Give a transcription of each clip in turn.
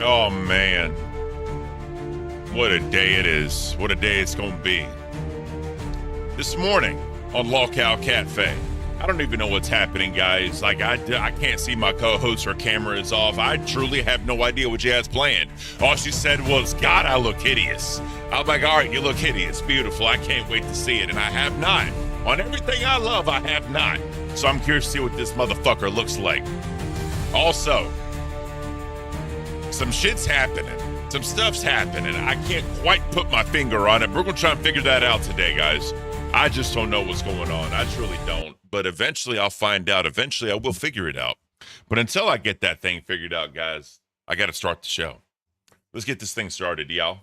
Oh man, what a day it is. What a day it's gonna be. This morning on Lockout Cafe, I don't even know what's happening, guys. Like, I can't see my co-host. Her camera is off. I truly have no idea what she has planned. All she said was, God, I look hideous. I'm like, all right, you look hideous. Beautiful. I can't wait to see it. And I have not. On everything I love, I have not. So I'm curious to see what this motherfucker looks like. Also, some shit's happening. Some stuff's happening. I can't quite put my finger on it. We're going to try and figure that out today, guys. I just don't know what's going on. I truly don't. But eventually I'll find out. Eventually I will figure it out. But until I get that thing figured out, guys, I got to start the show. Let's get this thing started, y'all.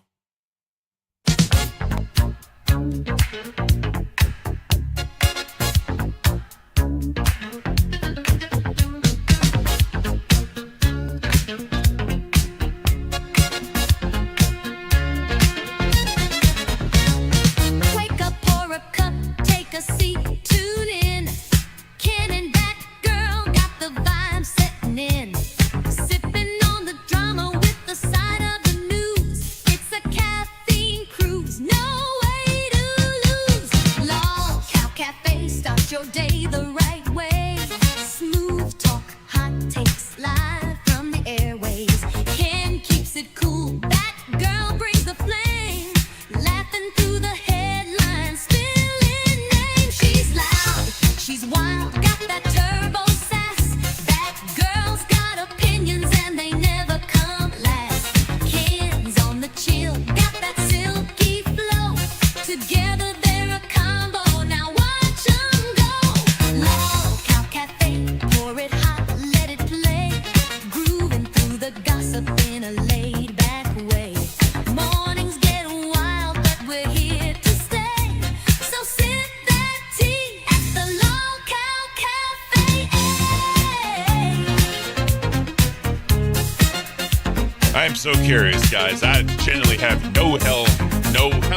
So curious, guys. I genuinely have no hell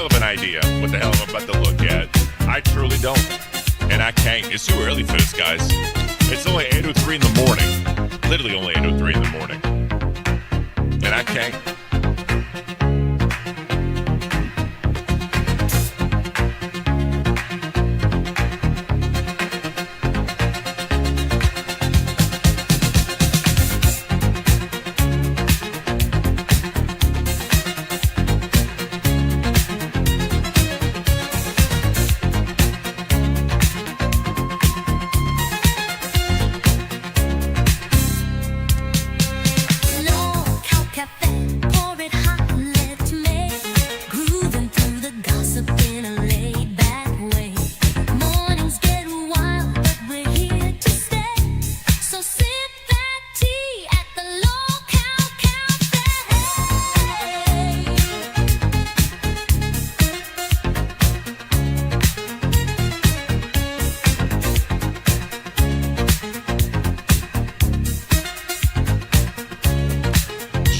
of an idea what the hell I'm about to look at. I truly don't. And I can't. It's too early for this, guys. It's only 8:03 in the morning. Literally only 8:03 in the morning. And I can't.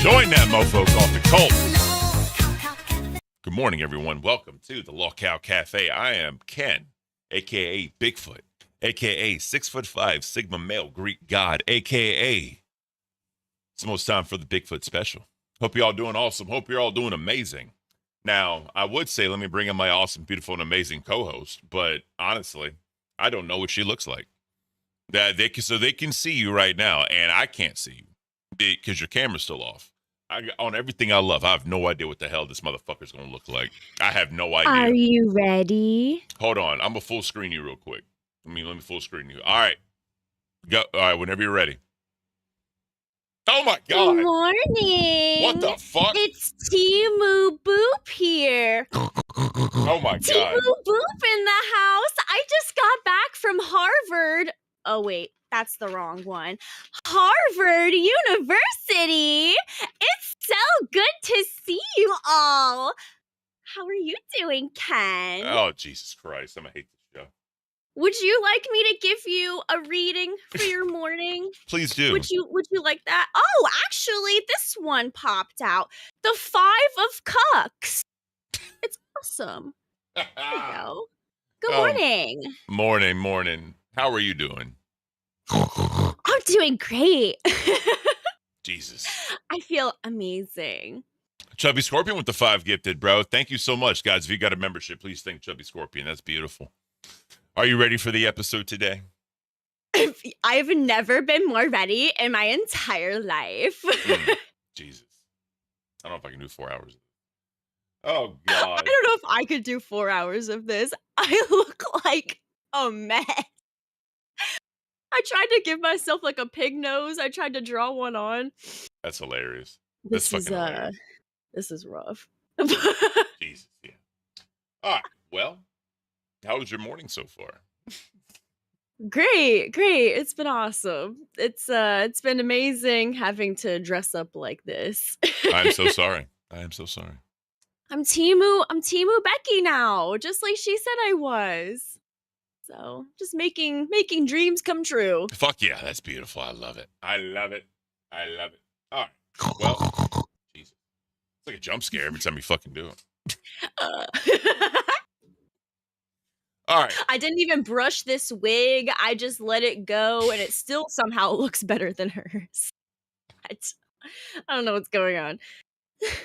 Join that mofo called the Cult. Good morning, everyone. Welcome to the Lockout Cafe. I am Ken, a.k.a. Bigfoot, a.k.a. 6'5" Sigma male Greek god, a.k.a. It's almost time for the Bigfoot special. Hope you're all doing awesome. Hope you're all doing amazing. Now, I would say let me bring in my awesome, beautiful, and amazing co-host, but honestly, I don't know what she looks like. So they can see you right now, and I can't see you because your camera's still off. On everything I love, I have no idea what the hell this motherfucker's gonna look like. I have no idea. Are you ready? Hold on, I'm gonna full screen you real quick. Let me full screen you. All right, go. All right, whenever you're ready. Oh my God! Good morning. What the fuck? It's Timu Boop here. Oh my God! Timu Boop in the house. I just got back from Harvard. Oh wait, that's the wrong one. Harvard University. It's so good to see you all. How are you doing, Ken? Oh, Jesus Christ. I'm going to hate this show. Would you like me to give you a reading for your morning? Please do. Would you like that? Oh, actually, this one popped out. The 5 of Cucks. It's awesome. There you go. Good morning. Morning. How are you doing? I'm doing great. Jesus. I feel amazing. Chubby Scorpion with the 5 gifted, bro. Thank you so much, guys. If you got a membership, please thank Chubby Scorpion. That's beautiful. Are you ready for the episode today? I've never been more ready in my entire life. Jesus. I don't know if I can do 4 hours. Oh, I God. don't know if I could do 4 hours of this. I look like a mess. I tried to give myself like a pig nose. I tried to draw one on. That's hilarious. This That's is fucking hilarious. This is rough. Jesus, yeah. All right. Well, how was your morning so far? Great. It's been awesome. It's been amazing having to dress up like this. I'm so sorry. I am so sorry. I'm Timu Becky now, just like she said I was. So just making dreams come true. Fuck yeah, that's beautiful. I love it. I love it. I love it. All right. Well, Jesus. It's like a jump scare every time you fucking do it. All right. I didn't even brush this wig. I just let it go, and it still somehow looks better than hers. I don't know what's going on.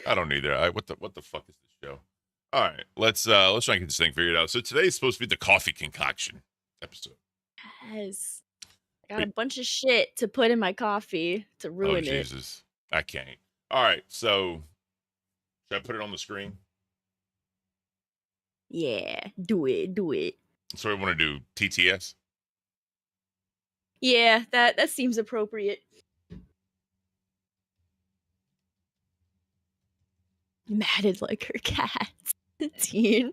I don't either. What the fuck is this show? All right, let's try and get this thing figured out. So today's supposed to be the coffee concoction episode. Yes. I got a bunch of shit to put in my coffee to ruin it. Oh, Jesus. I can't. All right, so should I put it on the screen? Yeah, do it. So we want to do TTS? Yeah, that seems appropriate. Matted like her cat. Teen.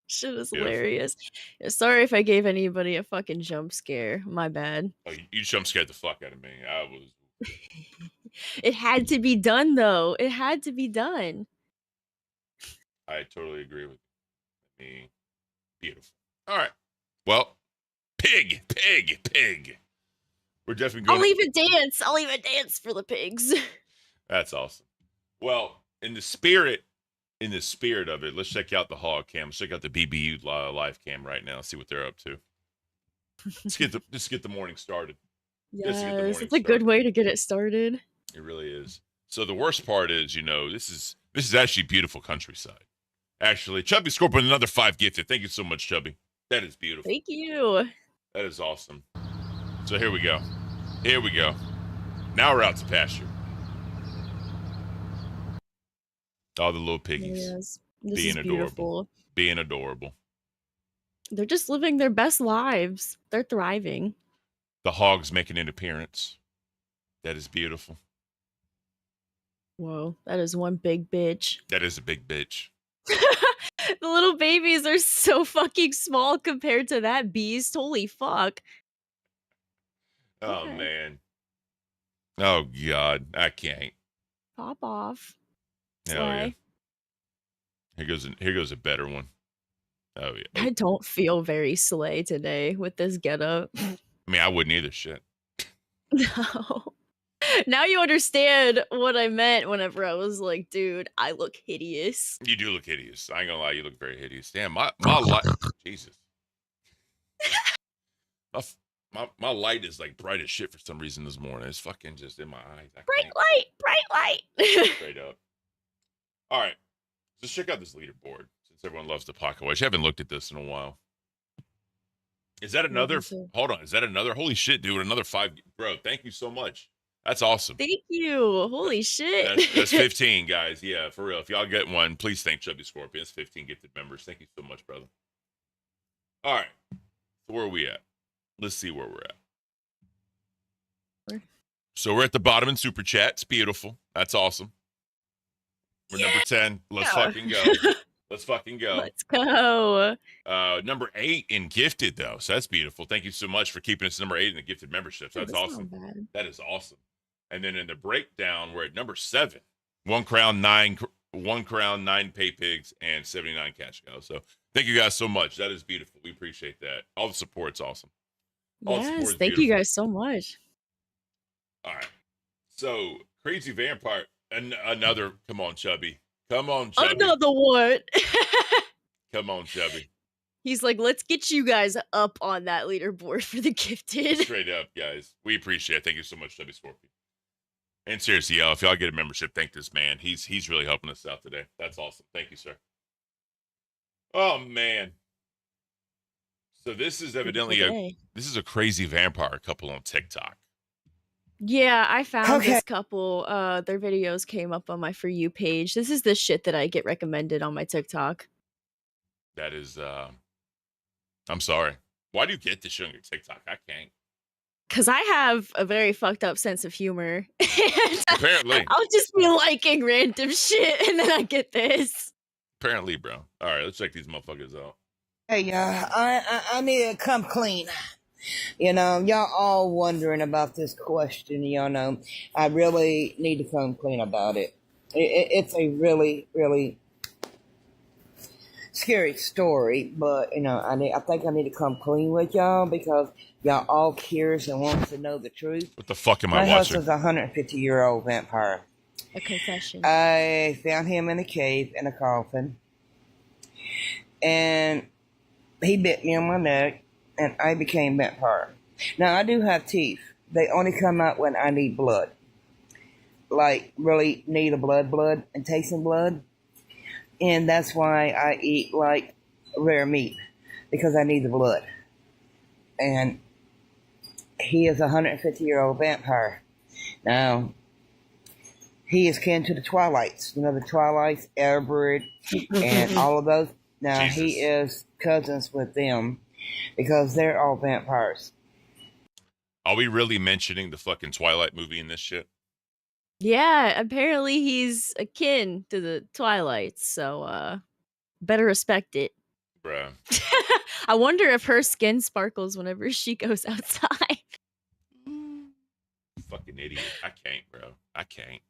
Shit is hilarious. Yeah, sorry if I gave anybody a fucking jump scare. My bad. Oh, you jump scared the fuck out of me. I was. It had to be done, though. It had to be done. I totally agree with me. Beautiful. All right. Well, pig. We're definitely going. I'll even dance for the pigs. That's awesome. Well, in the spirit of it, let's check out the hog cam. Let's check out the BBU live cam right now. See what they're up to. Let's get the morning started. Yes, it's a good way to get it started. It really is. So the worst part is, this is actually beautiful countryside. Actually, Chubby Scorpion, another 5 gifted. Thank you so much, Chubby. That is beautiful. Thank you. That is awesome. So here we go. Now we're out to pasture. All the little piggies. Yes. This is beautiful. Being adorable. They're just living their best lives. They're thriving. The hogs making an appearance. That is beautiful. Whoa, that is one big bitch. That is a big bitch. The little babies are so fucking small compared to that beast. Holy fuck. Oh, Okay. man. Oh, God. I can't. Pop off. Hell yeah. Here goes a better one. Oh, yeah. I don't feel very slay today with this getup. I mean, I wouldn't either. Shit. No. Now you understand what I meant whenever I was like, dude, I look hideous. You do look hideous. I ain't gonna lie, you look very hideous. Damn, my light. Jesus. My light is like bright as shit for some reason this morning. It's fucking just in my eyes. Bright light. Straight up. All right. Let's check out this leaderboard since everyone loves the pocket watch. I haven't looked at this in a while. Is that another? Hold on. Is that another? Holy shit, dude. Another 5. Bro, thank you so much. That's awesome. Thank you. Holy shit. That's 15, guys. Yeah, for real. If y'all get one, please thank Chubby Scorpion. It's 15 gifted members. Thank you so much, brother. All right. So where are we at? Let's see where we're at. So we're at the bottom in Super Chat. It's beautiful. That's awesome. We're number 10. Let's fucking go. Let's fucking go. Let's go. Number 8 in gifted, though. So that's beautiful. Thank you so much for keeping us number 8 in the gifted memberships. That's awesome. That is awesome. And then in the breakdown, we're at number 7. 1 crown, 9 pay pigs, and 79 cash cows. So thank you guys so much. That is beautiful. We appreciate that. All the support's awesome. Yes, thank you guys so much. All right. So Crazy Vampire, another. Come on, Chubby. Come on, Chubby. Another one. Come on, Chubby. He's like, let's get you guys up on that leaderboard for the gifted. Straight up, guys. We appreciate it. Thank you so much, Chubby Scorpion. And seriously, y'all, if y'all get a membership, thank this man. He's really helping us out today. That's awesome. Thank you, sir. Oh man. So this is evidently this is a crazy vampire couple on TikTok. Yeah, I found this couple. Their videos came up on my For You page. This is the shit that I get recommended on my TikTok. That is, I'm sorry. Why do you get this shit on your TikTok? I can't. Because I have a very fucked up sense of humor. Apparently. I'll just be liking random shit, and then I get this. Apparently, bro. All right, let's check these motherfuckers out. Hey, y'all, I need to come clean. You know, y'all all wondering about this question, you know. I really need to come clean about it. It's a really, really scary story, but, you know, I think I need to come clean with y'all because y'all all curious and wants to know the truth. What the fuck am I watching? My husband's a 150-year-old vampire. A confession. I found him in a cave in a coffin, and he bit me on my neck, and I became vampire. Now, I do have teeth. They only come out when I need blood. Like, really need a blood, and tasting blood. And that's why I eat, like, rare meat. Because I need the blood. And he is a 150-year-old vampire. Now, he is kin to the Twilights. You know, the Twilights, Airbird, and all of those. Now, Jesus. He is cousins with them because they're all vampires. Are we really mentioning the fucking Twilight movie in this shit? Yeah, apparently he's akin to the Twilights, so better respect it. Bruh. I wonder if her skin sparkles whenever she goes outside. Fucking idiot. I can't, bro. I can't.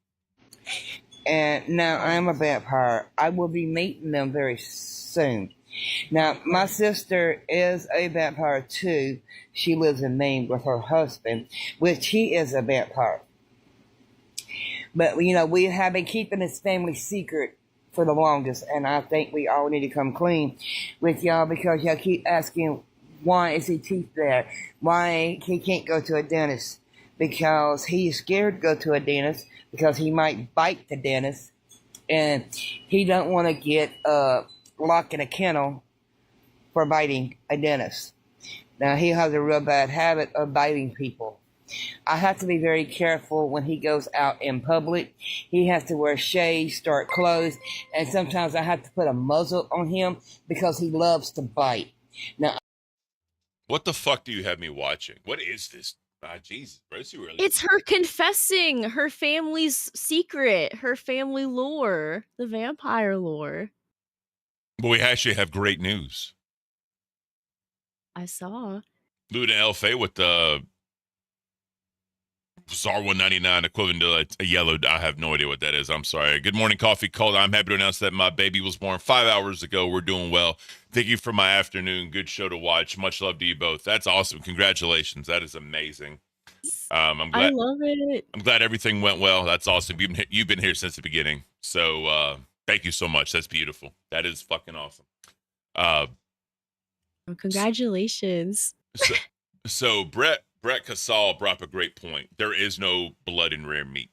And now I am a vampire. I will be meeting them very soon. Now, my sister is a vampire too. She lives in Maine with her husband, which he is a vampire. But, you know, we have been keeping this family secret for the longest, and I think we all need to come clean with y'all because y'all keep asking, why is his teeth there? Why he can't go to a dentist? Because he's scared to go to a dentist because he might bite the dentist, and he don't want to get locked in a kennel for biting a dentist. Now, he has a real bad habit of biting people. I have to be very careful when he goes out in public. He has to wear shades, dark clothes, and sometimes I have to put a muzzle on him because he loves to bite. Now, what the fuck do you have me watching? What is this? Jesus, bro, it's her confessing her family's secret, her family lore, the vampire lore. But we actually have great news. I saw. Luna Elfe with the SAR 199 equivalent to a yellow. I have no idea what that is. I'm sorry. Good morning, Coffee Cold. I'm happy to announce that my baby was born 5 hours ago. We're doing well. Thank you for my afternoon. Good show to watch. Much love to you both. That's awesome. Congratulations. That is amazing. I'm glad. I love it. I'm glad everything went well. That's awesome. You've been here since the beginning. So thank you so much. That's beautiful. That is fucking awesome. Congratulations. So Brett Casal brought up a great point. There is no blood in rare meat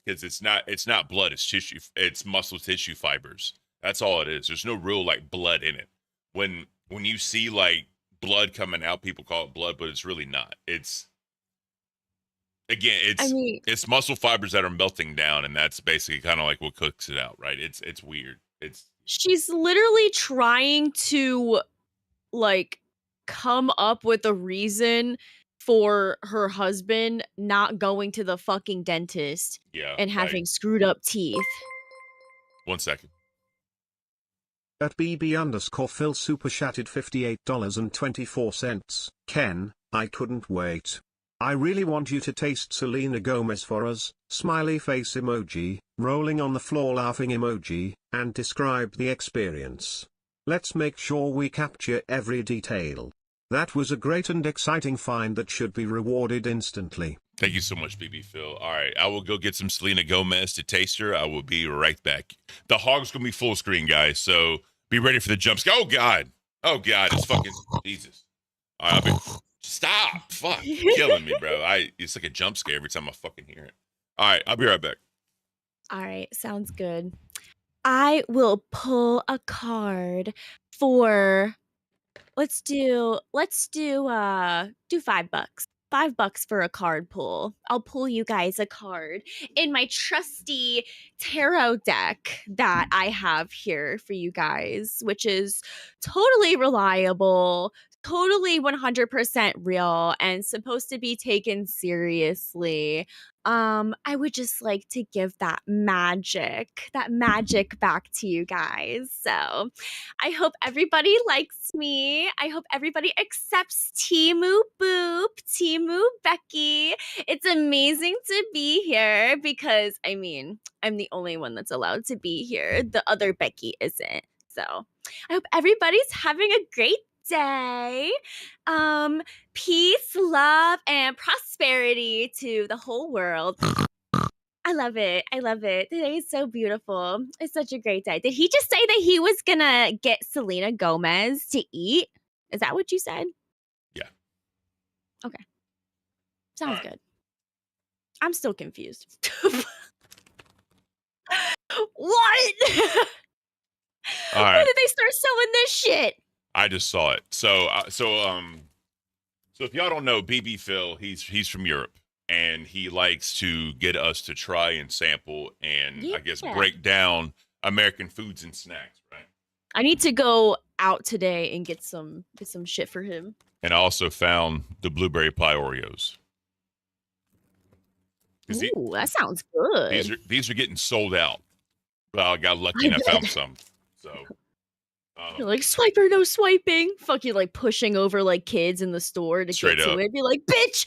because it's not blood. It's tissue. It's muscle tissue fibers. That's all it is. There's no real like blood in it. When you see like blood coming out, people call it blood, but it's really not. It's muscle fibers that are melting down, and that's basically kind of like what cooks it out, right? It's weird. She's literally trying to like come up with a reason for her husband not going to the fucking dentist and having screwed up teeth. 1 second. At BB_Phil super chatted $58.24. Ken, I couldn't wait. I really want you to taste Selena Gomez for us, smiley face emoji, rolling on the floor laughing emoji, and describe the experience. Let's make sure we capture every detail. That was a great and exciting find that should be rewarded instantly. Thank you so much, BB Phil. All right, I will go get some Selena Gomez to taste her. I will be right back. The hog's going to be full screen, guys, so be ready for the jump scare. Oh, God. It's fucking Jesus. All right, stop. Fuck. You're killing me, bro. It's like a jump scare every time I fucking hear it. All right, I'll be right back. All right, sounds good. I will pull a card for do $5. $5 for a card pull. I'll pull you guys a card in my trusty tarot deck that I have here for you guys, which is totally reliable, totally 100% real, and supposed to be taken seriously. I would just like to give that magic back to you guys. So I hope everybody likes me. I hope everybody accepts Timu Boop, Timu Becky. It's amazing to be here because, I mean, I'm the only one that's allowed to be here. The other Becky isn't. So I hope everybody's having a great day. Peace, love, and prosperity to the whole world. I love it. I love it. Today is so beautiful. It's such a great day. Did he just say that he was gonna get Selena Gomez to eat? Is that what you said? Yeah. Okay. Sounds All right. good. I'm still confused. What? All When right. did they start selling this shit? I just saw it. So if y'all don't know, BB Phil, he's from Europe, and he likes to get us to try and sample and I guess Yeah. break down American foods and snacks, right? I need to go out today and get some shit for him. And I also found the blueberry pie Oreos. Ooh, that sounds good. These are getting sold out. Well, I got lucky and I found some. So You're like, swiper, no swiping. Fucking like pushing over like kids in the store to Straight get to up. it. Be like, bitch,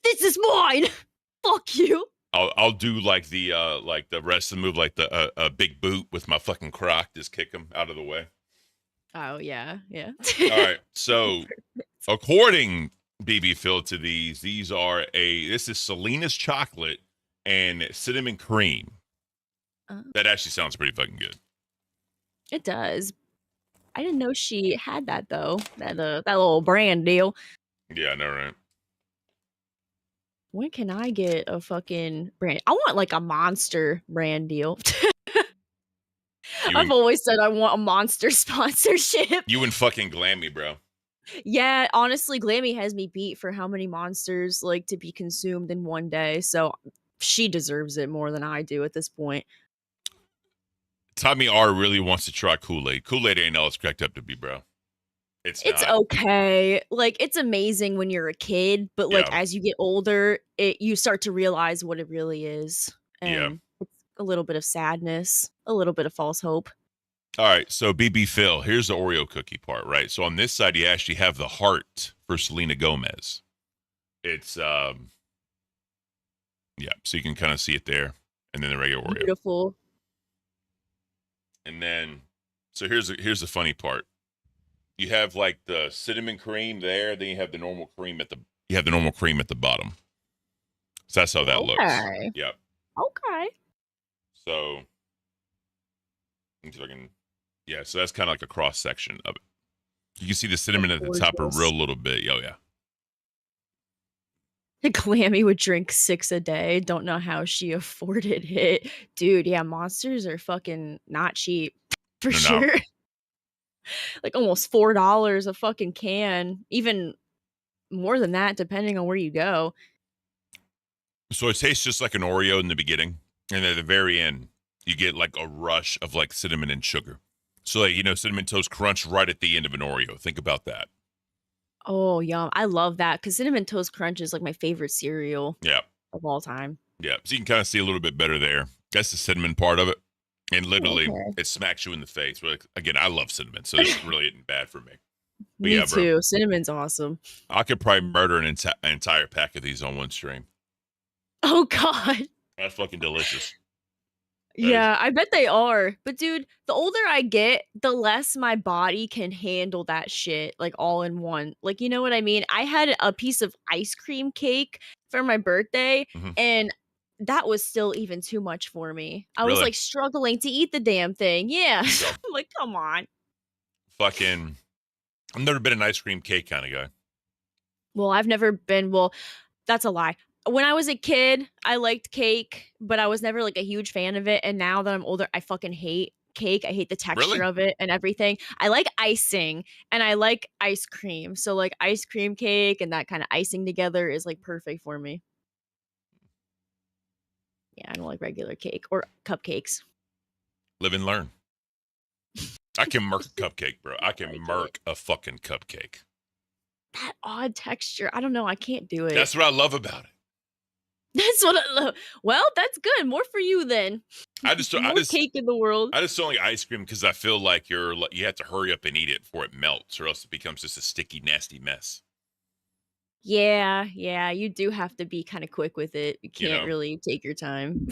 this is mine. Fuck you. I'll do like the rest of the move, like the big boot with my fucking croc, just kick them out of the way. Oh yeah. All right. So according BB Phil to these are this is Selena's chocolate and cinnamon cream. That actually sounds pretty fucking good. It does. I didn't know she had that though. That little brand deal. Yeah, I know, right? When can I get a fucking brand? I want like a Monster brand deal. I've always said I want a Monster sponsorship. You and fucking Glammy, bro. Yeah, honestly, Glammy has me beat for how many monsters like to be consumed in one day. So she deserves it more than I do at this point. Tommy R really wants to try Kool-Aid. Kool-Aid ain't all it's cracked up to be, bro. It's not. Okay. Like it's amazing when you're a kid, but like as you get older, you start to realize what it really is. And it's a little bit of sadness, a little bit of false hope. All right, so BB Phil, here's the Oreo cookie part, right? So on this side, you actually have the heart for Selena Gomez. It's so you can kind of see it there, and then the regular Oreo. Beautiful. And then, so here's the funny part. You have like the cinnamon cream there, then you have the normal cream at the bottom. So that's how that looks. Yep. Okay. So, yeah, so that's kind of like a cross section of it. You can see the cinnamon at the top a real little bit. Oh yeah. Glammy would drink 6 a day. Don't know how she afforded it. Dude, yeah, monsters are fucking not cheap. For sure. Like almost $4 a fucking can. Even more than that, depending on where you go. So it tastes just like an Oreo in the beginning. And at the very end, you get like a rush of like cinnamon and sugar. So like, Cinnamon Toast Crunch right at the end of an Oreo. Think about that. Oh, yum. I love that because Cinnamon Toast Crunch is like my favorite cereal of all time. Yeah. So you can kind of see a little bit better there. That's the cinnamon part of it. And literally, it smacks you in the face. But again, I love cinnamon, so this really isn't bad for me. But me too. Bro, cinnamon's awesome. I could probably murder an entire pack of these on one stream. Oh, God. That's fucking delicious. Yeah, I bet they are. But dude, the older I get, the less my body can handle that shit, like all in one. Like, you know what I mean? I had a piece of ice cream cake for my birthday, and that was still even too much for me. I was like struggling to eat the damn thing. Yeah. I'm like, come on. Fucking, I've never been an ice cream cake kind of guy. Well, I've never been, that's a lie. when I was a kid, I liked cake, but I was never like a huge fan of it. And now that I'm older, I fucking hate cake. I hate the texture Really? of it and everything. I like icing and I like ice cream. So like ice cream cake and that kind of icing together is like perfect for me. Yeah, I don't like regular cake or cupcakes. Live and learn. I can murk a cupcake, bro. I can like murk a fucking cupcake. That odd texture. I don't know. I can't do it. That's what I love about it. That's what I love. Well, that's good. More for you then. I just More cake in the world. I just don't like ice cream because I feel like you have to hurry up and eat it before it melts, or else it becomes just a sticky, nasty mess. Yeah, you do have to be kind of quick with it. You can't know? really take your time.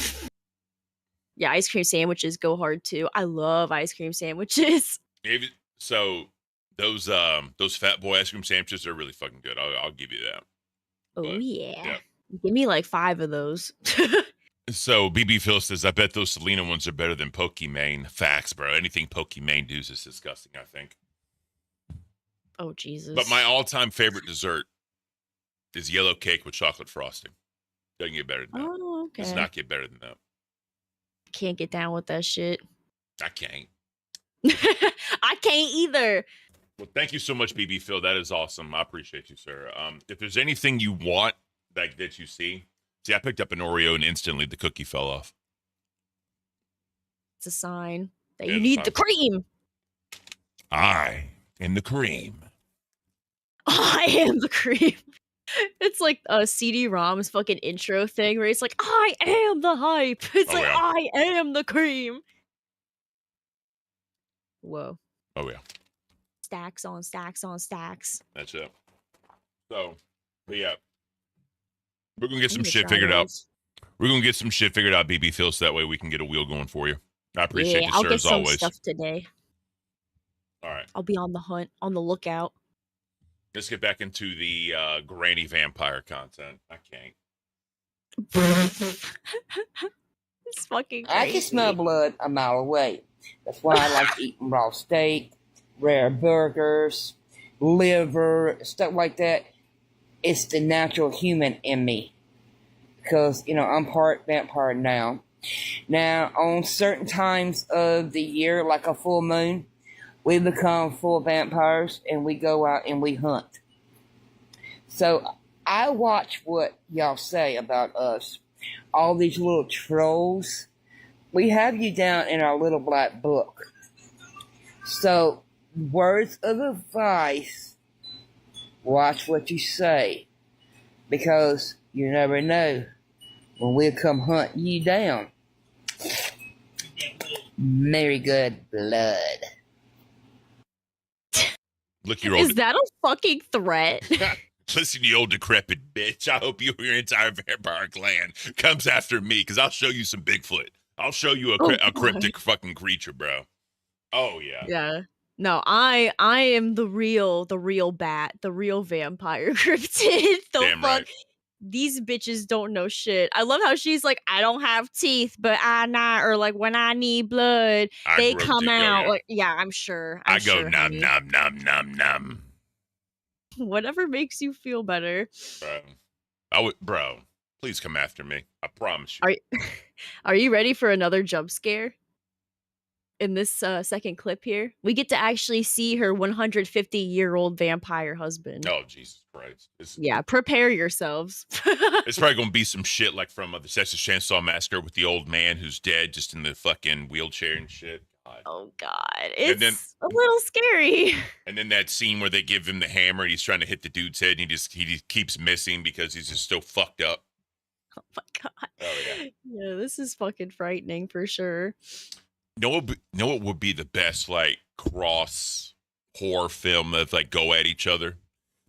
Yeah, ice cream sandwiches go hard too. I love ice cream sandwiches. So those Fat Boy ice cream sandwiches are really fucking good. I'll give you that. Oh But, yeah. Give me like 5 of those. So BB Phil says, I bet those Selena ones are better than Pokimane. Facts, bro. Anything Pokimane does is disgusting, I think. Oh Jesus. But my all-time favorite dessert is yellow cake with chocolate frosting. Doesn't get better than that. Oh, okay. Does not get better than that. Can't get down with that shit. I can't. I can't either. Well, thank you so much, BB Phil. That is awesome. I appreciate you, sir. If there's anything you want that you see, I picked up an Oreo and instantly the cookie fell off. It's a sign that Yeah, you need the cream. I am the cream. I am the cream. It's like a CD-ROM's fucking intro thing where it's like, I am the hype. It's like, yeah. I am the cream. Whoa. Oh, yeah. Stacks on stacks on stacks. That's it. So, but yeah. We're going to get some shit figured out. We're going to get some shit figured out, BB Phil, so that way we can get a wheel going for you. I appreciate you, I'll sir, get as some always. stuff today. All right. I'll be on the hunt, on the lookout. Let's get back into the granny vampire content. I can't. It's fucking crazy. I can smell blood a mile away. That's why I like eating raw steak, rare burgers, liver, stuff like that. It's the natural human in me. Because, I'm part vampire now. Now, on certain times of the year, like a full moon, we become full vampires and we go out and we hunt. So, I watch what y'all say about us. All these little trolls. We have you down in our little black book. So, words of advice, watch what you say. Because you never know when we'll come hunt you down. Very good blood. Look, your old. Is that a fucking threat? Listen, you old decrepit bitch. I hope your entire vampire clan comes after me, because I'll show you some Bigfoot. I'll show you a cryptic fucking creature, bro. Oh, yeah. Yeah. No, I am the real bat, the real vampire cryptid. Damn fuck. right. These bitches don't know shit. I love how she's like, I don't have teeth, but or like when I need blood, they come out. Yeah. Like, yeah, I'm sure. I go nom nom nom nom nom. Whatever makes you feel better. Bro, please come after me. I promise you. Are you ready for another jump scare? In this second clip here, we get to actually see her 150-year-old vampire husband. Oh, Jesus Christ. Prepare yourselves. It's probably going to be some shit like from the Texas Chainsaw Massacre with the old man who's dead just in the fucking wheelchair and shit. God. Oh, God. It's a little scary. And then that scene where they give him the hammer and he's trying to hit the dude's head and he just keeps missing because he's just so fucked up. Oh, my God. Oh, yeah. Yeah, this is fucking frightening for sure. Know what would be the best like cross horror film that like go at each other?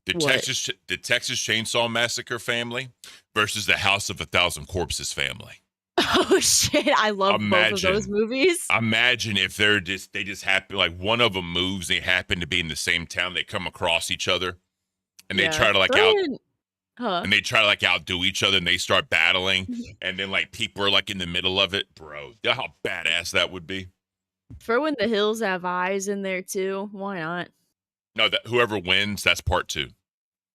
The Texas Chainsaw Massacre family versus the House of a Thousand Corpses family. Oh shit! I love both of those movies. Imagine if they just happen, like one of them moves, they happen to be in the same town, they come across each other, and they try to like and they try to like outdo each other, and they start battling, and then like people are like in the middle of it, bro. You know how badass that would be. Throw in The Hills Have Eyes in there too. Why not? No, whoever wins, that's part 2.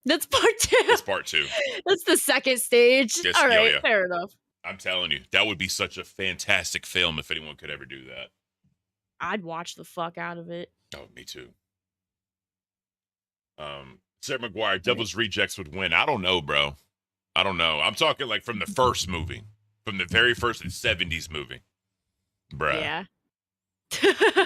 That's part 2. That's part 2. That's the second stage. Yes, All right, yeah. fair enough. I'm telling you, that would be such a fantastic film if anyone could ever do that. I'd watch the fuck out of it. Oh, me too. Sarah Maguire, Devil's Rejects would win. I don't know, bro. I don't know. I'm talking like from the first movie, from the very first 70s movie, bruh. Yeah.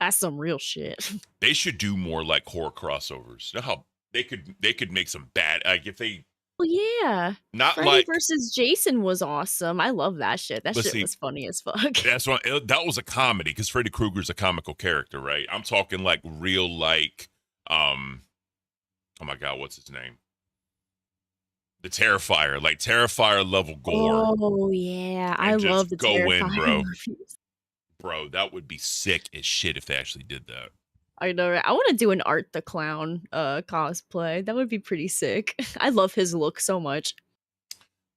That's some real shit. They should do more like horror crossovers. You know how they could make some bad, like if they. Well, yeah. Not Freddy like versus Jason was awesome. I love that shit. That Let's shit see. was funny as fuck. That's what that was a comedy because Freddy Krueger's a comical character, right? I'm talking like real like oh my god, what's his name? The Terrifier, like Terrifier level gore. Oh yeah, I And just love the go in, Terrifier bro. movies. Bro, that would be sick as shit if they actually did that. I know, right? I want to do an Art the Clown cosplay. That would be pretty sick. I love his look so much.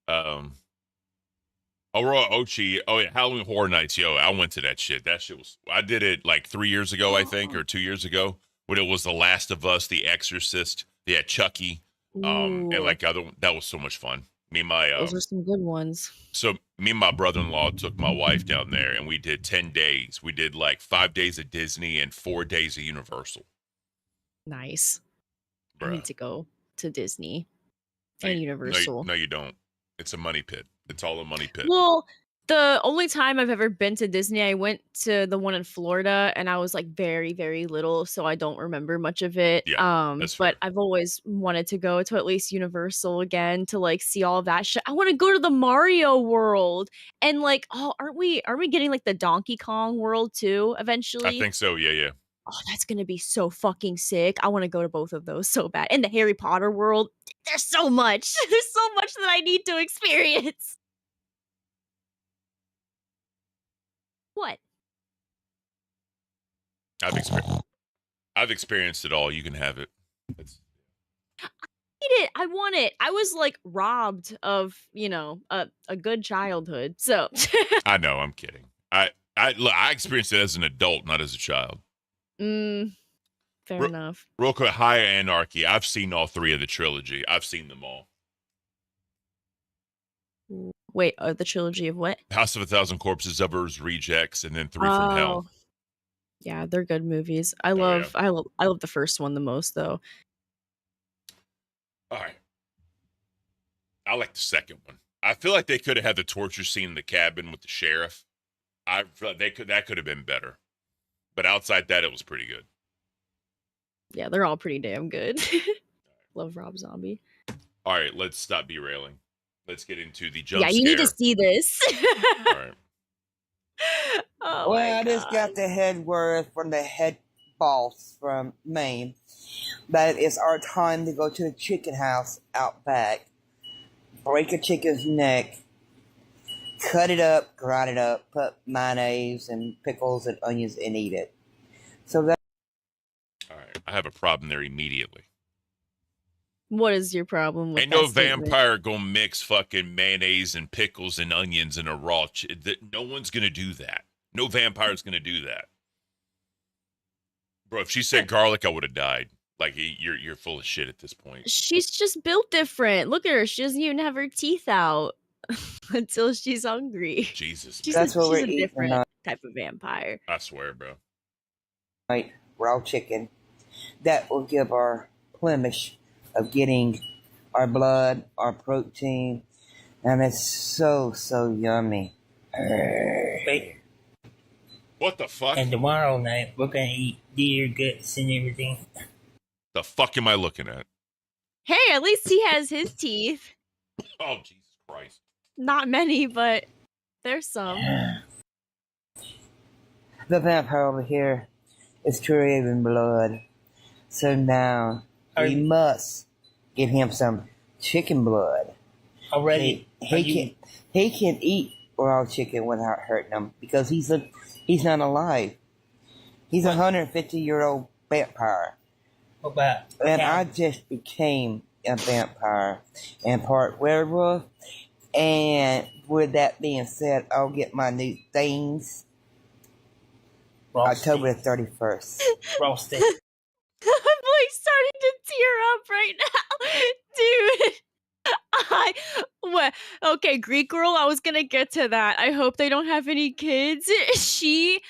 Aurora Ochi, oh yeah, Halloween Horror Nights, yo, I went to that shit. That shit was, I did it like 3 years ago, I think, or 2 years ago, when it was The Last of Us, The Exorcist, they had Chucky, and Ooh, like that was so much fun. Me and my, those are some good ones. so me and my brother-in-law took my wife down there, and we did 10 days. We did like 5 days at Disney and 4 days at Universal. Nice. I Bruh. need to go to Disney No, and you- Universal. No, you don't. It's a money pit. It's all a money pit. Well, the only time I've ever been to Disney, I went to the one in Florida, and I was like very, very little, so I don't remember much of it. Yeah, that's But fair. I've always wanted to go to at least Universal again to like see all of that shit. I want to go to the Mario World, and like, oh, aren't we getting like the Donkey Kong World too eventually? I think so. Yeah. Oh, that's gonna be so fucking sick. I want to go to both of those so bad. And the Harry Potter World, there's so much. There's so much that I need to experience. What? I've experienced it all. You can have it. It's, Need it. I want it. I was like robbed of, a good childhood. So I know. I'm kidding. Look, I experienced it as an adult, not as a child. fair Ro- enough. Real quick, Higher Anarchy. I've seen all 3 of the trilogy. I've seen them all. Wait, the trilogy of what? House of a Thousand Corpses, Devil's Rejects, and then 3 from Hell. Yeah, they're good movies. I yeah. love the first one the most though. All right. I like the second one. I feel like they could have had the torture scene in the cabin with the sheriff. I feel like that could have been better. But outside that, it was pretty good. Yeah, they're all pretty damn good. Love Rob Zombie. All right, let's stop derailing. Let's get into the jump Yeah, scare. you need to see this. All right. Oh Well, my I just God. got the head word from the head boss from Maine that it's our time to go to the chicken house out back, break a chicken's neck, cut it up, grind it up, put mayonnaise and pickles and onions and eat it. So that All right. I have a problem there immediately. What is your problem with Ain't that no statement? vampire gonna mix fucking mayonnaise and pickles and onions in a raw no one's gonna do that. No vampire's gonna do that. Bro, if she said garlic, I would have died. Like, you're full of shit at this point. She's just built different. Look at her. She doesn't even have her teeth out until she's hungry. Jesus. That's what we're she's a eating different tonight. type of vampire. I swear, bro. raw chicken, that will give our plemish of getting our blood, our protein, and it's so yummy. Wait, What the fuck? and tomorrow night we're gonna eat deer guts and everything. The fuck am I looking at? Hey, at least he has his teeth. Oh, Jesus Christ. Not many, but there's some. The vampire over here is craving blood, so now we must give him some chicken blood. Already, He can eat raw chicken without hurting him because he's not alive. He's a 150-year-old vampire. What about And I just became a vampire and part werewolf. And with that being said, I'll get my new things October the 31st. roasted? I'm like starting to tear up right now. Dude. Okay, Greek girl, I was gonna get to that. I hope they don't have any kids. She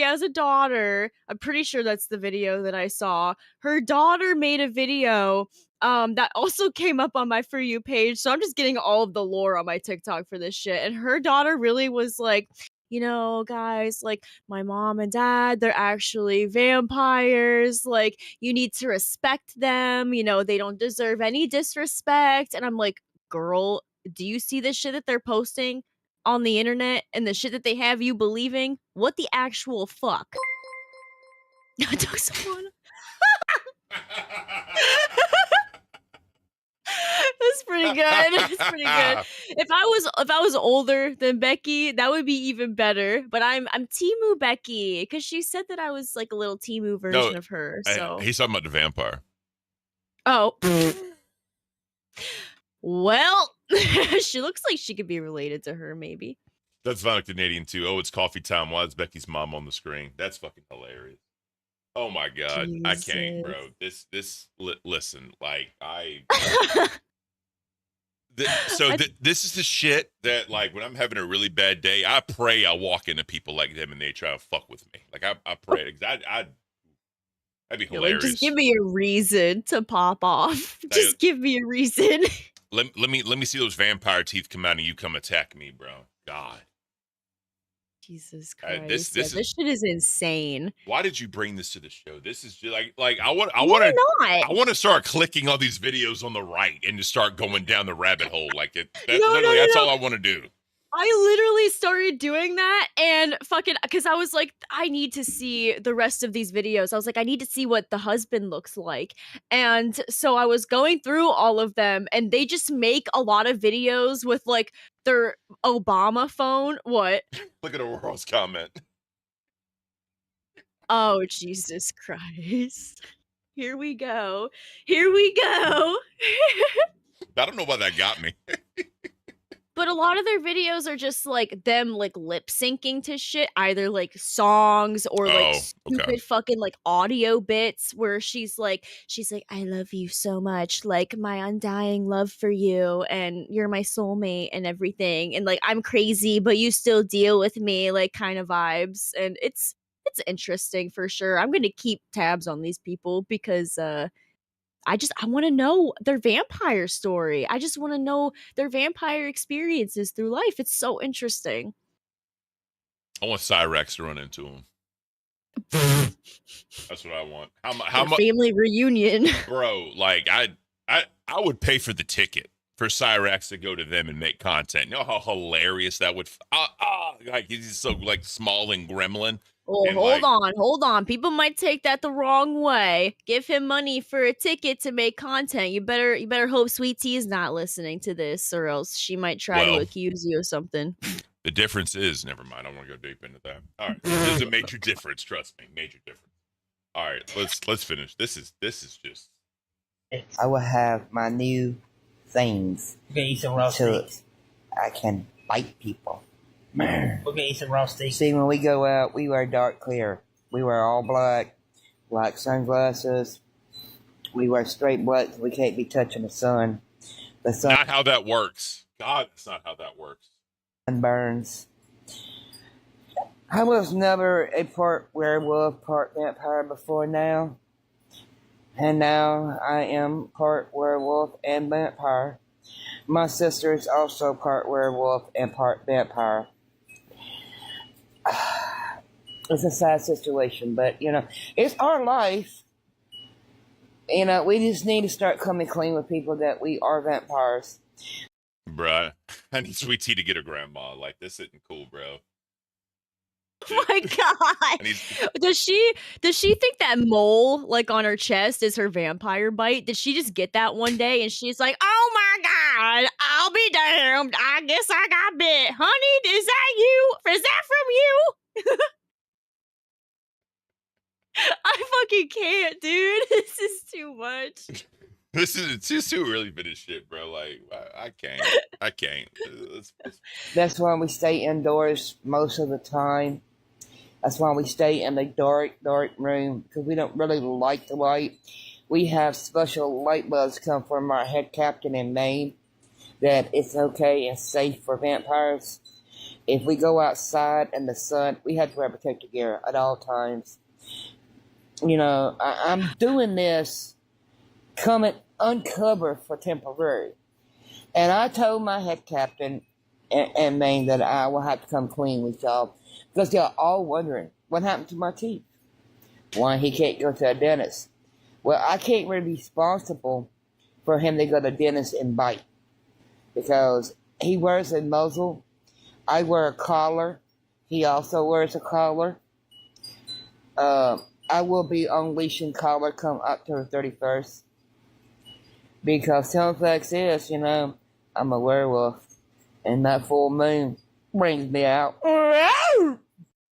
has a daughter. I'm pretty sure that's the video that I saw. Her daughter made a video that also came up on my For You page. So I'm just getting all of the lore on my TikTok for this shit. And her daughter really was like, you know, guys, like my mom and dad, they're actually vampires. Like, you need to respect them. You know, they don't deserve any disrespect. And I'm like, girl, do you see the shit that they're posting on the internet and the shit that they have you believing? What the actual fuck? I took someone. That's pretty good. That's pretty good. If I was older than Becky, that would be even better. But I'm Timu Becky because she said that I was like a little Timu version of her. So he's talking about the vampire. Oh. Well, she looks like she could be related to her, maybe. That's Vinyl Canadian too. Oh, it's coffee time. Why is Becky's mom on the screen? That's fucking hilarious. Oh my god, Jesus. I can't, bro. Listen, like this is the shit that, like, when I'm having a really bad day, I pray I walk into people like them and they try to fuck with me. Like I pray, because that'd be hilarious. Like, just give me a reason to pop off. Just give me a reason. Let me see those vampire teeth come out and you come attack me, bro. God. Jesus Christ. This shit is insane. Why did you bring this to the show? This is just like I want to start clicking all these videos on the right and just start going down the rabbit hole like it. That's all I want to do. I literally started doing that and fucking, because I was like, I need to see the rest of these videos. I was like, I need to see what the husband looks like. And so I was going through all of them and they just make a lot of videos with like their Obama phone. What? Look at Aurora's comment. Oh, Jesus Christ. Here we go. Here we go. I don't know why that got me. But a lot of their videos are just like them like lip syncing to shit, either like songs or like stupid fucking like audio bits where she's like, I love you so much, like my undying love for you, and you're my soulmate and everything, and like I'm crazy but you still deal with me, like kind of vibes. And it's interesting for sure. I'm gonna keep tabs on these people because I want to know their vampire story. I just want to know their vampire experiences through life. It's so interesting. I want Cyrax to run into him. That's what I want. How much family reunion, bro? Like I would pay for the ticket for Cyrax to go to them and make content. You know how hilarious that would. Like he's so like small and gremlin. Oh, hold on. People might take that the wrong way. Give him money for a ticket to make content. You better hope Sweet Tea is not listening to this, or else she might try to accuse you of something. The difference is, never mind. I don't want to go deep into that. All right, there's a major difference. Trust me, major difference. All right, let's finish. This is just. I will have my new things. Okay, eat some raw steak. I can bite people. Okay, eat some raw steak. See, when we go out, we wear dark clear. We wear all black sunglasses. We wear straight black. We can't be touching the sun. The sun. Not how that works. God, it's not how that works. Burns. I was never a part werewolf, part vampire before now. And now I am part werewolf and vampire. My sister is also part werewolf and part vampire. It's a sad situation, but, you know, it's our life. You know, we just need to start coming clean with people that we are vampires. Bruh, I need Sweet Tea to get her grandma. Like, this isn't cool, bro. Oh my god. Does she think that mole like on her chest is her vampire bite? Did she just get that one day and she's like, oh my god, I'll be damned, I guess I got bit. Honey, is that you? Is that from you? I fucking can't, dude. This is too much. It's just too early for this shit, bro. Like, I can't. That's why we stay indoors most of the time. That's why we stay in the dark room, because we don't really like the light. we have special light bulbs come from our head captain in Maine that it's okay and safe for vampires. If we go outside in the sun, we have to wear protective gear at all times. You know, I'm doing this coming uncover for temporary. And I told my head captain in Maine that I will have to come clean with y'all because y'all all wondering what happened to my teeth. Why he can't go to a dentist. Well, I can't really be responsible for him to go to the dentist and bite because he wears a muzzle. I wear a collar. He also wears a collar. I will be unleashing collar come October 31st. Because Teleflex is, you know, I'm a werewolf. And that full moon brings me out.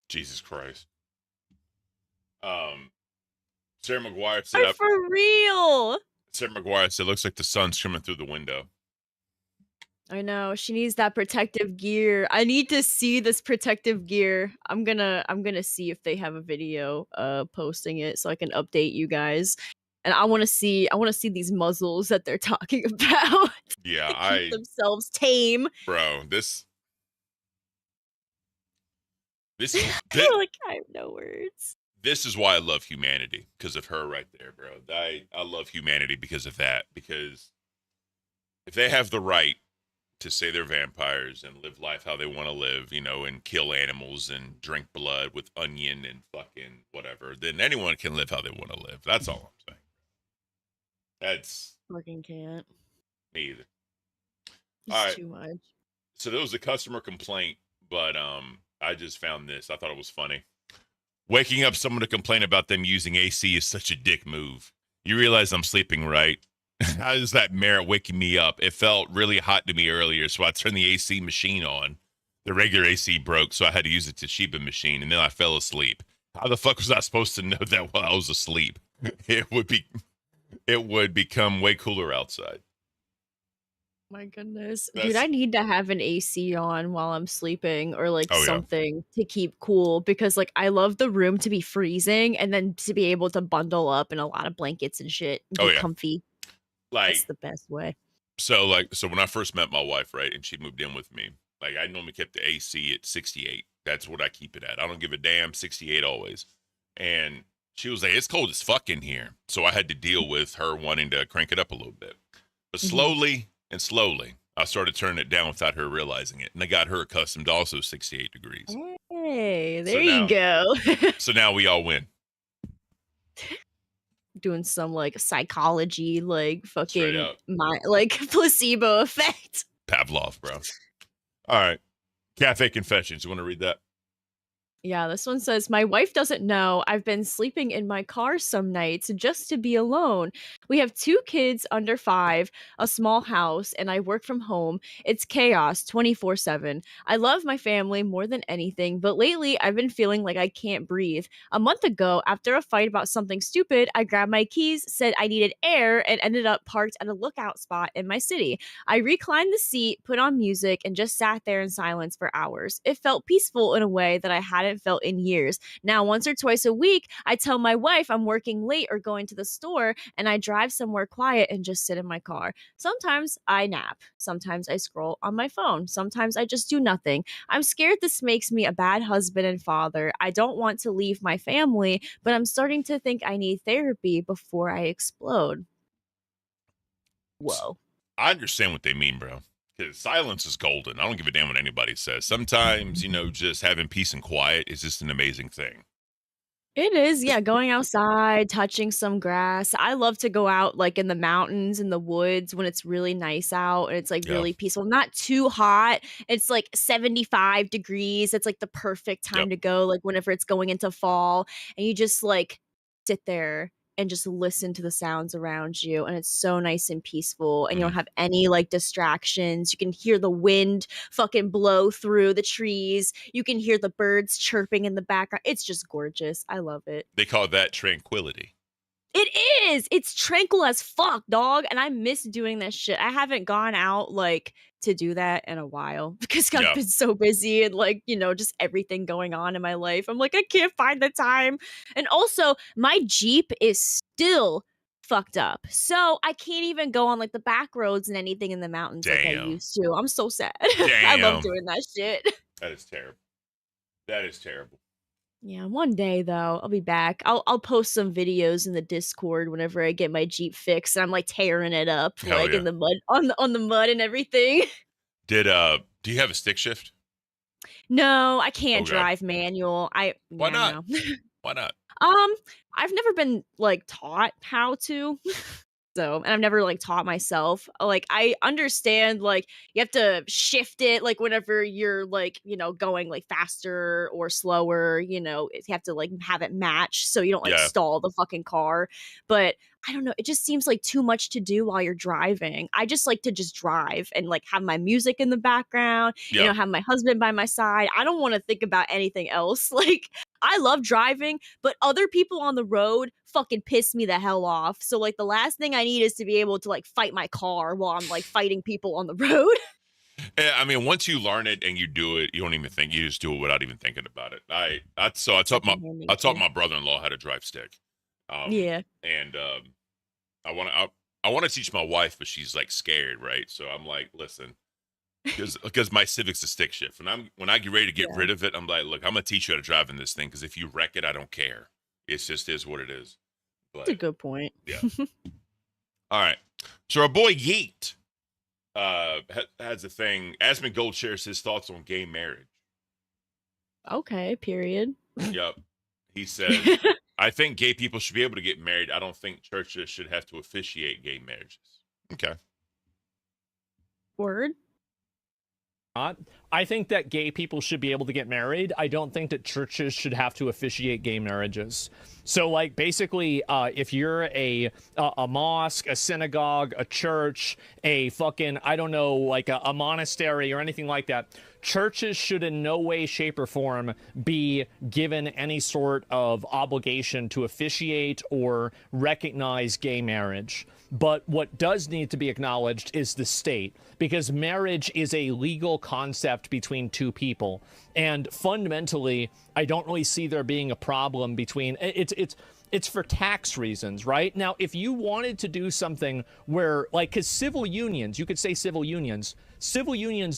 Jesus Christ. Sarah McGuire said, For real. Sarah McGuire said, looks like the sun's coming through the window. I know, she needs that protective gear. I need to see this protective gear. I'm gonna see if they have a video posting it so I can update you guys. And I want to see these muzzles that they're talking about. Yeah, to keep themselves tame. Bro, this like, I have no words. This is why I love humanity, because of her right there, bro. I love humanity because of that. Because if they have the right to say they're vampires and live life how they want to live, you know, and kill animals and drink blood with onion and fucking whatever, then anyone can live how they want to live. That's all I'm saying. That's fucking can't. Me either. It's all right. too much. So there was a customer complaint, but I just found this. I thought it was funny. Waking up someone to complain about them using AC is such a dick move. You realize I'm sleeping, right? How does that merit waking me up? It felt really hot to me earlier, so I turned the AC machine on. The regular AC broke, so I had to use a Toshiba machine, and then I fell asleep. How the fuck was I supposed to know that while I was asleep? It would become way cooler outside. My goodness. Dude, I need to have an AC on while I'm sleeping or like something to keep cool because like I love the room to be freezing and then to be able to bundle up in a lot of blankets and shit and be comfy. Like, that's the best way. So when I first met my wife, right, and she moved in with me, like I normally kept the AC at 68. That's what I keep it at. I don't give a damn, 68 always. And she was like, it's cold as fuck in here. So I had to deal with her wanting to crank it up a little bit. But slowly and slowly, I started turning it down without her realizing it. And I got her accustomed to also 68 degrees. Hey, there you go. So now we all win. Doing some like psychology, like fucking like placebo effect. Pavlov, bro. All right. Cafe Confessions. You want to read that? Yeah, this one says, my wife doesn't know I've been sleeping in my car some nights just to be alone. We have 2 kids under 5, a small house, and I work from home. It's chaos 24/7. I love my family more than anything, but lately I've been feeling like I can't breathe. A month ago, after a fight about something stupid, I grabbed my keys, said I needed air, and ended up parked at a lookout spot in my city. I reclined the seat, put on music, and just sat there in silence for hours. It felt peaceful in a way that I hadn't felt in years. Now, once or twice a week, I tell my wife I'm working late or going to the store, and I drive somewhere quiet and just sit in my car. Sometimes I nap. Sometimes I scroll on my phone. Sometimes I just do nothing. I'm scared this makes me a bad husband and father. I don't want to leave my family, but I'm starting to think I need therapy before I explode. Whoa. I understand what they mean, bro. Because silence is golden. I don't give a damn what anybody says. Sometimes, you know, just having peace and quiet is just an amazing thing. It is, yeah, going outside, touching some grass. I love to go out like in the mountains, in the woods when it's really nice out and it's like really peaceful. Not too hot. It's like 75 degrees. It's like the perfect time to go, like whenever it's going into fall. And you just like sit there and just listen to the sounds around you, and it's so nice and peaceful, and you don't have any like distractions. You can hear the wind fucking blow through the trees. You can hear the birds chirping in the background. It's just gorgeous. I love it. They call that tranquility. It is. It's tranquil as fuck, dog. And I miss doing that shit. I haven't gone out like to do that in a while because I've been so busy and like, you know, just everything going on in my life. I'm like, I can't find the time. And also, my Jeep is still fucked up. So I can't even go on like the back roads and anything in the mountains like I Damn. used to. I'm so sad. I love Damn. doing that shit. That is terrible. That is terrible. Yeah, one day though, I'll be back. I'll post some videos in the Discord whenever I get my Jeep fixed and I'm like tearing it up Hell like yeah. in the mud on the mud and everything. Do you have a stick shift? No, I can't Oh, God. drive manual. Why not? No. Why not? I've never been like taught how to. So, and I've never like taught myself. Like I understand like you have to shift it like whenever you're like, you know, going like faster or slower, you know, you have to like have it match so you don't like Yeah. stall the fucking car. But I don't know, it just seems like too much to do while you're driving. I just like to just drive and like have my music in the background, you Yeah. know, have my husband by my side. I don't want to think about anything else. Like I love driving, but other people on the road fucking piss me the hell off. So like the last thing I need is to be able to like fight my car while I'm like fighting people on the road. I mean, once you learn it and you do it, you don't even think. You just do it without even thinking about it. I taught my brother-in-law how to drive stick. Yeah. And I want to teach my wife, but she's like scared, right? So I'm like, listen, because my Civic's a stick shift, and when I get ready to get rid of it, I'm like, look, I'm gonna teach you how to drive in this thing, because if you wreck it, I don't care. It's just is what it is. But, That's a good point. Yeah. All right. So our boy Yeet has a thing. Asmongold shares his thoughts on gay marriage. Okay, period. Yep. He says, I think gay people should be able to get married. I don't think churches should have to officiate gay marriages. Okay. Word. I think that gay people should be able to get married. I don't think that churches should have to officiate gay marriages. So, like, basically, if you're a mosque, a synagogue, a church, a fucking, I don't know, like a monastery or anything like that, churches should in no way, shape, or form be given any sort of obligation to officiate or recognize gay marriage. But what does need to be acknowledged is the state, because marriage is a legal concept between two people. And fundamentally, I don't really see there being a problem between it's for tax reasons, right? Now, if you wanted to do something where, like, because civil unions, you could say civil unions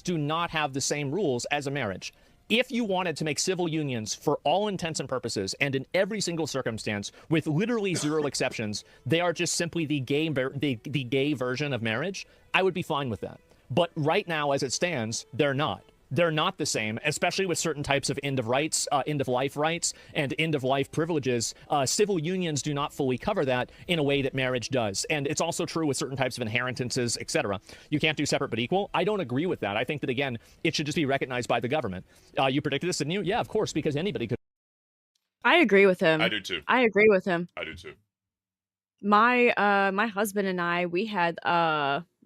do not have the same rules as a marriage. If you wanted to make civil unions, for all intents and purposes, and in every single circumstance, with literally zero exceptions, they are just simply the gay version of marriage, I would be fine with that. But right now, as it stands, they're not. They're not the same, especially with certain types of end-of-life rights and end-of-life privileges. Civil unions do not fully cover that in a way that marriage does. And it's also true with certain types of inheritances, etc. You can't do separate but equal. I don't agree with that. I think that, again, it should just be recognized by the government. You predicted this, didn't you? Yeah, of course, because anybody could. I agree with him. I do too. I agree with him. I do too. My husband and I, we had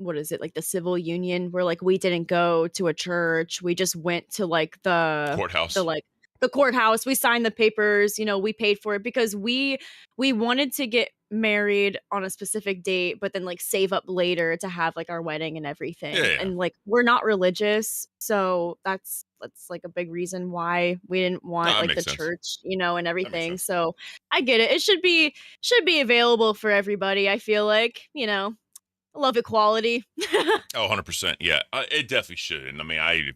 what is it, like the civil union, where like we didn't go to a church, we just went to like the Courthouse. The courthouse. We signed the papers, you know, we paid for it because we wanted to get married on a specific date, but then like save up later to have like our wedding and everything. Yeah. And like we're not religious, so that's like a big reason why we didn't want like the church, you know, and everything. So I get it. It should be available for everybody. I feel like, you know, I love equality. Oh, 100%. Yeah, it definitely should. And I mean,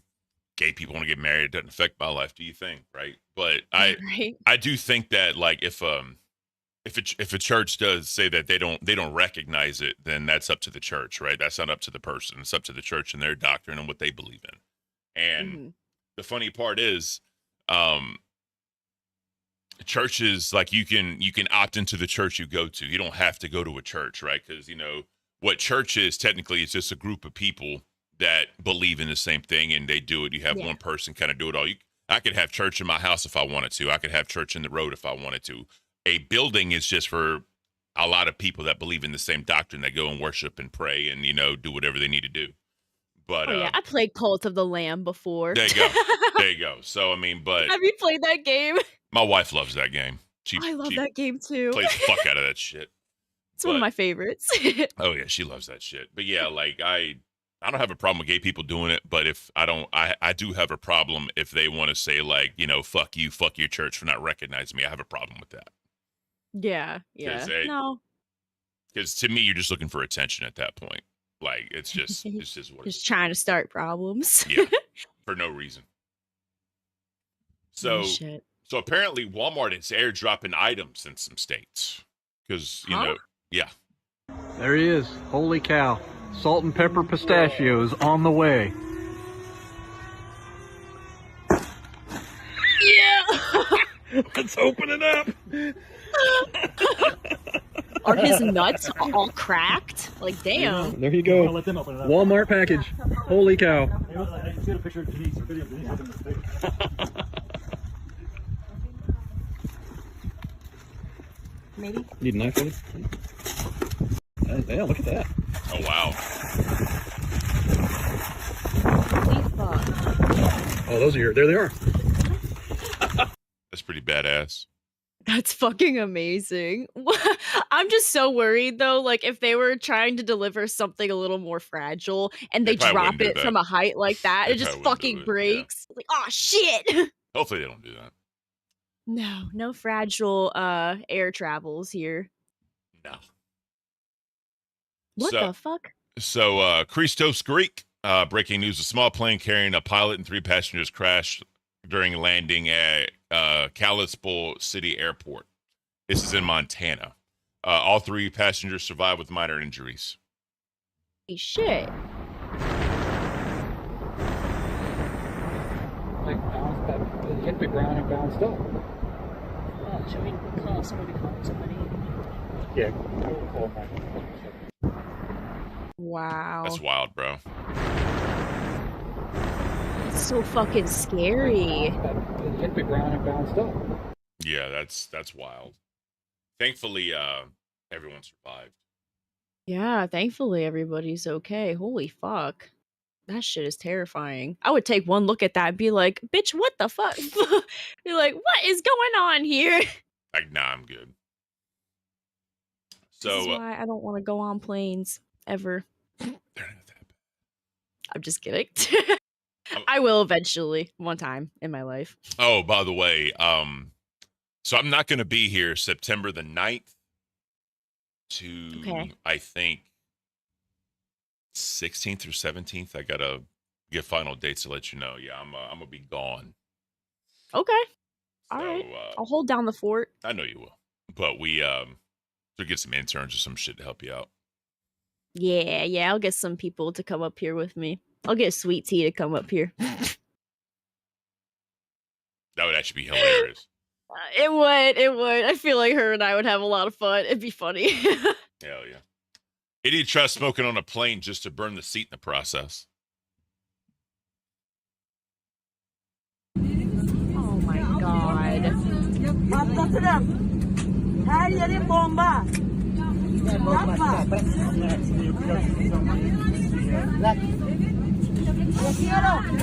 gay people want to get married. It doesn't affect my life. Do you think? Right. But I do think that, like, if a church does say that they don't recognize it, then that's up to the church, right? That's not up to the person. It's up to the church and their doctrine and what they believe in. And the funny part is, churches, like, you can opt into the church you go to. You don't have to go to a church, right? Because, you know, what church is technically is just a group of people that believe in the same thing and they do it. You have one person kind of do it all. I could have church in my house if I wanted to. I could have church in the road if I wanted to. A building is just for a lot of people that believe in the same doctrine, that go and worship and pray and, you know, do whatever they need to do. But I played Cult of the Lamb before. There you go. There you go. So I mean, but have you played that game? My wife loves that game. I love that game too. Plays the fuck out of that shit. It's one of my favorites. Oh yeah, she loves that shit. But yeah, like I don't have a problem with gay people doing it, but if I do have a problem if they want to say, like, you know, fuck you, fuck your church for not recognizing me. I have a problem with that. Yeah. No. Because to me, you're just looking for attention at that point. Like it's just what it is. Just trying to start problems. Yeah, for no reason. So, Shit. so apparently Walmart is airdropping items in some states because you know, yeah. There he is. Holy cow! Salt and pepper pistachios on the way. Yeah. Let's open it up. Are his nuts all cracked? Like, damn. There you go. Let them open it up. Walmart package. Holy cow. I can see a picture of Denise. Video of Denise looking at the stick. Maybe. Need a knife for this? Yeah, look at that. Oh wow. Holy fuck. Oh, those are your. There they are. That's pretty badass. That's fucking amazing. I'm just so worried though, like if they were trying to deliver something a little more fragile and they probably drop wouldn't do it that. from a height like that, They it just probably wouldn't do fucking it, breaks. Like, oh shit. Hopefully they don't do that. No fragile air travels here. No. What So- the fuck? So, Christos Greek, breaking news: a small plane carrying a pilot and 3 passengers crashed during landing at Kalispell City Airport. This is in Montana. All 3 passengers survived with minor injuries. Holy shit. Like bounced back. It hit the ground and bounced up. Oh, should we call somebody? Yeah. Wow. That's wild, bro. It's so fucking scary. It hit the ground and bounced up. Yeah, that's wild. Thankfully, everyone survived. Yeah, thankfully everybody's okay. Holy fuck. That shit is terrifying. I would take one look at that and be like, bitch, what the fuck? Be like, what is going on here? Like, nah, I'm good. This is So, why I don't want to go on planes ever. they're not that bad. I'm just kidding. I will eventually, one time in my life. Oh, by the way, so I'm not going to be here September the 9th to, Okay. I think, 16th or 17th. I got to get final dates to let you know. Yeah, I'm going to be gone. Okay. All So, right. I'll hold down the fort. I know you will. But we should get some interns or some shit to help you out. Yeah, I'll get some people to come up here with me. I'll get Sweet Tea to come up here. That would actually be hilarious. It would. I feel like her and I would have a lot of fun. It'd be funny. Hell yeah. Idiot tries smoking on a plane just to burn the seat in the process. Oh my god. Patlatırım. Her yerin bomba. Yapma. Yapıyorum.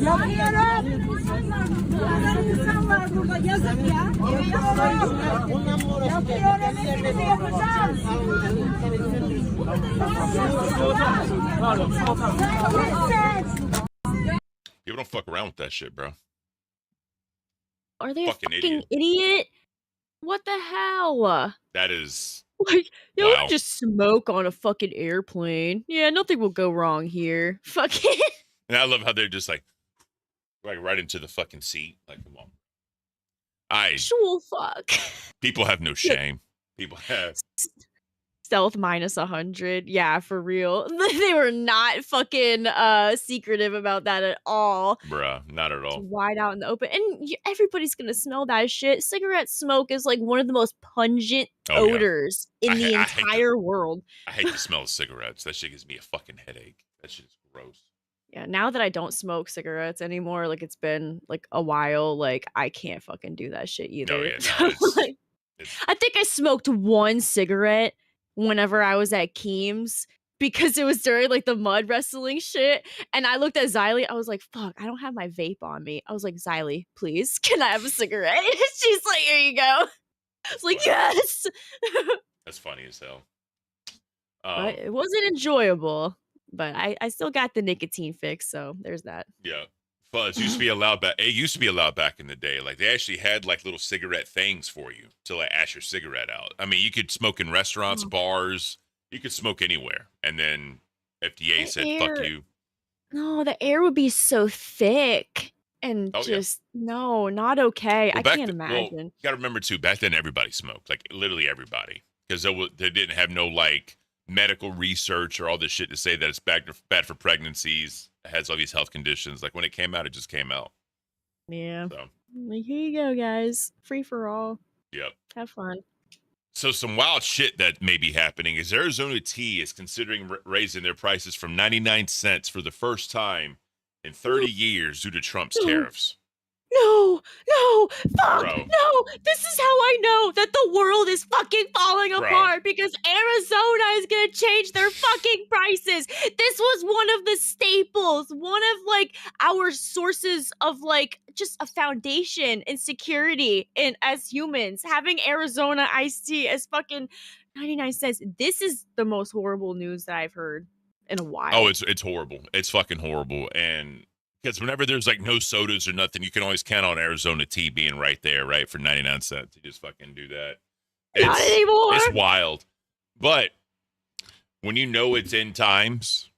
Yapıyorum. Bu kadar insan var burada. Yazık ya. Yapıyorum. Yapıyorum. Hepimizi yapacağız. People don't fuck around with that shit, bro. Are they Fucking a fucking idiot? What the hell? That is Like, you Wow. just smoke on a fucking airplane. Yeah, nothing will go wrong here. Fucking and I love how they're just like right into the fucking seat. Like, come on. actual fuck. People have no shame. People have Stealth minus 100. Yeah, for real. They were not fucking secretive about that at all. bruh, not at It's all. wide out in the open. And everybody's gonna smell that shit. Cigarette smoke is like one of the most pungent Oh, yeah. odors in I the hate the- entire world. I hate the smell of cigarettes. That shit gives me a fucking headache. That shit is gross. Yeah, now that I don't smoke cigarettes anymore, like it's been like a while, like I can't fucking do that shit either. yeah, no, it's- Like, it's- I think I smoked one cigarette whenever I was at Keem's because it was during like the mud wrestling shit. And I looked at Xylee, I was like, fuck, I don't have my vape on me. I was like, Xylee, please, can I have a cigarette? She's like, here you go. I was like, yes. That's funny as hell. But it wasn't enjoyable. But I still got the nicotine fix, so there's that. Yeah. Fuzz used to be allowed back. It used to be allowed back in the day. Like they actually had like little cigarette things for you to like ash your cigarette out. I mean, you could smoke in restaurants, bars. You could smoke anywhere. And then FDA said, "Fuck you." No, the air would be so thick and no, not okay. I can't imagine. Well, you got to remember too. Back then, everybody smoked. Like literally everybody, because they didn't have no like medical research or all this shit to say that it's bad for pregnancies. It has all these health conditions. Like when it came out, it just came out. Yeah. So like, here you go, guys. Free for all. Yep. Have fun. So some wild shit that may be happening is Arizona tea is considering raising their prices from 99 cents for the first time in 30 years due to Trump's tariffs. No, fuck, Bro. no. This is how I know that the world is fucking falling apart because Arizona is gonna change their fucking prices. This was one of the staples, one of like our sources of like just a foundation and security in as humans. Having Arizona iced tea as fucking 99 cents. This is the most horrible news that I've heard in a while. Oh, it's horrible. It's fucking horrible. And because whenever there's like no sodas or nothing, you can always count on Arizona tea being right there, right? For 99 cents. You just fucking do that. Not anymore. It's wild. But when you know it's in times,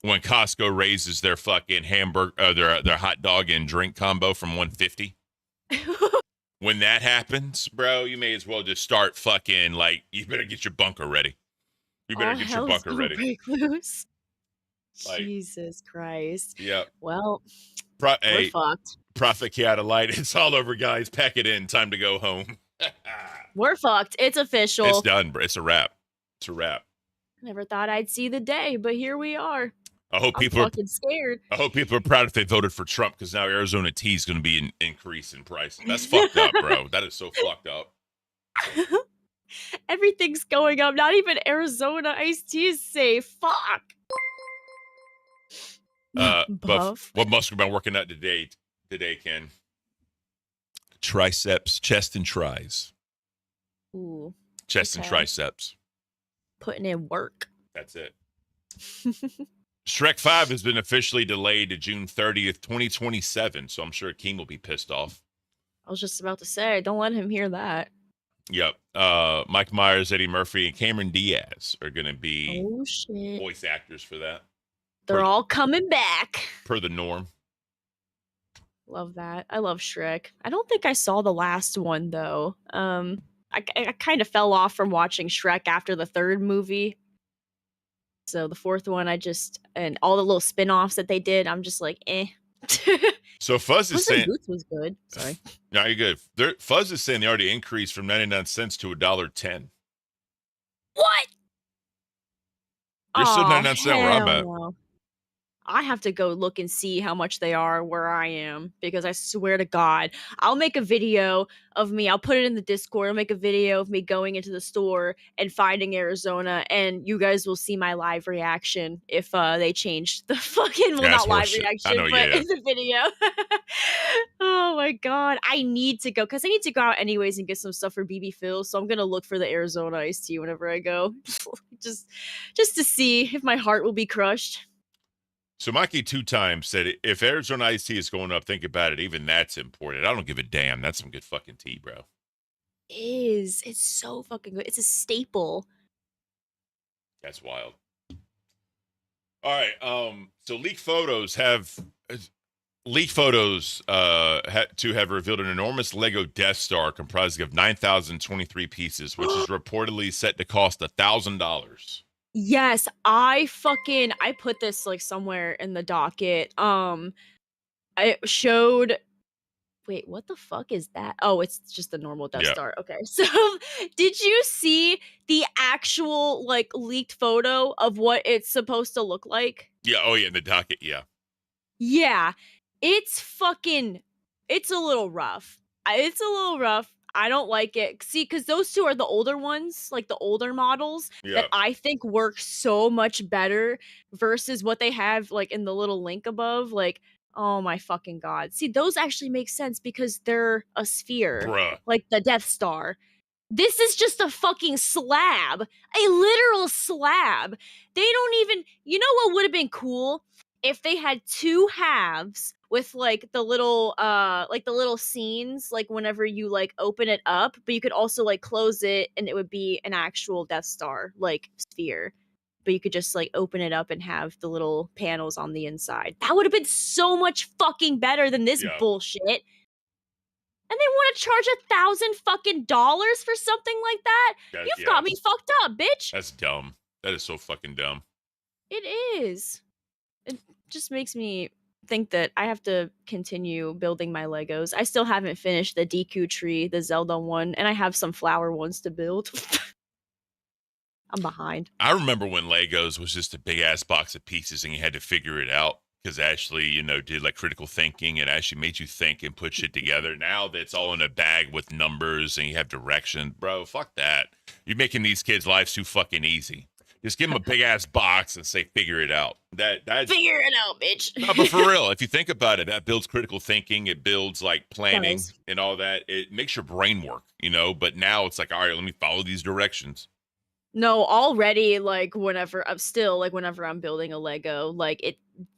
when Costco raises their fucking hamburger, their hot dog and drink combo from $1.50, when that happens, bro, you may as well just start fucking like, you better get your bunker ready. You better get your bunker ready. Break loose. Like, Jesus Christ. Yep. Well, we're fucked. Prophet Kiata Light. It's all over, guys. Pack it in. Time to go home. We're fucked. It's official. It's done, bro. It's a wrap. It's a wrap. Never thought I'd see the day, but here we are. I hope people are fucking scared. I hope people are proud if they voted for Trump, because now Arizona tea is going to be an increase in price. That's fucked up, bro. That is so fucked up. Everything's going up. Not even Arizona iced tea is safe. Fuck. But what must have been working out today, Ken? Triceps, chest and tries. Ooh. Chest and triceps. Putting in work. That's it. Shrek 5 has been officially delayed to June 30th, 2027. So I'm sure King will be pissed off. I was just about to say, don't let him hear that. Yep. Mike Myers, Eddie Murphy, and Cameron Diaz are going to be voice actors for that. They're all coming back. Per the norm. Love that. I love Shrek. I don't think I saw the last one, though. I kind of fell off from watching Shrek after the third movie. So the fourth one, and all the little spin-offs that they did, I'm just like, eh. So Fuzz is saying Boots was good. Sorry. No, you're good. Fuzz is saying they already increased from 99 cents to $1.10. What? You're still 99 cents where I'm at. No. I have to go look and see how much they are where I am, because I swear to God, I'll make a video of me. I'll put it in the Discord. I'll make a video of me going into the store and finding Arizona, and you guys will see my live reaction if they changed the fucking, well, not live reaction, but in the video. Oh my God. I need to go, because I need to go out anyways and get some stuff for BB Phil, so I'm going to look for the Arizona iced tea whenever I go. just to see if my heart will be crushed. So Mikey 2 times said, if Arizona iced tea is going up, think about it. Even that's important. I don't give a damn. That's some good fucking tea, bro. It's so fucking good. It's a staple. That's wild. All right. So leaked photos have revealed an enormous Lego Death Star comprising of 9,023 pieces, which is reportedly set to cost $1,000. Yes, I put this like somewhere in the docket. I showed. Wait, what the fuck is that? Oh, it's just the normal Death Star. Okay, so did you see the actual like leaked photo of what it's supposed to look like? Yeah. Oh yeah, in the docket. Yeah. Yeah, it's a little rough. It's a little rough. I don't like it. See, because those two are the older ones, like the older models that I think work so much better versus what they have like in the little link above. Like, oh my fucking God. See, those actually make sense because they're a sphere, like the Death Star. This is just a fucking slab, a literal slab. They don't even, you know what would have been cool? If they had two halves with like the little scenes, like whenever you like open it up, but you could also like close it and it would be an actual Death Star like sphere. But you could just like open it up and have the little panels on the inside. That would have been so much fucking better than this Yeah. bullshit. And they want to charge $1,000 for something like that? You've got me fucked up, bitch. That's dumb. That is so fucking dumb. It is. It just makes me think that I have to continue building my Legos. I still haven't finished the Deku tree, the Zelda one, and I have some flower ones to build. I'm behind. I remember when Legos was just a big ass box of pieces and you had to figure it out because Ashley, you know, did like critical thinking and actually made you think and put shit together. Now that's all in a bag with numbers and you have direction. Bro, fuck that. You're making these kids' lives too fucking easy. Just give them a big ass box and say, figure it out. That's Figure it out, bitch. no, but for real, if you think about it, that builds critical thinking. It builds like planning and all that. It makes your brain work, you know, but now it's like, all right, let me follow these directions. No, already, like, whenever I'm building a Lego, like, it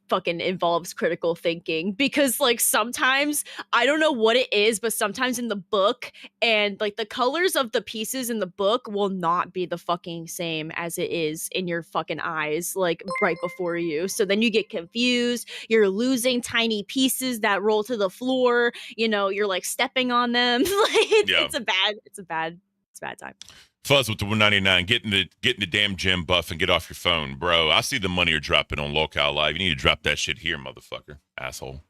fucking involves critical thinking because, like, sometimes, I don't know what it is, but sometimes in the book and, like, the colors of the pieces in the book will not be the fucking same as it is in your fucking eyes, like, right before you. So then you get confused, you're losing tiny pieces that roll to the floor, you know, you're, like, stepping on them. It's a bad time. Fuzz with the 199, getting the damn gym buff and get off your phone, bro. I see the money you're dropping on Locale Live. You need to drop that shit here, motherfucker, asshole.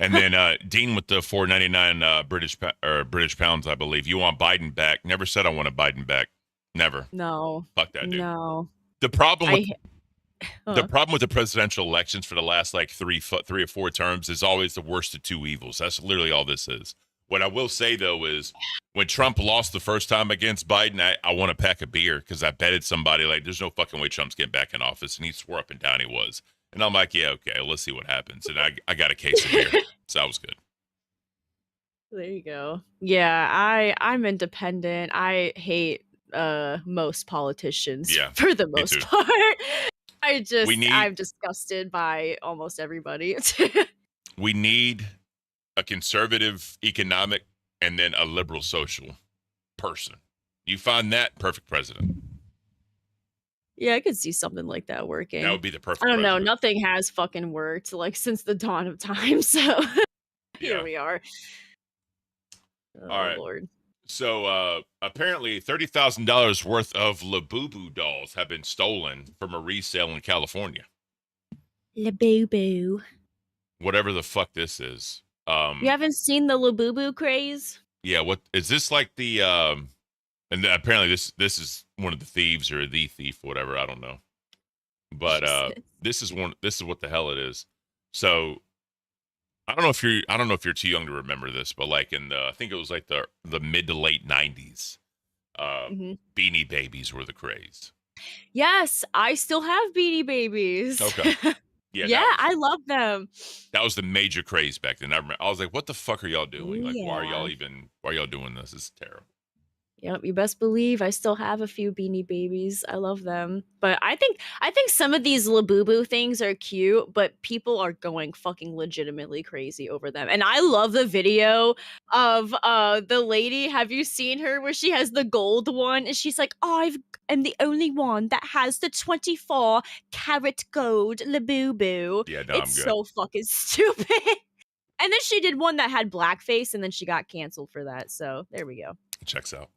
And then Dean with the 499 British pounds, I believe. You want Biden back? Never said I want a Biden back. Never. No. Fuck that, dude. No. The problem with the presidential elections for the last like three or four terms is always the worst of two evils. That's literally all this is. What I will say, though, is when Trump lost the first time against Biden, I want to pack a beer because I betted somebody, like, there's no fucking way Trump's getting back in office. And he swore up and down he was. And I'm like, yeah, okay, let's see what happens. And I got a case of beer. So that was good. There you go. Yeah, I'm independent. I hate most politicians for the most part. I'm disgusted by almost everybody. We need a conservative economic and then a liberal social person. You find that perfect president. Yeah, I could see something like that working. That would be the perfect I don't know. president. Nothing has fucking worked like since the dawn of time. So here we are. All right. Lord. So apparently $30,000 worth of Labubu dolls have been stolen from a resale in California. Labubu. Whatever the fuck this is. You haven't seen the Labubu craze? Yeah, what is this like the and then apparently this is one of the thieves or the thief, whatever, I don't know. But this is what the hell it is. So I don't know if you're too young to remember this, but like in I think it was like the mid to late 90s, Beanie Babies were the craze. Yes, I still have Beanie Babies. Okay. Yeah, I love them. That was the major craze back then. I was like, what the fuck are y'all doing? Like, why are y'all doing this? This is terrible. Yep, you best believe I still have a few Beanie Babies. I love them. But I think some of these Labubu things are cute, but people are going fucking legitimately crazy over them. And I love the video of the lady. Have you seen her where she has the gold one? And she's like, I am the only one that has the 24 karat gold Labubu. Yeah, no, it's I'm good. so fucking stupid. And then she did one that had blackface, and then she got canceled for that. So there we go. It checks out.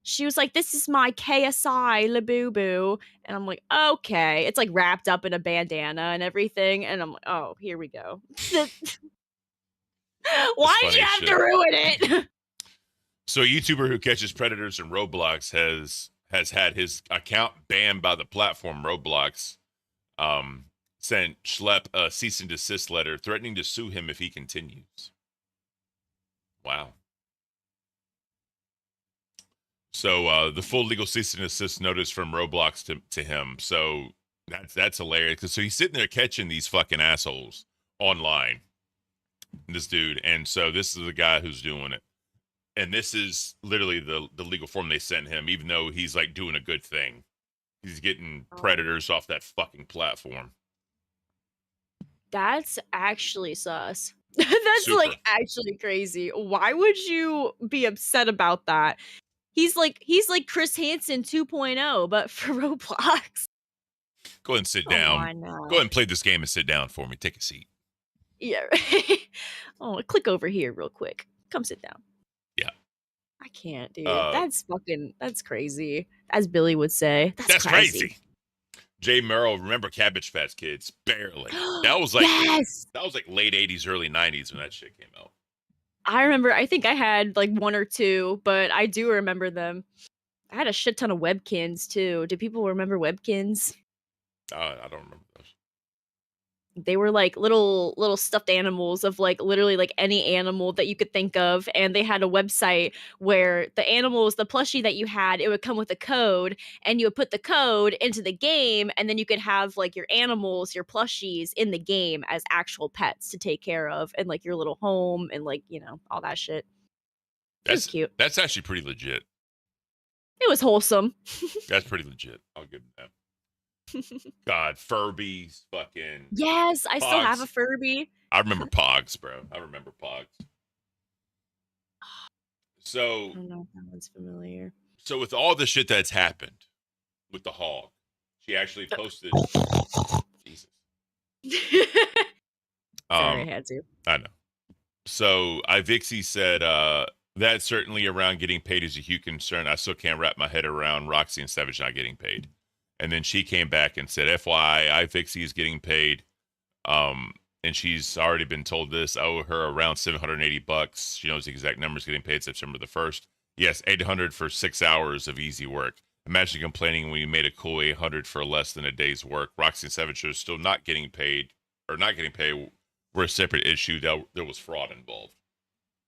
She was like, this is my KSI Labubu. And I'm like, okay. It's like wrapped up in a bandana and everything. And I'm like, oh, here we go. Why'd you have to ruin it? So a YouTuber who catches predators in Roblox has had his account banned by the platform Roblox. Sent Schlepp a cease and desist letter threatening to sue him if he continues. Wow. So the full legal cease and desist notice from Roblox to him. So that's hilarious. So he's sitting there catching these fucking assholes online. This dude. And so this is the guy who's doing it. And this is literally the legal form they sent him, even though he's like doing a good thing. He's getting predators off that fucking platform. That's actually sus. That's Super. like actually crazy. Why would you be upset about that? He's like Chris Hansen 2.0, but for Roblox. Go ahead and sit Come down. on now. Go ahead and play this game and sit down for me. Take a seat. Yeah. Right. Oh, click over here real quick. Come sit down. Yeah. I can't, dude. That's crazy. As Billy would say. That's crazy. Jay Merrill, remember Cabbage Patch Kids? Barely. That was like Yes. that was like late 80s, early 90s when that shit came out. I remember, I think I had like one or two, but I do remember them. I had a shit ton of Webkins too. Do people remember Webkins? I don't remember those. They were like little stuffed animals of like literally like any animal that you could think of, and they had a website where the animals, the plushie that you had, it would come with a code, and you would put the code into the game, and then you could have like your animals, your plushies in the game as actual pets to take care of, and like your little home and like, you know, all that shit. It was cute. That's actually pretty legit. It was wholesome. That's pretty legit. I'll give them that. God, Furbies, fucking. Yes, I still have a Pogs. Furby. I remember Pogs, bro. I remember Pogs. I So, don't know if that one's familiar. so with all the shit that's happened with the hog, she actually posted. Jesus. Sorry, I had to. I know. So, Vixie said, that's certainly around getting paid is a huge concern. I still can't wrap my head around Roxy and Savage not getting paid. And then she came back and said, FYI, Vixie is getting paid. And she's already been told this. I owe her around $780. She knows the exact numbers getting paid September the 1st. Yes, $800 for 6 hours of easy work. Imagine complaining when you made a cool $800 for less than a day's work. Roxy and Savage are still not getting paid, or not getting paid. Were a separate issue that there was fraud involved.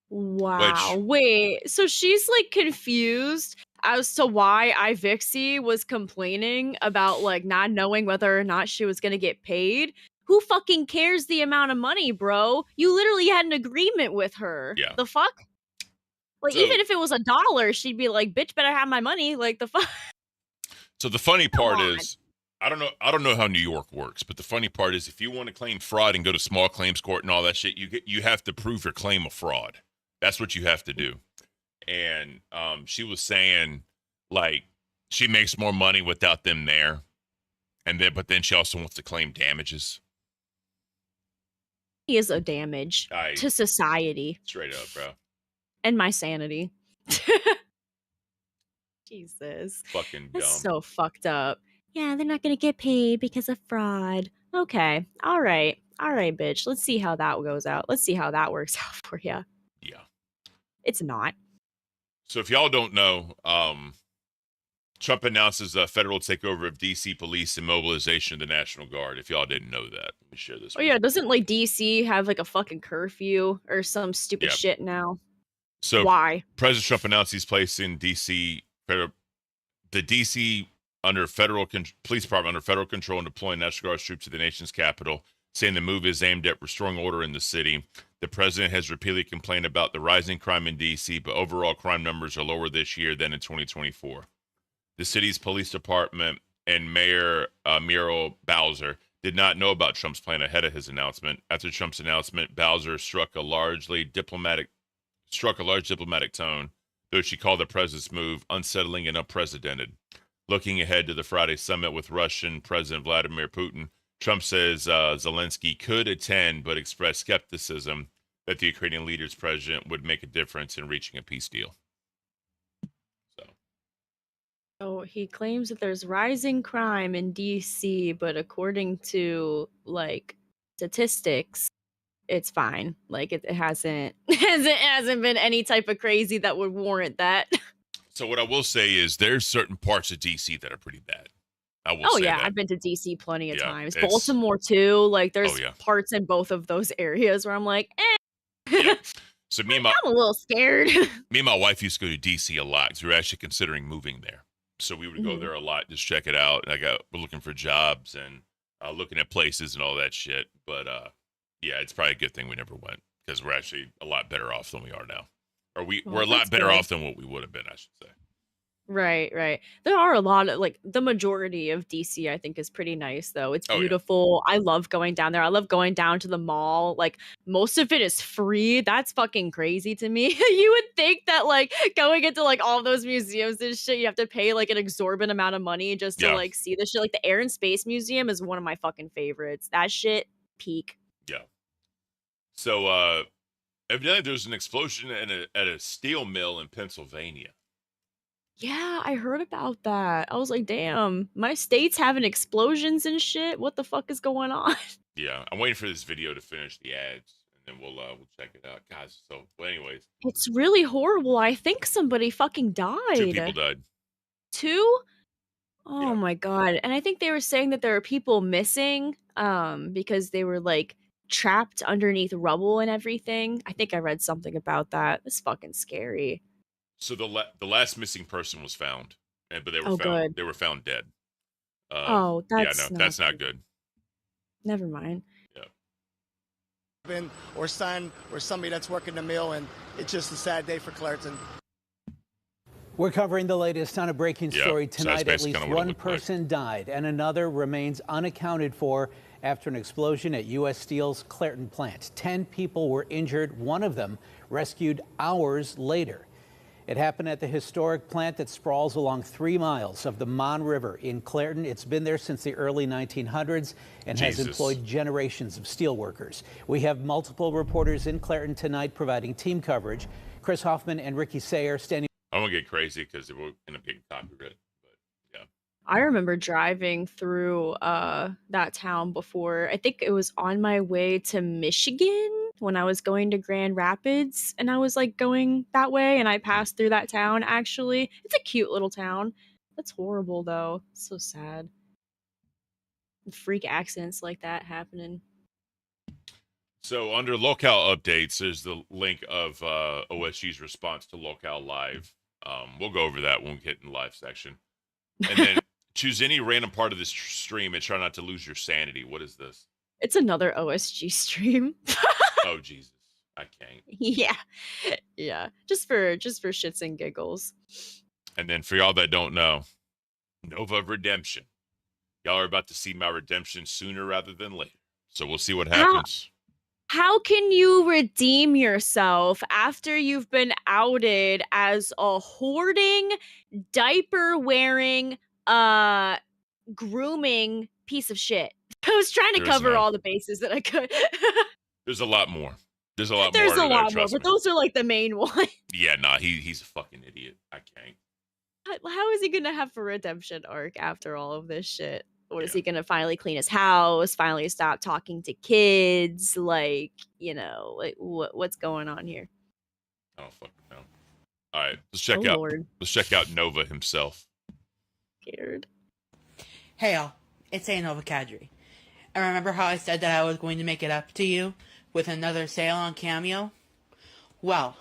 Wow. Wait, so she's like confused as to why Vixie was complaining about like not knowing whether or not she was gonna get paid. Who fucking cares the amount of money, bro? You literally had an agreement with her. Yeah. The fuck? Like, So- even if it was $1, she'd be like, bitch, better have my money. Like, the fuck? So the funny part on. is, I don't know how New York works, but the funny part is, if you want to claim fraud and go to small claims court and all that shit, you have to prove your claim of fraud. That's what you have to do. And she was saying, like, she makes more money without them there, but then she also wants to claim damages. He is a damage to society Straight up, bro. and my sanity. Jesus. Fucking dumb. That's so fucked up. Yeah, they're not gonna get paid because of fraud. Okay. All right, bitch. Let's see how that goes out. Let's see how that works out for you. Yeah. It's not. So if y'all don't know, Trump announces a federal takeover of DC police and mobilization of the National Guard. If y'all didn't know that, let me share this. Oh yeah, doesn't like DC have like a fucking curfew or some stupid shit now? So why? President Trump announced he's placing the DC under federal police department under federal control and deploying National Guard troops to the nation's capital, saying the move is aimed at restoring order in the city. The president has repeatedly complained about the rising crime in DC, but overall crime numbers are lower this year than in 2024. The city's police department and Mayor Muriel Bowser did not know about Trump's plan ahead of his announcement. After Trump's announcement, Bowser struck a large diplomatic tone, though she called the president's move unsettling and unprecedented. Looking ahead to the Friday summit with Russian President Vladimir Putin, Trump says Zelensky could attend, but expressed skepticism that the Ukrainian leader's president would make a difference in reaching a peace deal. So he claims that there's rising crime in DC, but according to like statistics, it's fine. Like it hasn't been any type of crazy that would warrant that. So what I will say is there's certain parts of DC that are pretty bad. I will Oh say yeah, that. I've been to DC plenty of Yeah, times. it's- Baltimore too. Like there's Oh, yeah. parts in both of those areas where I'm like, Yeah. So me and my I'm a little scared. me and my wife used to go to DC a lot because we were actually considering moving there. So we would go Mhm. there a lot, just check it out. And we're looking for jobs and looking at places and all that shit. But yeah, it's probably a good thing we never went because we're actually a lot better off than we are now. Or we're a lot that's better good. off than what we would have been, I should say. Right, right. There are a lot of like the majority of DC, I think, is pretty nice though. It's Oh yeah. beautiful. I love going down there. I love going down to the mall. Like most of it is free. That's fucking crazy to me. You would think that like going into like all those museums and shit, you have to pay like an exorbitant amount of money just to Yeah. like see the shit. Like the Air and Space Museum is one of my fucking favorites. That shit peak. Yeah. So evidently there's an explosion at a steel mill in Pennsylvania. Yeah, I heard about that. I was like, damn, my state's having explosions and shit. What the fuck is going on? Yeah, I'm waiting for this video to finish the ads, and then we'll check it out, guys. So, well, anyways, It's really horrible. I think somebody fucking died. 2 people died. 2? Oh Yeah. my god. And I think they were saying that there are people missing because they were like trapped underneath rubble and everything. I think I read something about that. It's fucking scary. So the last missing person was found, but they were Oh, found good. they were found dead. Oh, Yeah, that's no, that's not good. Never mind. Yeah. Or son or somebody that's working the mill, and it's just a sad day for Clareton. We're covering the latest on a breaking story so that's tonight. At basically least kinda what it one looked like. person died and another remains unaccounted for after an explosion at U.S. Steel's Clareton plant. 10 people were injured, one of them rescued hours later. It happened at the historic plant that sprawls along 3 miles of the Mon River in Clareton. It's been there since the early 1900s and has employed generations of steelworkers. We have multiple reporters in Clareton tonight providing team coverage. Chris Hoffman and Ricky Sayer standing. I won't get crazy because it will end up getting copyrighted. But yeah. I remember driving through that town before. I think it was on my way to Michigan when I was going to Grand Rapids, and I was like going that way and I passed through that town actually. It's a cute little town. That's horrible though. So sad. Freak accidents like that happening. So under locale updates, there's the link of OSG's response to locale live. We'll go over that when we get in the live section. And then choose any random part of this stream and try not to lose your sanity. What is this? It's another OSG stream. Oh Jesus, I can't. Yeah. Yeah. Just for shits and giggles. And then for y'all that don't know, Nova Redemption. Y'all are about to see my redemption sooner rather than later. So we'll see what happens. How can you redeem yourself after you've been outed as a hoarding, diaper-wearing, grooming piece of shit? I was trying to cover all the bases that I could. There's a lot more. There's a lot There's more. a lot more, but those are like the main ones. Yeah, nah, he's a fucking idiot. I can't. How is he gonna have a redemption arc after all of this shit? Or is he gonna finally clean his house, finally stop talking to kids? Like, you know, like what's going on here? I don't fucking know. All right, let's check out. Lord. Let's check out Nova himself. Scared. Hey y'all, it's Nova Kadri. And remember how I said that I was going to make it up to you with another sale on Cameo? Well,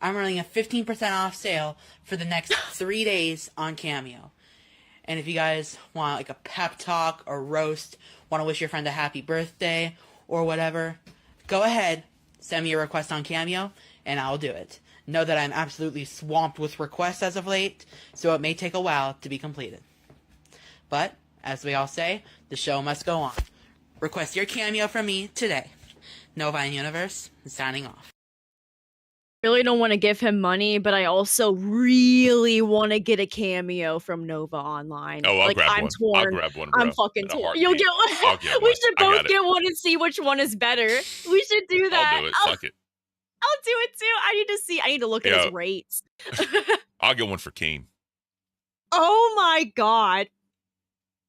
I'm running a 15% off sale for the next 3 days on Cameo. And if you guys want like a pep talk or roast, want to wish your friend a happy birthday or whatever, go ahead, send me a request on Cameo, and I'll do it. Know that I'm absolutely swamped with requests as of late, so it may take a while to be completed. But, as we all say, the show must go on. Request your Cameo from me today. Nova and Universe, signing off. Really don't want to give him money, but I also really want to get a Cameo from Nova Online. Oh, I'll grab I'm one. torn. I'll grab one, bro. I'm fucking In a torn. heartbeat. You'll get one. I'll get We one. should I both got it. get one and see which one is better. We should do that. I'll do it. Fuck it. I'll do it too. I need to look at his rates. I'll get one for Keen. Oh my god.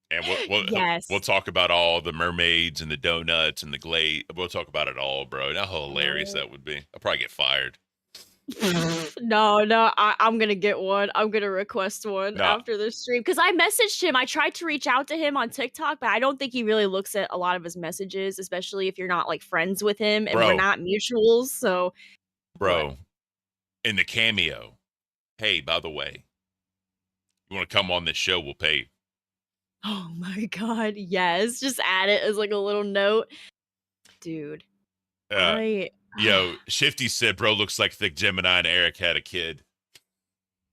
And Yes. we'll talk about all the mermaids and the donuts and the glaze. We'll talk about it all, bro. How hilarious that would be. I'll probably get fired. No, I'm gonna get one. I'm gonna request one after the stream because I messaged him. I tried to reach out to him on TikTok, but I don't think he really looks at a lot of his messages, especially if you're not like friends with him and we're not mutuals. So, bro, in the Cameo, hey, by the way, you want to come on this show? We'll pay you. oh my god, yes, just add it as like a little note, dude. Yo, Shifty said, bro, looks like Thick Gemini and Eric had a kid.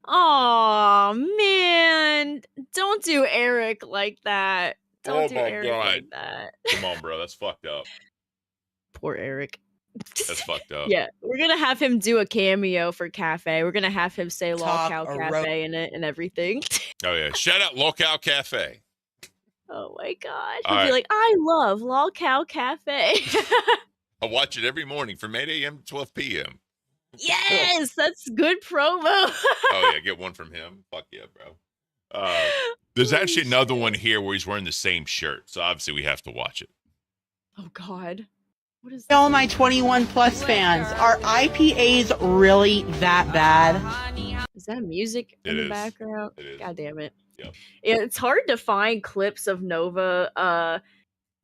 Oh man, don't do Eric like that. Don't do my Eric God. like that. Come on, bro. That's fucked up. Poor Eric. That's fucked up. Yeah, we're gonna have him do a cameo for Cafe. We're gonna have him say "Lol Talk Cow a Cafe" in it and everything. Oh yeah. Shout out Locale Cafe. Oh my god, All he'll be right. like, "I love Lol Cow Cafe." I watch it every morning from 8 a.m. to 12 p.m. Yes, that's good promo. Oh yeah, get one from him. Fuck yeah, bro. There's actually another one here where he's wearing the same shirt, so obviously we have to watch it. Oh god. What is All my 21 plus fans, are IPAs really that bad? Is that music in It the is. background? It is. God damn it. Yep. Yeah, it's hard to find clips of Nova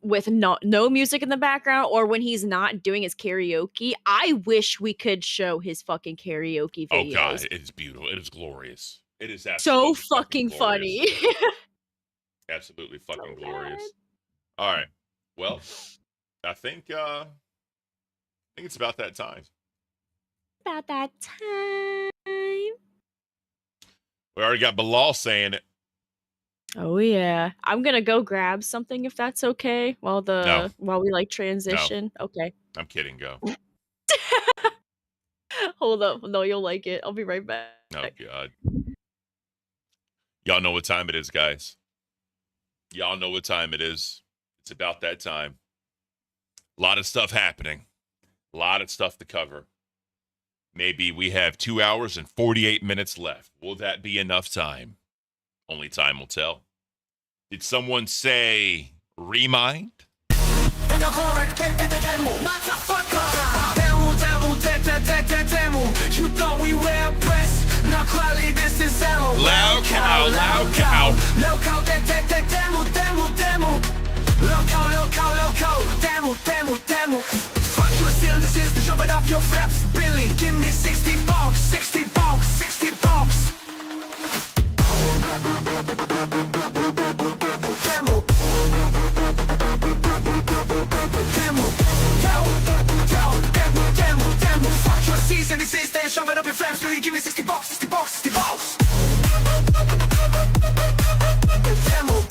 with no music in the background or when he's not doing his karaoke. I wish we could show his fucking karaoke videos. Oh god, it is beautiful. It is glorious. It is So absolutely fucking funny. Absolutely fucking So glorious. bad. All right. Well, I think it's about that time. About that time. We already got Bilal saying it. Oh yeah. I'm gonna go grab something if that's okay while we like transition. Okay. I'm kidding. Go. Hold up. No, you'll like it. I'll be right back. Oh god. Y'all know what time it is, guys. Y'all know what time it is. It's about that time. A lot of stuff happening. A lot of stuff to cover. Maybe we have 2 hours and 48 minutes left. Will that be enough time? Only time will tell. Did someone say remind? Loud cow, loud cow. Fuck your cylinders, to jump it off your flaps. Billy, give me 60 bucks, 60 bucks, 60 bucks. Demo. Demo. Fuck your season, this is then shove it up your flaps. Billy, give me 60 bucks, 60 bucks, 60 bucks. Demo.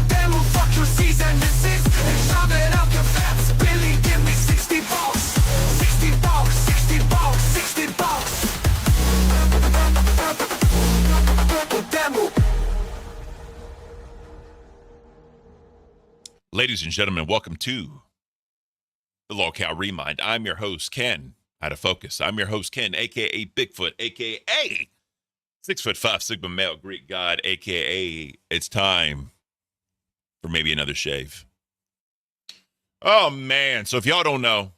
Demo. Fuck your season, this is and shove it up your flaps. Billy, give me 60 bucks, 60 bucks, 60 bucks, 60 bucks. Demo. Ladies and gentlemen, welcome to the Locale Remind. I'm your host, Ken. Out of focus. I'm your host, Ken, aka Bigfoot, aka 6'5" Sigma male Greek god, aka it's time for maybe another shave. Oh man! So if y'all don't know,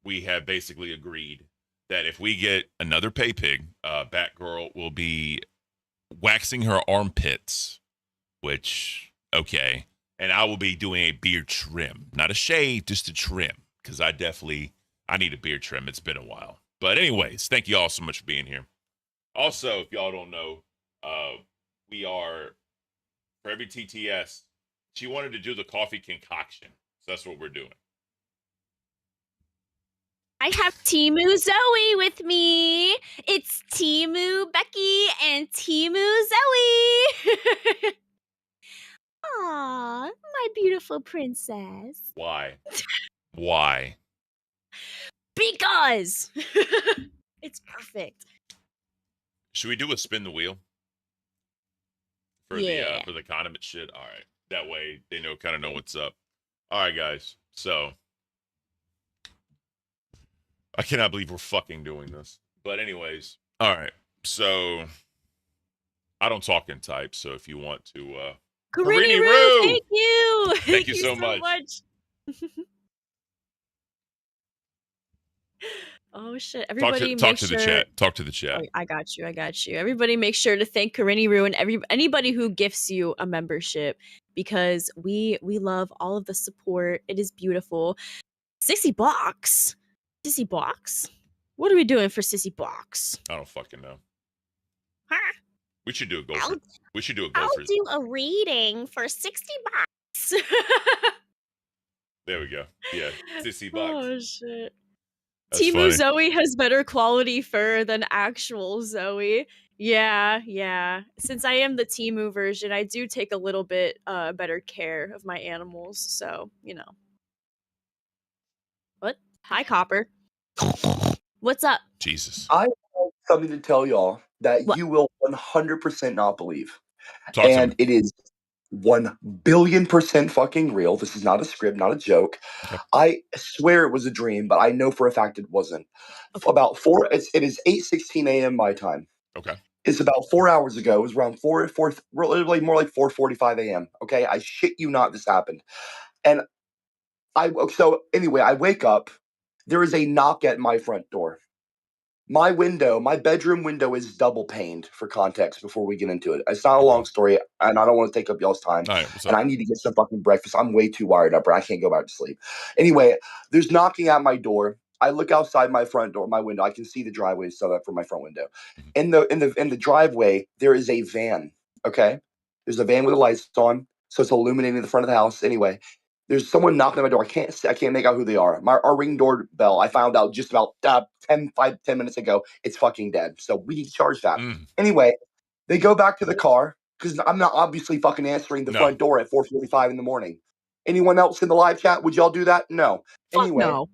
we have basically agreed that if we get another pay pig, Batgirl will be waxing her armpits, which okay, and I will be doing a beard trim, not a shave, just a trim, because I need a beard trim. It's been a while, but anyways, thank you all so much for being here. Also, if y'all don't know, we are, for every TTS, she wanted to do the coffee concoction. So that's what we're doing. I have Timu Zoe with me. It's Timu Becky and Timu Zoe. Aw, my beautiful princess. Why? Why? Because it's perfect. Should we do a spin the wheel? For the condiment shit? All right. That way they kind of know what's up. All right, guys. So I cannot believe we're fucking doing this. But anyways, all right. So I don't talk in type, so if you want to Karini Roo, thank you. Thank you so much. Oh shit! Everybody, talk to the chat. Talk to the chat. Oh, I got you. Everybody, make sure to thank Karini Roo and anybody who gifts you a membership because we love all of the support. It is beautiful. Sissy Box. What are we doing for Sissy Box? I don't fucking know. Huh? We should do a goal. I'll- We should do a goal I'll for. do a reading for $60. There we go. Yeah, $60. Oh shit. That's Timu funny. Zoe has better quality fur than actual Zoe. Yeah. Since I am the Timu version, I do take a little bit better care of my animals, so, you know. What? Hi, Copper. What's up? Jesus. I have something to tell y'all that What? you will 100% not believe. Talk to And me. it is 1,000,000,000% fucking real. This is not a script, not a joke. Okay. I swear it was a dream, but I know for a fact it wasn't. About it is 8:16 a.m. my time. Okay. It's about 4 hours ago. It was around 4, really more like 4:45 a.m. Okay, I shit you not, this happened. And so anyway, I wake up. There is a knock at my front door. My bedroom window is double paned, for context before we get into it. It's not a long story, and I don't want to take up y'all's time. All right, what's And up? I need to get some fucking breakfast. I'm way too wired up, or I can't go back to sleep. Anyway, there's knocking at my door. I look outside my front door, my window. I can see the driveway set up from my front window. In the driveway, there is a van. Okay, there's a van with the lights on, so it's illuminating the front of the house. Anyway, there's someone knocking at my door. I can't make out who they are. Our ring doorbell, I found out just about 10 minutes ago. It's fucking dead. So we need to charge that. Anyway, they go back to the car because I'm not obviously fucking answering the front door at 4:45 in the morning. Anyone else in the live chat? Would y'all do that? No. Anyway. No.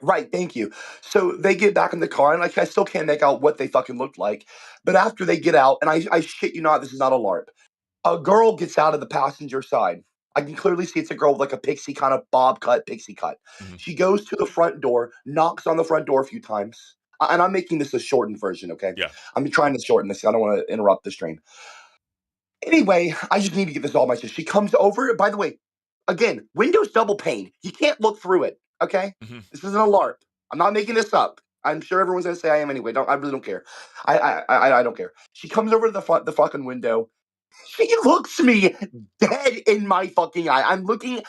Right, thank you. So they get back in the car, and I still can't make out what they fucking looked like. But after they get out, and I shit you not, this is not a LARP. A girl gets out of the passenger side. I can clearly see it's a girl with like a pixie kind of pixie cut. She goes to the front door, knocks on the front door a few times. And I'm making this a shortened version, okay? Yeah. I'm trying to shorten this. I don't want to interrupt the stream. Anyway, I just need to get this all my shit. She comes over. By the way, again, Windows double pane. You can't look through it, okay? This isn't a LARP. I'm not making this up. I'm sure everyone's gonna say I am anyway. I really don't care. I don't care. She comes over to the fucking window. She looks me dead in my fucking eye. I'm looking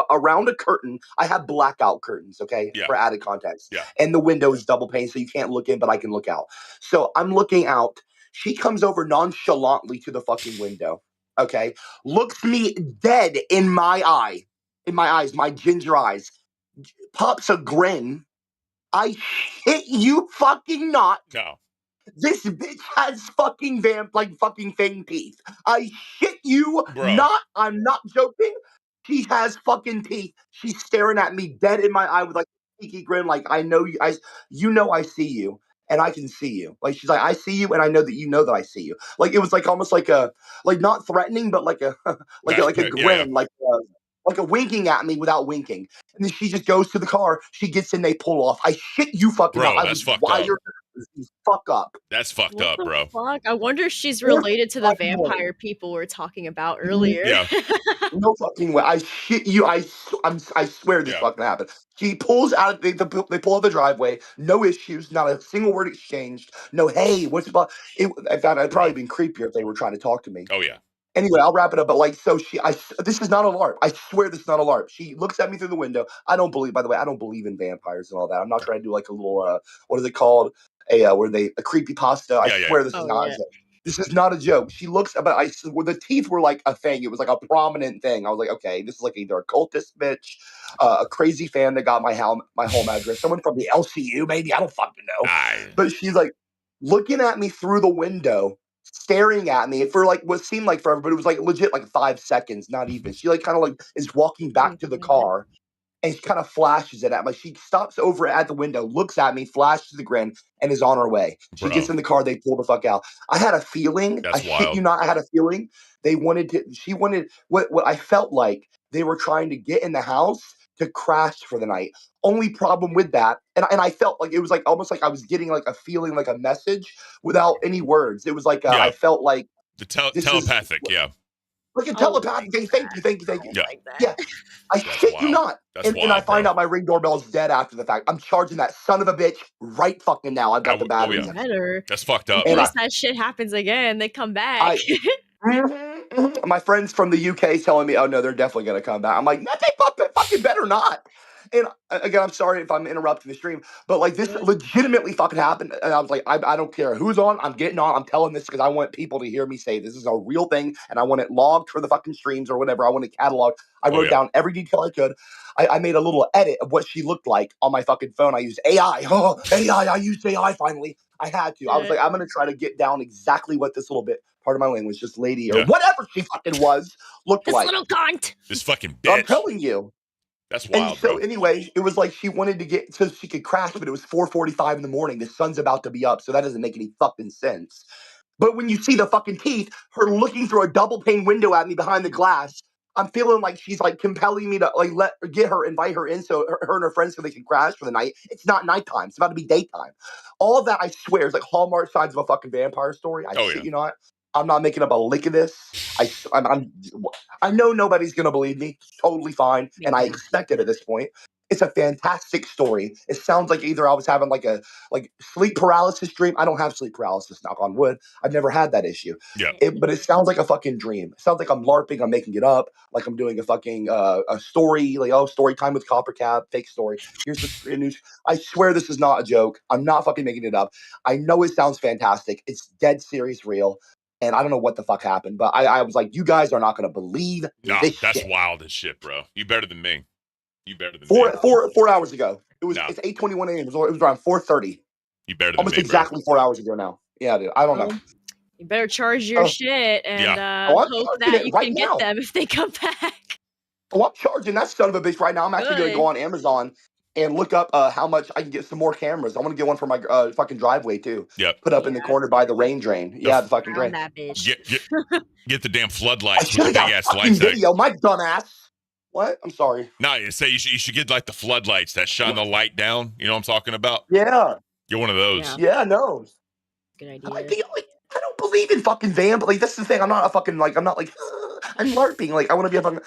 around a curtain. I have blackout curtains, okay, for added context. Yeah. And the window is double pane, so you can't look in, but I can look out. So I'm looking out. She comes over nonchalantly to the fucking window, okay, looks me dead in my eyes, my ginger eyes, pops a grin. I shit you fucking not. No. This bitch has fucking fucking fang teeth. I shit you not. I'm not joking. She has fucking teeth. She's staring at me dead in my eye with like a cheeky grin. Like, I know you. I see you, and I can see you. Like, she's like, I see you, and I know that you know that I see you. Like, it was like almost like not threatening, but like a grin, like a winking at me without winking. And then she just goes to the car. She gets in. They pull off. I shit you fucking Bro, not. that's I was fucked up. wired. Fuck up. That's fucked up, bro. Fuck, I wonder if she's related to the vampire people we were talking about earlier. Yeah. No fucking way. I shit you. I swear this fucking happened. She pulls out. They pull out the driveway. No issues. Not a single word exchanged. No, hey, what's about? In fact, I'd probably been creepier if they were trying to talk to me. Oh yeah. Anyway, I'll wrap it up. But this is not a LARP. I swear this is not a LARP. She looks at me through the window. By the way, I don't believe in vampires and all that. I'm not trying to do like a little, what is it called? A creepy pasta. I swear this is not. This is not a joke. She looks, but the teeth were like a thing. It was like a prominent thing. I was like, okay, this is like either a cultist bitch, a crazy fan that got my home address, someone from the LCU, maybe. I don't fucking know. But she's like looking at me through the window, staring at me for like what seemed like forever, but it was like legit like 5 seconds, not even. She like kind of like is walking back to the car. And she kind of flashes it at me. Like, she stops over at the window, looks at me, flashes the grin, and is on her way. She gets in the car. They pull the fuck out. I had a feeling. That's I wild. shit you not. I had a feeling she wanted what I felt like they were trying to get in the house to crash for the night. Only problem with that, and I felt like it was like almost like I was getting like a feeling, like a message without any words. It was like I felt like the telepathic. Like a telepathic thing. Thank you. Yeah. Yeah. I shit you not. And I find out my ring doorbell is dead after the fact. I'm charging that son of a bitch right fucking now. I've got the battery. Better. That's fucked up. In case that shit happens again, they come back. My friends from the UK telling me, oh no, they're definitely going to come back. I'm like, no, they fucking better not. And again, I'm sorry if I'm interrupting the stream, but like this legitimately fucking happened. And I was like, I don't care who's on. I'm getting on. I'm telling this because I want people to hear me say this is a real thing, and I want it logged for the fucking streams or whatever. I want it cataloged. I wrote down every detail I could. I made a little edit of what she looked like on my fucking phone. I used AI. Oh, AI. I used AI finally. I had to. I was like, I'm gonna try to get down exactly what this little bit, part of my language, this lady or whatever she fucking was, looked like. This little cunt. This fucking bitch. I'm telling you. That's wild, and so bro. anyway, it was like she wanted to get so she could crash, but it was 4:45 in the morning. The sun's about to be up, so that doesn't make any fucking sense. But when you see the fucking teeth, her looking through a double pane window at me behind the glass, I'm feeling like she's like compelling me to like invite her in so her and her friends so they can crash for the night. It's not nighttime. It's about to be daytime. All of that, I swear, is like Hallmark signs of a fucking vampire story. I shit you not. I'm not making up a lick of this. I know nobody's gonna believe me. It's totally fine, and I expect it at this point. It's a fantastic story. It sounds like either I was having like a sleep paralysis dream. I don't have sleep paralysis, knock on wood. I've never had that issue. Yeah. But it sounds like a fucking dream. It sounds like I'm LARPing. I'm making it up. Like I'm doing a fucking a story. Like story time with Coppercap. Fake story. Here's the news. I swear this is not a joke. I'm not fucking making it up. I know it sounds fantastic. It's dead serious, real. And I don't know what the fuck happened, but I was like, you guys are not going to believe this that's shit. wild as shit, bro. You better than me. You better than me. me. 4 hours ago. It's 8:21 a.m. It was around 4:30. You better than almost me, exactly 4 hours ago now. Yeah, dude. I don't know. You better charge your shit and I'm hope that you right can now. get them if they come back. Oh, I'm charging that son of a bitch right now. I'm actually going to go on Amazon and look up how much I can get some more cameras. I want to get one for my fucking driveway too. Yep. Put up in the corner by the rain drain. The fucking drain. That bitch. Get the damn floodlights I with the big ass lights. Video, my dumbass. What? I'm sorry. No, you say you should get like the floodlights that shine the light down. You know what I'm talking about? Yeah. Get one of those. Yeah, no. Good idea. I don't believe in fucking vamp. Like, that's the thing. I'm not a fucking, like, I'm not like, I'm LARPing. Like, I want to be a fucking,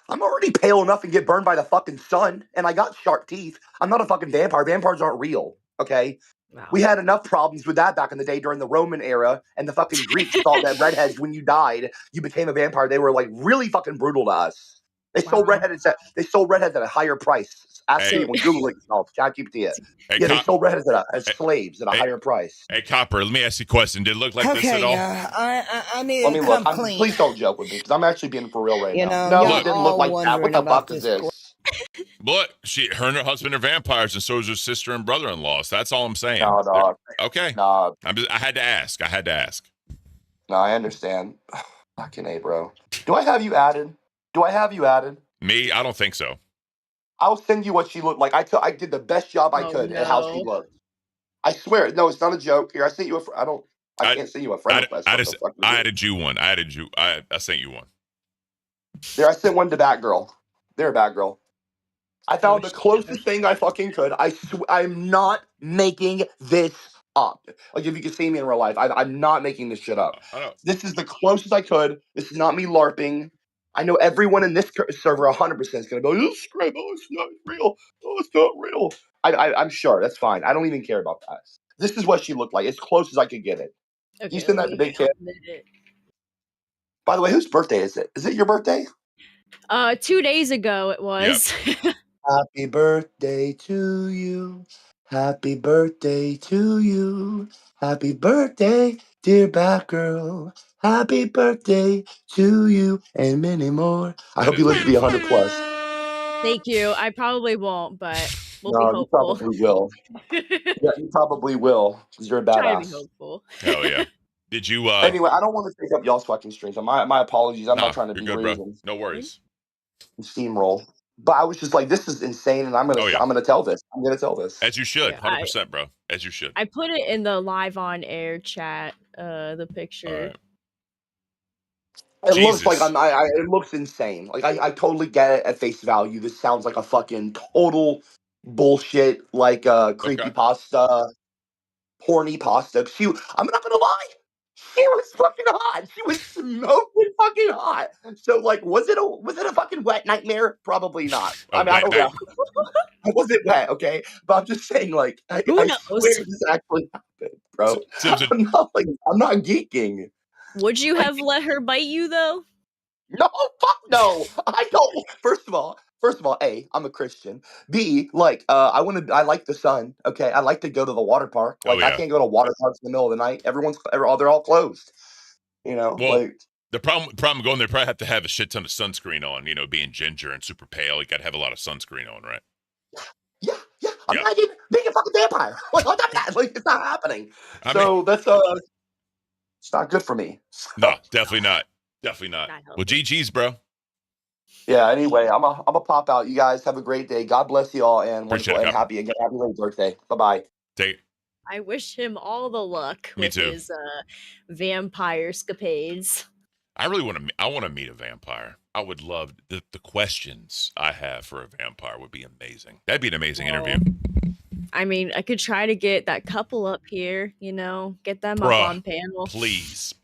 I'm already pale enough and get burned by the fucking sun. And I got sharp teeth. I'm not a fucking vampire. Vampires aren't real. Okay? Wow. We had enough problems with that back in the day during the Roman era. And the fucking Greeks thought that redheads, when you died, you became a vampire. They were, like, really fucking brutal to us. They sold redheads at a higher price. Ask me when Google it yourself. ChatGPT it. Yeah, they sold redheads as slaves at a higher price. Hey, Copper, let me ask you a question. Did it look like this at all? I need Let me to look. come clean. Please don't joke with me because I'm actually being for real right now. No, it didn't look like that. What the fuck is this? Look, her and her husband are vampires, and so is her sister and brother-in-law. So that's all I'm saying. No, dog. Okay. No. I had to ask. No, I understand. Fucking A, bro. Do I have you added? Me? I don't think so. I'll send you what she looked like. I did the best job I could at how she looked. I swear. No, it's not a joke. Here, I sent you I can't send you a friend request. I added you one. I sent you one. There, I sent one to Batgirl. There, Batgirl. I found the closest thing I fucking could. I'm not making this up. Like, if you can see me in real life, I'm not making this shit up. This is the closest I could. This is not me LARPing. I know everyone in this server 100% is going to go, it's not real. Oh, it's not real. I'm sure. That's fine. I don't even care about that. This is what she looked like. As close as I could get it. Okay, you send that to Big Kid? By the way, whose birthday is it? Is it your birthday? 2 days ago it was. Yep. Happy birthday to you. Happy birthday to you. Happy birthday, dear Batgirl. Happy birthday to you and many more. I hope you live to be 100 plus. Thank you. I probably won't, but we'll be hopeful. You probably will. Yeah, you probably will because you're a badass. Try to be hopeful. Hell yeah. Did you? Anyway, I don't want to take up y'all's fucking streams. My apologies. I'm not trying to be rude. No worries. Steamroll. But I was just like, this is insane, and I'm gonna tell this. I'm gonna tell this. As you should, 100%, bro. As you should. I put it in the live on air chat. The picture. It looks like it looks insane. Like I totally get it at face value. This sounds like a fucking total bullshit, like creepypasta, porny pasta. I'm not gonna lie. She was fucking hot. She was smoking fucking hot. So, like, was it a fucking wet nightmare? Probably not. I don't know. Was it wet? Okay, but I'm just saying, like, I swear this actually happened, bro. I'm not geeking. Would you have let her bite you though? No, fuck no. I don't. First of all, first of all, A, I'm a Christian. B, like, I like the sun. Okay, I like to go to the water park. Oh Like, I yeah. can't go to water parks in the middle of the night. They're all closed. You know, Well, like. the problem going there, probably have to have a shit ton of sunscreen on. You know, being ginger and super pale, you got to have a lot of sunscreen on, right? Yeah. I'm not even being a fucking vampire. Like, on top of that, like, it's not happening. That's it's not good for me. No, definitely not. Definitely not. Well, GG's, bro. Yeah. Anyway, I'm a pop out. You guys have a great day. God bless you all, and Appreciate wonderful it, and Copper. happy late birthday. Bye bye. Take it. I wish him all the luck Me with too. his vampire escapades. I really want to meet a vampire. I would love the questions I have for a vampire would be amazing. That'd be an amazing interview. I mean, I could try to get that couple up here, you know, get them up Bruh, on panel. please.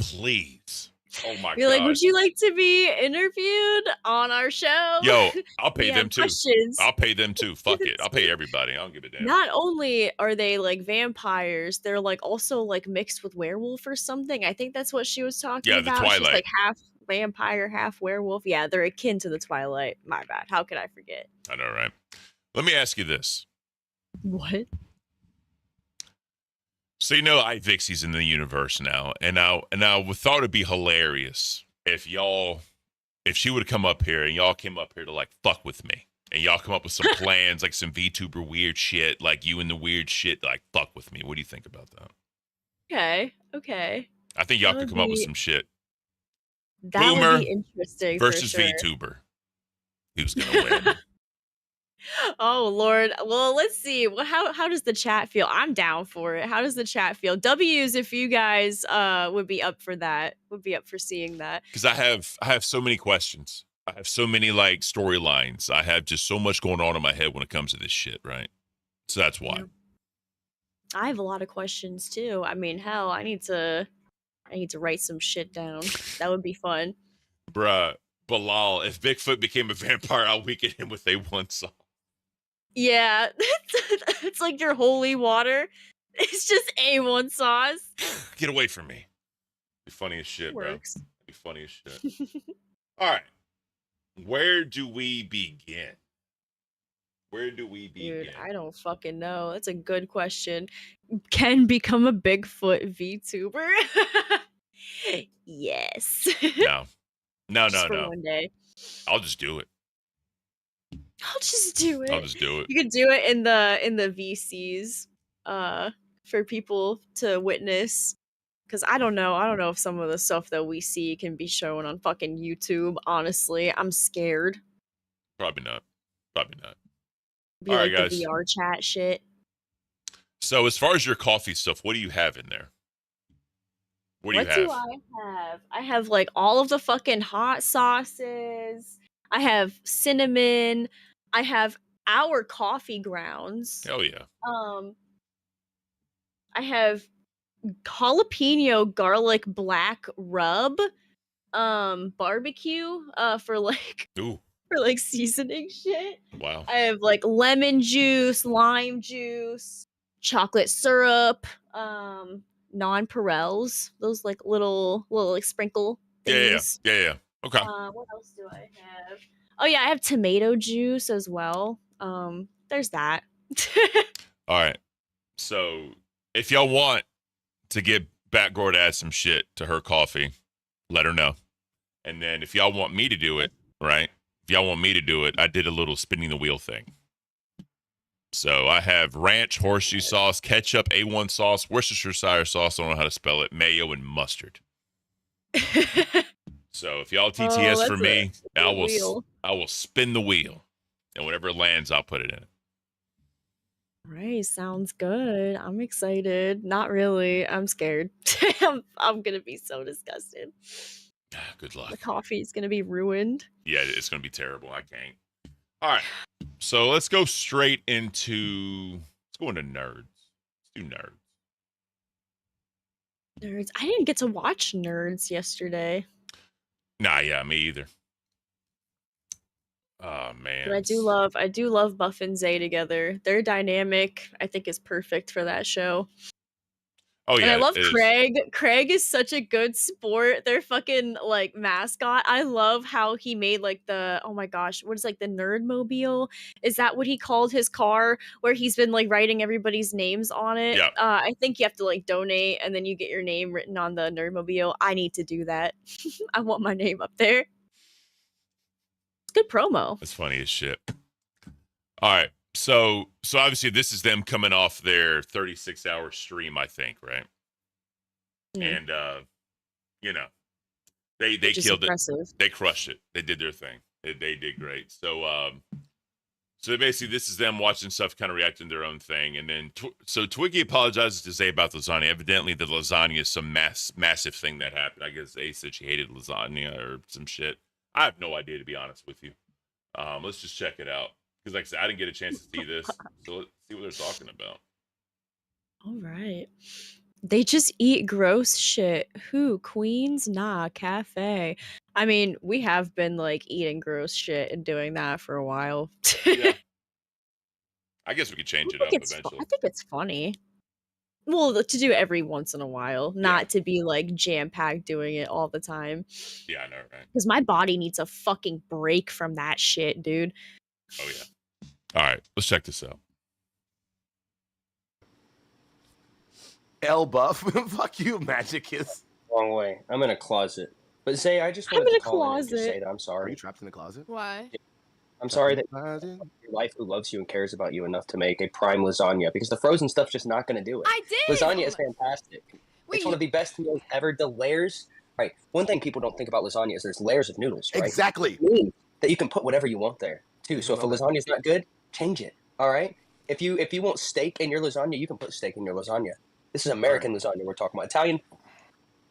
Oh my You're god. like, would you like to be interviewed on our show? Yo, I'll pay We them have too. questions. I'll pay them too. Fuck it. I'll pay everybody. I don't give a damn. Not only are they like vampires, they're like also like mixed with werewolf or something. I think that's what she was talking Yeah, the about. She's Twilight. like half vampire, half werewolf. Yeah, they're akin to the Twilight. My bad. How could I forget? I know, right? Let me ask you this. What? So you know Vixie's in the universe now, and I thought it'd be hilarious if she would come up here and y'all came up here to like fuck with me, and y'all come up with some plans, like some VTuber weird shit, like you and the weird shit, like fuck with me. What do you think about that? Okay. I think y'all That could would come up with be- some shit. That Boomer would be interesting versus for sure. VTuber. Who's gonna win? Oh Lord. Well, let's see. Well, how does the chat feel? I'm down for it. How does the chat feel? W's if you guys would be up for that. Would be up for seeing that. Because I have so many questions. I have so many like storylines. I have just so much going on in my head when it comes to this shit, right? So that's why. I have a lot of questions too. I mean, hell, I need to write some shit down. That would be fun. Bruh, Bilal, if Bigfoot became a vampire, I'll weaken him with A1 salt. Yeah, it's like your holy water. It's just A1 sauce. Get away from me. Be funny as shit, Works. bro. Be funny as shit. All right. Where do we begin? Dude, I don't fucking know. That's a good question. Can become a Bigfoot VTuber? Yes. No. Just for one day. I'll just do it. I'll just do it. I'll just do it. You could do it in the VCs for people to witness. Cause I don't know if some of the stuff that we see can be shown on fucking YouTube. Honestly, I'm scared. Probably not. Be All like right, guys. the VR chat shit. So as far as your coffee stuff, what do you have in there? What do you have? I have? I have like all of the fucking hot sauces. I have cinnamon. I have our coffee grounds. Hell yeah. I have jalapeno garlic black rub barbecue for like seasoning shit. Wow. I have like lemon juice, lime juice, chocolate syrup, nonpareils, those like little like sprinkle things. Yeah. Okay. What else do I have? Oh yeah, I have tomato juice as well. There's that. All right. So if y'all want to get Batgirl to add some shit to her coffee, let her know. And then if y'all want me to do it, right? If y'all want me to do it, I did a little spinning the wheel thing. So I have ranch, horseshoe sauce, ketchup, A1 sauce, Worcestershire sauce, I don't know how to spell it, mayo, and mustard. So if y'all TTS for me, I will spin the wheel. And whatever lands, I'll put it in. Right, sounds good. I'm excited. Not really. I'm scared. I'm gonna be so disgusted. Good luck. The coffee is gonna be ruined. Yeah, it's gonna be terrible. I can't. All right. So let's go straight into nerds. Let's do nerds. Nerds. I didn't get to watch Nerds yesterday. Nah, yeah, me either. Oh man. But I do love Buff and Zay together. Their dynamic, I think, is perfect for that show. Oh And I yeah, love it is. Craig. Craig is such a good sport. Their fucking like mascot. I love how he made like the oh my gosh, what is like the nerd mobile? Is that what he called his car? Where he's been like writing everybody's names on it. Yeah. I think you have to like donate and then you get your name written on the nerd mobile. I need to do that. I want my name up there. It's good promo. That's funny as shit. All right. So obviously this is them coming off their 36-hour stream, I think, right? And you know, they killed impressive. it. They crushed it. They did their thing. They did great. So so basically this is them watching stuff, kind of reacting to their own thing, and then so Twiggy apologizes to Zay about the lasagna. Evidently the lasagna is some massive thing that happened. I guess Zay said she hated lasagna or some shit. I have no idea, to be honest with you. Let's just check it out. Because like I said, I didn't get a chance to see this. So let's see what they're talking about. All right. They just eat gross shit. Who? Queens? Nah, cafe. I mean, we have been like eating gross shit and doing that for a while. Yeah. I guess we could change it up eventually. I think it's funny. Well, to do every once in a while, not to be like jam-packed doing it all the time. Yeah, I know, right? Because my body needs a fucking break from that shit, dude. Oh, yeah. All right, let's check this out. L buff. Fuck you, Magicus. Wrong way. I'm in a closet. But Zay, I just I'm wanted in to a call in and just closet. say that I'm sorry. Are you trapped in the closet? Why? I'm sorry that your wife who loves you and cares about you enough to make a prime lasagna, because the frozen stuff's just not going to do it. I did! Lasagna is fantastic. Wait, it's one of the best meals ever. The layers, right? One thing people don't think about lasagna is there's layers of noodles, right? Exactly. It means that you can put whatever you want there too. So if a lasagna is not good, change it. All right. If you want steak in your lasagna, you can put steak in your lasagna. This is American lasagna we're talking about. Italian,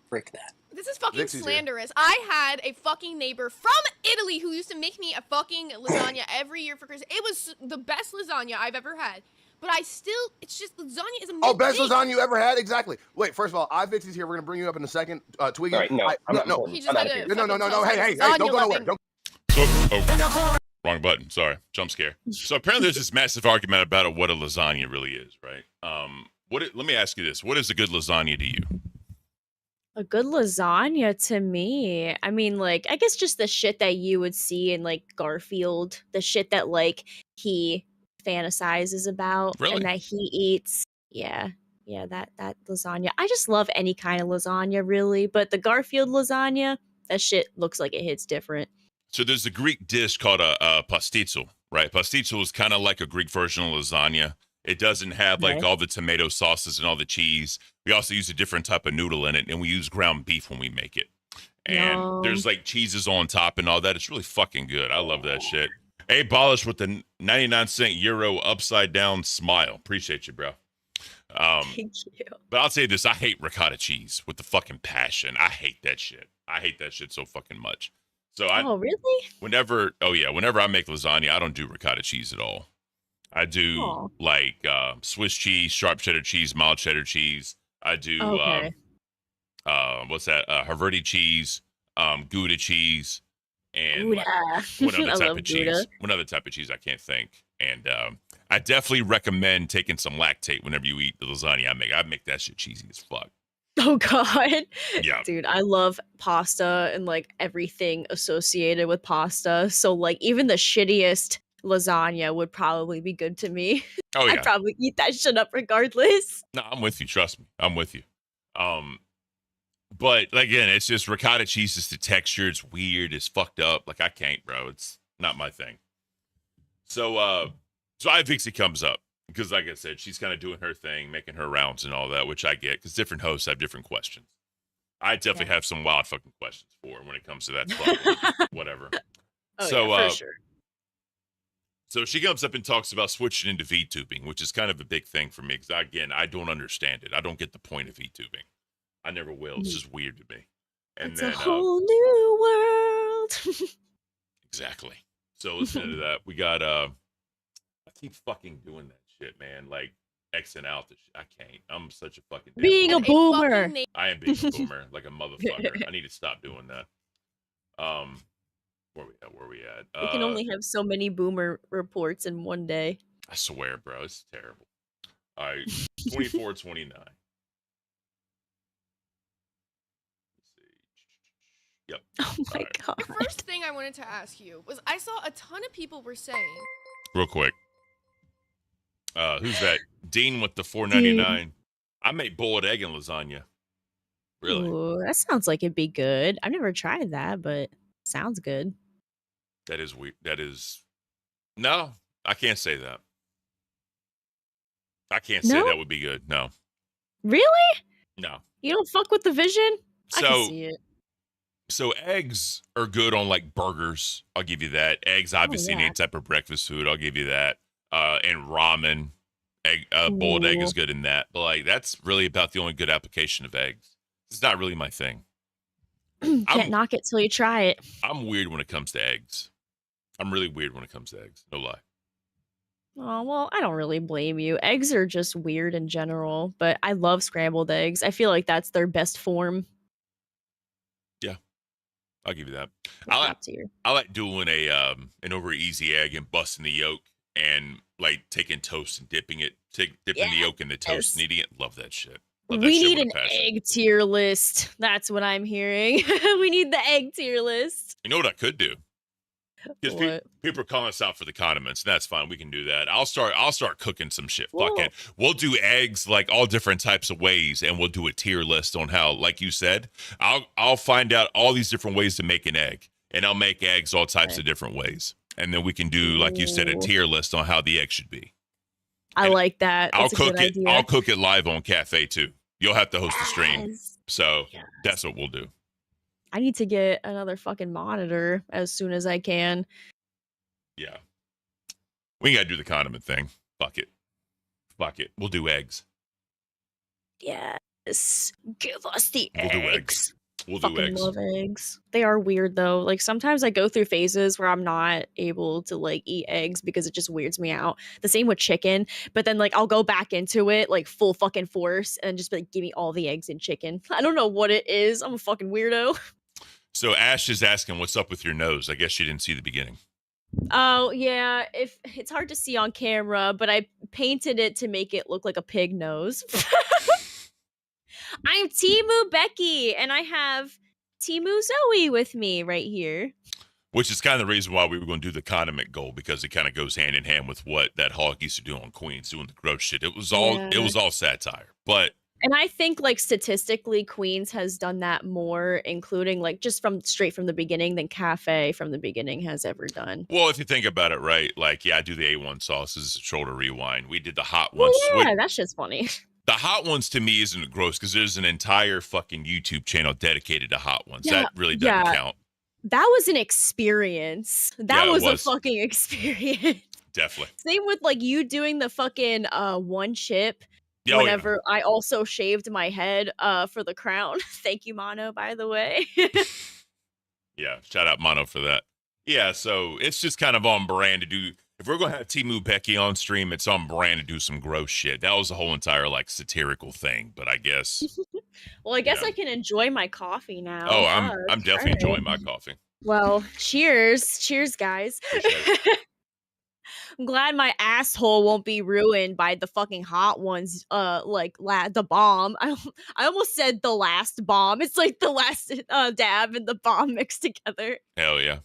frick that. This is fucking Vixie's slanderous. I had a fucking neighbor from Italy who used to make me a fucking lasagna every year for Christmas. It was the best lasagna I've ever had. But it's just, lasagna is amazing. Oh, best lasagna you ever had? Exactly. Wait, first of all, Vixie's here. We're going to bring you up in a second. Twiggy. All right, no, no. He just had a No. Hey, lasagna don't go nowhere. loving- So, wrong button. Sorry, jump scare. So apparently there's this massive argument about what a lasagna really is, right? Let me ask you this: what is a good lasagna to you? A good lasagna to me. I mean, like, I guess just the shit that you would see in like Garfield, the shit that like he fantasizes about and that he eats. Yeah, that lasagna. I just love any kind of lasagna, really. But the Garfield lasagna, that shit looks like it hits different. So there's a Greek dish called a pastitzo, right? Pastitzo is kind of like a Greek version of lasagna. It doesn't have like all the tomato sauces and all the cheese. We also use a different type of noodle in it, and we use ground beef when we make it. And there's like cheeses on top and all that. It's really fucking good. I love that shit. Hey, Bolish with the 99-cent euro upside down smile. Appreciate you, bro. Thank you. But I'll say this: I hate ricotta cheese with the fucking passion. I hate that shit. I hate that shit so fucking much. So oh, really? Whenever I make lasagna, I don't do ricotta cheese at all. I do like Swiss cheese, sharp cheddar cheese, mild cheddar cheese. I do what's that? Havarti cheese, Gouda cheese, and like, one other type of cheese. Gouda. One other type of cheese I can't think. And I definitely recommend taking some lactate whenever you eat the lasagna I make. I make that shit cheesy as fuck. Oh god. Yeah. Dude, I love pasta and like everything associated with pasta. So like even the shittiest lasagna would probably be good to me. Oh yeah. I'd probably eat that shit up regardless. No, I'm with you. Trust me. I'm with you. But again, it's just ricotta cheese is the texture. It's weird. It's fucked up. Like I can't, bro. It's not my thing. So Vixie comes up because, like I said, she's kind of doing her thing, making her rounds and all that, which I get because different hosts have different questions. I definitely have some wild fucking questions for her when it comes to that problem. Whatever. For sure. So she comes up and talks about switching into VTubing, which is kind of a big thing for me because, again, I don't understand it. I don't get the point of VTubing. I never will. It's just weird to me. And It's then, a whole new world. Exactly. So listen to that. We got, I keep fucking doing that shit, man. Like, Xing out the shit. I can't. I'm such a fucking... Being a boomer. I am being a boomer, like a motherfucker. I need to stop doing that. Where we at? We can only have so many boomer reports in one day. I swear, bro, it's terrible. All right, 24-29. Yep. Oh my god. The first thing I wanted to ask you was I saw a ton of people were saying. Real quick. Who's that? Dean with the $4.99. I make boiled egg and lasagna. Really? Ooh, that sounds like it'd be good. I've never tried that, but sounds good. That is weird. No, I can't say that. I can't say No? that would be good. No. Really? No. You don't fuck with the vision? I So- can see it. So eggs are good on like burgers. I'll give you that. Eggs, obviously, in yeah. any type of breakfast food. I'll give you that. And ramen, boiled egg is Ooh. good in that. But like, that's really about the only good application of eggs. It's not really my thing. Can't knock it till you try it. I'm weird when it comes to eggs. I'm really weird when it comes to eggs. No lie. Oh, well, I don't really blame you. Eggs are just weird in general, but I love scrambled eggs. I feel like that's their best form. Yeah, I'll give you that. Top tier. I like doing an over easy egg and busting the yolk and like taking toast and dipping the yolk in the toast and eating it. Love that shit. Love that We shit need with an a passion. egg tier list. That's what I'm hearing. We need the egg tier list. You know what I could do? Because What? people are calling us out for the condiments. That's fine. We can do that. I'll start cooking some shit. Fuck Whoa. it. We'll do eggs like all different types of ways, and we'll do a tier list on how, like you said, I'll find out all these different ways to make an egg, and I'll make eggs all types of different ways, and then we can do, like you said, a Ooh. tier list on how the egg should be. I like that. I'll That's a cook good it. idea. I'll cook it live on Cafe too. You'll have to host the stream, Yes. so that's what we'll do. I need to get another fucking monitor as soon as I can. Yeah. We gotta do the condiment thing. Fuck it. We'll do eggs. Yes. Give us the We'll eggs. do eggs. We'll do Fucking eggs. love eggs. They are weird though. Like sometimes I go through phases where I'm not able to like eat eggs because it just weirds me out. The same with chicken, but then like I'll go back into it like full fucking force and just be like, give me all the eggs and chicken. I don't know what it is. I'm a fucking weirdo. So Ash is asking, "What's up with your nose?" I guess she didn't see the beginning. Oh yeah, if it's hard to see on camera, but I painted it to make it look like a pig nose. I'm Timu Becky, and I have Timu Zoe with me right here. Which is kind of the reason why we were going to do the condiment goal, because it kind of goes hand in hand with what that hog used to do on Queens, doing the gross shit. It was all satire, but And I think like statistically, Queens has done that more, including like just straight from the beginning than Cafe from the beginning has ever done. well, if you think about it, right? Like, yeah, I do the A1 sauces, shoulder rewind. We did the hot ones. Well, yeah, that shit's funny. The hot ones to me isn't gross because there's an entire fucking YouTube channel dedicated to hot ones. Yeah, That really doesn't yeah. count. That was an experience. That Yeah, it was a was. fucking experience. Definitely. Same with like you doing the fucking one chip. Oh, yeah. Whenever I also shaved my head for the crown. Thank you, Mono, by the way. Yeah, shout out Mono for that. Yeah, so it's just kind of on brand to do. If we're going to have Timu Becky on stream, it's on brand to do some gross shit. That was the whole entire like satirical thing, but I guess. Well, I guess I can enjoy my coffee now. Oh, Fuck, I'm definitely alright. enjoying my coffee. Well, cheers, guys. I'm glad my asshole won't be ruined by the fucking hot ones. The bomb. I almost said the last bomb. It's like the last dab and the bomb mixed together. Hell yeah.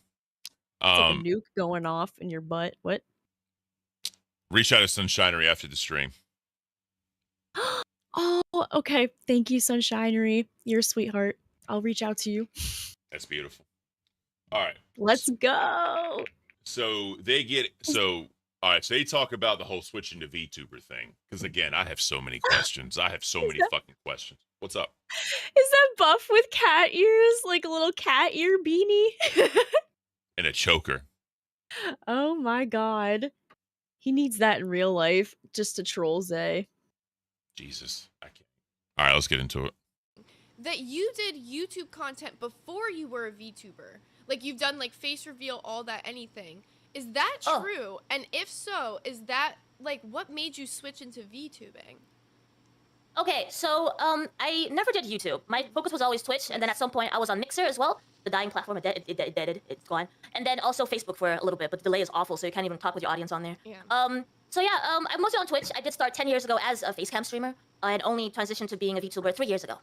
It's like a nuke going off in your butt. What? Reach out to Sunshinery after the stream. Oh, okay. Thank you, Sunshinery. You're a sweetheart. I'll reach out to you. That's beautiful. All right. Let's go. So all right, so they talk about the whole switching to VTuber thing. Because again, I have so many questions. I have so many fucking questions. What's up? Is that Buff with cat ears? Like a little cat ear beanie? And a choker. Oh my god. He needs that in real life just to troll Zay. Jesus. I can't. All right, let's get into it. That you did YouTube content before you were a VTuber. Like you've done like face reveal, all that, anything. Is that true? And if so, is that like what made you switch into VTubing? Okay, so I never did YouTube. My focus was always Twitch, and then at some point I was on Mixer as well. The dying platform, it's gone. And then also Facebook for a little bit, but the delay is awful, so you can't even talk with your audience on there. Yeah. I'm mostly on Twitch. I did start 10 years ago as a facecam streamer, and only transitioned to being a VTuber 3 years ago.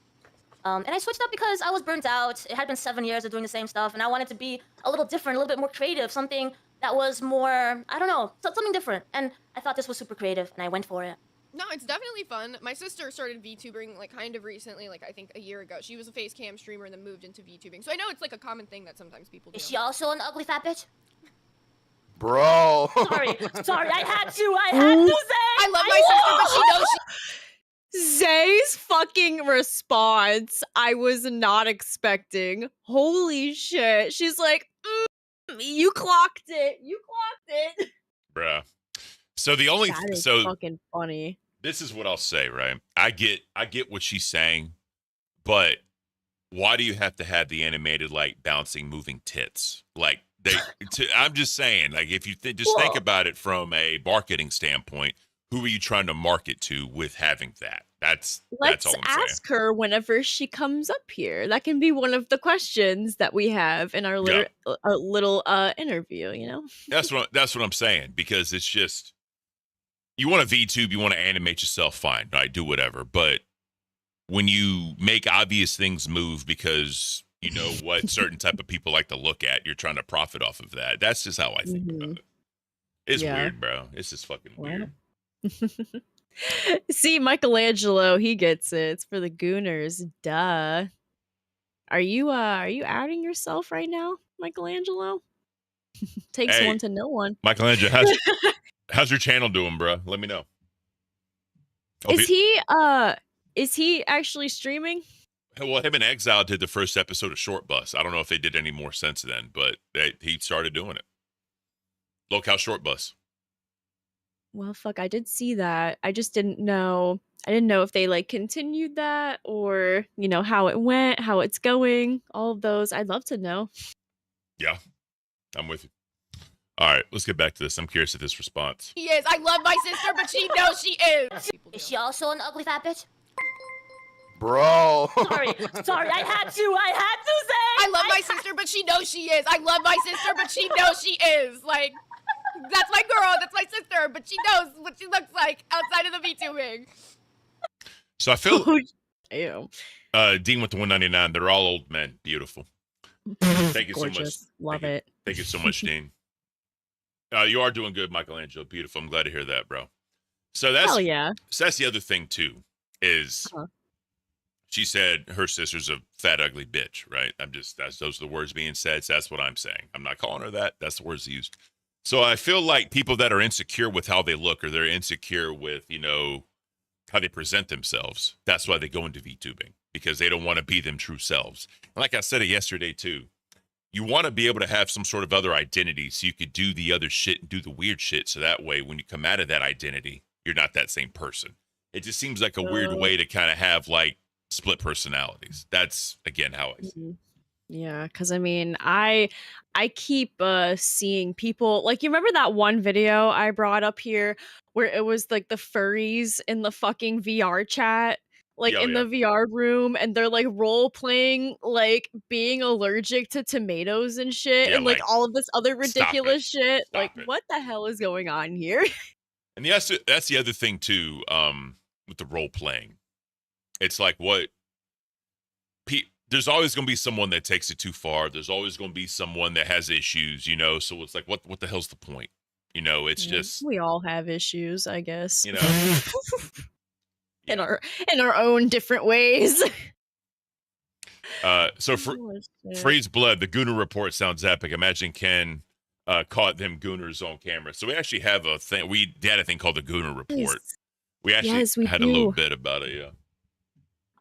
And I switched up because I was burnt out. It had been 7 years of doing the same stuff, and I wanted to be a little different, a little bit more creative, something that was more, I don't know, something different. And I thought this was super creative, and I went for it. No, it's definitely fun. My sister started VTubering like kind of recently, like I think a year ago. She was a face cam streamer and then moved into VTubing. So I know it's like a common thing that sometimes people do. Is she also an ugly fat bitch? Bro. Sorry, I had to say. I love my sister, but she knows she. Zay's fucking response, I was not expecting. Holy shit. She's like, you clocked it. You clocked it. Bruh. So the only That is so fucking funny. this is what I'll say, right? I get what she's saying, but why do you have to have the animated like bouncing moving tits? Like I'm just saying, like if you just think about it from a marketing standpoint, who are you trying to market to with having that? That's all I'm saying. Let's ask her whenever she comes up here. That can be one of the questions that we have in our little interview, you know? That's what I'm saying, because it's just, you want to VTube, you want to animate yourself, fine, right? Do whatever. But when you make obvious things move because you know what certain type of people like to look at, you're trying to profit off of that. That's just how I think about it. It's weird, bro. It's just fucking weird. See, Michelangelo, he gets it. It's for the Gooners. Duh. Are you outing yourself right now, Michelangelo? Takes one to know one. Michelangelo, how's your channel doing, bro? Let me know. Is he actually streaming? Well, him and Exile did the first episode of Short Bus. I don't know if they did any more since then, but he started doing it. Locale Short Bus. Well, fuck, I did see that. I just didn't know. I didn't know if they like continued that or, you know, how it went, how it's going, all of those. I'd love to know. Yeah, I'm with you. All right, let's get back to this. I'm curious of this response. She is. I love my sister, but she knows she is. Is she also an ugly fat bitch? Bro. Sorry, I had to say. I love my sister, but she knows she is. I love my sister, but she knows she is. Like, that's my girl, that's my sister, but she knows what she looks like outside of the VTubing. So I feel Ew. Dean with the 199, they're all old men. Beautiful. Thank you Gorgeous. so much. Love it. Thank you so much, Dean. You are doing good, Michelangelo. Beautiful. I'm glad to hear that, bro. So that's Hell yeah. So that's the other thing too, is she said her sister's a fat, ugly bitch, right? Those are the words being said, so that's what I'm saying. I'm not calling her that. That's the words used. So I feel like people that are insecure with how they look, or they're insecure with, you know, how they present themselves, that's why they go into VTubing, because they don't want to be them true selves. And like I said it yesterday too, you want to be able to have some sort of other identity so you could do the other shit and do the weird shit. So that way, when you come out of that identity, you're not that same person. It just seems like a weird way to kind of have like split personalities. That's again how I see it. Yeah, because I mean, I keep seeing people, like, you remember that one video I brought up here where it was like the furries in the fucking VR chat, like the VR room, and they're like role playing like being allergic to tomatoes and shit, and like all of this other ridiculous shit. Like, what the hell is going on here? And that's the other thing too, with the role playing. It's like there's always going to be someone that takes it too far. There's always going to be someone that has issues, you know? So it's like, what the hell's the point? You know, it's just, we all have issues, I guess. you know, in our own different ways. So Freeze Blood, the Gooner report sounds epic. Imagine Ken caught them Gooners on camera. So we actually have a thing. We had a thing called the Gooner report. We actually had a little bit about it. Yeah.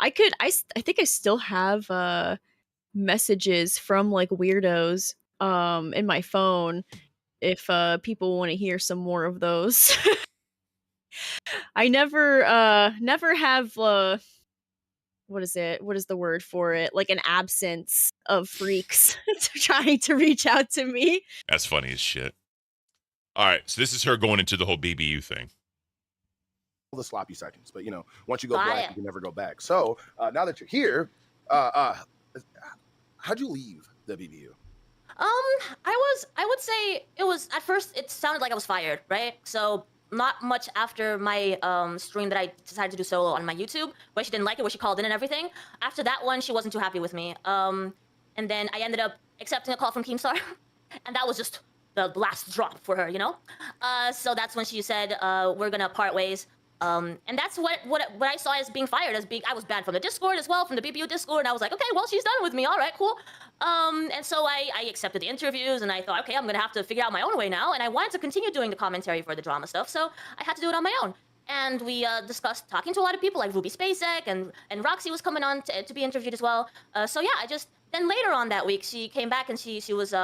I think I still have messages from like weirdos in my phone if people want to hear some more of those. I never have what is the word for it? Like an absence of freaks trying to reach out to me. That's funny as shit. All right, so this is her going into the whole BBU thing. The sloppy seconds, but you know, once you go black, you can never go back. So now that you're here, how'd you leave the BBU? I would say it was, at first it sounded like I was fired, right? So not much after my stream that I decided to do solo on my YouTube, where she didn't like it, where she called in and everything. After that one, she wasn't too happy with me. And then I ended up accepting a call from Keemstar, and that was just the last drop for her, you know? So that's when she said, we're gonna part ways. And that's what I saw as being fired, as being, I was banned from the Discord as well, from the BBU Discord, and I was like, okay, well, she's done with me, all right, cool. And so I accepted the interviews, and I thought, okay, I'm gonna have to figure out my own way now, and I wanted to continue doing the commentary for the drama stuff, so I had to do it on my own. And we discussed talking to a lot of people, like Ruby Spacek, and Roxy was coming on to be interviewed as well. So yeah, then later on that week, she came back and she was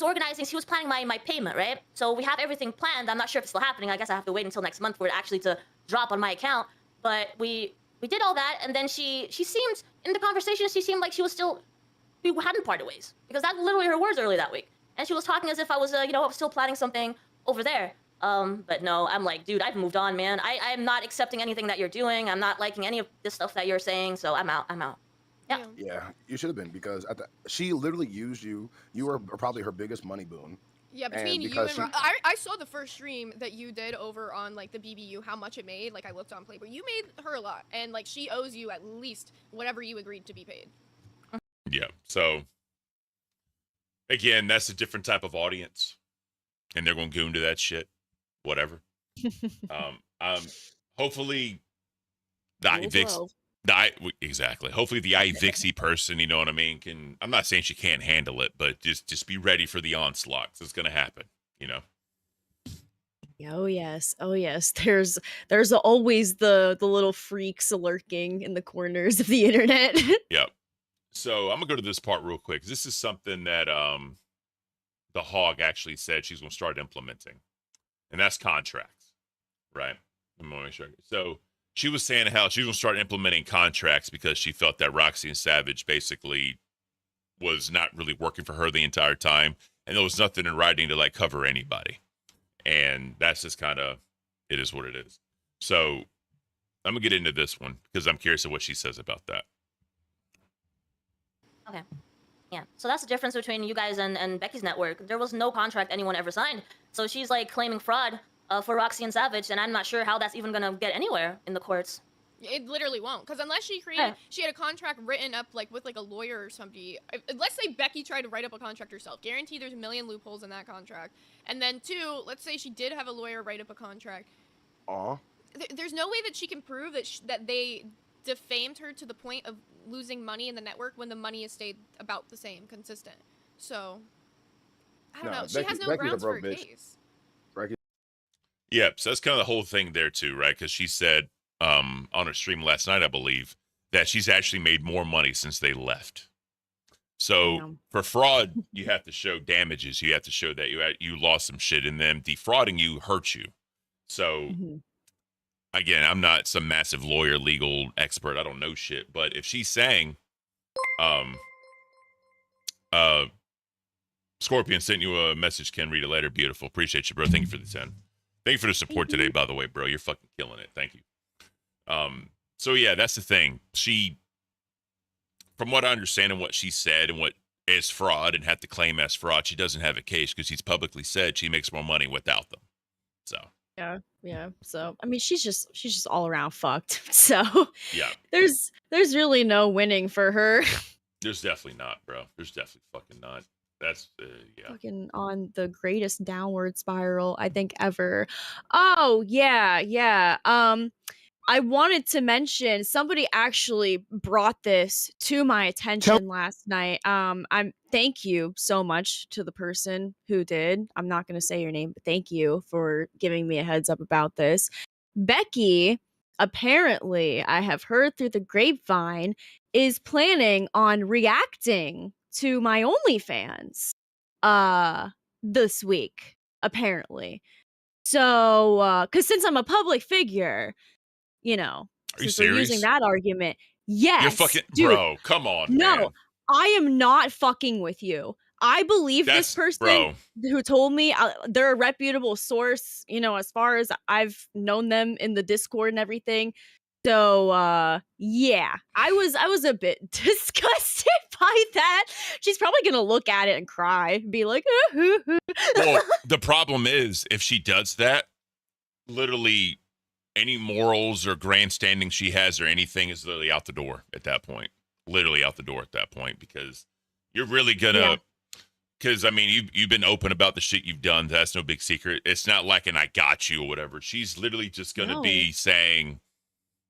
organizing, she was planning my payment, right? So we have everything planned. I'm not sure if it's still happening. I guess I have to wait until next month for it actually to drop on my account. But we did all that, and then she seemed, in the conversation, she seemed like we hadn't parted ways. Because that's literally her words earlier that week. And she was talking as if I was, I was still planning something over there. But no, I'm like, dude, I've moved on, man. I'm not accepting anything that you're doing. I'm not liking any of the stuff that you're saying, so I'm out. Yeah. Yeah, you should have been, because she literally used you. You were probably her biggest money boon. Yeah, between you and I saw the first stream that you did over on like the BBU, how much it made. Like I looked on Playboy, you made her a lot, and like she owes you at least whatever you agreed to be paid. Yeah. So again, that's a different type of audience, and they're gonna goon to that shit. Whatever. Hopefully, exactly. Hopefully, the Vixie person, you know what I mean, can. I'm not saying she can't handle it, but just be ready for the onslaught. It's gonna happen, you know. Oh yes, oh yes. There's always the little freaks lurking in the corners of the internet. Yep. So I'm gonna go to this part real quick. This is something that the Hog actually said she's gonna start implementing, and that's contracts, right? I'm gonna make sure. So she was saying how she was gonna start implementing contracts because she felt that Roxy and Savage basically was not really working for her the entire time, and there was nothing in writing to like cover anybody. And that's just kind of, it is what it is. So I'm gonna get into this one because I'm curious of what she says about that. Okay. Yeah. So that's the difference between you guys and Becky's network. There was no contract anyone ever signed. So she's like claiming fraud for Roxy and Savage, and I'm not sure how that's even gonna get anywhere in the courts. It literally won't, because unless she created, she had a contract written up like with like a lawyer or somebody. Let's say Becky tried to write up a contract herself. Guaranteed there's a million loopholes in that contract. And then two, let's say she did have a lawyer write up a contract. There's no way that she can prove that they defamed her to the point of losing money in the network when the money has stayed about the same, consistent. So I don't know. She has no grounds for a case. Yeah, so that's kind of the whole thing there too, right? Because she said on her stream last night, I believe, that she's actually made more money since they left. So for fraud, you have to show damages. You have to show that you lost some shit, and then defrauding you hurt you. So again, I'm not some massive lawyer, legal expert. I don't know shit. But if she's saying, Scorpion sent you a message, Ken, read it later. Beautiful. Appreciate you, bro. Thank you for the 10. Thank you for the support today, by the way, bro. You're fucking killing it. Thank you. So yeah, that's the thing. She, from what I understand and what she said and what is fraud and had to claim as fraud, she doesn't have a case because she's publicly said she makes more money without them. So yeah. So I mean, she's just all around fucked. So yeah, there's really no winning for her. There's definitely not, bro. There's definitely fucking not. That's yeah. Fucking on the greatest downward spiral I think ever. Oh yeah. I wanted to mention somebody actually brought this to my attention last night. Thank you so much to the person who did. I'm not going to say your name, but thank you for giving me a heads up about this. Becky, apparently, I have heard through the grapevine, is planning on reacting to my OnlyFans this week, apparently. So, because since I'm a public figure, you know, since we're using that argument, yes. You're fucking, dude, bro, come on, no, man. I am not fucking with you. I believe this person who told me they're a reputable source, you know, as far as I've known them in the Discord and everything. So yeah, I was a bit disgusted by that. She's probably gonna look at it and cry and be like, Well, the problem is if she does that, literally any morals or grandstanding she has or anything is literally out the door at that point. Literally out the door at that point, because you're really gonna, because I mean, you've been open about the shit you've done. That's no big secret. It's not like an I got you or whatever. She's literally just gonna be saying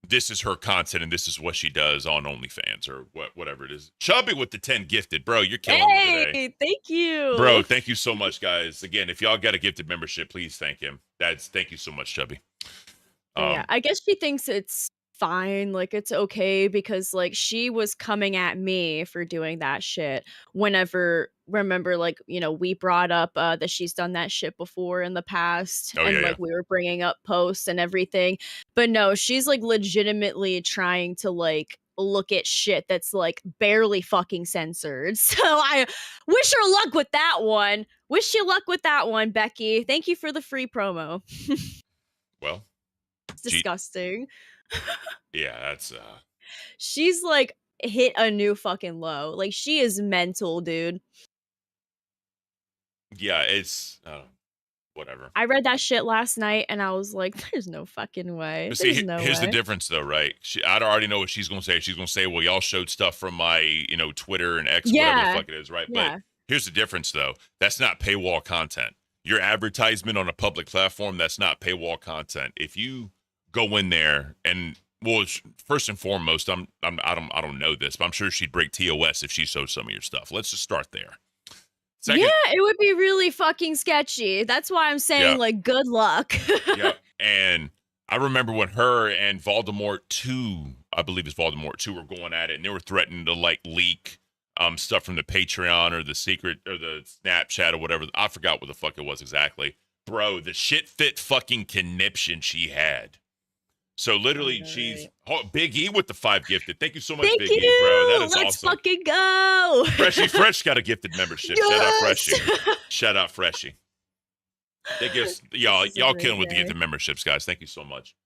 this is her content and this is what she does on OnlyFans or whatever it is. Chubby with the 10 gifted, bro. You're killing me today. Thank you, bro. Thank you so much, guys. Again, if y'all got a gifted membership, please thank him. Thank you so much, Chubby. Yeah, I guess she thinks it's fine, like it's okay, because like she was coming at me for doing that shit whenever, remember, like, you know, we brought up that she's done that shit before in the past, and like we were bringing up posts and everything, but no, she's like legitimately trying to like look at shit that's like barely fucking censored. So I wish her luck with that one. Wish you luck with that one, Becky. Thank you for the free promo. Well, it's disgusting. Yeah, that's she's like hit a new fucking low. Like she is mental, dude. Yeah, it's whatever. I read that shit last night and I was like, there's no fucking way. But see, There's no here's way. the difference though, right? I already know what she's gonna say. She's gonna say, well, y'all showed stuff from my, Twitter and X, whatever the fuck it is, right? Yeah. But here's the difference though. That's not paywall content. Your advertisement on a public platform, that's not paywall content. If you go in there and, well, first and foremost, I don't know this, but I'm sure she'd break TOS if she showed some of your stuff. Let's just start there. Second, yeah, it would be really fucking sketchy. That's why I'm saying, like, good luck. Yeah, and I remember when her and Voldemort 2, I believe it's Voldemort 2, were going at it, and they were threatening to, like, leak stuff from the Patreon or the secret or the Snapchat or whatever. I forgot what the fuck it was exactly. Bro, the shit fit fucking conniption she had. So literally, she's Big E with the 5 gifted. Thank you so much, Big E, bro. That is Let's awesome. fucking go. Freshie Fresh got a gifted membership. Yes! Shout out Freshie. Shout out Freshie. They give y'all killing with the gifted memberships, guys. Thank you so much.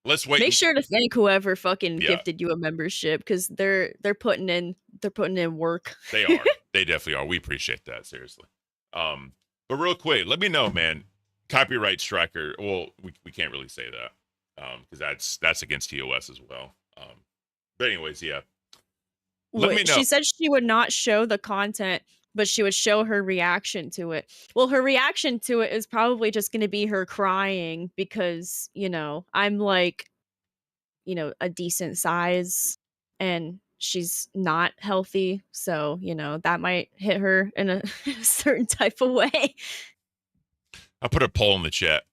Let's wait. Make sure to thank whoever fucking gifted you a membership, because they're putting in work. They are. They definitely are. We appreciate that, seriously. But real quick, let me know, man. Copyright striker. Well, we can't really say that because that's against TOS as well. But anyways, yeah. Let me know. She said she would not show the content, but she would show her reaction to it. Well, her reaction to it is probably just going to be her crying because, I'm like, a decent size and she's not healthy. So, that might hit her in a certain type of way. I put a poll in the chat.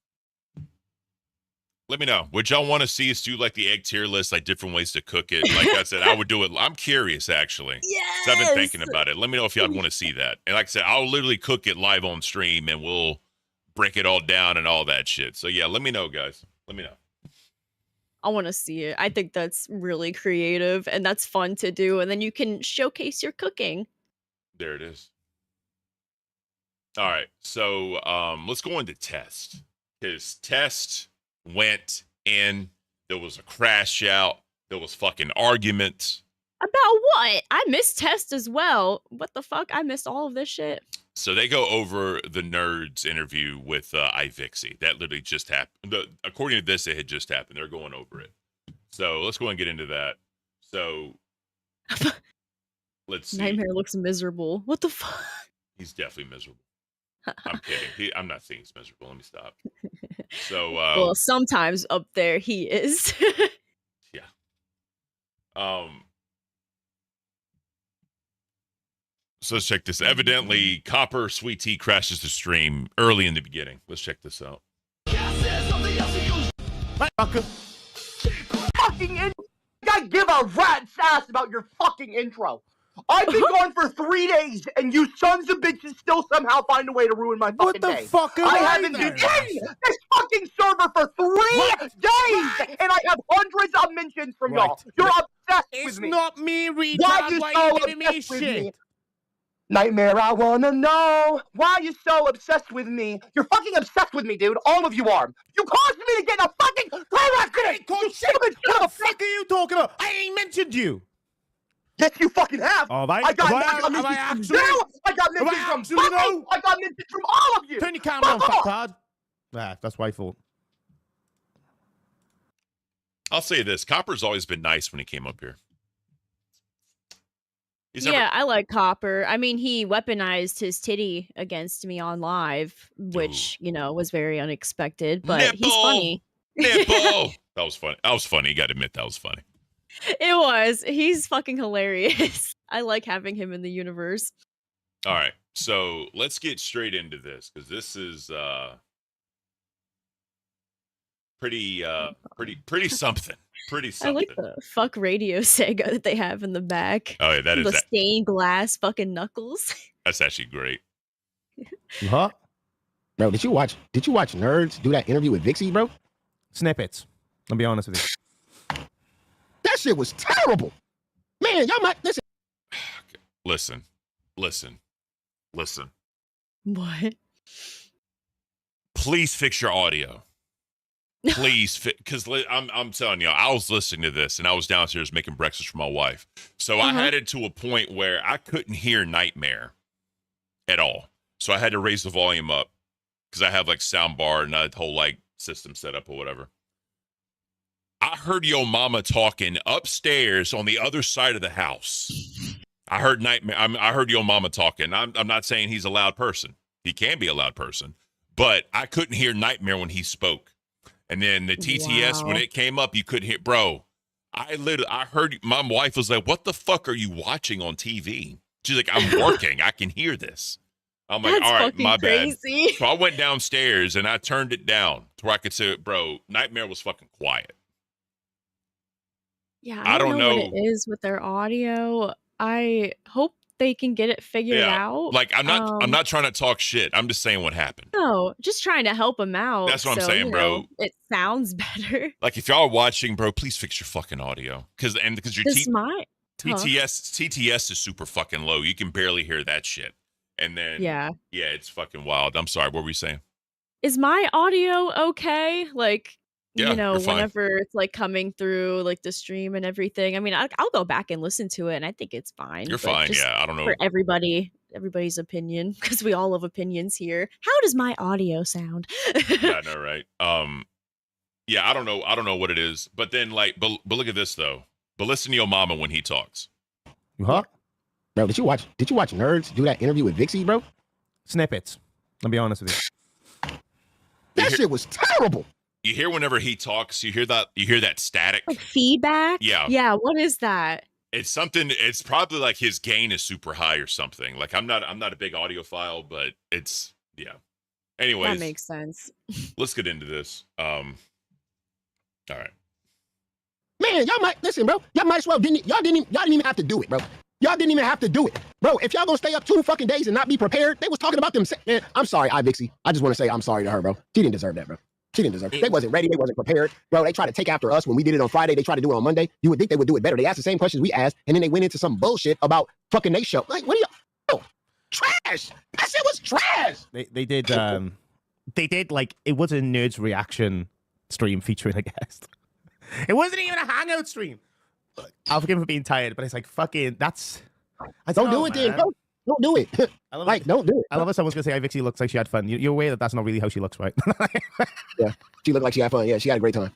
Let me know. Would y'all want to see us do like the egg tier list, like different ways to cook it? Like I said, I would do it. I'm curious, actually. Yes. I've been thinking about it. Let me know if y'all want to see that. And like I said, I'll literally cook it live on stream and we'll break it all down and all that shit. So yeah, let me know, guys. Let me know. I want to see it. I think that's really creative and that's fun to do. And then you can showcase your cooking. There it is. All right. So let's go into test. His test went in. There was a crash out. There was fucking arguments. About what? I missed test as well. What the fuck? I missed all of this shit. So they go over the Nerds interview with Vixie. That literally just happened. According to this, it had just happened. They're going over it. So let's go and get into that. So let's see. Nightmare looks miserable. What the fuck? He's definitely miserable. I'm kidding. I'm not saying he's miserable. Let me stop. So well, sometimes up there he is. Yeah. So let's check this. Evidently, Copper Sweet Tea crashes the stream early in the beginning. Let's check this out. Fucking I give a rat's ass about your fucking intro. I've been gone for 3 days, and you sons of bitches still somehow find a way to ruin my fucking day. What the fuck am I I haven't been in this fucking server for 3 days, and I have hundreds of mentions from y'all. You're obsessed with me. It's not me, retard. Why are you Why so you giving me obsessed with shit? me? Nightmare, I wanna know why you're so obsessed with me. You're fucking obsessed with me, dude. All of you are. You caused me to get in a fucking car accident. You stupid son of a fuck are you talking about? I ain't mentioned you. Yes, you fucking have. Oh, have I? I got Have I mentioned from actually? you. I got Have I mentioned from actually, Bucky. though? I got mentioned from all of you. Turn your camera on, Fuck off. fucktard. Ah, that's what I thought. I'll say this: Copper's always been nice when he came up here. I like Copper. I mean, he weaponized his titty against me on live, which, was very unexpected, but he's funny. Nipple. That was funny. That was funny. You got to admit that was funny. It was. He's fucking hilarious. I like having him in the universe. All right, so let's get straight into this because this is pretty something. Pretty something. I like the fuck radio Sega that they have in the back. Oh yeah, that is the that. stained glass fucking knuckles. That's actually great. Huh? Bro, did you watch Nerds do that interview with Vixie, bro? Snippets. I'll be honest with you. That shit was terrible. Man, y'all might listen. Listen. What? Please fix your audio. Please, because I'm telling you, I was listening to this and I was downstairs making breakfast for my wife. So I had it to a point where I couldn't hear Nightmare at all. So I had to raise the volume up because I have like sound bar and a whole like system set up or whatever. I heard your mama talking upstairs on the other side of the house. I heard Nightmare. I heard your mama talking. I'm not saying he's a loud person. He can be a loud person, but I couldn't hear Nightmare when he spoke. And then the TTS, when it came up, you couldn't hear. Bro, I heard my wife was like, "What the fuck are you watching on TV?" She's like, "I'm working. I can hear this." I'm like, "All right, my bad." So I went downstairs and I turned it down to where I could say, "Bro, Nightmare was fucking quiet." Yeah, I don't know what it is with their audio. I hope they can get it figured out. Like I'm not trying to talk shit. I'm just saying what happened. No, just trying to help them out. That's what I'm saying, bro. It sounds better. Like if y'all are watching, bro, please fix your fucking audio. Because your TTS is super fucking low. You can barely hear that shit. And then it's fucking wild. I'm sorry, what were you saying? Is my audio okay? Like, you're fine. whenever it's like coming through like the stream and everything. I mean, I'll go back and listen to it and I think it's fine. You're fine. Yeah, I don't know. For everybody's opinion, because we all have opinions here. How does my audio sound? Yeah, I know, right? I don't know what it is. But then but look at this though. But listen to your mama when he talks. Huh? Bro, did you watch Nerds do that interview with Vixie, bro? Snippets. I'll be honest with you. That shit was terrible. You hear whenever he talks, you hear that static. Like feedback? Yeah. Yeah, what is that? It's something, it's probably like his gain is super high or something. Like I'm not a big audiophile, but it's Anyways. That makes sense. Let's get into this. All right. Man, y'all might listen, bro. Y'all might as well didn't even have to do it, bro. Y'all didn't even have to do it. Bro, if y'all gonna stay up 2 fucking days and not be prepared, they was talking about them. Man, I'm sorry, Vixie. I just want to say I'm sorry to her, bro. She didn't deserve that, bro. She didn't deserve it. They wasn't ready. They wasn't prepared. Bro, they tried to take after us when we did it on Friday. They tried to do it on Monday. You would think they would do it better. They asked the same questions we asked, and then they went into some bullshit about fucking they show. Like, what are y'all? Oh, trash. That shit was trash. They did like, it was a Nerds reaction stream featuring a guest. It wasn't even a hangout stream. I'll forgive him for being tired, but it's like, fucking, don't do it then, bro. Don't do it. Don't do it. I love how someone's gonna say, Vixie looks like she had fun. You're aware that that's not really how she looks, right? Yeah, she looked like she had fun. Yeah, she had a great time.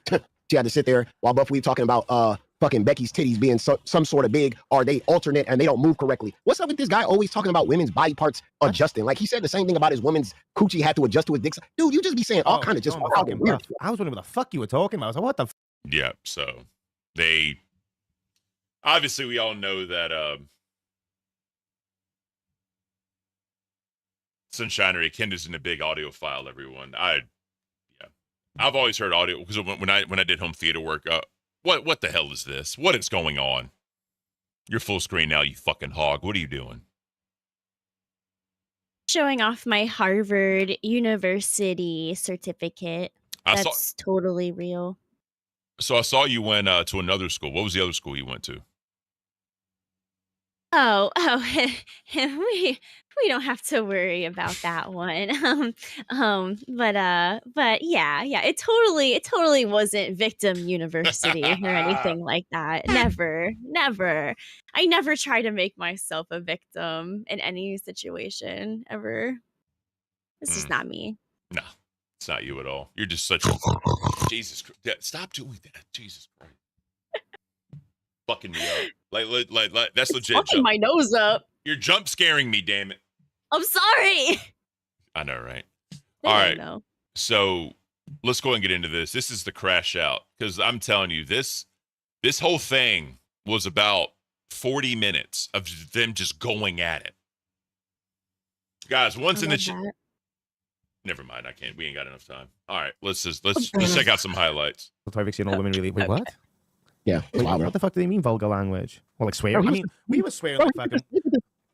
She had to sit there while Buff Weave talking about fucking Becky's titties being some sort of big, are they alternate and they don't move correctly. What's up with this guy always talking about women's body parts adjusting? Like he said the same thing about his woman's coochie had to adjust to his dick. Dude, you just be saying all kind of just fucking weird. I was wondering what the fuck you were talking about. I was like, what the Yeah, so they obviously we all know that Sunshinery Ken isn't a big audiophile, everyone. I've always heard audio because when I did home theater work, what the hell is this? What is going on? You're full screen now, you fucking hog. What are you doing? Showing off my Harvard University certificate. That's totally real. So I saw you went to another school. What was the other school you went to? we don't have to worry about that one. But yeah, it totally wasn't Victim University or anything like that. Never. I never try to make myself a victim in any situation ever. It's just not me. No, it's not you at all. You're just such a Jesus Christ. Yeah, stop doing that. Jesus Christ. Fucking me up. Like that's legit. Fucking my nose up. You're jump scaring me, damn it. I'm sorry. I know, right? They All don't right. know. So let's go and get into this. This is the crash out. Because I'm telling you, this whole thing was about 40 minutes of them just going at it. Guys, once in the never mind. I can't. We ain't got enough time. All right, let's check out some highlights. Vixie and all women really wait. What? Yeah. What the fuck do they mean vulgar language? Or like swearing? I mean, we were swearing like fucking.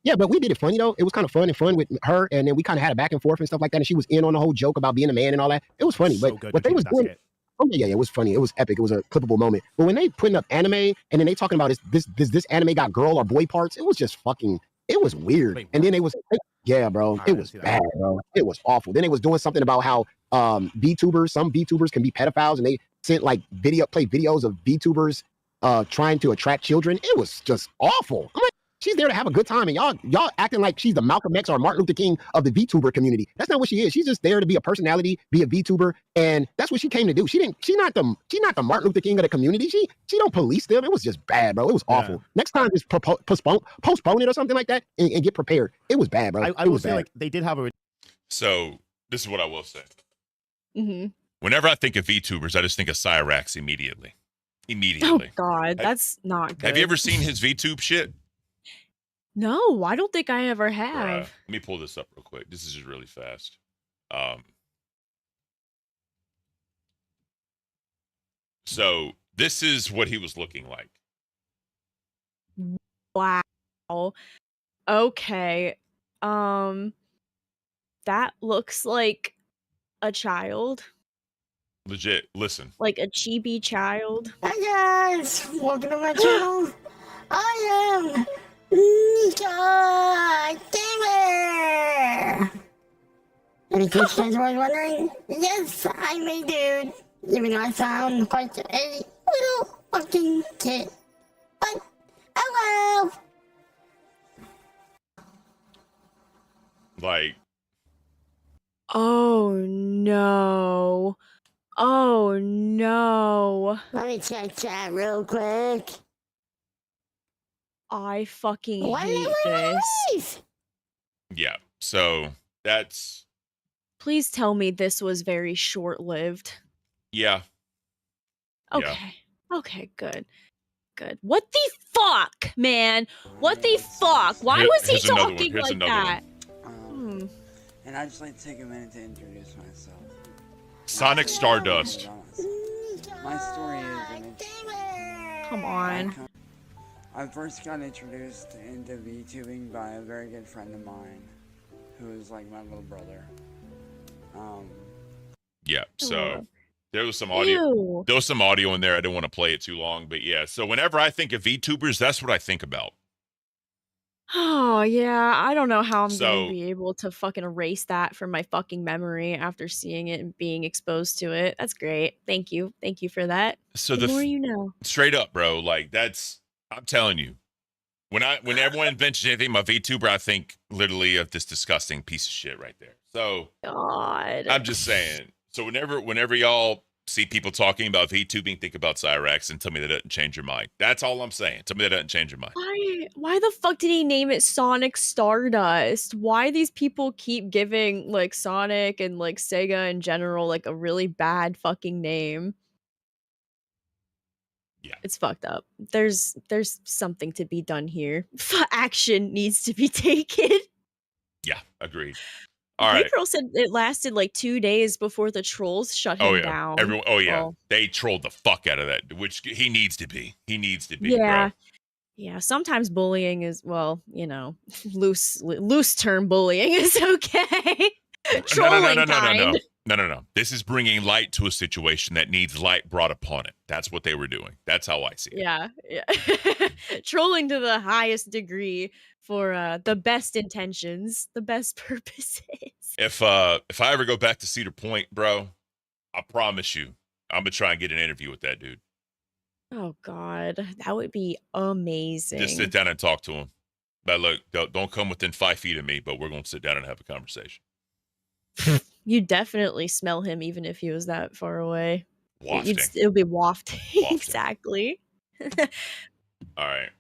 Yeah, but we did it funny though. It was kind of fun with her, and then we kind of had a back and forth and stuff like that. And she was in on the whole joke about being a man and all that. It was funny, but what they was doing. Oh yeah, it was funny. It was epic. It was a clippable moment. But when they putting up anime and then they talking about this anime got girl or boy parts, it was just fucking. It was weird. And then they was bro. It was bad, bro. It was awful. Then they was doing something about how some VTubers can be pedophiles, and they sent like play videos of VTubers trying to attract children. It was just awful. I'm like, she's there to have a good time, and y'all acting like she's the Malcolm X or Martin Luther King of the VTuber community. That's not what she is. She's just there to be a personality, be a VTuber, and that's what she came to do. She's not the Martin Luther King of the community. She don't police them. It was just bad, bro. It was awful. Next time, just postpone it or something like that, and get prepared. It was bad, bro. I will say like they did have a. So this is what I will say. Mm-hmm. Whenever I think of VTubers, I just think of Cyrax immediately. Oh God, that's not good. Have you ever seen his VTube shit? No, I don't think I ever have. Let me pull this up real quick. This is just really fast. So this is what he was looking like. Wow. Okay. That looks like a child. Legit. Listen. Like a chibi child. Hi guys, welcome to my channel. I am Nika Gamer. And in case you guys were wondering, yes, I'm a dude. Even though I sound quite a little fucking kid. But, hello. Like. Oh no. Oh no. Let me check chat real quick. I fucking hate this. Yeah. So that's. Please tell me this was very short-lived. Yeah. Okay. Yeah. Okay, good. What the fuck, man? What the fuck? Why was he talking like that? And I'd just like to take a minute to introduce myself. Sonic Stardust. My story is Come on. I first got introduced into VTubing by a very good friend of mine, who is like my little brother. Yeah, so there was some audio. Ew. There was some audio in there. I didn't want to play it too long, but yeah. So whenever I think of VTubers, that's what I think about. Oh, yeah. I don't know how I'm going to be able to fucking erase that from my fucking memory after seeing it and being exposed to it. That's great. Thank you. Thank you for that. So the more you know. Straight up, bro. Like I'm telling you. When everyone mentions anything about VTuber, I think literally of this disgusting piece of shit right there. So God. I'm just saying. So whenever y'all see people talking about VTubing, think about Cyrax and tell me that doesn't change your mind. That's all I'm saying. Tell me that doesn't change your mind. Why the fuck did he name it Sonic Stardust? Why these people keep giving like Sonic and like Sega in general like a really bad fucking name? Yeah. It's fucked up. There's something to be done here. Action needs to be taken. Yeah, agreed. All right. April said it lasted like 2 days before the trolls shut him down. They trolled the fuck out of that, which he needs to be. Yeah. Bro. Yeah, sometimes bullying is, well, you know, loose term bullying is okay. Trolling kind. No. This is bringing light to a situation that needs light brought upon it. That's what they were doing. That's how I see it. Yeah. Trolling to the highest degree for the best intentions, the best purposes. If I ever go back to Cedar Point, bro, I promise you, I'm gonna try and get an interview with that dude. Oh God, that would be amazing. Just sit down and talk to him. But look, don't come within 5 feet of me, but we're gonna sit down and have a conversation. You definitely smell him even if he was that far away. Wafting. It'll be wafting. Exactly. All right.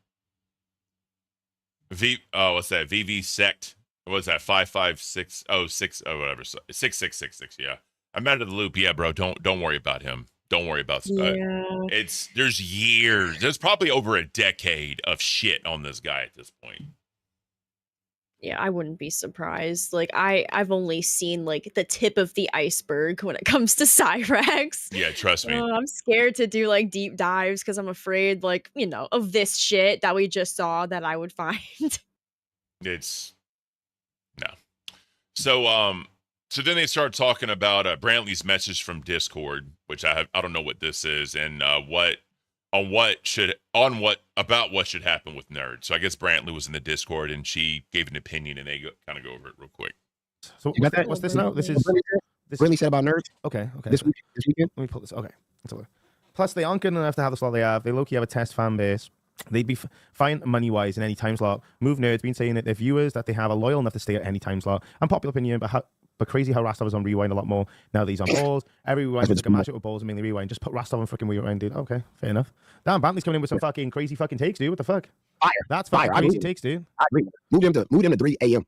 What's that? VV Sect. What's that? 55606 or whatever. 6666. Yeah. I'm out of the loop. Yeah, bro. Don't worry about him. Don't worry about there's years. There's probably over a decade of shit on this guy at this point. Yeah, I wouldn't be surprised. Like I've only seen like the tip of the iceberg when it comes to Cyrax. Yeah, trust me. I'm scared to do like deep dives because I'm afraid like, of this shit that we just saw that I would find. It's no. So then they start talking about Brantley's message from Discord, which I don't know what this is, and what should happen with nerds. So I guess Brantley was in the Discord and she gave an opinion, and they kind of go over it real quick. So what's this now? This really said about nerds. Okay. This weekend. Let me pull this. Okay. Plus, they aren't good enough to have the slot they have. They low-key have a test fan base. They'd be fine money-wise in any time slot. Move Nerds been saying that their viewers that they have are loyal enough to stay at any time slot. Unpopular opinion, but crazy how Rastov is on Rewind a lot more now that he's on Balls. Every Rewind is like a matchup with Balls and mainly Rewind. Just put Rastov on fucking Rewind, dude. Okay, fair enough. Damn, Brantley's coming in with some fucking crazy fucking takes, dude. What the fuck? Fire. That's fucking crazy takes, dude. I agree. Move them to 3 a.m.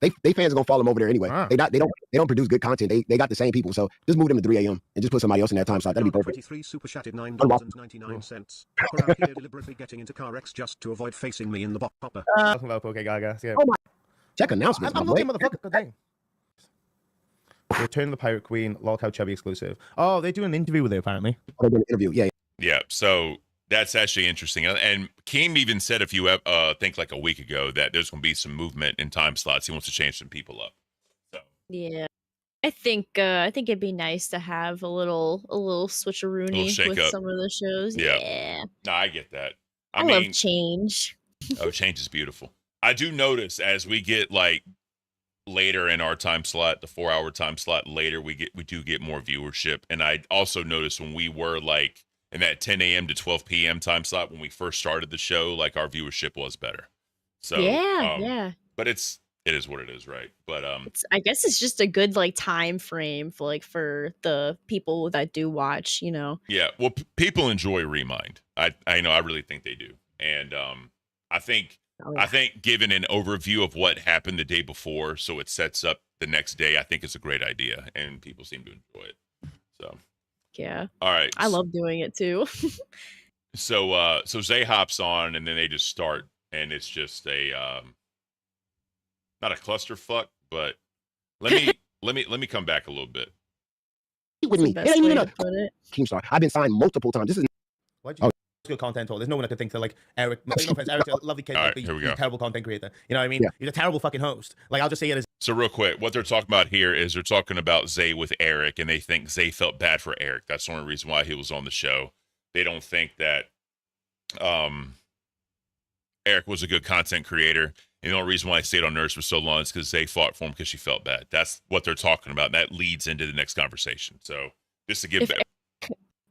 They fans are gonna follow them over there anyway. They don't produce good content. They got the same people, so just move them to 3 a.m. and just put somebody else in that time slot. That'd be perfect. 23 super chatted $9.99. For out here deliberately getting into Cyrax just to avoid facing me in the hopper. Talking about Poke Gaga. Yeah. Oh my! Check announcements. I'm looking, motherfucker. God dang. Return of the Pirate Queen, Lolcow Chubby exclusive. Oh, they do an interview with her apparently. They're doing an interview. Yeah. Yeah. So that's actually interesting. And Keem even said a few, think like a week ago, that there's going to be some movement in time slots. He wants to change some people up. So Yeah. I think it'd be nice to have a little switcheroony with some of the shows. Yeah. No, I get that. I love change. Oh, change is beautiful. I do notice as we get like later in our time slot, the 4-hour time slot later, we do get more viewership. And I also noticed when we were like in that 10 a.m. to 12 p.m. time slot when we first started the show, like our viewership was better. So yeah. But it is what it is, right? But I guess it's just a good like time frame for the people that do watch, Yeah, well, people enjoy Remind. I know, I really think they do, and I think given an overview of what happened the day before, so it sets up the next day, I think it's a great idea, and people seem to enjoy it. So yeah, all right, I love doing it too. So Zay hops on, and then they just start, and it's just a not a clusterfuck, but let me come back a little bit. With me. It ain't even a Keemstar. I've been signed multiple times. This is good content. There's no one I could think to like Eric. No offense, Eric's a lovely kid. All right, but here we he's go. a terrible content creator. You know what I mean? Yeah. He's a terrible fucking host. Like I'll just say it as. So real quick, what they're talking about here is they're talking about Zay with Eric, and they think Zay felt bad for Eric. That's the only reason why he was on the show. They don't think that Eric was a good content creator. And the only reason why I stayed on Nerds for so long is because Zay fought for him because she felt bad. That's what they're talking about. And that leads into the next conversation. So just to give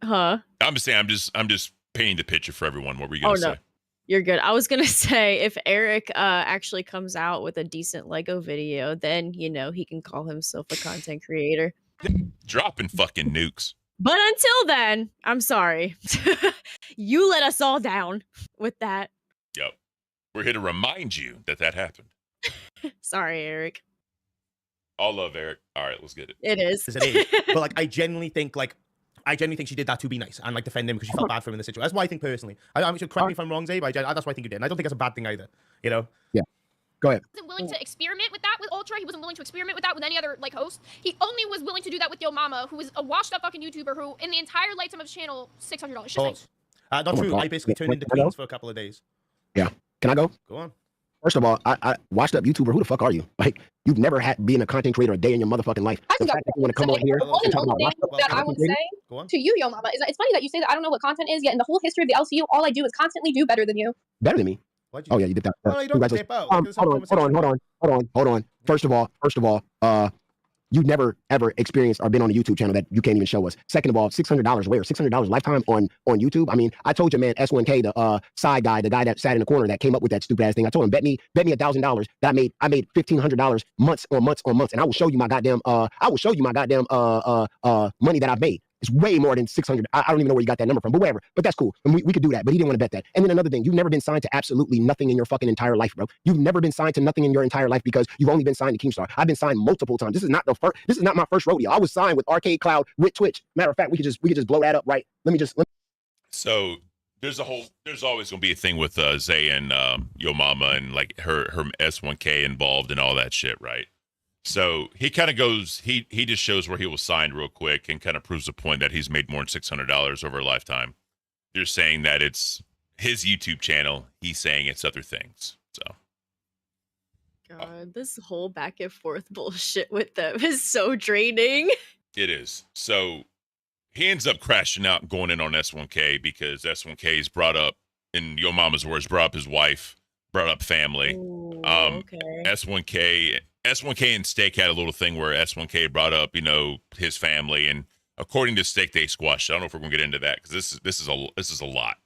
Huh? I'm just saying, I'm just painting the picture for everyone. What were you gonna say? You're good. I was gonna say if Eric actually comes out with a decent Lego video, then he can call himself a content creator. Dropping fucking nukes. But until then, I'm sorry. You let us all down with that. Yep. We're here to remind you that happened. Sorry, Eric. All love, Eric. All right, let's get it. It is. But like I genuinely think she did that to be nice and like defend him because she felt bad for him in the situation. That's why I think personally. I should correct me if I'm wrong, Zay, but that's why I think you did. And I don't think that's a bad thing either. Yeah. Go ahead. He wasn't willing to experiment with that with Ultra. He wasn't willing to experiment with that with any other like host. He only was willing to do that with Yo Mama, who is a washed up fucking YouTuber who in the entire lifetime of his channel, $600. Not true. I basically turned into Queens for a couple of days. Yeah. Can I go? Go on. First of all, I watched up YouTuber. Who the fuck are you? Like, you've never had been a content creator a day in your motherfucking life. The fact that you want to come on here and talk about that I would say to you, Yo Mama, is that it's funny that you say that I don't know what content is, yet in the whole history of the LCU, all I do is constantly do better than you. Better than me? Oh yeah, you did that. Oh, you don't have to dip out. Hold on. First of all, you never ever experienced or been on a YouTube channel that you can't even show us. Second of all, $600 where? $600 lifetime on YouTube? I mean, I told you, man, S1K, the side guy, the guy that sat in the corner that came up with that stupid ass thing. I told him, bet me $1,000 that I made $1,500 months on months, and I will show you my goddamn money that I've made. It's way more than 600. I don't even know where you got that number from, but whatever. But that's cool. And we could do that. But he didn't want to bet that. And then another thing, you've never been signed to absolutely nothing in your fucking entire life, bro. You've never been signed to nothing in your entire life because you've only been signed to Keemstar. I've been signed multiple times. This is not my first rodeo. I was signed with Arcade Cloud with Twitch. Matter of fact, we could just blow that up, right? So there's always gonna be a thing with Zay and Yo Mama and like her S1K involved and all that shit, right? So he kind of goes, he just shows where he was signed real quick and kind of proves the point that he's made more than $600 over a lifetime. You're saying that it's his YouTube channel. He's saying it's other things. So. God, this whole back and forth bullshit with them is so draining. It is. So he ends up crashing out and going in on S1K because S1K is brought up, in Yo Mama's words, brought up his wife, brought up family. Ooh, okay. S1K and Steak had a little thing where S1K brought up, his family, and according to Steak, they squashed. I don't know if we're gonna get into that because this is a lot.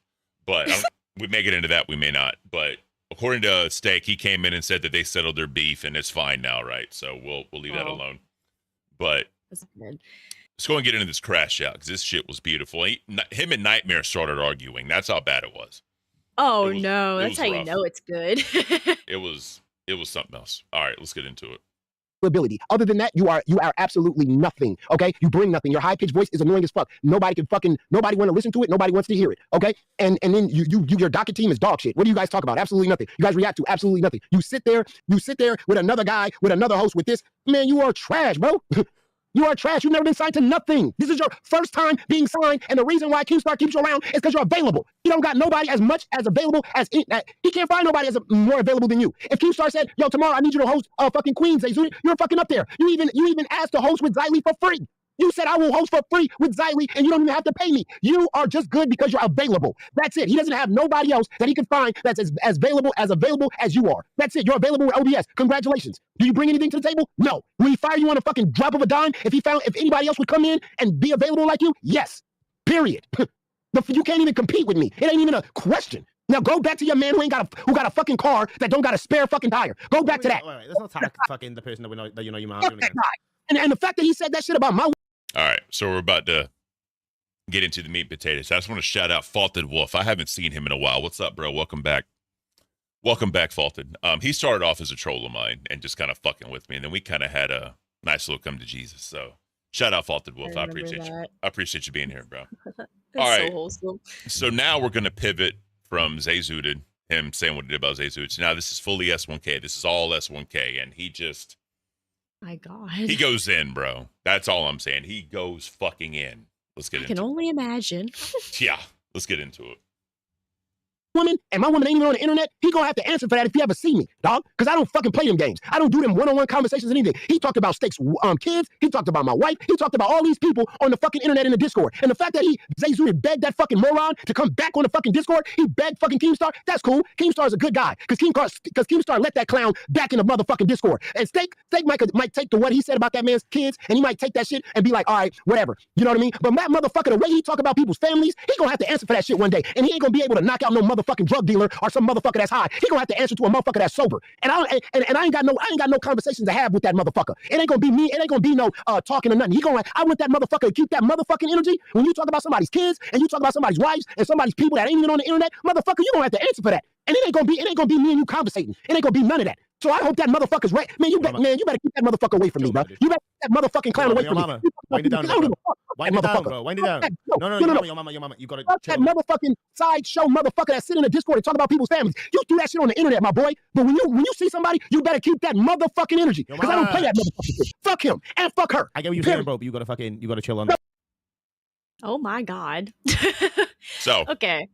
But we may get into that, we may not. But according to Steak, he came in and said that they settled their beef and it's fine now, right? So we'll leave that alone. But let's go and get into this crash out because this shit was beautiful. Him and Nightmare started arguing. That's how bad it was. Oh no, that's how you know it's good. It was something else. All right, let's get into it. Ability. Other than that, you are absolutely nothing. Okay, you bring nothing. Your high pitched voice is annoying as fuck. Nobody want to listen to it. Nobody wants to hear it. Okay, and then your docket team is dog shit. What do you guys talk about? Absolutely nothing. You guys react to absolutely nothing. You sit there with another guy, with another host, with this man. You are trash, bro. You are trash. You've never been signed to nothing. This is your first time being signed, and the reason why Keemstar keeps you around is because you're available. You don't got nobody as much as available as he can't find nobody as more available than you. If Keemstar said, "Yo, tomorrow I need you to host fucking Queens," you're fucking up there. You even asked to host with Xylee for free. You said I will host for free with Xylee, and you don't even have to pay me. You are just good because you're available. That's it. He doesn't have nobody else that he can find that's as available as you are. That's it. You're available with OBS. Congratulations. Do you bring anything to the table? No. Will he fire you on a fucking drop of a dime if anybody else would come in and be available like you? Yes. Period. You can't even compete with me. It ain't even a question. Now go back to your man who got a fucking car that don't got a spare fucking tire. Go back to that. Wait, let's not attack fucking the person that you know you might Fuck that guy. And the fact that he said that shit about my. All right, so we're about to get into the meat and potatoes. I just want to shout out Faulted Wolf. I haven't seen him in a while. What's up, bro? Welcome back. Welcome back, Faulted. He started off as a troll of mine and just kind of fucking with me, and then we kind of had a nice little come to Jesus. So shout out Faulted Wolf. I appreciate you. I appreciate you being here, bro. All right. So wholesome. So now we're going to pivot from Zay Zooted, him saying what he did about Zay Zooted. So now this is fully S1K. This is all S1K, and he just... My God. He goes in, bro. That's all I'm saying. He goes fucking in. Let's get into it. I can only imagine. Yeah, let's get into it. Woman, and my woman ain't even on the internet, he gonna have to answer for that if he ever see me, dog. Because I don't fucking play them games. I don't do them one-on-one conversations and anything. He talked about Steak's kids. He talked about my wife. He talked about all these people on the fucking internet in the Discord. And the fact that Zay Zooted begged that fucking moron to come back on the fucking Discord, he begged fucking Keemstar. That's cool. Keemstar is a good guy. Because Keemstar let that clown back in the motherfucking Discord. And Steak might take what he said about that man's kids, and he might take that shit and be like, all right, whatever. You know what I mean? But that motherfucker, the way he talk about people's families, he gonna have to answer for that shit one day. And he ain't gonna be able to knock out no motherfucking drug dealer or some motherfucker that's high. He gonna have to answer to a motherfucker that's sober. And I ain't got no conversations to have with that motherfucker. It ain't gonna be me. It ain't gonna be no talking or nothing. I want that motherfucker to keep that motherfucking energy. When you talk about somebody's kids and you talk about somebody's wives and somebody's people that ain't even on the internet, motherfucker, you gonna have to answer for that. And it ain't gonna be me and you conversating. It ain't gonna be none of that. So I hope that motherfucker's right. Man, you better keep that motherfucker away from me, bro. You better keep that motherfucking clown away from me. Wind it down, bro. Wind it down, bro. Wind it down. No. Your mama. You gotta that motherfucking sideshow motherfucker that sit in the Discord and talk about people's families. You do that shit on the internet, my boy. But when you see somebody, you better keep that motherfucking energy. Because I don't play that motherfucking shit. Fuck him and fuck her. I get what you're saying, bro, but you gotta chill on that. Oh my God. So okay.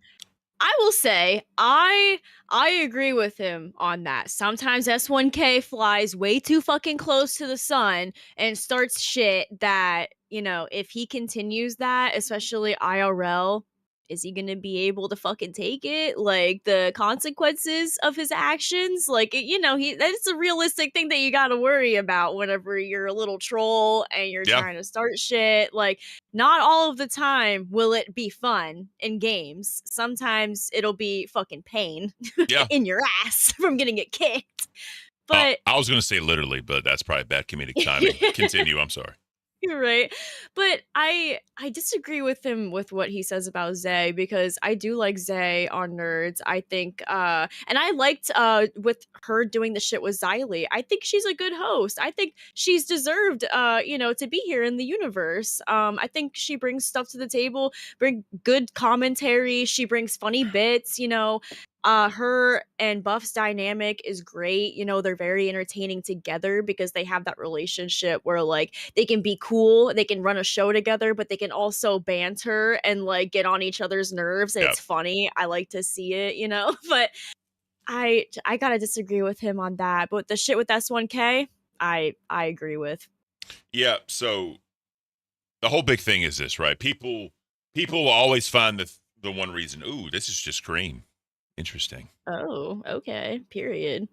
I will say I agree with him on that. Sometimes S1K flies way too fucking close to the sun and starts shit that, you know, if he continues that, especially IRL, is he gonna be able to fucking take it? Like the consequences of his actions? Like, you know, that's a realistic thing that you gotta worry about whenever you're a little troll and you're trying to start shit. Like, not all of the time will it be fun in games. Sometimes it'll be fucking pain in your ass from getting it kicked. But I was going to say literally, but that's probably bad comedic timing. Continue. I'm sorry. You're right. But I disagree with him with what he says about Zay, because I do like Zay on Nerds. I think and I liked with her doing the shit with Xylee. I think she's a good host. I think she's deserved you know, to be here in the universe. I think she brings stuff to the table, bring good commentary, she brings funny bits, you know. Her and Buff's dynamic is great. You know, they're very entertaining together because they have that relationship where like they can be cool, they can run a show together, but they can also banter and like get on each other's nerves. And it's funny. I like to see it, you know, but I gotta disagree with him on that. But the shit with S1K, I agree with. Yeah. So the whole big thing is this, right? People will always find the one reason. Ooh, this is just cream. Interesting. Oh, okay. Period.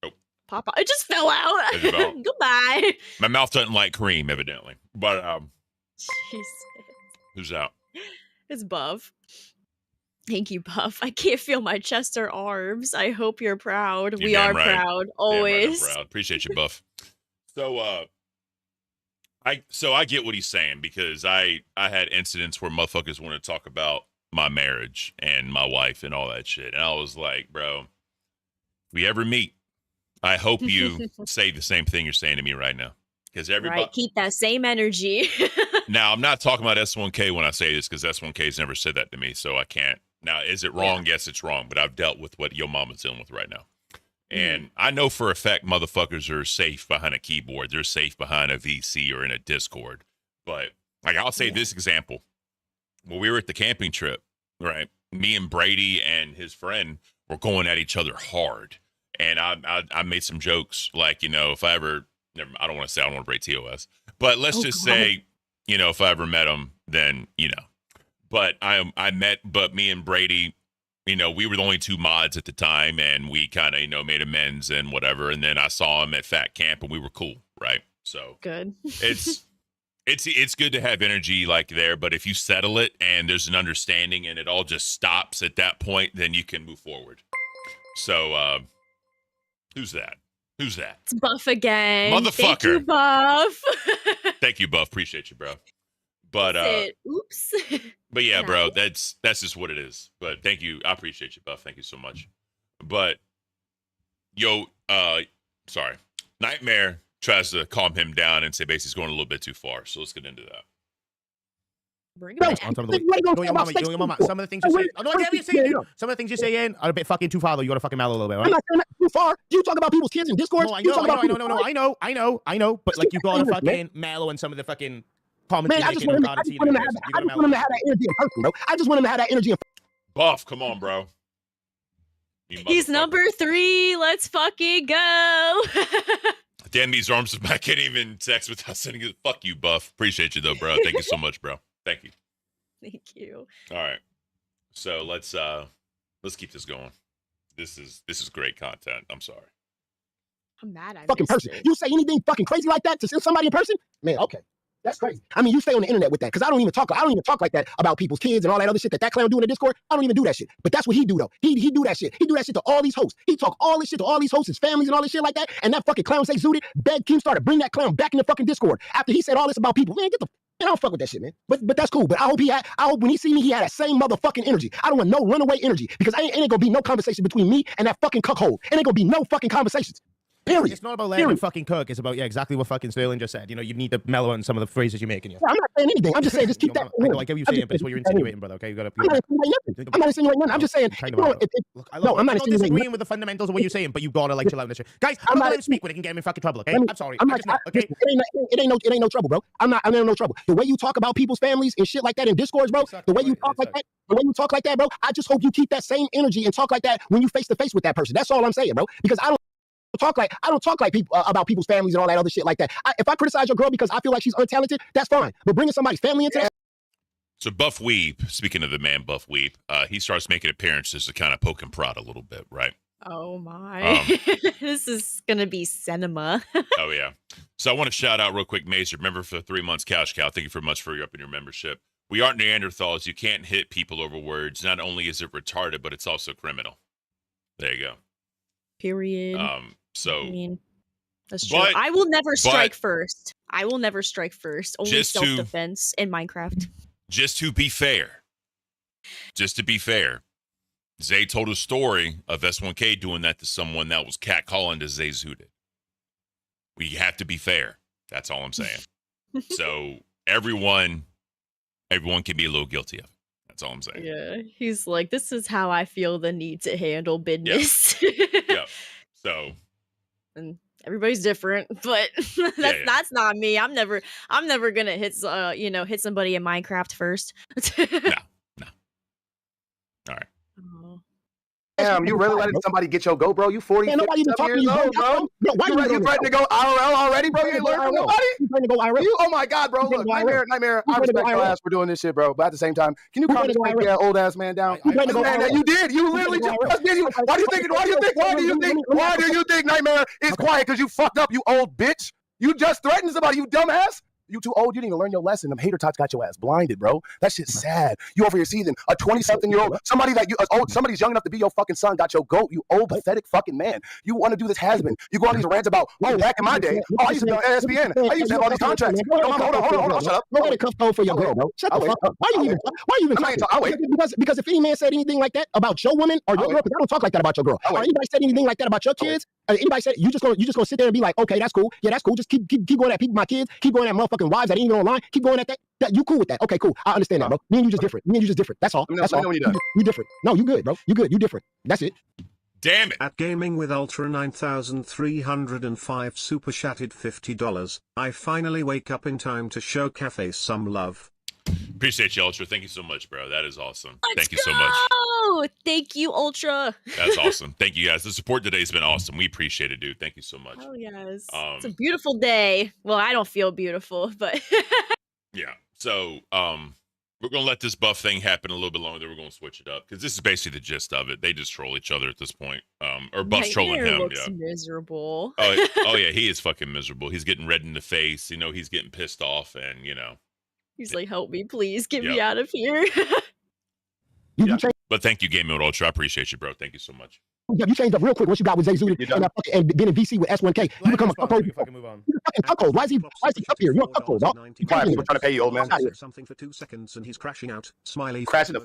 Oh. Papa, it just fell out. Goodbye. My mouth doesn't like cream, evidently. But Jesus. Who's out? It's Buff. Thank you, Buff. I can't feel my chest or arms. I hope you're proud. You're we are damn right. proud. Always. Damn right, I'm proud. Appreciate you, Buff. So I get what he's saying, because I had incidents where motherfuckers want to talk about my marriage and my wife and all that shit. And I was like, bro, if we ever meet, I hope you say the same thing you're saying to me right now. Because everybody keep that same energy. Now, I'm not talking about S1K when I say this, because S1K's never said that to me, so I can't. Now, is it wrong? Yeah. Yes, it's wrong, but I've dealt with what your mama's dealing with right now. And I know for a fact motherfuckers are safe behind a keyboard. They're safe behind a VC or in a Discord. But like, I'll say this example. When we were at the camping trip, right, me and Brady and his friend were going at each other hard. And I made some jokes like, you know, if I ever, I don't want to say I don't want to break TOS, but let's just say, you know, if I ever met him, then, you know, but but me and Brady, you know, we were the only two mods at the time, and we kind of, you know, made amends and whatever. And then I saw him at Fat Camp and we were cool. Right. So good. It's good to have energy like there, but if you settle it and there's an understanding and it all just stops at that point, then you can move forward. So, who's that? Who's that? It's Buff again. Motherfucker. Thank you, Buff. Thank you, Buff. Appreciate you, bro. But oops. But yeah, bro, that's just what it is. But thank you. I appreciate you, Buff. Thank you so much. But sorry. Nightmare tries to calm him down and say basically he's going a little bit too far. So let's get into that. Bring it back. Some of the things you say. Some of the things you say are a bit fucking too far, though. You gotta fucking mellow a little bit, right? I'm not saying that too far. You talk about people's kids in Discord. No, I know. But like, you gotta fucking mellow in some of the fucking comments. Man, I just want him to have that energy in person, bro. I just want him to have that energy in Buff, come on, bro. He's number 3. Let's fucking go. Damn, these arms, I can't even text without sending it. Fuck you, Buff. Appreciate you though, bro. Thank you so much, bro. Thank you. Thank you. All right. So let's keep this going. This is great content. I'm sorry. I'm mad. I fucking person. You say anything fucking crazy like that to somebody in person? Man, okay. That's crazy. I mean, you stay on the internet with that, because I don't even talk like that about people's kids and all that other shit that clown do in the Discord. I don't even do that shit. But that's what he do though. He do that shit. He do that shit to all these hosts. He talk all this shit to all these hosts, his families and all this shit like that. And that fucking clown say zooted. Beg Kim started bring that clown back in the fucking Discord after he said all this about people. Man, man, I don't fuck with that shit, man. But that's cool. But I hope when he see me, he had that same motherfucking energy. I don't want no runaway energy, because ain't gonna be no conversation between me and that fucking cuckold. Ain't gonna be no fucking conversations. Period. It's not about letting him fucking cook. It's about exactly what fucking Sterling just said. You know, you need to mellow out some of the phrases you're making. I'm not saying anything. I'm just saying just keep that. I know, I get what you're saying, but it's what you're insinuating, brother. Okay, you gotta. I'm not insinuating nothing. I'm not insinuating nothing. I'm just saying. Look, I'm not disagreeing with the fundamentals of what you're saying, but you gotta like chill out. Guys, I'm not letting him speak when it can get him in fucking trouble. Okay, I'm sorry. Okay, it ain't no trouble, bro. I'm in no trouble. The way you talk about people's families and shit like that in Discords, bro. The way you talk like that. The way you talk like that, bro. I just hope you keep that same energy and talk like that when you face to face with that person. That's all I'm saying, bro. Because I don't talk like people about people's families and all that other shit like that. If I criticize your girl because I feel like she's untalented, that's fine. But bringing somebody's family into that. So Buff Weeb, speaking of the man Buff Weeb, he starts making appearances to kind of poke and prod a little bit, right? Oh my. This is gonna be cinema. Oh yeah. So I want to shout out real quick, Mazer. Remember for 3 months, Couch Cow. Thank you very much for your upping your membership. We aren't Neanderthals. You can't hit people over words. Not only is it retarded, but it's also criminal. There you go. Period. So I mean, that's true. I will never strike first. I will never strike first. Only self-defense in Minecraft. Just to be fair, Zay told a story of S1K doing that to someone that was catcalling to Zay Zooted. We have to be fair. That's all I'm saying. So everyone can be a little guilty of it. That's all I'm saying. Yeah, he's like, this is how I feel the need to handle business. Yeah. So, and everybody's different, but that's not me. I'm never gonna hit somebody in Minecraft first. No. All right. Damn, you really letting somebody get your go, bro? You 40, 50 years old, bro. You ready to go IRL already, bro? You ain't learned from nobody? You ready to go IRL? Oh my God, bro. Look, Nightmare, I respect your ass for doing this shit, bro. But at the same time, can you calm this that old ass man down? You did. You literally just did. Why do you think Nightmare is quiet? Because you fucked up, you old bitch. You just threatened somebody, you dumbass. You too old. You didn't even learn your lesson. Them hater tots got your ass blinded, bro. That shit's sad. You over here season a 20-something-year-old, somebody that you old, somebody's young enough to be your fucking son got your goat. You old pathetic fucking man. You want to do this has-been. You go on these rants about, back in my day, I used to be on ESPN. I used to have all these contracts. Hold on, shut up. Go ahead and cuff code for your girl, bro. Shut the fuck up. Why you even talking? I'll wait. Because if any man said anything like that about your woman or your girl, because I don't talk like that about your girl. Or anybody said anything like that about your kids, anybody said you just gonna sit there and be like, okay, that's cool. Yeah, that's cool. Just keep going at people, my kids. Keep going at motherfucking wives that ain't even online. Keep going at that. You cool with that? Okay, cool. I understand that, bro. Me and you just different. That's all. That's all. You different. No, you good, bro. You good. You different. That's it. Damn it. At Gaming with Ultra 9305 super chatted $50. I finally wake up in time to show Cafe some love. Appreciate you, Ultra. Thank you so much, bro. That is awesome. Thank you so much. Oh, thank you, Ultra. That's awesome. Thank you, guys. The support today has been awesome. We appreciate it, dude. Thank you so much. Oh, yes. It's a beautiful day. Well, I don't feel beautiful, but... Yeah. So, we're going to let this buff thing happen a little bit longer. Then we're going to switch it up because this is basically the gist of it. They just troll each other at this point. Or Buff's trolling him. Looks miserable. Oh, yeah. He is fucking miserable. He's getting red in the face. You know, he's getting pissed off and, He's like, help me, please. Get me out of here. But thank you, Game Mode Ultra. I appreciate you, bro. Thank you so much. You changed up real quick once you got with Zay Zooted and being in VC with S1K. You become a cuckold. Fucking move on. You're a fucking cuckold. Why is he up here? You're a cuckold, dog. You quiet. We're trying to pay you, old man. Something for 2 seconds and he's crashing out. Smiley. Crashing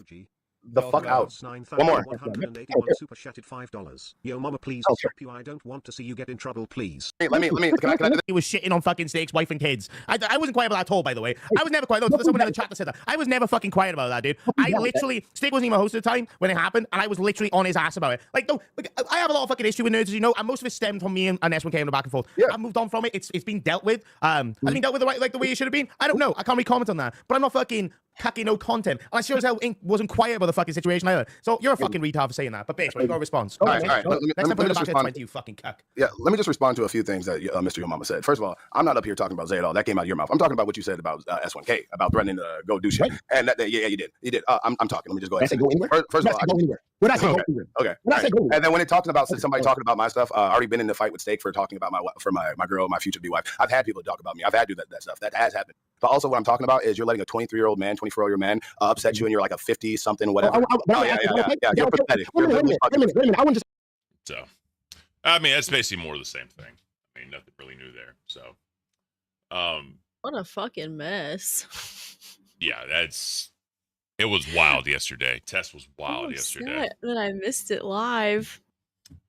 the fuck out. One more. 181 super chatted $5. Yo, mama, please stop you. I don't want to see you get in trouble, please. Let me. Can I He was shitting on fucking Snake's wife and kids. I wasn't quiet about that at all, by the way. I was never quiet. There's someone in the chat that said that. I was never fucking quiet about that, dude. Snake wasn't even a host at the time when it happened, and I was literally on his ass about it. I have a lot of fucking issue with nerds, as you know, and most of it stemmed from me and S1K and the back and forth. Yeah. I've moved on from it. It's been dealt with. I've been dealt with the way it should have been. I don't know. I can't really comment on that. But I'm not fucking cacking no content. And I sure as hell wasn't quiet about the fucking situation either. So you're a fucking retard for saying that. But basically, you got a response. All right. Next time put it back at 20, you fucking cuck. Yeah, let me just respond to a few things that Mr. Yo Mama said. First of all, I'm not up here talking about Zay at all. That came out of your mouth. I'm talking about what you said about S1K, about threatening to go do shit. And yeah, you did. I'm talking. Let me just go ahead. Did I say go anywhere? First of all, what I say go anywhere? Okay. And then when it talking about somebody talking about my stuff, I already been in the fight with Steak for talking about my girl, my future to be wife. I've had people talk about me. I've had to do that stuff. That has happened. But also what I'm talking about is you're letting a 23-year-old man, 24-year-old man upset you and you're like a 50-something, whatever. Yeah. You're pathetic. Wait a minute. I wouldn't just... So, I mean, that's basically more of the same thing. I mean, nothing really new there. So, what a fucking mess. Yeah, it was wild yesterday. Tess was wild yesterday. That I missed it live.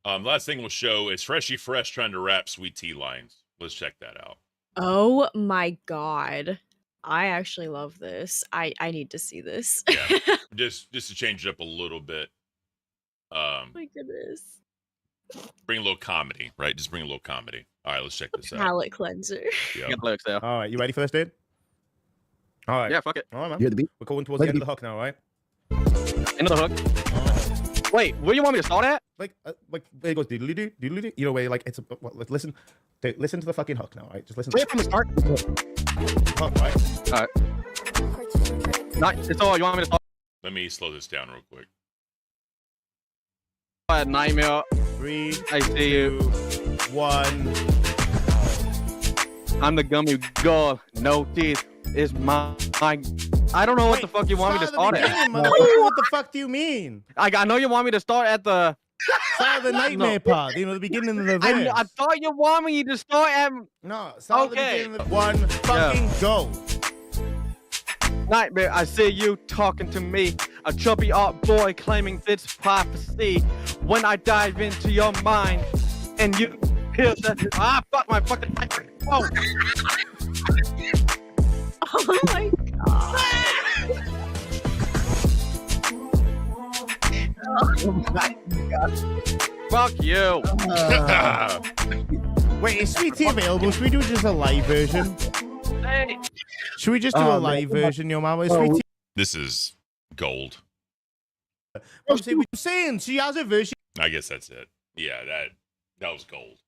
Last thing we'll show is Freshy Fresh trying to rap Sweet Tea lines. Let's check that out. Oh my god. I actually love this. I need to see this. Yeah, just to change it up a little bit. My goodness. Bring a little comedy, right? Just bring a little comedy. All right, let's check this out. Palate cleanser. Yeah. All right, you ready for this, dude? All right. Yeah, fuck it. All right, man. You hear the beat? We're going towards the end of the hook now, right? End of the hook. Wait, where you want me to start at? Like it goes doodly doo, doodly doo. You know, where like it's listen, dude, listen to the fucking hook now, right? Just listen. Play it from the start. Hook, right? All right. Not, it's all. You want me to start Let me slow this down real quick. at Nightmare? 3, I see you. 1. I'm the gummy god. No teeth is my. I don't know what the fuck you want me to start at. What the fuck do you mean? I know you want me to start at the. Start at the nightmare part. You know, the beginning of the verse. I thought you want me to start at. No, start at the beginning of the 1 fucking go. Nightmare, I see you talking to me. A chubby art boy claiming this prophecy. When I dive into your mind, and you hear the fuck my fucking whoa. Oh my god. Oh my god. Fuck you. Wait, is Sweet Tea available? Should we do just a live version? Hey. Should we just do a live version, yo mama? Is Sweet Tea? This is gold. I'm saying she has a version. I guess that's it. Yeah, that was gold.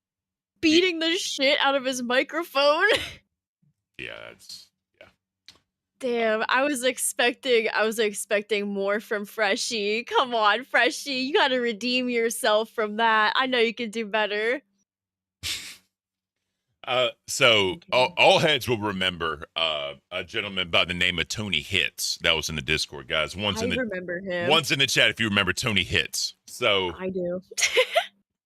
Beating the shit out of his microphone. Yeah, that's Damn, I was expecting more from Freshie. Come on, Freshie, you gotta redeem yourself from that. I know you can do better. So all heads will remember a gentleman by the name of Tony Hits. That was in the Discord, guys. Remember him. Once in the chat if you remember Tony Hits. So I do.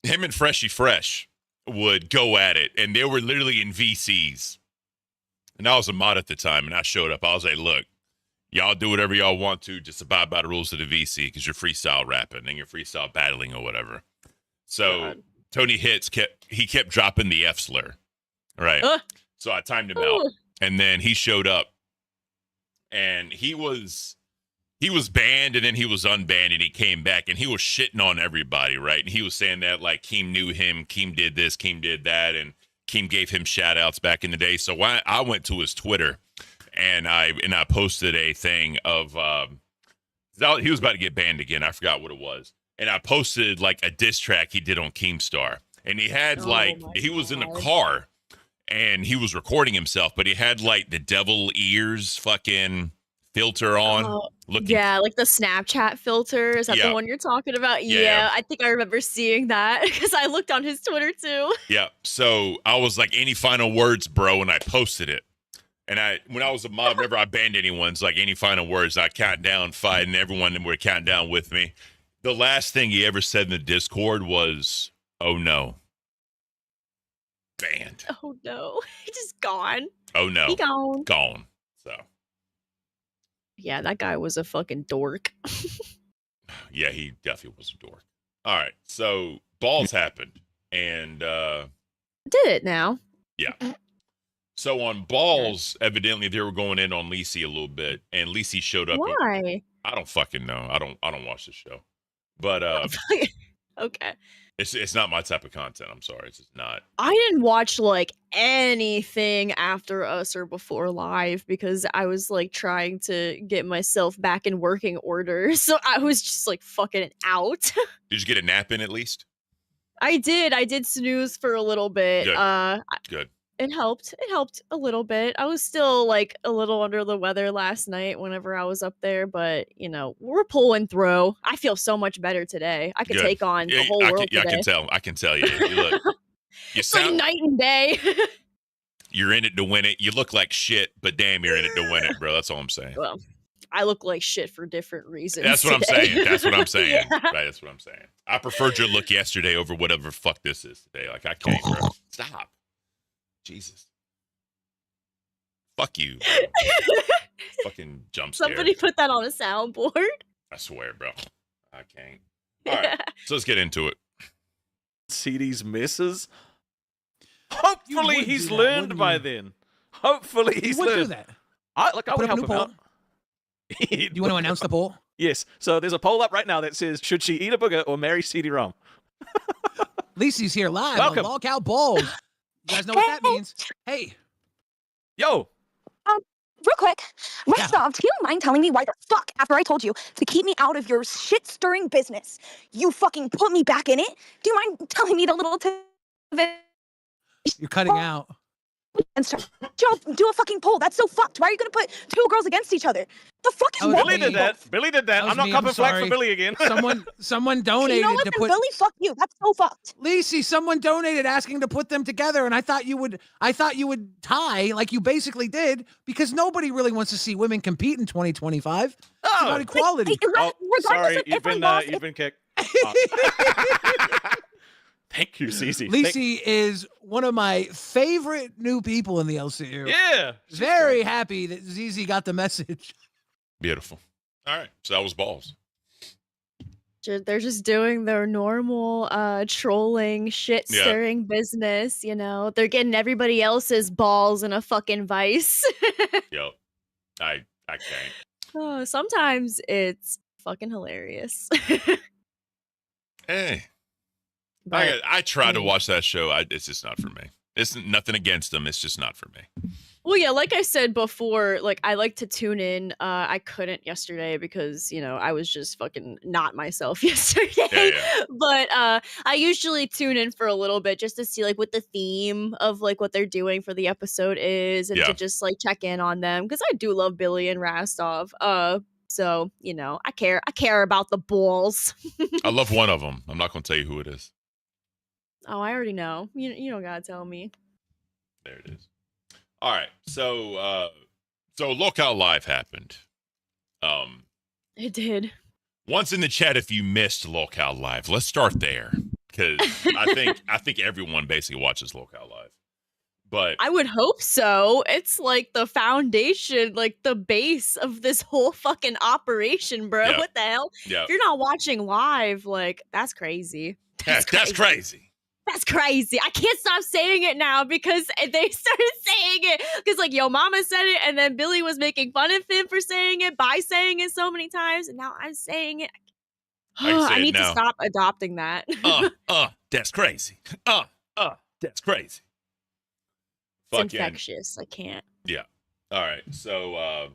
him and Freshy Fresh would go at it, and they were literally in VCs. And I was a mod at the time, and I showed up. I was like, look, y'all do whatever y'all want to, just abide by the rules of the VC, because you're freestyle rapping and you're freestyle battling or whatever. So Tony Hits kept dropping the F slur. Right. So I timed him out, and then he showed up, and he was banned, and then he was unbanned, and he came back, and he was shitting on everybody, right? And he was saying that like Keem knew him, Keem did this, Keem did that, and Keem gave him shout outs back in the day. So I went to his Twitter, and I posted a thing of he was about to get banned again. I forgot what it was, and I posted like a diss track he did on Keemstar, and he had he was in a car. And he was recording himself, but he had like the devil ears fucking filter on. Yeah, like the Snapchat filter. Is that the one you're talking about? Yeah, I think I remember seeing that because I looked on his Twitter too. Yeah. So I was like, any final words, bro? And I posted it. And when I was a mob, whenever I banned anyone, it's like any final words, I count down 5, and everyone would count down with me. The last thing he ever said in the Discord was, "Oh no." Banned. Oh no, he just gone. Oh no, he gone. Gone. So yeah, that guy was a fucking dork. Yeah, he definitely was a dork. All right, so balls happened, and did it now? Yeah. So on balls, evidently they were going in on Lacey a little bit, and Lacey showed up. Why? I don't fucking know. I don't watch the show, but okay. It's not my type of content. I'm sorry. It's just not. I didn't watch like anything after us or before live because I was like trying to get myself back in working order. So I was just like fucking out. Did you get a nap in at least? I did snooze for a little bit. Good. Good. It helped a little bit. I was still like a little under the weather last night whenever I was up there, but you know, we're pulling through. I feel so much better today. I could Good. take on the whole world today. I can tell you. You look, it's like night and day. You're in it to win it. You look like shit, but damn, you're in it to win it, bro. That's all I'm saying. Well, I look like shit for different reasons. That's what today. I'm saying. That's what I'm saying. Yeah. Right, that's what I'm saying. I preferred your look yesterday over whatever fuck this is today. Like I can't, bro. Stop. Jesus. Fuck you. Fucking jump scare. Somebody put that on a soundboard. I swear, bro. I can't. All right. So let's get into it. CD's misses. Hopefully would he's do that, learned wouldn't by you? then. Hopefully You he's would do learned. that. I Put would up a help new him poll. out. Do you want to announce the poll? Yes. So there's a poll up right now that says, should she eat a booger or marry CD-ROM? Lacey's here live Welcome. on Lockout Balls. You guys know what that means? Hey. Yo. Real quick, first off, do you mind telling me why the fuck, after I told you to keep me out of your shit-stirring business, you fucking put me back in it? Do you mind telling me the little You're cutting out. and start do a fucking poll? That's so fucked. Why are you gonna put two girls against each other? The fuck is wrong Billy with did you? that. Billy did that. was I'm not me, copping I'm flack for sorry. Billy again. Someone donated You know what? to Then put Billy, fuck you. That's so fucked. Lacey, someone donated asking to put them together, and I thought you would tie like you basically did, because nobody really wants to see women compete in 2025. It's about equality. Sorry, you've been kicked. Thank you, Cece. Lacey is one of my favorite new people in the LCU. Yeah. Very happy that ZZ got the message. Beautiful. All right. So that was balls. They're just doing their normal trolling, shit stirring business, you know. They're getting everybody else's balls in a fucking vice. Yep. I can't. Oh, sometimes it's fucking hilarious. Hey. But, I tried to watch that show. It's just not for me. It's nothing against them. It's just not for me. Well, yeah, like I said before, like I like to tune in. I couldn't yesterday because, you know, I was just fucking not myself yesterday. Yeah. But I usually tune in for a little bit just to see like what the theme of like what they're doing for the episode is, and to just like check in on them, because I do love Billy and Rastov. So, you know, I care about the balls. I love one of them. I'm not going to tell you who it is. Oh, I already know. You don't gotta tell me. There it is. All right. So Lockout Live happened. It did. Once in the chat, if you missed Lockout Live, let's start there, because I think everyone basically watches Lockout Live. But I would hope so. It's like the foundation, like the base of this whole fucking operation, bro. Yeah. What the hell? Yeah. If you're not watching live, like that's crazy. That's crazy. That's crazy. I can't stop saying it now because they started saying it. Because, like, Yo Mama said it, and then Billy was making fun of him for saying it by saying it so many times, and now I'm saying it. I need to stop adopting that. That's crazy. That's crazy. It's infectious. I can't. Yeah. All right. So I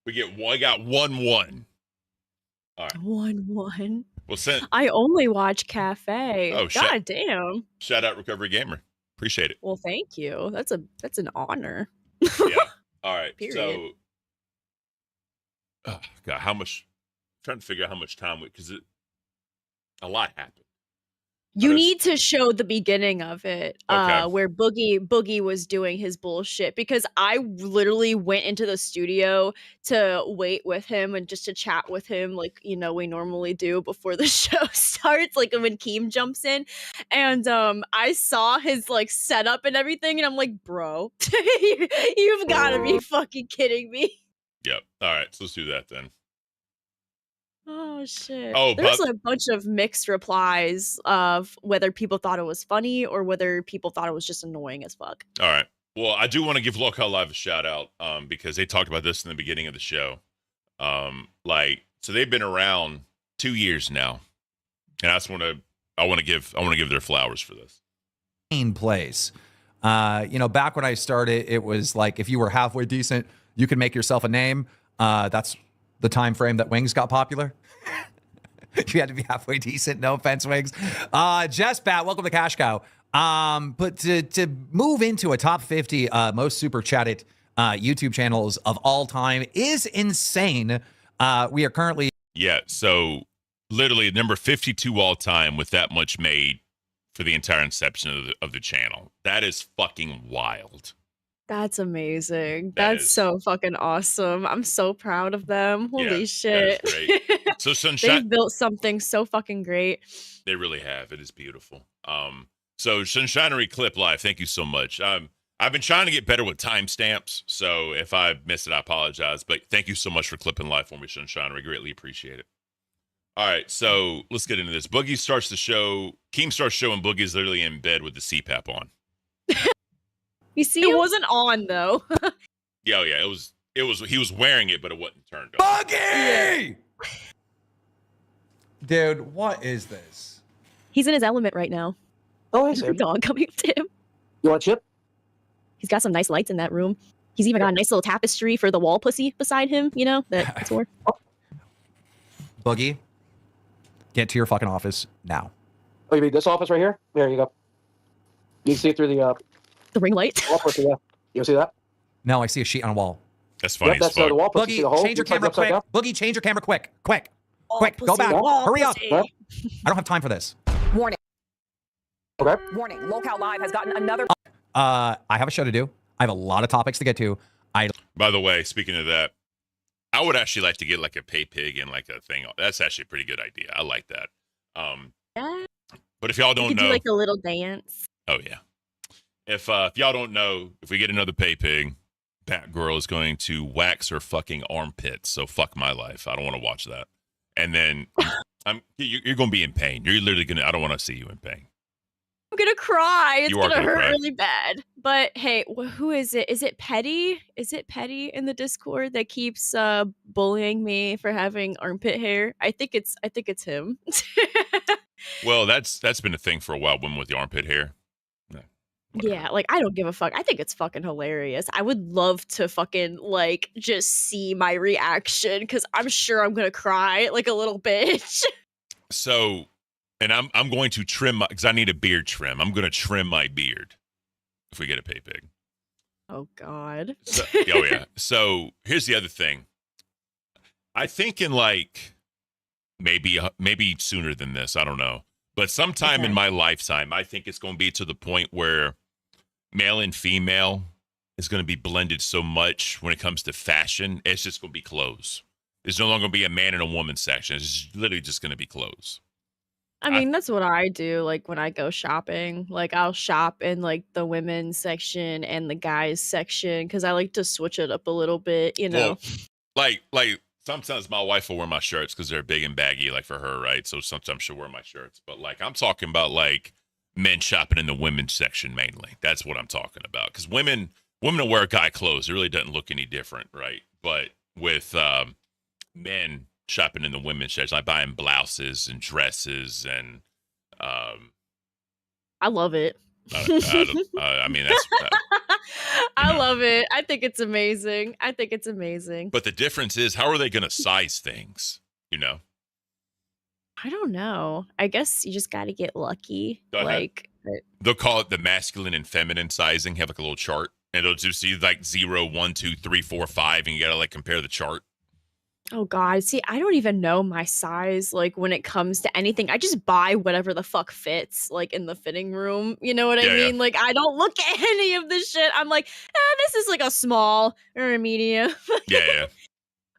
got 1-1. All right. 1-1. Well, I only watch Cafe. Oh, God damn. Shout out Recovery Gamer. Appreciate it. Well, thank you. That's an honor. Yeah. All right. Period. So, God, I'm trying to figure out how much time because a lot happened. You need to show the beginning of it, where Boogie was doing his bullshit, because I literally went into the studio to wait with him and just to chat with him, like, you know, we normally do before the show starts, like when Keem jumps in, and I saw his like setup and everything, and I'm like, bro, you've got to be fucking kidding me. Yep. All right, so let's do that then. Oh shit. Oh, there's a bunch of mixed replies of whether people thought it was funny or whether people thought it was just annoying as fuck. All right. Well, I do want to give Lockout Live a shout out because they talked about this in the beginning of the show. So they've been around 2 years now, and I want to give their flowers for this. Place. You know, back when I started, it was like if you were halfway decent, you could make yourself a name. That's the time frame that Wings got popular. You had to be halfway decent. No offense, Wings. Jess Bat, welcome to Cash Cow. But to move into a top 50 most super chatted YouTube channels of all time is insane. We are currently so literally number 52 all time with that much made for the entire inception of the channel. That is fucking wild. That's amazing. That's so fucking awesome. I'm so proud of them. Holy shit. That is great. So Sunshine, they've built something so fucking great. They really have. It is beautiful. So Sunshinery Clip Live, thank you so much. I've been trying to get better with timestamps, so if I missed it, I apologize. But thank you so much for clipping live for me, Sunshine. We greatly appreciate it. All right, so let's get into this. Boogie starts the show. Keem starts showing Boogie's literally in bed with the CPAP on. You see, it wasn't on though. Yeah, it was. He was wearing it, but it wasn't turned on. Boogie! Dude, what is this? He's in his element right now. Oh, There's a dog coming up to him. You want a chip? He's got some nice lights in that room. He's even got a nice little tapestry for the wall pussy beside him, you know, that's for. Boogie, get to your fucking office now. Oh, you mean this office right here? There you go. You can see it through the ring light. Wall pussy, yeah. You see that? No, I see a sheet on a wall. That's funny. Yep, that's the wall pussy. See the Boogie, hole? change your Looks like camera upside quick. down? Boogie, change your camera quick. Quick. Wall Quick, go pussy, back. wall Hurry up. pussy. I don't have time for this. Warning. Okay. Warning. Locale Live has gotten another. I have a show to do. I have a lot of topics to get to. By the way, speaking of that, I would actually like to get like a pay pig and like a thing. That's actually a pretty good idea. I like that. Yeah. But if y'all don't You could know, do like a little dance. oh yeah. If y'all don't know, if we get another pay pig, Batgirl is going to wax her fucking armpits. So fuck my life. I don't want to watch that. And then you're going to be in pain. You're literally going to. I don't want to see you in pain. I'm gonna cry. It's You are gonna gonna hurt cry. really bad. But hey, who is it? Is it Petty? Is it Petty in the Discord that keeps bullying me for having armpit hair? I think it's him. Well, that's been a thing for a while. Women with the armpit hair. Yeah, like I don't give a fuck. I think it's fucking hilarious. I would love to fucking like just see my reaction because I'm sure I'm gonna cry like a little bitch. So, and I'm going to trim my, because I need a beard trim. I'm going to trim my beard if we get a pay pig. Oh God. So, oh yeah. So here's the other thing. I think in like maybe sooner than this. I don't know, but sometime in my lifetime, I think it's going to be to the point where male and female is going to be blended so much when it comes to fashion. It's just going to be clothes. There's no longer going to be a man and a woman section. It's literally just going to be clothes. I mean, that's what I do. Like when I go shopping, like I'll shop in like the women's section and the guys section because I like to switch it up a little bit, you know. Well, like sometimes my wife will wear my shirts because they're big and baggy, like for her, right? So sometimes she'll wear my shirts. But like I'm talking about like men shopping in the women's section mainly. That's what I'm talking about. Because women will wear guy clothes. It really doesn't look any different, right? But with men shopping in the women's section, like buying blouses and dresses and I love it. I mean, that's I love it. I think it's amazing. but the difference is, how are they going to size things? You know, I don't know. I guess you just got to get lucky. Go ahead. Like they'll call it the masculine and feminine sizing. Have like a little chart, and it'll just see like 0, 1, 2, 3, 4, 5, and you got to like compare the chart. oh God, see, I don't even know my size. Like when it comes to anything, I just buy whatever the fuck fits, like in the fitting room. You know what I Yeah, mean? Like I don't look at any of this shit. I'm like, this is like a small or a medium. Yeah.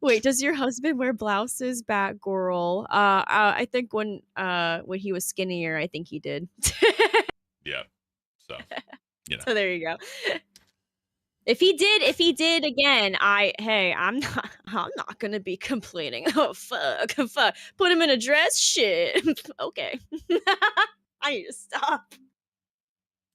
Wait, does your husband wear blouses, Batgirl? I think when he was skinnier, I think he did. Yeah. So, you know. So there you go. If he did again, I'm not gonna be complaining. Oh fuck. Put him in a dress, shit. Okay. I need to stop.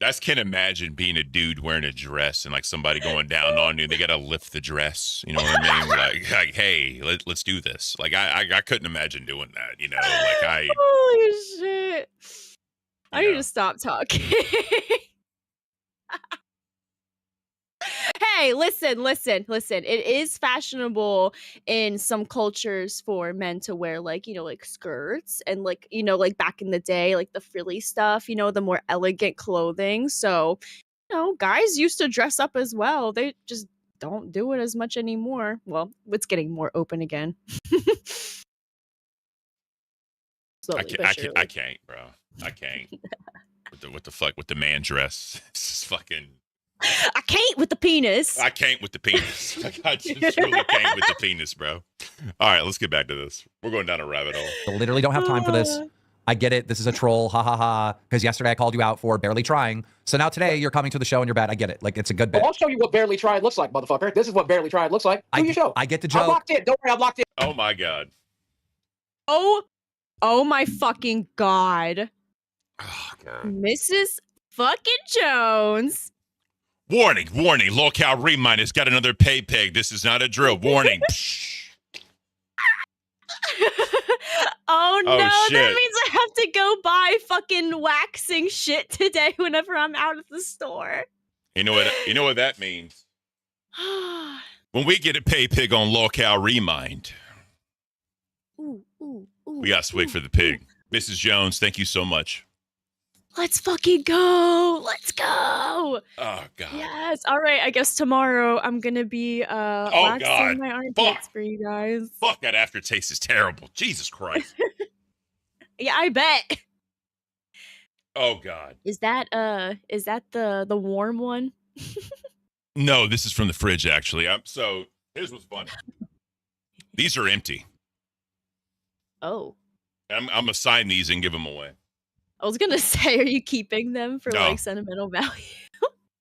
That's can't imagine being a dude wearing a dress and like somebody going down on you. They got to lift the dress. You know what I mean? Like hey, let's do this. Like I couldn't imagine doing that. You know, like Holy shit. I need to stop talking. Hey, listen. It is fashionable in some cultures for men to wear like, like skirts and like, like back in the day, like the frilly stuff, the more elegant clothing. So, guys used to dress up as well. They just don't do it as much anymore. Well, it's getting more open again. Slowly but surely. I can't, bro. I can't. What the fuck with the man dress? This is fucking. I can't with the penis. I can't with the penis. I just really can't with the penis, bro. All right, let's get back to this. We're going down a rabbit hole. I literally don't have time for this. I get it. This is a troll. Ha ha ha. Because yesterday I called you out for barely trying. So now today you're coming to the show and you're bad. I get it. Like it's a good bit. I'll show you what barely tried looks like, motherfucker. This is what barely tried looks like. Do your show. I get the joke. I'm locked in. Don't worry, I'm locked in. Oh my god. Oh Oh my fucking god. Oh god. Mrs. fucking Jones. Warning, warning. Locale Remind has got another pay peg. This is not a drill. Warning. Oh no, shit. that means I have to go buy fucking waxing shit today whenever I'm out at the store. You know what that means? When we get a pay pig on Locale Remind, we got to wait for the pig. Mrs. Jones, thank you so much. Let's fucking go. Let's go. Oh god. Yes. All right. I guess tomorrow I'm gonna be waxing God. my armpits for you guys. Fuck, that aftertaste is terrible. Jesus Christ. Yeah, I bet. Oh god. Is that the warm one? No, this is from the fridge actually. So here's what's funny. These are empty. Oh. I'm gonna sign these and give them away. I was gonna say, are you keeping them for No. like sentimental value?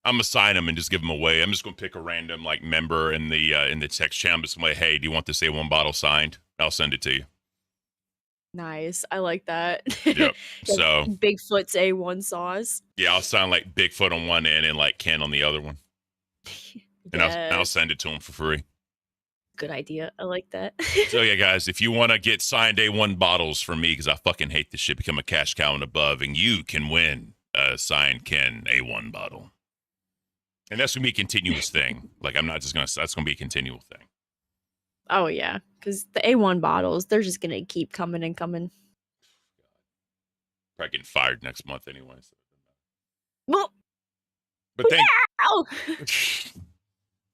I'm gonna sign them and just give them away. I'm just gonna pick a random like member in the text channel. Just like, hey, do you want this A1 bottle signed? I'll send it to you. Nice. I like that. Yep. Like So Bigfoot's A1 sauce. yeah, I'll sign like Bigfoot on one end and like Ken on the other one, and I'll send it to him for free. Good idea. I like that. So yeah, guys, if you want to get signed A1 bottles from me, because I fucking hate this shit, become a cash cow and above, and you can win a signed Ken A1 bottle. And that's gonna be a continuous thing. Like I'm not just gonna. That's gonna be a continual thing. Oh yeah, because the A1 bottles, they're just gonna keep coming and coming. Probably getting fired next month anyway. So. Well, but thank. Ow!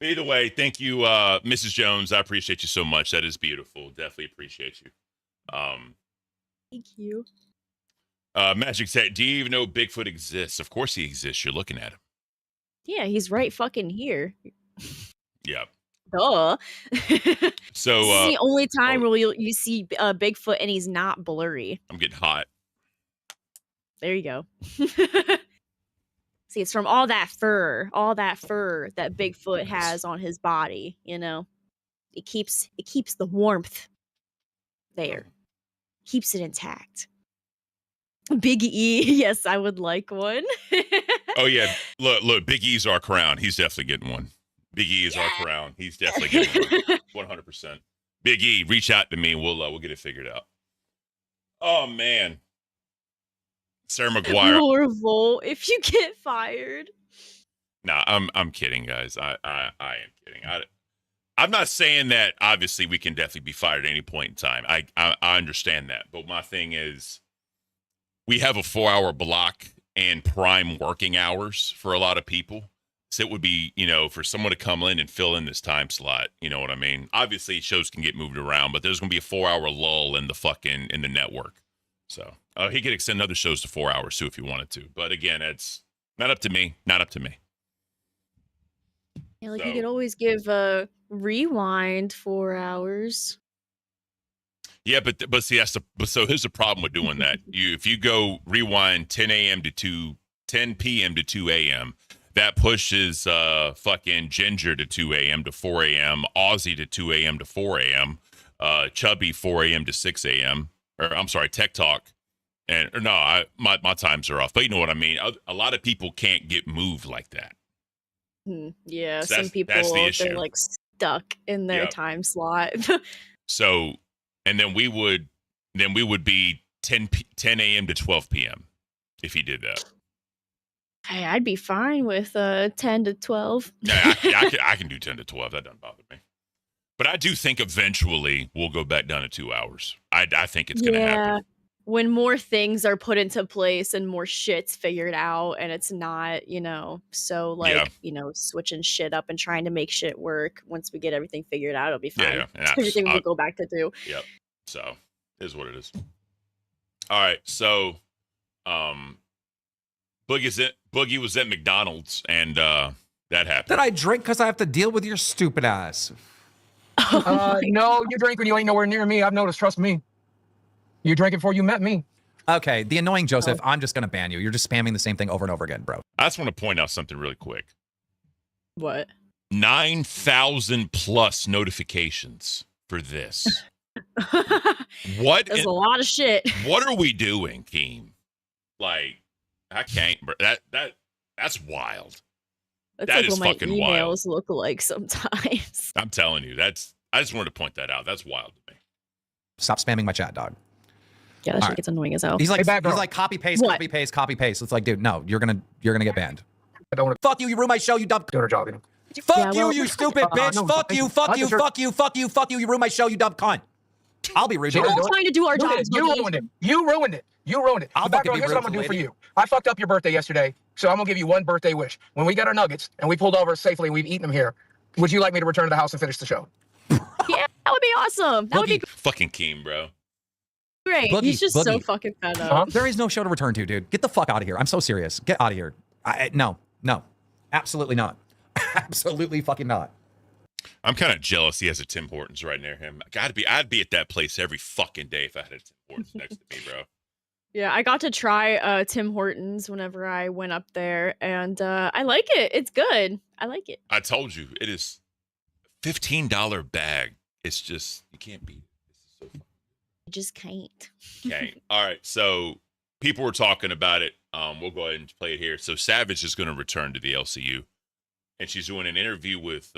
Either way, thank you, Mrs. Jones. I appreciate you so much. That is beautiful. Definitely appreciate you. Thank you. Magic said, do you even know Bigfoot exists? Of course he exists. You're looking at him. Yeah, he's right fucking here. Yeah. Duh. So This is the only time where you see Bigfoot and he's not blurry. I'm getting hot. There you go. See, it's from all that fur that Bigfoot has on his body, you know. It keeps the warmth there. Keeps it intact. Big E, yes, I would like one. Oh yeah, look, Big E's our crown. He's definitely getting one. Big E is our crown. He's definitely getting one. 100%. Big E, reach out to me. We'll get it figured out. Oh man. Sarah McGuire. More Volt if you get fired. Nah, I'm kidding, guys. I am kidding. I'm not saying that. Obviously, we can definitely be fired at any point in time. I understand that, but my thing is, we have a 4-hour block and prime working hours for a lot of people. So it would be, for someone to come in and fill in this time slot. You know what I mean? Obviously, shows can get moved around, but there's going to be a 4-hour lull in the network. So he could extend other shows to 4 hours too if he wanted to. But again, it's not up to me. Not up to me. Yeah, you could always give a rewind 4 hours. Yeah, but see, so here's the problem with doing that. If you go rewind 10 p.m. to 2 a.m., that pushes fucking Ginger to 2 a.m. to 4 a.m., Aussie to 2 a.m. to 4 a.m., Chubby 4 a.m. to 6 a.m., or I'm sorry, Tech Talk. My times are off, but you know what I mean? A lot of people can't get moved like that. Yeah, So some people, that's the issue. they're like stuck in their Yep. time slot. So, and then we would be 10 a.m. to 12 p.m. if he did that. Hey, I'd be fine with 10 to 12. Yeah, I can do 10 to 12. That doesn't bother me. But I do think eventually we'll go back down to 2 hours. I think it's going to happen. When more things are put into place and more shit's figured out and it's not, switching shit up and trying to make shit work. Once we get everything figured out, it'll be fine. Yeah, yeah. Everything we'll go back to do. Yep. So, is what it is. All right. So, Boogie was at McDonald's and that happened. Did I drink because I have to deal with your stupid ass? No, you drink when you ain't nowhere near me. I've noticed. Trust me. You drinking before you met me. Okay, the annoying Joseph, I'm just going to ban you. You're just spamming the same thing over and over again, bro. I just want to point out something really quick. What? 9,000 plus notifications for this. What? That's a lot of shit. What are we doing, Keem? Like, I can't. That's wild. That's That like is what my fucking emails wild. look like sometimes. I'm telling you, I just wanted to point that out. That's wild to me. Stop spamming my chat, dog. Yeah, that shit gets annoying as hell. He's like, Hey, Batgirl. he's like, copy paste, What? copy paste, copy paste. It's like, dude, no, you're gonna get banned. Fuck you, you ruined my show, you dumb. Fuck Yeah, well- you stupid bitch. no, fuck thank you, you. fuck I you, deserve- fuck you, fuck you, fuck you. You ruined my show, you dumb cunt. I'll be rude. We're all dude. trying to do our jobs. You ruined it. You ruined it. You ruined it. I'll But fucking Batgirl, be here's what I'm gonna rude, do for lady. you. I fucked up your birthday yesterday, so I'm gonna give you one birthday wish. When we got our nuggets and we pulled over safely and we've eaten them here, would you like me to return to the house and finish the show? Yeah, that would be awesome. That would be Fucking Keem, bro. great. Boogie, He's just so Boogie. fucking fed up. There is no show to return to, dude. Get the fuck out of here. I'm so serious. Get out of here. No, absolutely not. Absolutely fucking not. I'm kind of jealous he has a Tim Hortons right near him. I'd be at that place every fucking day if I had a Tim Hortons next to me, bro. Yeah, I got to try Tim Hortons whenever I went up there, and I like it. It's good. I like it. I told you, it is $15 bag. It's just, you can't beat it. I just can't. Okay. All right. So people were talking about it. We'll go ahead and play it here. So Savage is going to return to the LCU, and she's doing an interview with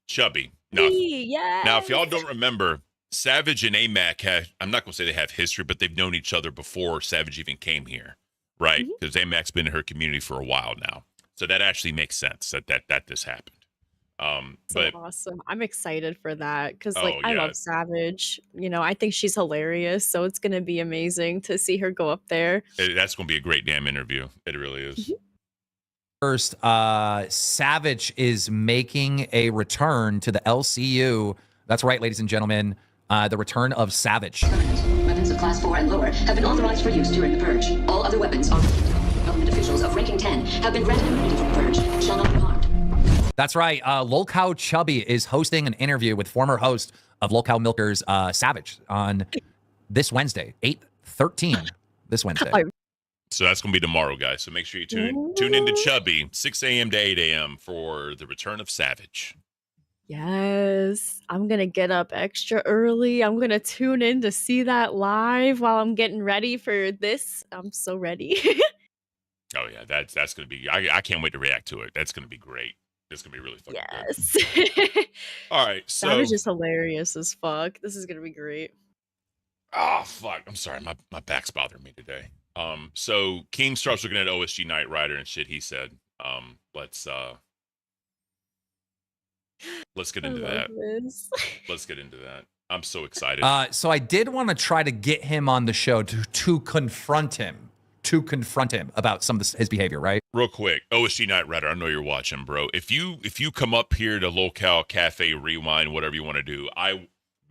Chubby. Now, if y'all don't remember, Savage and AMAC I'm not going to say they have history, but they've known each other before Savage even came here, right? Because AMAC's been in her community for a while now. So that actually makes sense that this happened. But Awesome. I'm excited for that because Oh, I yeah. love Savage. You know, I think she's hilarious, so it's gonna be amazing to see her go up there. that's going to be a great damn interview. It really is. First, Savage is making a return to the LCU. That's right, ladies and gentlemen. The return of Savage. Weapons of Class 4 and lower have been authorized for use during the purge. All other weapons on government officials of ranking 10 have been granted immunity from the purge. Shall not be harmed. That's right. Lolcow Chubby is hosting an interview with former host of Lolcow Milkers, Savage, on this Wednesday, 8/13. This Wednesday. So that's going to be tomorrow, guys. So make sure you tune into Chubby, 6 a.m. to 8 a.m. for the return of Savage. Yes, I'm gonna get up extra early. I'm gonna tune in to see that live while I'm getting ready for this. I'm so ready. Oh yeah, that's going to be. I can't wait to react to it. That's going to be great. It's going to be really fucking yes. All right, so Savage is hilarious as fuck. This is gonna be great. oh fuck, I'm sorry, my back's bothering me today. So Keem starts looking at OSG Night Rider and shit. He said, let's get into that. Let's get into that. I'm so excited. So I did want to try to get him on the show to confront him about some of his behavior, right? Real quick, OSG Night Rider, I know you're watching, bro. If you come up here to Locale Cafe Rewind, whatever you want to do,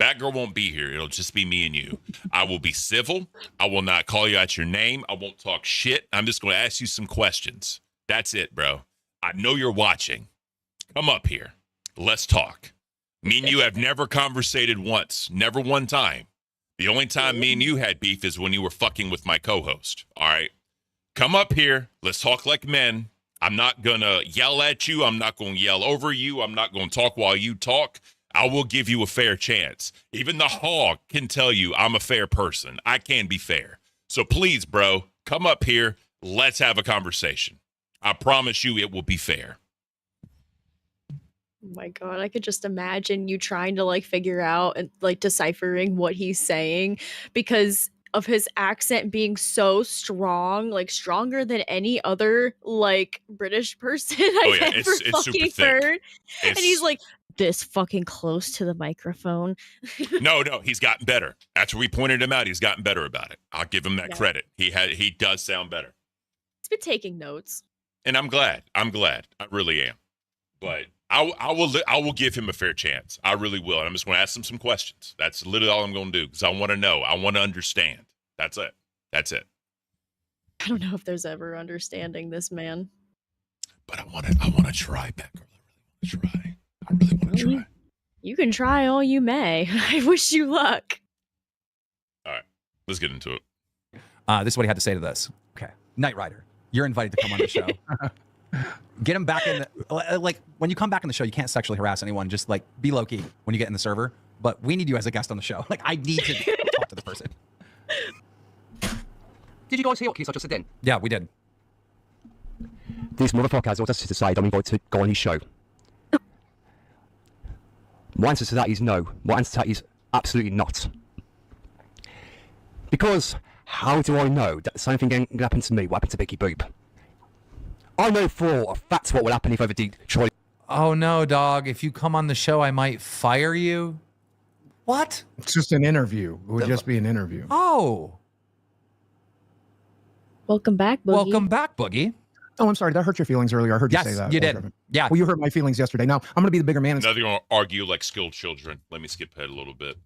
Batgirl won't be here. It'll just be me and you. I will be civil. I will not call you out your name. I won't talk shit. I'm just going to ask you some questions. That's it, bro. I know you're watching. Come up here. Let's talk. Me and you have never conversated once. Never one time. The only time me and you had beef is when you were fucking with my co-host. All right? Come up here. Let's talk like men. I'm not going to yell at you. I'm not going to yell over you. I'm not going to talk while you talk. I will give you a fair chance. Even the hog can tell you I'm a fair person. I can be fair. So please, bro, come up here. Let's have a conversation. I promise you it will be fair. Oh my god, I could just imagine you trying to like figure out and like deciphering what he's saying because of his accent being so strong, like stronger than any other like British person I've ever it's fucking super thick. heard. And he's like this fucking close to the microphone. No, he's gotten better. After we pointed him out, he's gotten better about it. I'll give him that credit. He does sound better. He's been taking notes. And I'm glad. I really am. But I will give him a fair chance. I really will. And I'm just going to ask him some questions. That's literally all I'm going to do because I want to know. I want to understand. That's it. I don't know if there's ever understanding this man. But I want to try, Batgirl. I really want to try. You can try all you may. I wish you luck. All right, let's get into it. This is what he had to say to this. Okay, Knight Rider, you're invited to come on the show. Get him back in the, like when you come back in the show, you can't sexually harass anyone. Just like be low key when you get in the server. but we need you as a guest on the show. Like, I need to talk to the person. Did you guys hear what Keith just said then? Yeah, we did. This motherfucker has audacity to say I'm invited to go on his show. My answer to that is no. My answer to that is absolutely not. Because how do I know that the same thing ain't gonna happen to me? What happened to Becky Boop? I know for a fact what will happen if I ever did try. Oh no, dog. If you come on the show, I might fire you. What? It's just an interview. It would just be an interview. Oh. Welcome back, Boogie. Welcome back, Boogie. Oh, I'm sorry. Did I hurt your feelings earlier? I heard you say that. You did. Yeah. Well, you hurt my feelings yesterday. Now, I'm going to be the bigger man. Now they're going to argue like skilled children. Let me skip ahead a little bit.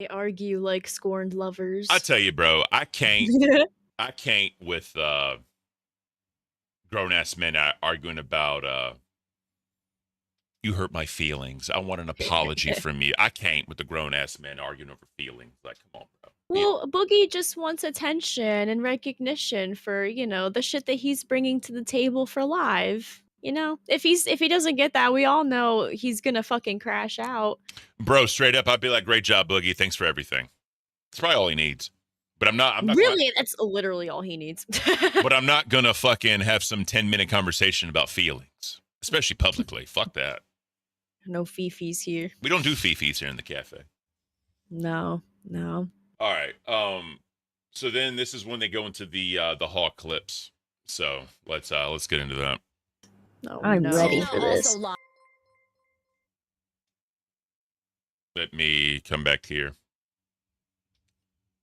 They argue like scorned lovers. I tell you, bro, I can't with grown-ass men arguing about, you hurt my feelings. I want an apology from you. I can't with the grown-ass men arguing over feelings. Like, come on, bro. Well, Boogie just wants attention and recognition for, you know, the shit that he's bringing to the table for live. You know, if he doesn't get that, we all know he's gonna fucking crash out. Bro, straight up, I'd be like, great job, Boogie. Thanks for everything. That's probably all he needs. But I'm not really, that's literally all he needs. But I'm not gonna fucking have some 10-minute conversation about feelings, especially publicly. Fuck that. No fifis here. We don't do fifis here in the cafe. No. All right. So then this is when they go into the Hawk clips. So let's get into that. No, I'm ready for this. Let me come back here.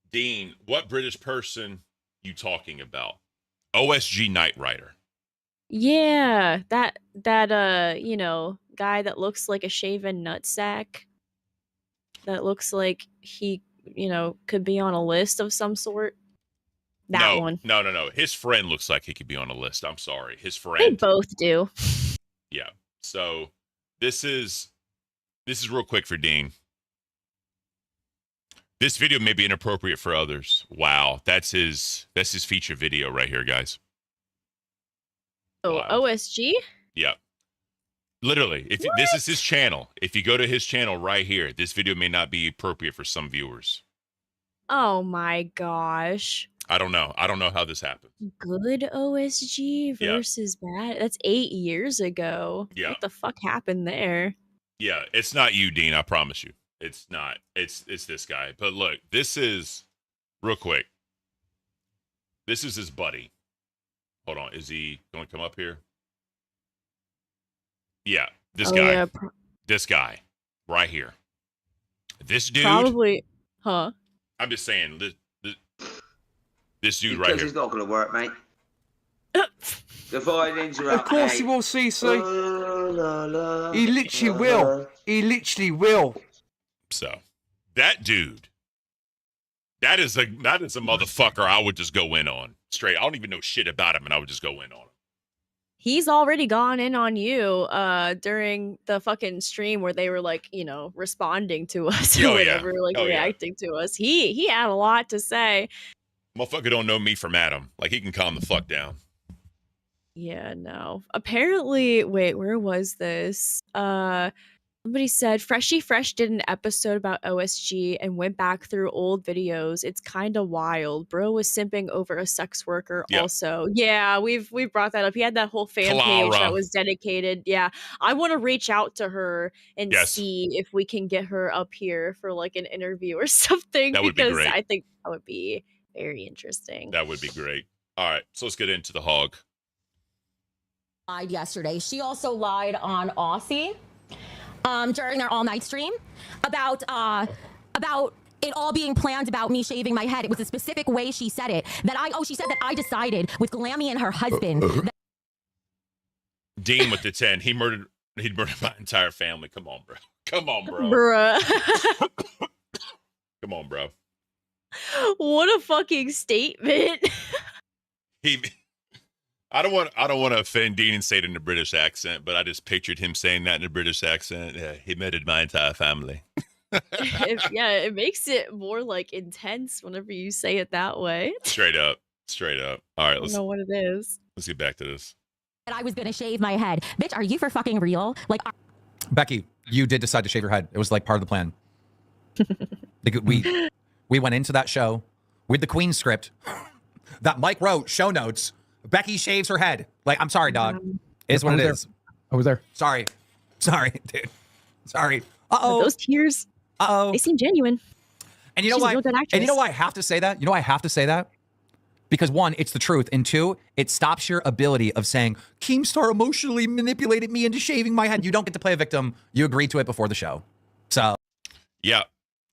Dean, what British person you talking about? OSG Night Rider. Yeah, that you know, guy that looks like a shaven nutsack. That looks like he, you know, could be on a list of some sort. That one. No. His friend looks like he could be on a list. I'm sorry. His friend. They both do. Yeah. So this is real quick for Dean. This video may be inappropriate for others. Wow, that's his feature video right here, guys. Oh, wow. OSG? Yeah. Literally, if this is his channel, if you go to his channel right here, this video may not be appropriate for some viewers. Oh my gosh. I don't know how this happened. Good OSG versus bad. That's 8 years ago. Yeah. What the fuck happened there? Yeah, it's not you, Dean. I promise you. It's not. It's this guy. But look, this is real quick. This is his buddy. Hold on. Is he going to come up here? Yeah, this guy. Yeah, this guy right here. This dude. Probably. Huh? I'm just saying. This dude right Because here. it's not going to work, mate. If I interrupt, Of course he will, CC. He literally will. He literally will. So, that dude. That is a motherfucker I would just go in on. Straight. I don't even know shit about him, and I would just go in on him. He's already gone in on you during the fucking stream where they were like, you know, responding to us or whatever, like reacting to us. He had a lot to say. Motherfucker don't know me from Adam. Like, he can calm the fuck down. Yeah, no. Apparently, wait, where was this? Somebody said Freshie Fresh did an episode about OSG and went back through old videos. It's kind of wild. Bro was simping over a sex worker also. Yeah, we've brought that up. He had that whole fan page that was dedicated. Yeah, I want to reach out to her and see if we can get her up here for like an interview or something. That would be great. I think that would be very interesting. That would be great. All right, so let's get into the hog. Lied yesterday. She also lied on Aussie during our all-night stream about it all being planned about me shaving my head. It was a specific way she said it. She said that I decided with Glammy and her husband. Dean with the 10. He murdered my entire family. Come on, bro. Come on, bro. Bruh. Come on, bro. What a fucking statement. I don't want to offend Dean and say it in a British accent, but I just pictured him saying that in a British accent. Yeah, he murdered my entire family. It makes it more like intense whenever you say it that way. Straight up. All right, I don't know what it is. Let's get back to this. That I was gonna shave my head. Bitch, are you for fucking real? Like, Becky, you did decide to shave your head. It was like part of the plan. Like, we went into that show with the Queen script that Mike wrote, show notes. Becky shaves her head. Like, I'm sorry, dog. Is what it is. I was there. Sorry, dude. Sorry. Those tears. They seem genuine. And you know why? And you know why I have to say that? You know why I have to say that? Because one, it's the truth. And two, it stops your ability of saying, Keemstar emotionally manipulated me into shaving my head. You don't get to play a victim. You agreed to it before the show. So. Yeah.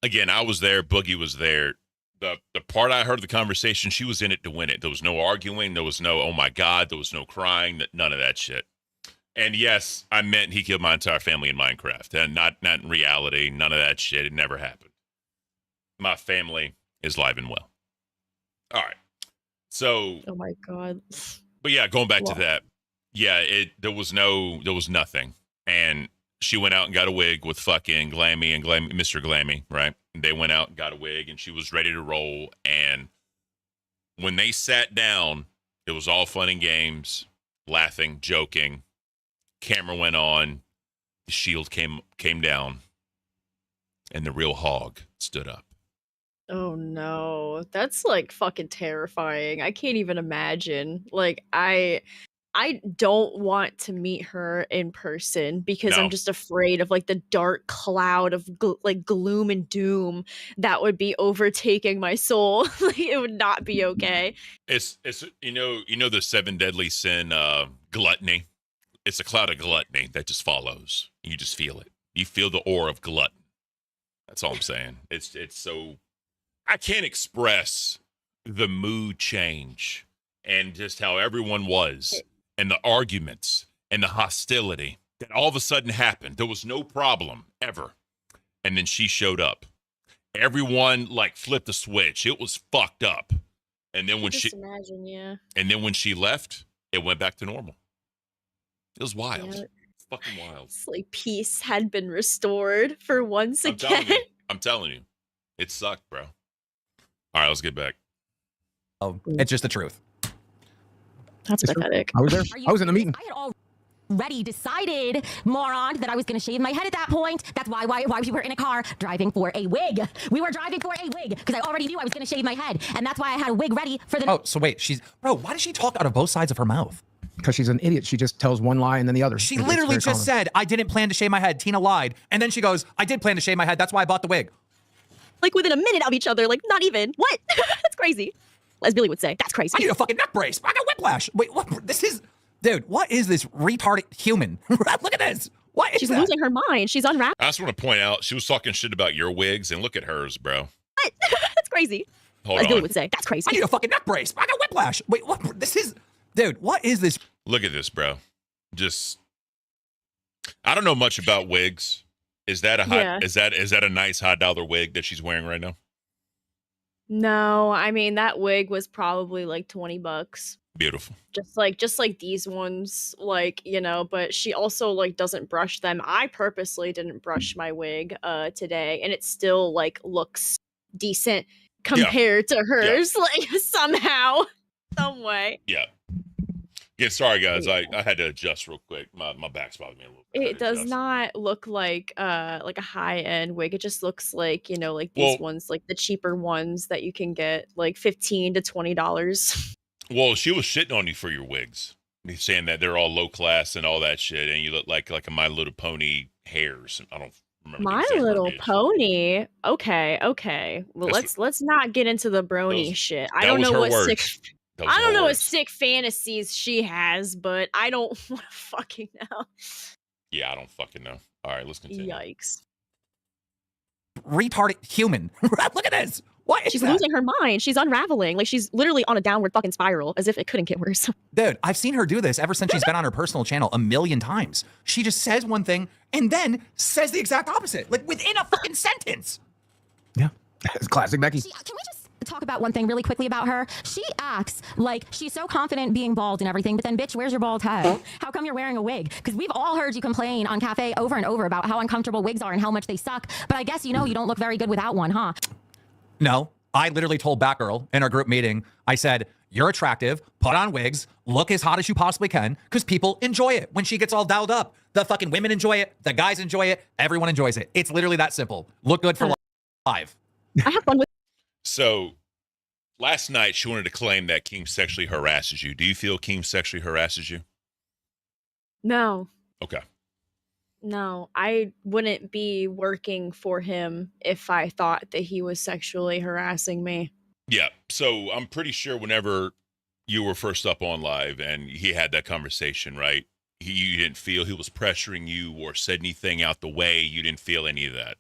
Again, I was there. Boogie was there. The part I heard of the conversation, she was in it to win it. There was no arguing. There was no, oh my God. There was no crying. None of that shit. And yes, I meant he killed my entire family in Minecraft. And not in reality. None of that shit. It never happened. My family is live and well. All right. So, oh my God. But yeah, going back to that, yeah, there was nothing. And she went out and got a wig with fucking Glammy and Mr. Glammy, right? And they went out and got a wig and she was ready to roll. And when they sat down, it was all fun and games, laughing, joking. Camera went on, the shield came down, and the real hog stood up. Oh no, that's like fucking terrifying. I can't even imagine. Like I don't want to meet her in person because I'm just afraid of like the dark cloud of like gloom and doom that would be overtaking my soul. Like it would not be okay. It's you know the 7 deadly sin, gluttony. It's a cloud of gluttony that just follows. You just feel it. You feel the aura of glutton. That's all I'm saying. It's so. I can't express the mood change and just how everyone was and the arguments and the hostility that all of a sudden happened. There was no problem ever. And then she showed up. Everyone like flipped the switch. It was fucked up. And then when imagine, yeah. And then when she left, it went back to normal. It was wild. Yeah. It's fucking wild. It's like peace had been restored for once again. I'm telling you. It sucked, bro. All right, let's get back. Oh, it's just the truth. That's pathetic. I was there. I was in the meeting. I had already decided, moron, that I was going to shave my head at that point. That's why we were in a car driving for a wig. We were driving for a wig because I already knew I was going to shave my head. And that's why I had a wig ready for the... Oh, so wait, bro, why does she talk out of both sides of her mouth? Because she's an idiot. She just tells one lie and then the other. She literally just said, I didn't plan to shave my head. Tina lied. And then she goes, I did plan to shave my head. That's why I bought the wig. Like within a minute of each other, like not even. What? That's crazy. As Billy would say, that's crazy. I need a fucking neck brace. I got whiplash. Wait, what? This is, dude, what is this retarded human? Look at this. What is She's that? losing her mind. She's unwrapped. I just want to point out, she was talking shit about your wigs, and look at hers, bro. What? That's crazy. As Billy would say, that's crazy. I need a fucking neck brace. I got whiplash. Wait, what? This is, dude, what is this? Look at this, bro. Just, I don't know much about wigs. Is that a nice $100 wig that she's wearing right now? No, I mean that wig was probably like $20. Beautiful. Just like these ones, like, you know, but she also like doesn't brush them. I purposely didn't brush my wig today, and it still like looks decent compared to hers, like somehow, some way. Yeah. Yeah, sorry guys, I had to adjust real quick. My back's bothering me a little bit. It does not look like a high-end wig. It just looks like, you know, like these ones, like the cheaper ones that you can get like $15 to $20. Well, she was shitting on you for your wigs. He's saying that they're all low class and all that shit, and you look like a My Little Pony hairs. I don't remember. My Little Pony. Okay. Well, let's not get into the brony shit. I don't know what sick fantasies she has, but I don't want to fucking know. Yeah, I don't fucking know. All right, let's continue. Yikes. Retarded human. Look at this. What is She's that? losing her mind. She's unraveling. Like she's literally on a downward fucking spiral, as if it couldn't get worse. Dude, I've seen her do this ever since she's been on her personal channel 1,000,000 times. She just says one thing and then says the exact opposite, like within a fucking sentence. Yeah, it's classic Becky. Can we just talk about one thing really quickly about her? She acts like she's so confident being bald and everything, but then, bitch, where's your bald head? How come you're wearing a wig? Because we've all heard you complain on Cafe over and over about how uncomfortable wigs are and how much they suck, but I guess you know you don't look very good without one, huh? No, I literally told Batgirl in our group meeting, I said, you're attractive, put on wigs, look as hot as you possibly can, because people enjoy it when she gets all dialed up. The fucking women enjoy it, the guys enjoy it, everyone enjoys it. It's literally that simple. Look good for live. I have fun with. So last night she wanted to claim that King sexually harasses you. Do you feel King sexually harasses you? No. Okay. No, I wouldn't be working for him if I thought that he was sexually harassing me. Yeah. So I'm pretty sure whenever you were first up on live and he had that conversation, right? You didn't feel he was pressuring you or said anything out the way. You didn't feel any of that,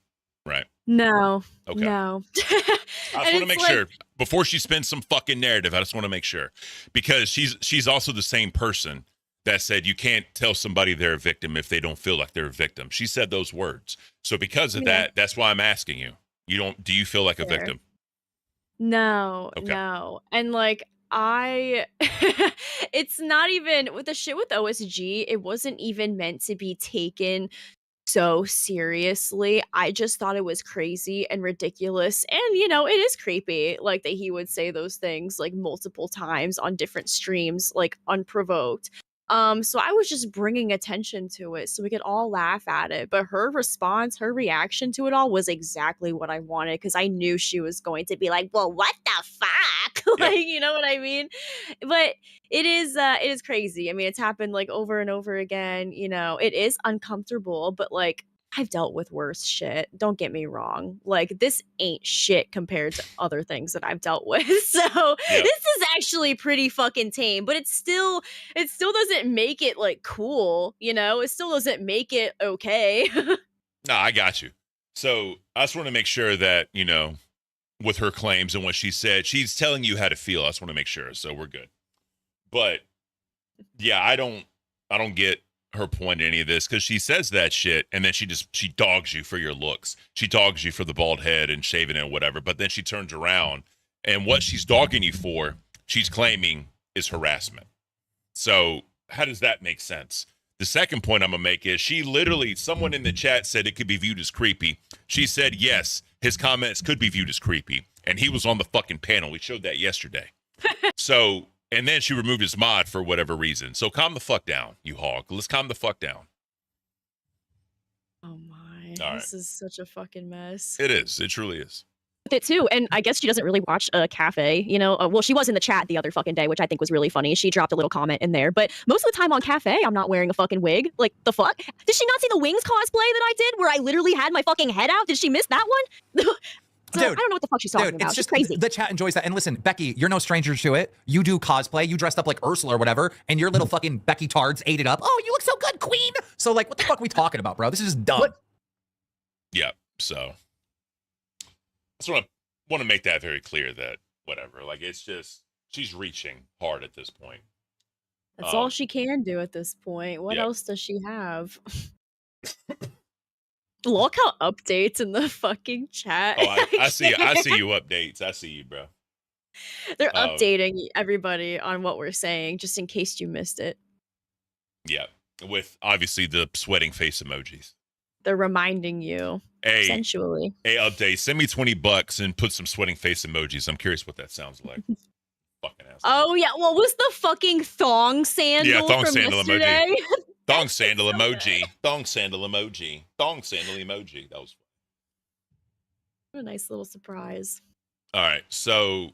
right? No. Okay. No. I just want to make like- sure before she spins some fucking narrative. I just want to make sure because she's also the same person that said you can't tell somebody they're a victim if they don't feel like they're a victim. She said those words. So because of that, that's why I'm asking you. Do you feel like a victim? No, Okay. no. And like it's not even with the shit with OSG, it wasn't even meant to be taken so seriously. I just thought it was crazy and ridiculous. And it is creepy like that he would say those things like multiple times on different streams like unprovoked. So I was just bringing attention to it so we could all laugh at it. But her response, her reaction to it all was exactly what I wanted because I knew she was going to be like, well, what the fuck? Like, you know what I mean? But it is crazy. I mean, it's happened like over and over again. It is uncomfortable, but like I've dealt with worse shit. Don't get me wrong. Like this ain't shit compared to other things that I've dealt with. So this is actually pretty fucking tame, but it still doesn't make it like cool, It still doesn't make it okay. No, I got you. So I just want to make sure that, with her claims and what she said, she's telling you how to feel. I just want to make sure. So we're good. But yeah, I don't get her point in any of this because she says that shit and then she dogs you for your looks. She dogs you for the bald head and shaving and whatever. But then she turns around and what she's dogging you for, she's claiming is harassment. So how does that make sense? The second point I'm going to make is someone in the chat said it could be viewed as creepy. She said, yes, his comments could be viewed as creepy. And he was on the fucking panel. We showed that yesterday. And then she removed his mod for whatever reason. So calm the fuck down, you hog. Let's calm the fuck down. Oh my. All This is such a fucking mess. It is. It truly is. With it too, and I guess she doesn't really watch a cafe, well, she was in the chat the other fucking day, which I think was really funny. She dropped a little comment in there, but most of the time on cafe, I'm not wearing a fucking wig. Like, the fuck? Did she not see the Wings cosplay that I did, where I literally had my fucking head out? Did she miss that one? So, I don't know what the fuck she's talking about. It's just crazy. The chat enjoys that. And listen, Becky, you're no stranger to it. You do cosplay. You dressed up like Ursula or whatever, and your little fucking Becky Tards ate it up. Oh, you look so good, queen. So, like, what the fuck are we talking about, bro? This is just dumb. Yeah. So I just want to make that very clear that whatever. Like, it's just she's reaching hard at this point. That's all she can do at this point. What else does she have? Look how updates in the fucking chat. Oh, I see you updates. I see you, bro. They're updating everybody on what we're saying, just in case you missed it. Yeah. With obviously the sweating face emojis. They're reminding you sensually. Hey, update. Send me $20 and put some sweating face emojis. I'm curious what that sounds like. Fucking ass. Oh yeah, what was the fucking thong sandal? Yeah, thong from sandal yesterday? emoji. Thong sandal emoji. Thong sandal emoji. Thong sandal emoji. That was a nice little surprise. all right. So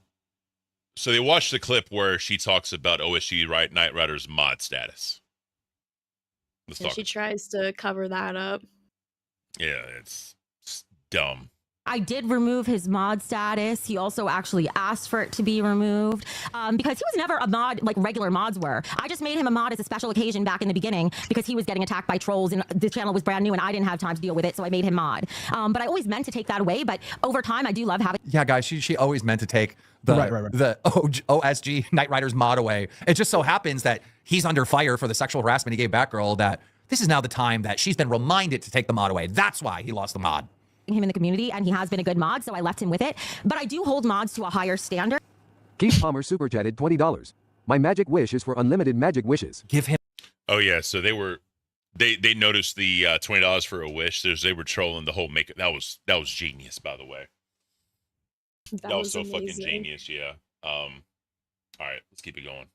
they watched the clip where she talks about OSG Night Rider's mod status. Let's And talk. she tries to cover that up. Yeah, it's dumb. I did remove his mod status. He also actually asked for it to be removed because he was never a mod like regular mods were. I just made him a mod as a special occasion back in the beginning because he was getting attacked by trolls and the channel was brand new and I didn't have time to deal with it, so I made him mod. But I always meant to take that away, but over time I do love having... Yeah, guys, she always meant to take the OSG Night Rider's mod away. It just so happens that he's under fire for the sexual harassment he gave Batgirl, that this is now the time that she's been reminded to take the mod away. That's why he lost the mod. Him in the community, and he has been a good mod, so I left him with it. But I do hold mods to a higher standard. Keith Palmer super chatted $20. My magic wish is for unlimited magic wishes. Give him. Oh yeah, so they noticed the $20 for a wish. They were trolling the whole makeup. That was genius, by the way. That was so fucking genius, yeah. All right, let's keep it going.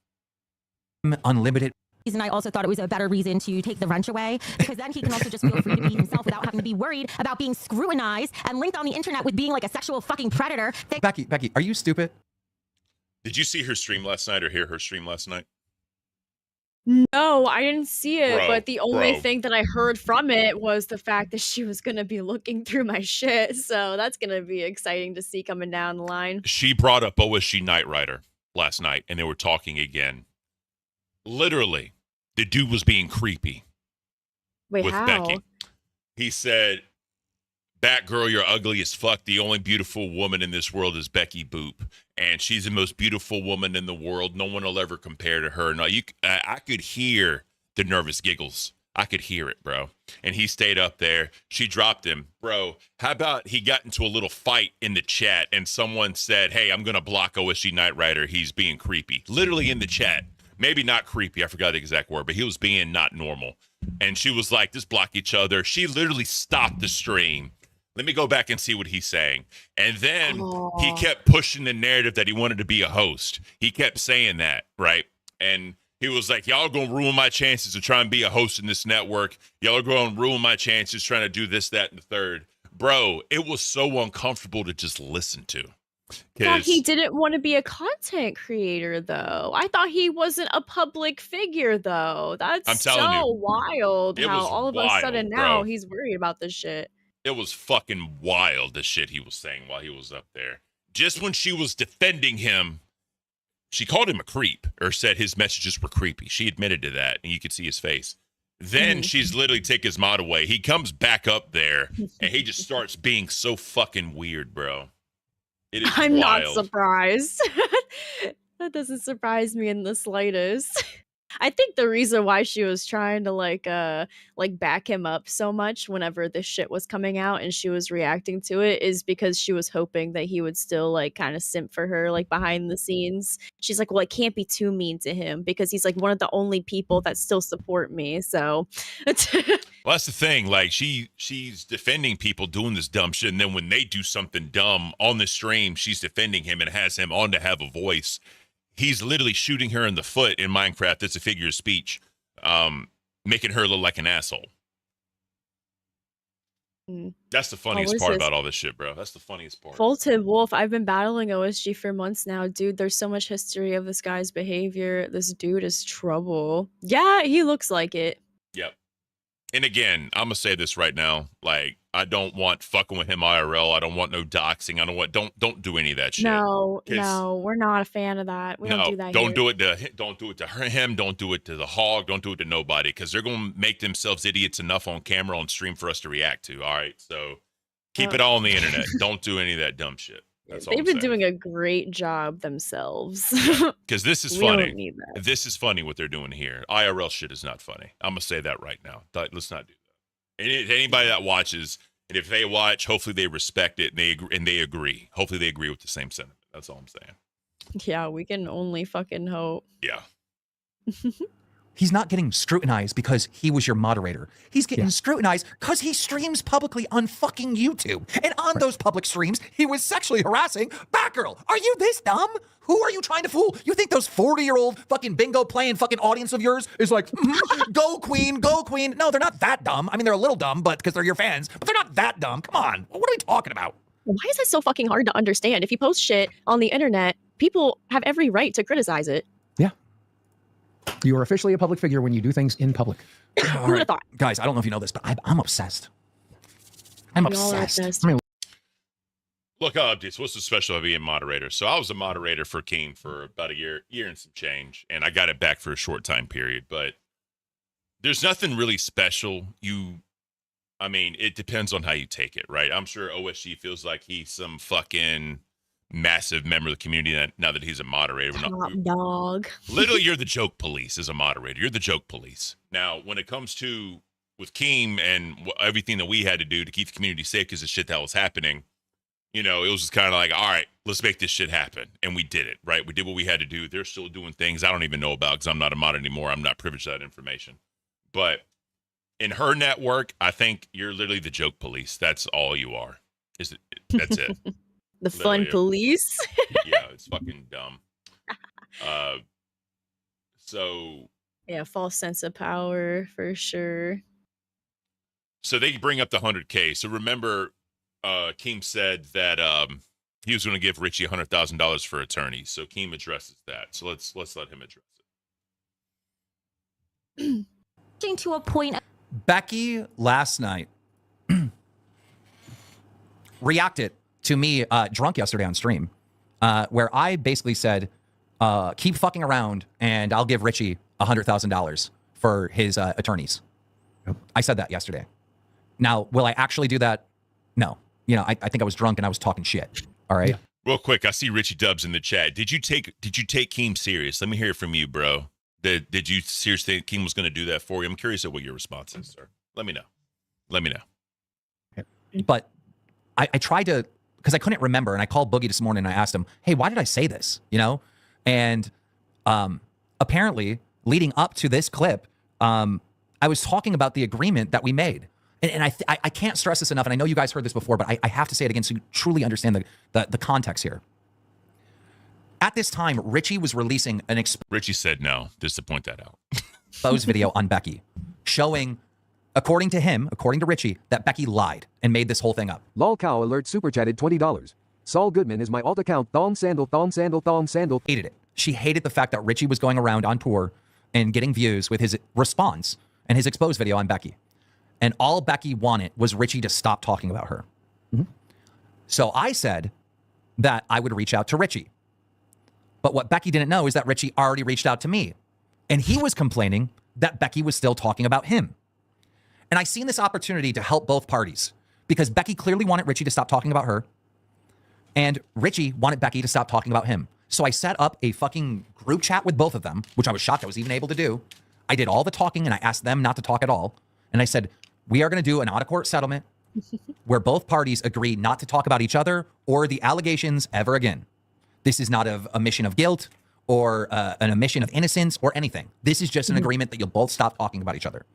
Unlimited. And I also thought it was a better reason to take the wrench away, because then he can also just feel free to be himself without having to be worried about being scrutinized and linked on the internet with being like a sexual fucking predator. Becky, are you stupid? Did you see her stream last night or hear her stream last night? No, I didn't see it, Bro, but the only bro. thing that I heard from it was the fact that she was gonna be looking through my shit. So that's gonna be exciting to see coming down the line. She brought up OSG Night Rider last night, and they were talking again. Literally, the dude was being creepy Wait, with how? Becky. He said, Batgirl, you're ugly as fuck. The only beautiful woman in this world is Becky Boop. And she's the most beautiful woman in the world. No one will ever compare to her. No, I could hear the nervous giggles. I could hear it, bro. And he stayed up there. She dropped him. Bro, how about he got into a little fight in the chat and someone said, hey, I'm going to block OSG Night Rider. He's being creepy. Literally in the chat. Maybe not creepy. I forgot the exact word, but he was being not normal. And she was like, just block each other. She literally stopped the stream. Let me go back and see what he's saying. And then he kept pushing the narrative that he wanted to be a host. He kept saying that, right? And he was like, y'all are going to ruin my chances to try and be a host in this network. Y'all are going to ruin my chances trying to do this, that, and the third. Bro, it was so uncomfortable to just listen to. Thought he didn't want to be a content creator, though. I thought he wasn't a public figure, though. That's I'm telling so you, wild it how was all of a wild, sudden now bro. he's worried about this shit. It was fucking wild, the shit he was saying while he was up there. Just when she was defending him, she called him a creep or said his messages were creepy. She admitted to that, and you could see his face. Then she's literally take his mod away. He comes back up there, and he just starts being so fucking weird, bro. It is I'm wild. not surprised. That doesn't surprise me in the slightest. I think the reason why she was trying to like back him up so much whenever this shit was coming out and she was reacting to it is because she was hoping that he would still like kind of simp for her like behind the scenes. She's like, well, I can't be too mean to him because he's like one of the only people that still support me. So Well, that's the thing. Like she's defending people doing this dumb shit, and then when they do something dumb on the stream, she's defending him and has him on to have a voice. He's literally shooting her in the foot in Minecraft. That's a figure of speech, making her look like an asshole. That's the funniest part about all this shit, bro. That's the funniest part. Fulton Wolf, I've been battling OSG for months now. Dude, there's so much history of this guy's behavior. This dude is trouble. Yeah, he looks like it. Yep. And again, I'm gonna say this right now. Like, I don't want fucking with him IRL. I don't want no doxing. I don't want don't do any of that shit. No, we're not a fan of that. We don't do that. Don't here. do it to him. Don't do it to the hog. Don't do it to nobody, because they're gonna make themselves idiots enough on camera on stream for us to react to. All right, so keep it all on the internet. Don't do any of that dumb shit. That's all They've I'm been saying. doing a great job themselves. Because this is We don't funny. need that. This is funny what they're doing here. IRL shit is not funny. I'm gonna say that right now. Let's not do that. And anybody that watches, and if they watch, hopefully they respect it and they agree. Hopefully they agree with the same sentiment. That's all I'm saying. Yeah, we can only fucking hope. Yeah. He's not getting scrutinized because he was your moderator. He's getting scrutinized because he streams publicly on fucking YouTube. And on those public streams, he was sexually harassing Batgirl. Are you this dumb? Who are you trying to fool? You think those 40-year-old fucking bingo playing fucking audience of yours is like, go queen, go queen. No, they're not that dumb. I mean, they're a little dumb, but because they're your fans, but they're not that dumb. Come on. What are we talking about? Why is that so fucking hard to understand? If you post shit on the internet, people have every right to criticize it. You are officially a public figure when you do things in public. Who would have thought? Guys, I don't know if you know this, but I'm obsessed. I'm obsessed. I mean, Look, updates. What's so special about being a moderator? So I was a moderator for King for about a year and some change, and I got it back for a short time period. But there's nothing really special. I mean, it depends on how you take it, right? I'm sure OSG feels like he's some fucking massive member of the community now that he's a moderator. Top dog. Literally, you're the joke police as a moderator. You're the joke police. Now, when it comes to with Keem and everything that we had to do to keep the community safe because of shit that was happening, it was just kind of like, all right, let's make this shit happen. And we did it, right? We did what we had to do. They're still doing things I don't even know about because I'm not a mod anymore. I'm not privileged to that information. But in her network, I think you're literally the joke police. That's all you are. That's it. The fun Literally. police. Yeah, it's fucking dumb. So Yeah, false sense of power for sure. So they bring up the 100K. So remember, Keem said that he was going to give Richie $100,000 for attorneys. So Keem addresses that. So let's let him address it. To a point. Becky last night reacted to me drunk yesterday on stream, where I basically said, keep fucking around and I'll give Richie $100,000 for his attorneys. I said that yesterday. Now, will I actually do that? No. You know, I think I was drunk and I was talking shit. All right. Yeah. Real quick, I see Richie Dubs in the chat. Did you take Keem serious? Let me hear it from you, bro. Did you seriously think Keem was going to do that for you? I'm curious at what your response is, sir. Let me know. But I tried to, because I couldn't remember, and I called Boogie this morning and I asked him, hey, why did I say this? You know? And apparently, leading up to this clip, I was talking about the agreement that we made. And I can't stress this enough, and I know you guys heard this before, but I have to say it again so you truly understand the context here. At this time, Richie was releasing an Richie said no, just to point that out. exposed video on Becky, showing, according to him, according to Richie, that Becky lied and made this whole thing up. Lol cow alert super chatted $20. Saul Goodman is my alt account. Thong sandal, thong sandal, thong sandal. Hated it. She hated the fact that Richie was going around on tour and getting views with his response and his exposed video on Becky. And all Becky wanted was Richie to stop talking about her. Mm-hmm. So I said that I would reach out to Richie. But what Becky didn't know is that Richie already reached out to me. And he was complaining that Becky was still talking about him. And I seen this opportunity to help both parties because Becky clearly wanted Richie to stop talking about her. And Richie wanted Becky to stop talking about him. So I set up a fucking group chat with both of them, which I was shocked I was even able to do. I did all the talking and I asked them not to talk at all. And I said, we are going to do an out-of-court settlement where both parties agree not to talk about each other or the allegations ever again. This is not a mission of guilt or an admission of innocence or anything. This is just an agreement that you'll both stop talking about each other.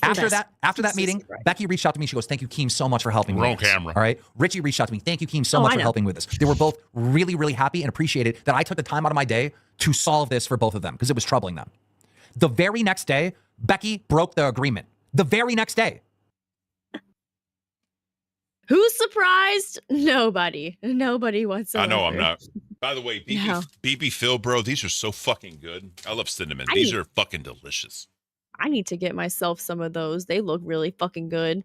After that meeting, Becky reached out to me. She goes, thank you, Keem, so much for helping me with this. Camera. All right. Richie reached out to me. Thank you, Keem, so much for helping with this. They were both really, really happy and appreciated that I took the time out of my day to solve this for both of them because it was troubling them. The very next day, Becky broke the agreement. The very next day. Who's surprised? Nobody. Nobody whatsoever. I know I'm not. By the way, BB Phil, bro, these are so fucking good. I love cinnamon. These are fucking delicious. I need to get myself some of those. They look really fucking good.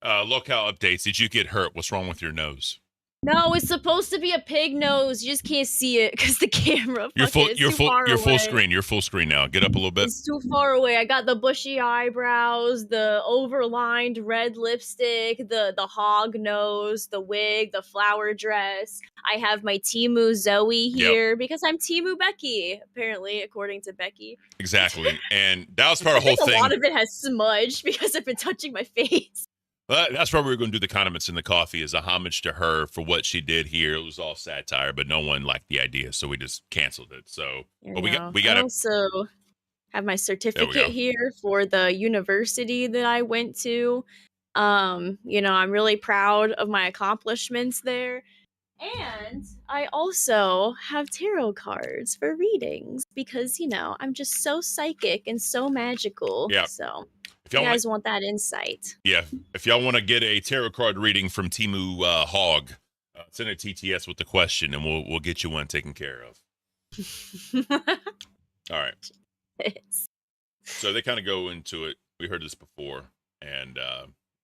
Locale updates. Did you get hurt? What's wrong with your nose? No, it's supposed to be a pig nose. You just can't see it because the camera. You're full screen. You're full screen now. Get up a little bit. It's too far away. I got the bushy eyebrows, the overlined red lipstick, the hog nose, the wig, the flower dress. I have my Temu Zoe here because I'm Temu Becky, apparently, according to Becky. Exactly. And that was part of the whole thing. A lot of it has smudged because I've been touching my face. That's why we were going to do the condiments in the coffee as a homage to her for what she did here. It was all satire, but no one liked the idea, so we just canceled it. So, but we got I also have my certificate here for the university that I went to. You know, I'm really proud of my accomplishments there. And I also have tarot cards for readings because, you know, I'm just so psychic and so magical. Yeah. So if you guys want that insight. Yeah. If y'all want to get a tarot card reading from Temu Hog, send a TTS with the question and we'll get you one taken care of. All right. So they kind of go into it. We heard this before. And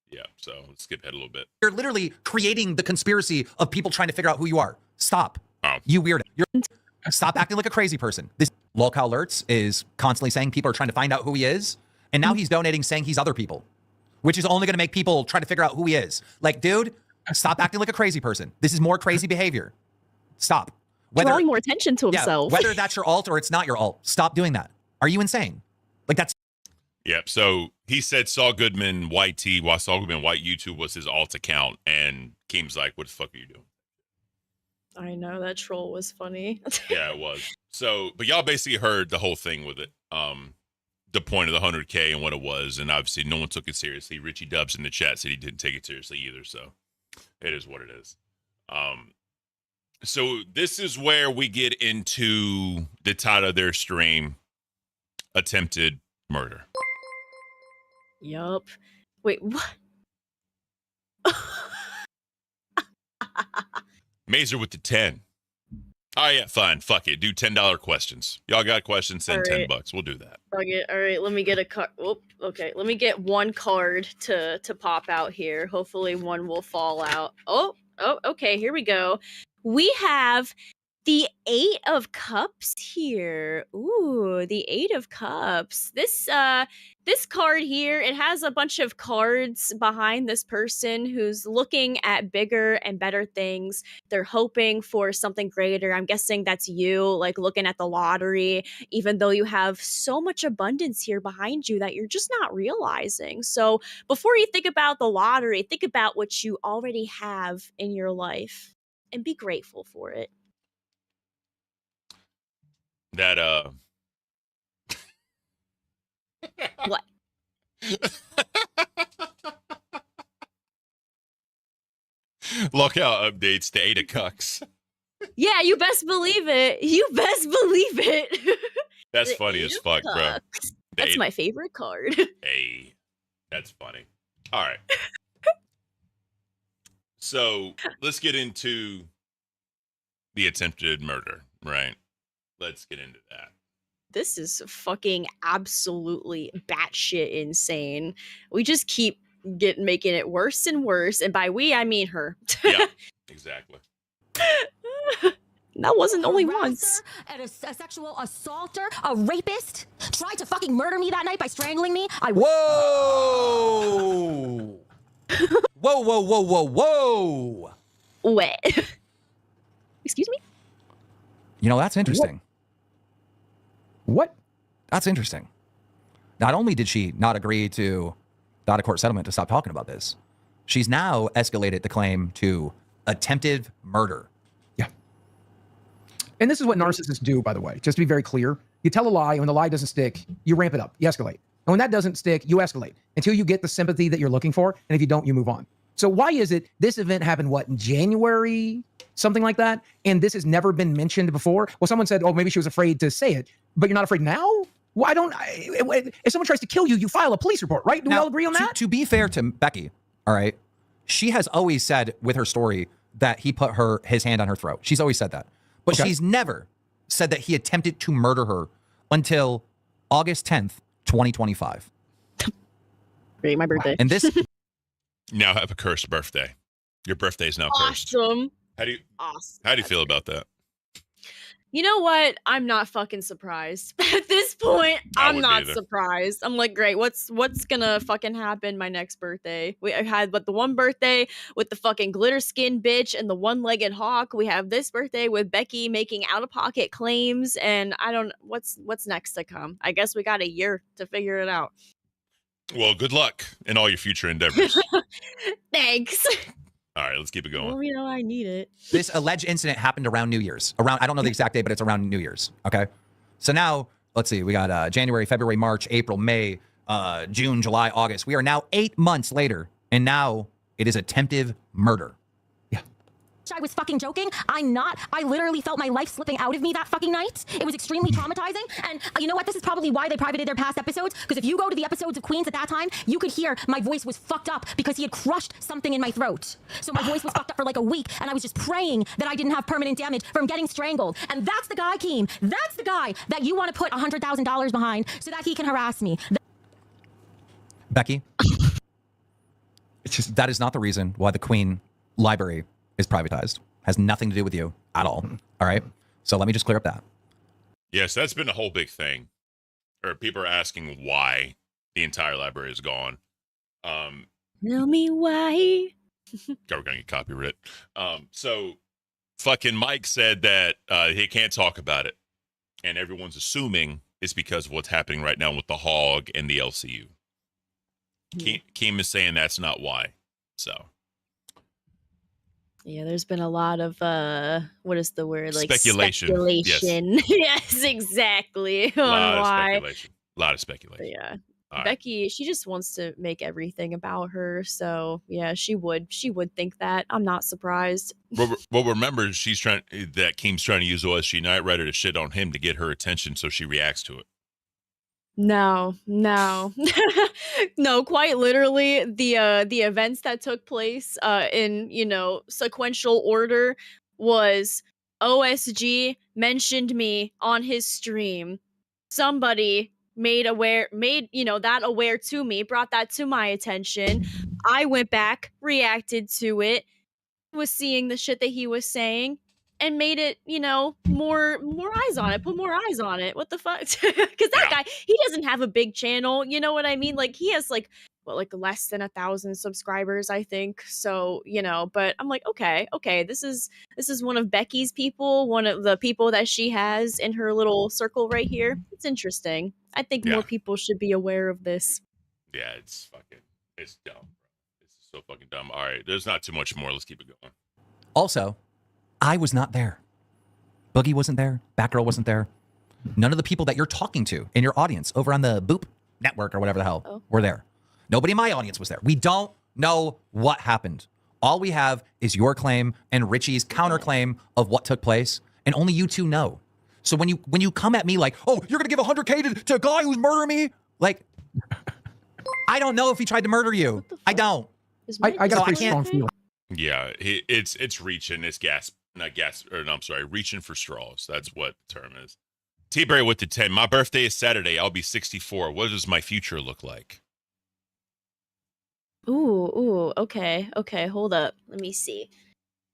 yeah, so let's skip ahead a little bit. You're literally creating the conspiracy of people trying to figure out who you are. Stop. Oh. You weirdo. Stop acting like a crazy person. This Lolcow Alerts is constantly saying people are trying to find out who he is. And now he's donating saying he's other people, which is only going to make people try to figure out who he is. Like, dude, stop acting like a crazy person. This is more crazy behavior. Stop. Drawing more attention to himself. Whether that's your alt or it's not your alt, stop doing that. Are you insane? Like, that's... Yep. So he said Saul Goodman White T, while Saul Goodman White YouTube was his alt account, and Keem's like, "What the fuck are you doing?" I know that troll was funny. Yeah, it was. So, but y'all basically heard the whole thing with it. The point of the 100K and what it was, and obviously no one took it seriously. Richie Dubs in the chat said he didn't take it seriously either. So it is what it is. So this is where we get into the title of their stream, attempted murder. Yup. Wait, what? Mazer with the 10. Oh yeah, fine. Fuck it. Do $10 questions. Y'all got questions? Send Alright. $10. We'll do that. Fuck it. All right, let me get a card. Okay, let me get one card to pop out here. Hopefully, one will fall out. Oh, okay. Here we go. We have the 8 of Cups here. Ooh, the 8 of Cups. This card here, it has a bunch of cards behind this person who's looking at bigger and better things. They're hoping for something greater. I'm guessing that's you, like looking at the lottery, even though you have so much abundance here behind you that you're just not realizing. So before you think about the lottery, think about what you already have in your life and be grateful for it. That What? Lockout updates to 8 of Cucks. Yeah, you best believe it. You best believe it. That's The funny 8 as of fuck, bro. Cucks. That's eight- my favorite card. Hey, that's funny. All right. So let's get into the attempted murder, right? Let's get into that. This is fucking absolutely batshit insane. We just keep making it worse and worse, and by we I mean her. Yeah, exactly. That wasn't only once. And a sexual assaulter, a rapist, tried to fucking murder me that night by strangling me. Whoa! Whoa, whoa, whoa, whoa, whoa! What? Excuse me? You know, that's interesting. What? That's interesting. Not only did she not agree to the out-of-court settlement to stop talking about this, she's now escalated the claim to attempted murder. Yeah. And this is what narcissists do, by the way, just to be very clear. You tell a lie, and when the lie doesn't stick, you ramp it up, you escalate. And when that doesn't stick, you escalate until you get the sympathy that you're looking for. And if you don't, you move on. So why is it this event happened, what, in January? Something like that. And this has never been mentioned before. Well, someone said, oh, maybe she was afraid to say it, but you're not afraid now? Why don't if someone tries to kill you, you file a police report, right? Do we all agree on that? To be fair to Becky, all right, she has always said with her story that he put his hand on her throat. She's always said that. But she's never said that he attempted to murder her until August 10th, 2025. Great, my birthday. And this now have a cursed birthday. Your birthday is now cursed. Awesome. How do you Awesome. How do you feel about that? You know what? I'm not fucking surprised. At this point, I'm not surprised. I'm like, great, what's gonna fucking happen my next birthday? I had the one birthday with the fucking glitter skin bitch and the one-legged hawk. We have this birthday with Becky making out-of-pocket claims, and I don't what's next to come. I guess we got a year to figure it out. Well, good luck in all your future endeavors. Thanks. All right, let's keep it going. Well, you know, I need it. This alleged incident happened around New Year's. I don't know the exact date, but it's around New Year's. Okay. So now, let's see. We got January, February, March, April, May, June, July, August. We are now 8 months later, and now it is attempted murder. I was fucking joking. I literally felt my life slipping out of me that fucking night. It was extremely traumatizing. And you know what? This is probably why they privated their past episodes. Because if you go to the episodes of Queens at that time, you could hear my voice was fucked up because he had crushed something in my throat. So my voice was fucked up for like a week. And I was just praying that I didn't have permanent damage from getting strangled. And that's the guy, Keem. That's the guy that you want to put $100,000 behind so that he can harass me. Becky, that is not the reason why the Queen Library is privatized. Has nothing to do with you at all. All right. So let me just clear up that. Yes, that's been a whole big thing. Or people are asking why the entire library is gone. Tell me why. We're gonna get copyright. So fucking Mike said that he can't talk about it, and everyone's assuming it's because of what's happening right now with the Hog and the LCU. Keem is saying that's not why. So. Yeah, there's been a lot of what is the word? Like speculation. Yes, yes exactly. A lot of speculation. Yeah. All right. Becky, she just wants to make everything about her. So yeah, she would think that. I'm not surprised. Well, remember, that Keem's trying to use OSG Night Rider to shit on him to get her attention, so she reacts to it. No, no, no. Quite literally, the events that took place in sequential order was OSG mentioned me on his stream. Somebody made that aware to me, brought that to my attention. I went back, reacted to it, was seeing the shit that he was saying, and made it, more eyes on it, put more eyes on it. What the fuck? Because that guy, he doesn't have a big channel. You know what I mean? Like, he has like less than 1,000 subscribers, I think. So, but I'm like, okay, this is one of Becky's people, one of the people that she has in her little circle right here. It's interesting. I think more people should be aware of this. Yeah, it's dumb. It's so fucking dumb. All right, there's not too much more. Let's keep it going. Also, I was not there. Boogie wasn't there. Batgirl wasn't there. None of the people that you're talking to in your audience over on the Boop network or whatever the hell were there. Nobody in my audience was there. We don't know what happened. All we have is your claim and Richie's counterclaim of what took place, and only you two know. So when you come at me like, oh, you're gonna give 100K to a guy who's murdering me, like, I don't know if he tried to murder you. I don't. I got a pretty strong feeling. Yeah, it's reaching. It's reaching for straws. That's what the term is. T-Berry with the 10. My birthday is Saturday. I'll be 64. What does my future look like? Ooh, okay, hold up. Let me see.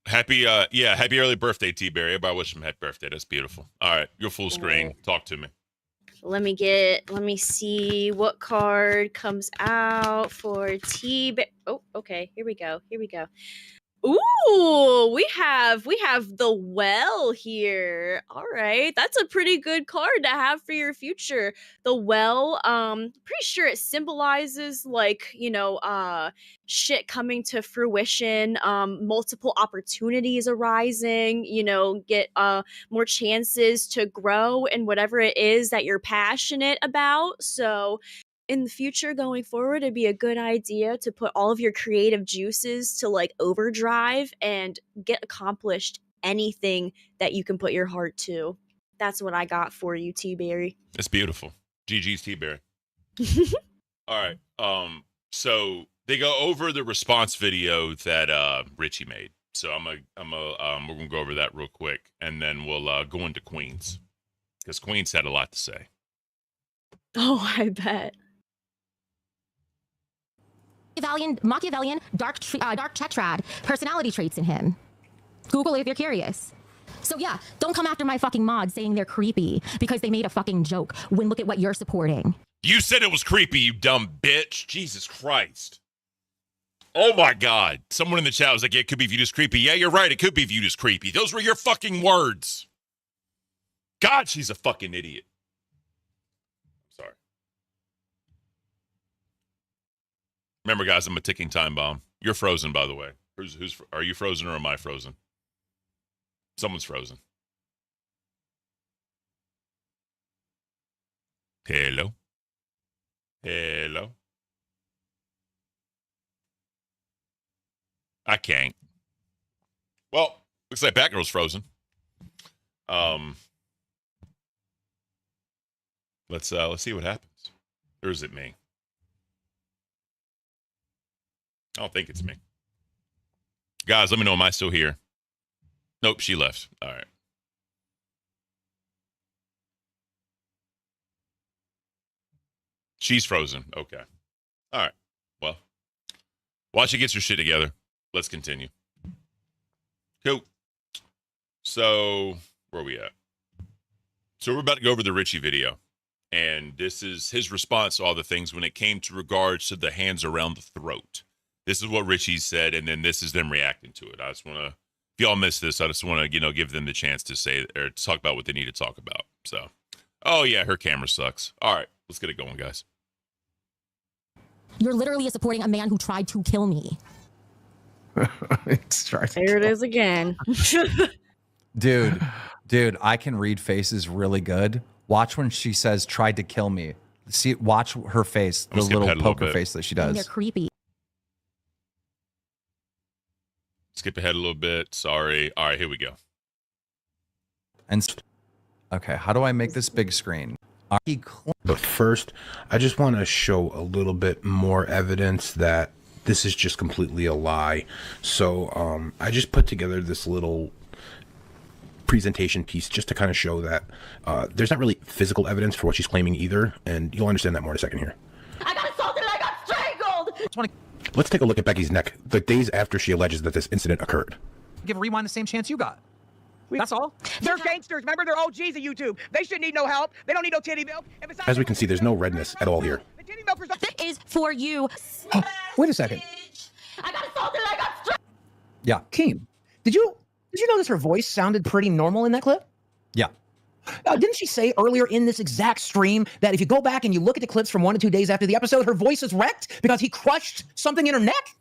Happy early birthday, T-Berry. Everybody wish him happy birthday. That's beautiful. All right, you're full screen. Talk to me. Let me see what card comes out for T-Berry. Oh, okay, here we go. Ooh, we have the well here. All right, that's a pretty good card to have for your future. The well, pretty sure it symbolizes shit coming to fruition, multiple opportunities arising, get more chances to grow in whatever it is that you're passionate about. So in the future going forward, it'd be a good idea to put all of your creative juices to overdrive and get accomplished anything that you can put your heart to. That's what I got for you, T-Berry. That's beautiful. GG's, T-Berry. All right. So they go over the response video that Richie made. So we're gonna go over that real quick, and then we'll go into Queens, because Queens had a lot to say. Oh, I bet. Machiavellian, dark tetrad personality traits in him. Google it if you're curious. So yeah, don't come after my fucking mods saying they're creepy because they made a fucking joke when look at what you're supporting. You said it was creepy, you dumb bitch. Jesus Christ. Oh my God. Someone in the chat was like, yeah, it could be viewed as creepy. Yeah, you're right. It could be viewed as creepy. Those were your fucking words. God, she's a fucking idiot. Sorry. Remember, guys, I'm a ticking time bomb. You're frozen, by the way. Are you frozen or am I frozen? Someone's frozen. Hello? Hello? I can't. Well, looks like Batgirl's frozen. Let's see what happens. Or is it me? I don't think it's me. Guys, let me know, am I still here? Nope, she left. All right. She's frozen. Okay. All right. Well, while she gets her shit together, let's continue. Cool. So, where are we at? So, we're about to go over the Richie video. And this is his response to all the things when it came to regards to the hands around the throat. This is what Richie said, and then this is them reacting to it. I just want to, if y'all missed this, I just want to, give them the chance to say or to talk about what they need to talk about. So, oh yeah, her camera sucks. All right, let's get it going, guys. You're literally supporting a man who tried to kill me. There it is again. Dude, I can read faces really good. Watch when she says tried to kill me. See, watch her face, the little poker face that she does. They're creepy. Skip ahead a little bit. Sorry. All right, here we go. And okay, how do I make this big screen? But first, I just want to show a little bit more evidence that this is just completely a lie. So I just put together this little presentation piece just to kind of show that there's not really physical evidence for what she's claiming either, and you'll understand that more in a second here. I got assaulted and I got strangled! Let's take a look at Becky's neck the days after she alleges that this incident occurred. Give Rewind the same chance you got. That's all. They're gangsters. Remember, they're OGs of YouTube. They shouldn't need no help. They don't need no titty milk. And besides, As we can see, there's no redness at all here. That is for you. Wait a second. I got assaulted and I got strangled! Yeah. Keem, did you notice her voice sounded pretty normal in that clip? Yeah. Didn't she say earlier in this exact stream that if you go back and you look at the clips from 1 to 2 days after the episode, her voice is wrecked because he crushed something in her neck?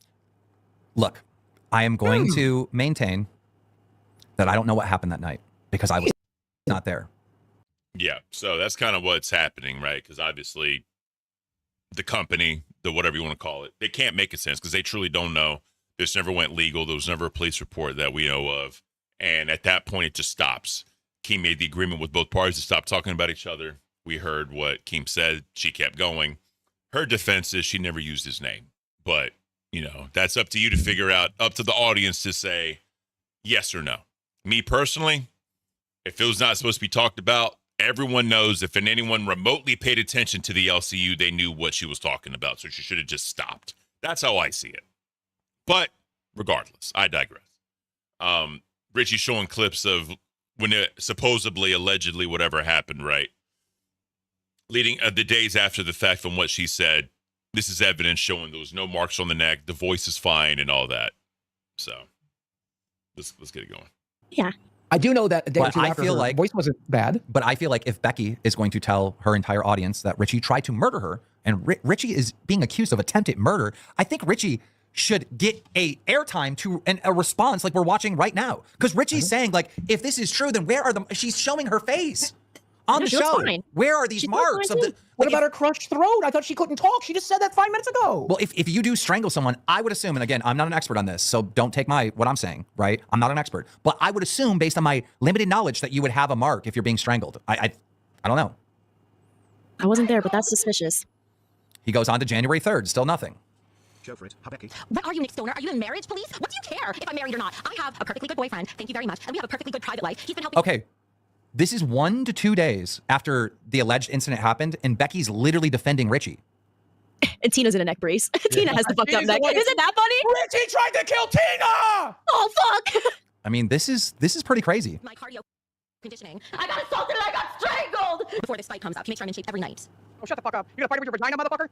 Look, I am going to maintain that I don't know what happened that night because I was not there. Yeah, so that's kind of what's happening, right? Because obviously the company, the whatever you want to call it, they can't make a sense because they truly don't know. This never went legal. There was never a police report that we know of. And at that point, it just stops. Keem made the agreement with both parties to stop talking about each other. We heard what Keem said. She kept going. Her defense is she never used his name. But, you know, that's up to you to figure out, up to the audience to say yes or no. Me personally, if it was not supposed to be talked about, everyone knows if anyone remotely paid attention to the LCU, they knew what she was talking about. So she should have just stopped. That's how I see it. But regardless, I digress. Richie showing clips of when it supposedly, allegedly, whatever happened, right? Leading the days after the fact from what she said, this is evidence showing there was no marks on the neck, the voice is fine and all that. So let's get it going. Yeah. I do know that a day or But two I after feel her like voice wasn't bad. But I feel like if Becky is going to tell her entire audience that Richie tried to murder her and Richie is being accused of attempted murder, I think Richie should get a airtime to a response like we're watching right now. Because Richie's saying, like, if this is true, then where are she's showing her face on No, the she looks show. fine. Where are these She looks marks fine of the too. What about her crushed throat? I thought she couldn't talk. She just said that 5 minutes ago. Well, if you do strangle someone, I would assume, and again, I'm not an expert on this, so don't take what I'm saying, right? I'm not an expert. But I would assume, based on my limited knowledge, that you would have a mark if you're being strangled. I don't know. I wasn't there, but that's suspicious. He goes on to January 3rd, still nothing. Go for it. Hi, Becky. What are you, Nick Stoner? Are you in marriage police? What do you care if I'm married or not? I have a perfectly good boyfriend. Thank you very much. And we have a perfectly good private life. He's been helping. Okay. This is 1 to 2 days after the alleged incident happened, and Becky's literally defending Richie. And Tina's in a neck brace. Tina has the fucked up Tina's neck. the one- Isn't that funny? Richie tried to kill Tina! Oh, fuck. I mean, this is pretty crazy. My cardio conditioning. I got assaulted and I got strangled! Before this fight comes up, he makes sure I'm in shape every night. Oh, shut the fuck up. You're gonna fight with your vagina, motherfucker?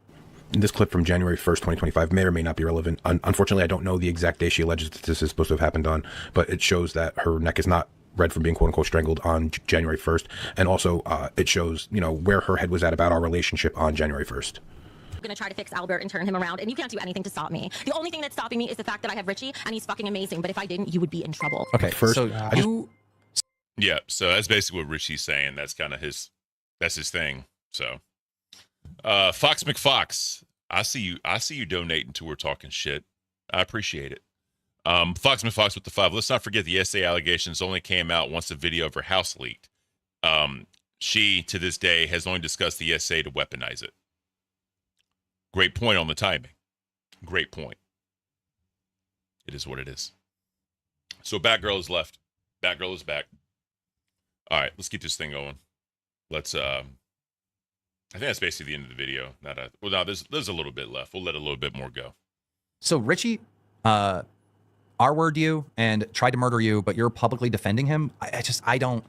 This clip from January 1st, 2025 may or may not be relevant. Unfortunately, I don't know the exact day she alleges that this is supposed to have happened on, but it shows that her neck is not red from being quote-unquote strangled on January 1st. And also, it shows, you know, where her head was at about our relationship on January 1st. I'm gonna try to fix Albert and turn him around, and you can't do anything to stop me. The only thing that's stopping me is the fact that I have Richie, and he's fucking amazing, but if I didn't, you would be in trouble. Okay, First, so Yeah, so that's basically what Richie's saying. That's kind of his thing. So Fox McFox, I see you donating to her talking shit. I appreciate it. Fox McFox with the 5. Let's not forget the SA allegations only came out once the video of her house leaked. She, to this day, has only discussed the SA to weaponize it. Great point on the timing. Great point. It is what it is. So Batgirl is left. Batgirl is back. All right, let's keep this thing going. Let's I think that's basically the end of the video. Well, no, there's a little bit left. We'll let a little bit more go. So Richie R-word you and tried to murder you, but you're publicly defending him. I don't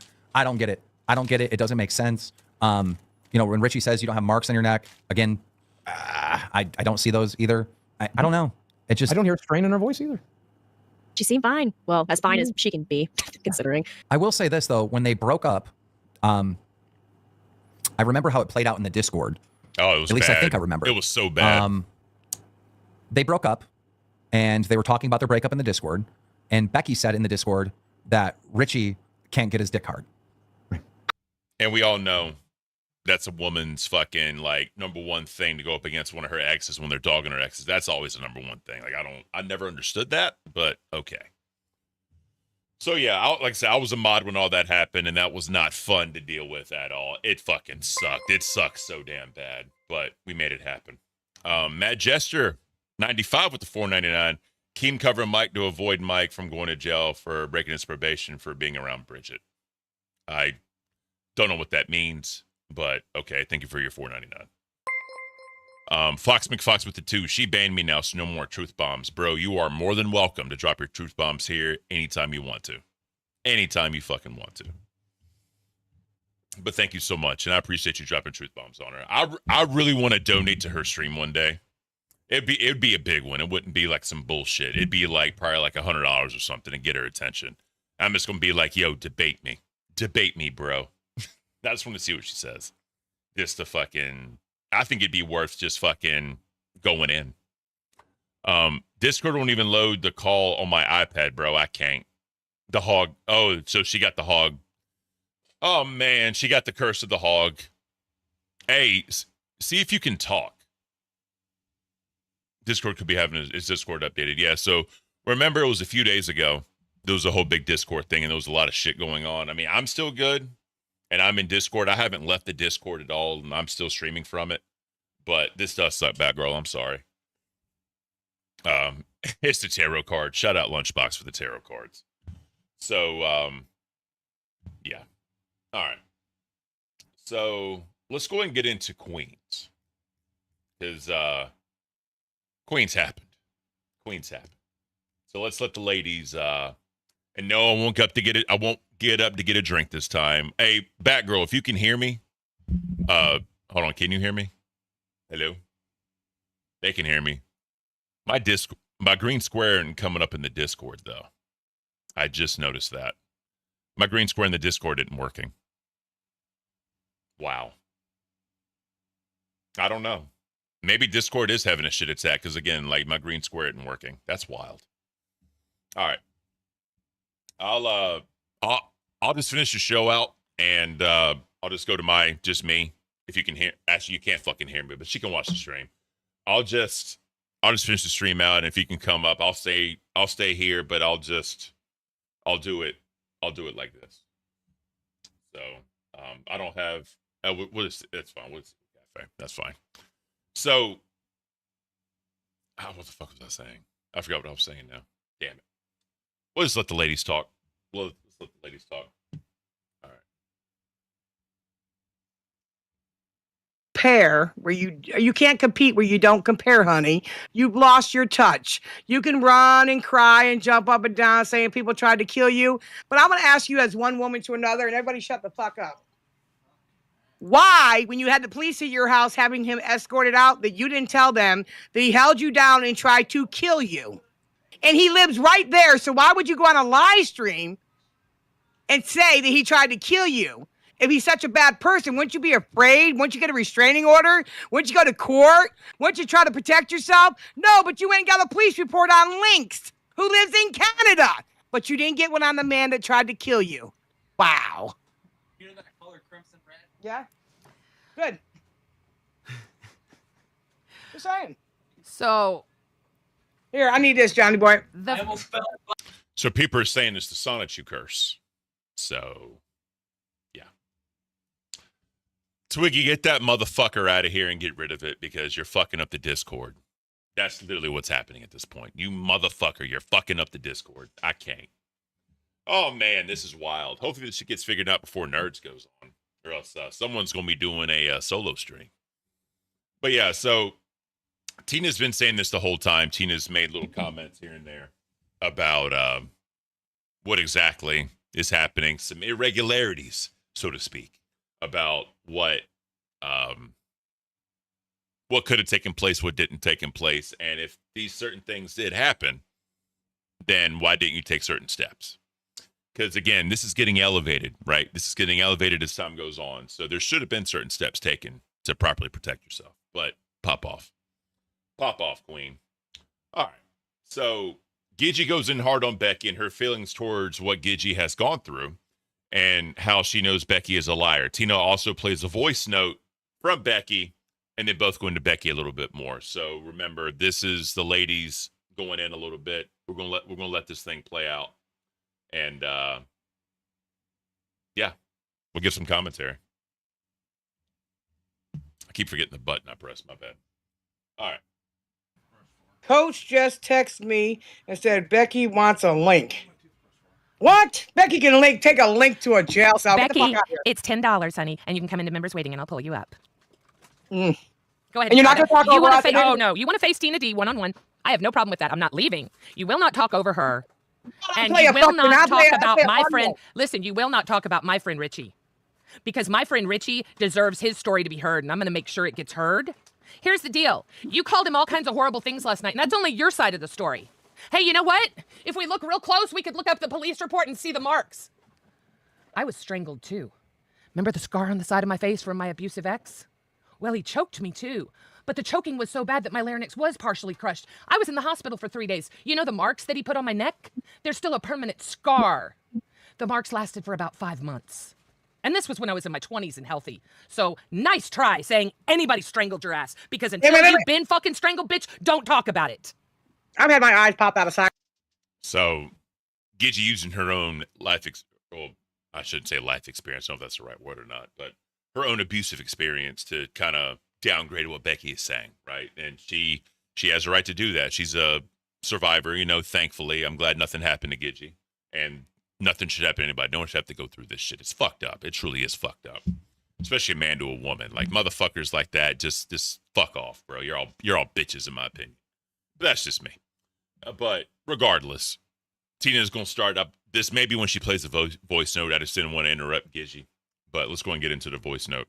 get it. I don't get it. It doesn't make sense. You know, when Richie says you don't have marks on your neck, again, I don't see those either. I don't know. It just, I don't hear a strain in her voice either. She seemed fine. Well, as fine as she can be, considering. I will say this though, when they broke up, I remember how it played out in the Discord. Oh, it was At least bad. I think I remember. It was so bad. They broke up and they were talking about their breakup in the Discord. And Becky said in the Discord that Richie can't get his dick hard. And we all know that's a woman's fucking like number one thing to go up against one of her exes when they're dogging her exes. That's always the number one thing. Like I never understood that, but okay. So yeah, like I said, I was a mod when all that happened, and that was not fun to deal with at all. It fucking sucked. It sucked so damn bad, but we made it happen. Matt Jester, 95 with the 499. Keem covering Mike to avoid Mike from going to jail for breaking his probation for being around Bridget. I don't know what that means, but okay. Thank you for your 499. Fox McFox with the 2. She banned me now, so no more truth bombs. Bro, you are more than welcome to drop your truth bombs here anytime you want to. Anytime you fucking want to. But thank you so much, and I appreciate you dropping truth bombs on her. I really want to donate to her stream one day. It'd be a big one. It wouldn't be like some bullshit. It'd be like probably like $100 or something to get her attention. I'm just gonna be like, yo, debate me, bro. I just want to see what she says. Just to fucking, I think it'd be worth just fucking going in. Discord won't even load the call on my iPad, bro. I can't. The hog. Oh, so she got the hog. Oh man, she got the curse of the hog. Hey, see if you can talk. Discord could be having his Discord updated. Yeah, so remember it was a few days ago. There was a whole big Discord thing, and there was a lot of shit going on. I mean, I'm still good, and I'm in Discord. I haven't left the Discord at all, and I'm still streaming from it. But this does suck, Batgirl. I'm sorry. It's the tarot card. Shout out Lunchbox for the tarot cards. So, yeah. All right. So let's go and get into Queens. Because, Queens happened. So let's let the ladies, and no, I won't get up to get a drink this time. Hey, Batgirl, if you can hear me, hold on, can you hear me? Hello? They can hear me. My green square isn't coming up in the Discord, though. I just noticed that. My green square in the Discord isn't working. Wow. I don't know. Maybe Discord is having a shit attack, because again, like my green square isn't working. That's wild. All right. I'll just finish the show out, and I'll just go to just me. If you can hear, actually, you can't fucking hear me, but she can watch the stream. I'll just finish the stream out, and if you can come up, I'll stay here, but I'll do it like this. So I don't have that's fine. What's cafe? That's fine. So what the fuck was I saying? I forgot what I was saying now. Damn it. We'll just let the ladies talk. Let's let the ladies talk. All right. Pair where you can't compete where you don't compare, honey. You've lost your touch. You can run and cry and jump up and down saying people tried to kill you, but I'm going to ask you as one woman to another, and everybody shut the fuck up. Why, when you had the police at your house having him escorted out, that you didn't tell them that he held you down and tried to kill you? And he lives right there, so why would you go on a live stream and say that he tried to kill you? If he's such a bad person, wouldn't you be afraid? Wouldn't you get a restraining order? Wouldn't you go to court? Wouldn't you try to protect yourself? No, but you ain't got a police report on Lynx, who lives in Canada. But you didn't get one on the man that tried to kill you. Wow. You know that color crimson red? Yeah. Good. Just saying. So. Here, I need this, Johnny boy. So people are saying it's the Sonichu curse. So, yeah. Twiggy, get that motherfucker out of here and get rid of it, because you're fucking up the Discord. That's literally what's happening at this point. You motherfucker, you're fucking up the Discord. I can't. Oh, man, this is wild. Hopefully this shit gets figured out before Nerds goes on, or else someone's going to be doing a solo stream. But, yeah, so Tina's been saying this the whole time. Tina's made little comments here and there about what exactly is happening, some irregularities, so to speak, about what could have taken place, what didn't take place, and if these certain things did happen, then why didn't you take certain steps? Because again, this is getting elevated, right? This is getting elevated as time goes on. So there should have been certain steps taken to properly protect yourself. But pop off. Pop off, queen. All right. So Gigi goes in hard on Becky and her feelings towards what Gigi has gone through. and how she knows Becky is a liar. Tina also plays a voice note from Becky, and then both go into Becky a little bit more. So remember, this is the ladies going in a little bit. We're gonna let this thing play out, and yeah, we'll give some commentary. I keep forgetting the button I pressed. My bad. All right. Coach just texted me and said Becky wants a link. What? Becky can take a link to a jail cell. Get the Becky, fuck out of here. it's $10, honey, and you can come into members waiting, and I'll pull you up. Go ahead. And you're not going to talk over us? Oh no, you want to face Tina D one-on-one? I have no problem with that. I'm not leaving. You will not talk over her, and you will not talk about my friend. Listen, you will not talk about my friend Richie, because my friend Richie deserves his story to be heard, and I'm going to make sure it gets heard. Here's the deal. You called him all kinds of horrible things last night, and that's only your side of the story. Hey, you know what? If we look real close, we could look up the police report and see the marks. I was strangled too. Remember the scar on the side of my face from my abusive ex? Well, he choked me too. But the choking was so bad that my larynx was partially crushed. I was in the hospital for 3 days. You know the marks that he put on my neck? They're still a permanent scar. The marks lasted for about 5 months. And this was when I was in my 20s and healthy. So nice try saying anybody strangled your ass. Because until you've been fucking strangled, bitch, don't talk about it. I've had my eyes pop out of socket. So, Gidget using her own well, I shouldn't say life experience. I don't know if that's the right word or not, but her own abusive experience to kind of downgrade what Becky is saying, right? And she has a right to do that. She's a survivor, thankfully. I'm glad nothing happened to Gidget. And nothing should happen to anybody. No one should have to go through this shit. It's fucked up. It truly is fucked up. Especially a man to a woman. Like, motherfuckers like that, just fuck off, bro. You're all bitches, in my opinion. But that's just me. But regardless, Tina's going to start up. This may be when she plays the voice note. I just didn't want to interrupt Gidget. But let's go and get into the voice note.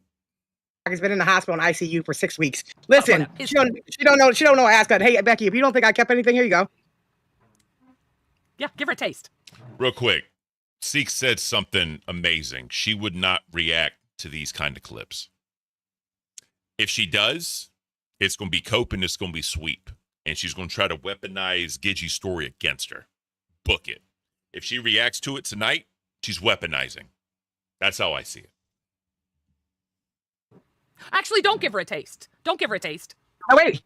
He's been in the hospital in ICU for 6 weeks. Listen, she don't know. Ask her. Hey, Becky, if you don't think I kept anything, here you go. Yeah, give her a taste. Real quick. Seek said something amazing. She would not react to these kind of clips. If she does, it's going to be cope and it's going to be sweep. And she's going to try to weaponize Gidget's story against her. Book it. If she reacts to it tonight, she's weaponizing. That's how I see it. Actually, don't give her a taste. Don't give her a taste. Oh, wait.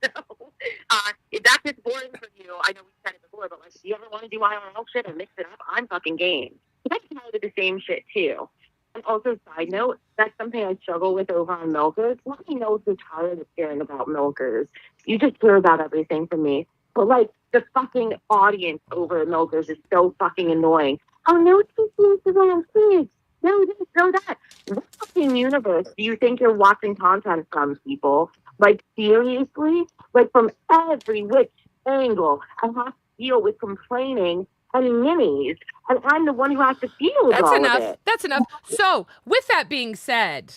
If that's just boring for you, I know we said it before, but if you ever want to do my own shit and mix it up, I'm fucking game. I can tell you the same shit too. And also, side note, that's something I struggle with over on Milkers. Let me know if you're tired of hearing about Milkers. You just hear about everything from me. But like, the fucking audience over at Milkers is so fucking annoying. Oh, no, Instagram, please. No this, no that. What fucking universe do you think you're watching content from, people? Like, seriously? Like, from every which angle, I have to deal with complaining and minis, and I'm the one who has to deal with all of it. That's enough. So, with that being said,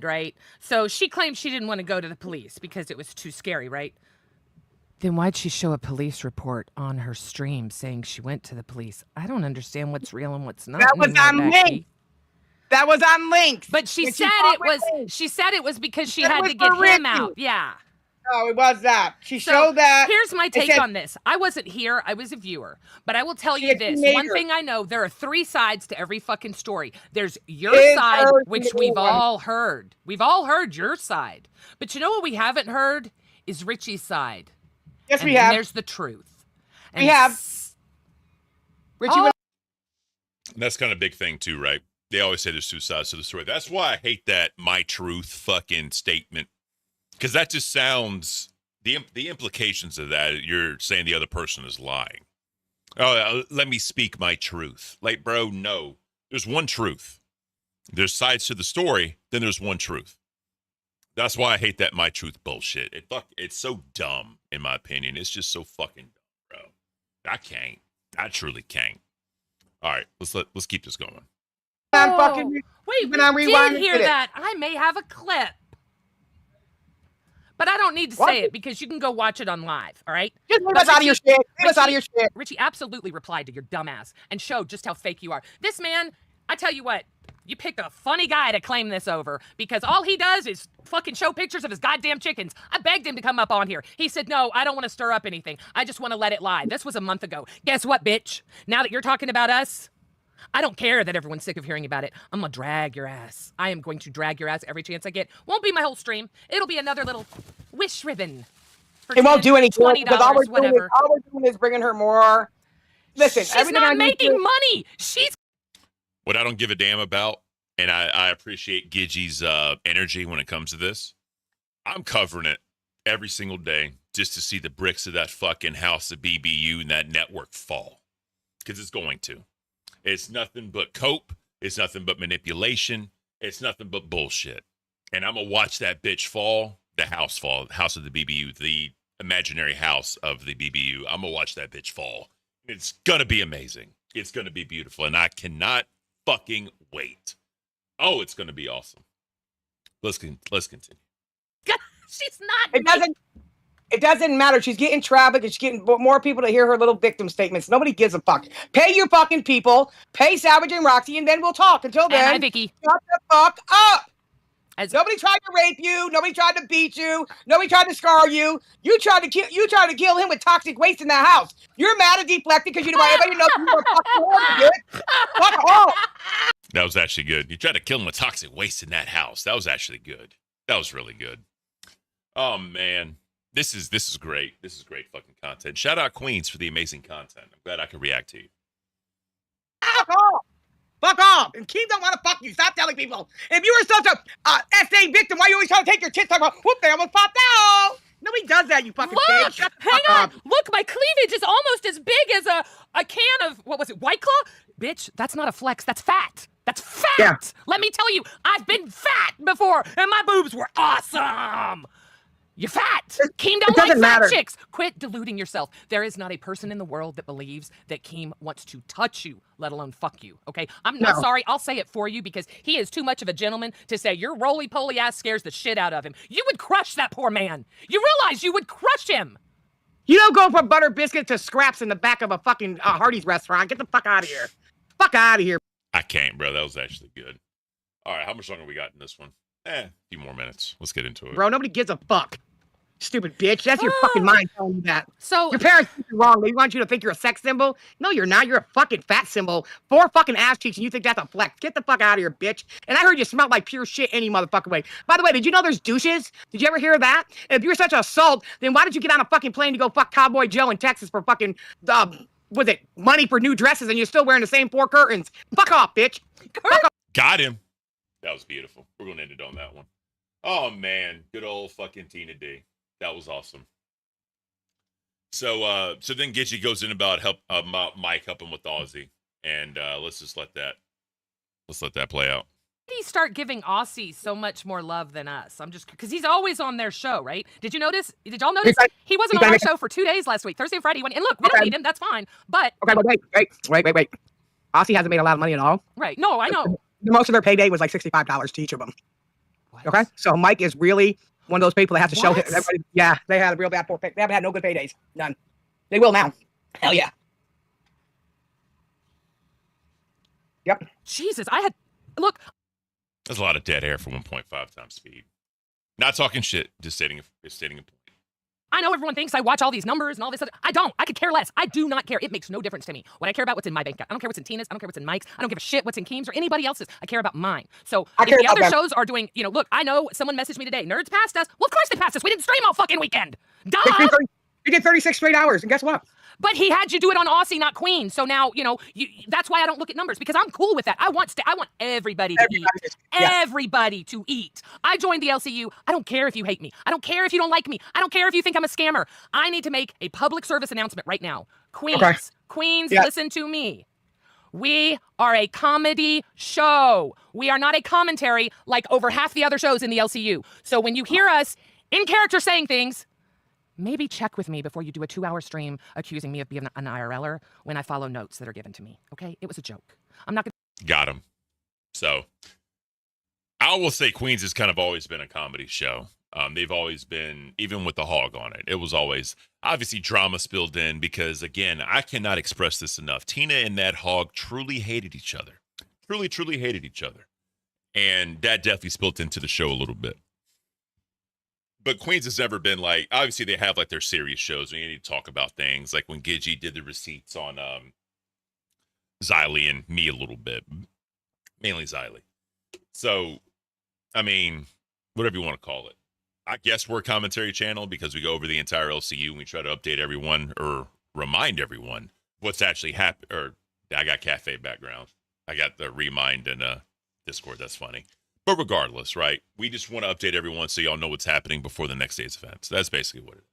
right? So, she claimed she didn't want to go to the police because it was too scary, right? Then why'd she show a police report on her stream saying she went to the police? I don't understand what's real and what's not. That was on links. That was on links. But she said it was because she had to get him out. Yeah. No, it was that. She showed that. Here's my take on this. I wasn't here. I was a viewer. But I will tell you this. One thing I know, there are 3 sides to every fucking story. There's your side, which we've all heard. We've all heard your side. But you know what we haven't heard? Is Richie's side. Yes, we have. There's the truth. And we have. Richie. And that's kind of a big thing too, right? They always say there's 2 sides to the story. That's why I hate that my truth fucking statement. Because that just sounds, the implications of that, you're saying the other person is lying. Oh, let me speak my truth. Like, bro, no. There's one truth. There's sides to the story, then there's one truth. That's why I hate that my truth bullshit. It's so dumb, in my opinion. It's just so fucking dumb, bro. I can't. I truly can't. All right, let's keep this going. Wait, we did hear that. I may have a clip. But I don't need to say it because you can go watch it on live, all right? Just leave us out of your shit. Leave us out of your shit. Richie absolutely replied to your dumbass and showed just how fake you are. This man, I tell you what, you picked a funny guy to claim this over because all he does is fucking show pictures of his goddamn chickens. I begged him to come up on here. He said, no, I don't want to stir up anything. I just want to let it lie. This was a month ago. Guess what, bitch? Now that you're talking about us, I don't care that everyone's sick of hearing about it. I'm gonna drag your ass. I am going to drag your ass every chance I get. Won't be my whole stream. It'll be another little wish ribbon. It won't do any good $20, because all whatever. we're doing is bringing her more. Listen, She's everything not I need making to- money. She's What I don't give a damn about, and I appreciate Gidgey's energy when it comes to this. I'm covering it every single day just to see the bricks of that fucking house of BBU and that network fall. Because it's going to. It's nothing but cope. It's nothing but manipulation. It's nothing but bullshit. And I'm going to watch that bitch fall, the house fall, house of the BBU, the imaginary house of the BBU. I'm going to watch that bitch fall. It's going to be amazing. It's going to be beautiful. And I cannot fucking wait. Oh, it's going to be awesome. Let's continue. She's not. It doesn't matter. She's getting traffic and she's getting more people to hear her little victim statements. Nobody gives a fuck. Pay your fucking people. Pay Savage and Roxy, and then we'll talk. Until then, hi, Vicky. Shut the fuck up. Nobody tried to rape you. Nobody tried to beat you. Nobody tried to scar you. You tried to kill him with toxic waste in the house. You're mad and deflected because you don't want everybody to know you were a fucking horrible, bitch. Fuck off. That was actually good. You tried to kill him with toxic waste in that house. That was actually good. That was really good. Oh man, this is great. This is great fucking content. Shout out Queens for the amazing content. I'm glad I could react to you. Fuck off. Fuck off. And Keem don't want to fuck you. Stop telling people. If you were such a SA victim, why you always trying to take your tits? Talk about whoop, they almost popped out. Nobody does that, you fucking bitch. Shut the Hang fuck on. up. Look, my cleavage is almost as big as a can of, what was it, White Claw? Bitch, that's not a flex. That's fat. That's fat. Yeah. Let me tell you, I've been fat before, and my boobs were awesome. You're fat. Keem don't like fat chicks. Quit deluding yourself. There is not a person in the world that believes that Keem wants to touch you, let alone fuck you, okay? I'm not sorry. I'll say it for you because he is too much of a gentleman to say your roly-poly ass scares the shit out of him. You would crush that poor man. You realize you would crush him. You don't go from butter biscuit to scraps in the back of a fucking Hardee's restaurant. Get the fuck out of here. Fuck out of here. I can't, bro. That was actually good. All right, how much longer we got in this one? A few more minutes. Let's get into it. Bro, nobody gives a fuck. Stupid bitch. That's your fucking mind telling you that. So your parents think you're wrong. They want you to think you're a sex symbol. No, you're not. You're a fucking fat symbol. 4 fucking ass cheeks, and you think that's a flex. Get the fuck out of here, bitch. And I heard you smell like pure shit any motherfucking way. By the way, did you know there's douches? Did you ever hear of that? And if you're such an assault, then why did you get on a fucking plane to go fuck Cowboy Joe in Texas for fucking was it money for new dresses, and you're still wearing the same 4 curtains? Fuck off, bitch. Fuck off. Got him. That was beautiful. We're going to end it on that one. Oh, man. Good old fucking Tina D. That was awesome. So then Gidgey goes in about Mike helping with Aussie. And let's let that play out. Did he start giving Aussie so much more love than us? I'm just because he's always on their show, right? Did y'all notice he wasn't on our show for 2 days last week? Thursday and Friday. And look, we don't need him. That's fine. But okay, wait. Aussie hasn't made a lot of money at all. Right. No, I know. Most of their payday was like $65 to each of them. What? Okay, so Mike is really one of those people that have to show him. Yeah, they had a real bad poor pay. They haven't had no good paydays. None. They will now. Hell yeah. Yep. Jesus, There's a lot of dead air for 1.5 times speed. Not talking shit, just stating a point. I know everyone thinks I watch all these numbers and all this other. I don't. I could care less. I do not care. It makes no difference to me. What I care about what's in my bank account. I don't care what's in Tina's. I don't care what's in Mike's. I don't give a shit what's in Keem's or anybody else's. I care about mine. So if the other shows are doing, look, I know someone messaged me today. Nerds passed us. Well, of course they passed us. We didn't stream all fucking weekend. Duh. You did 36 straight hours, and guess what? But he had you do it on Aussie, not Queen. So now, that's why I don't look at numbers, because I'm cool with that. I want everybody to eat. Yeah. Everybody to eat. I joined the LCU. I don't care if you hate me. I don't care if you don't like me. I don't care if you think I'm a scammer. I need to make a public service announcement right now. Queens, listen to me. We are a comedy show. We are not a commentary like over half the other shows in the LCU. So when you hear us in character saying things, maybe check with me before you do a 2-hour stream accusing me of being an IRLer when I follow notes that are given to me. Okay? It was a joke. I'm not going to. Got him. So I will say Queens has kind of always been a comedy show. They've always been, even with the hog on it, it was always obviously drama spilled in because, again, I cannot express this enough. Tina and that hog truly hated each other. Truly, truly hated each other. And that definitely spilled into the show a little bit. But Queens has never been like, obviously they have like their serious shows when you need to talk about things. Like when Gidgey did the receipts on Xylee and me a little bit, mainly Xylee. So, I mean, whatever you want to call it. I guess we're a commentary channel because we go over the entire LCU and we try to update everyone or remind everyone what's actually happened. Or I got cafe background. I got the remind in Discord. That's funny. But regardless, right? We just want to update everyone so y'all know what's happening before the next day's event. So that's basically what it is.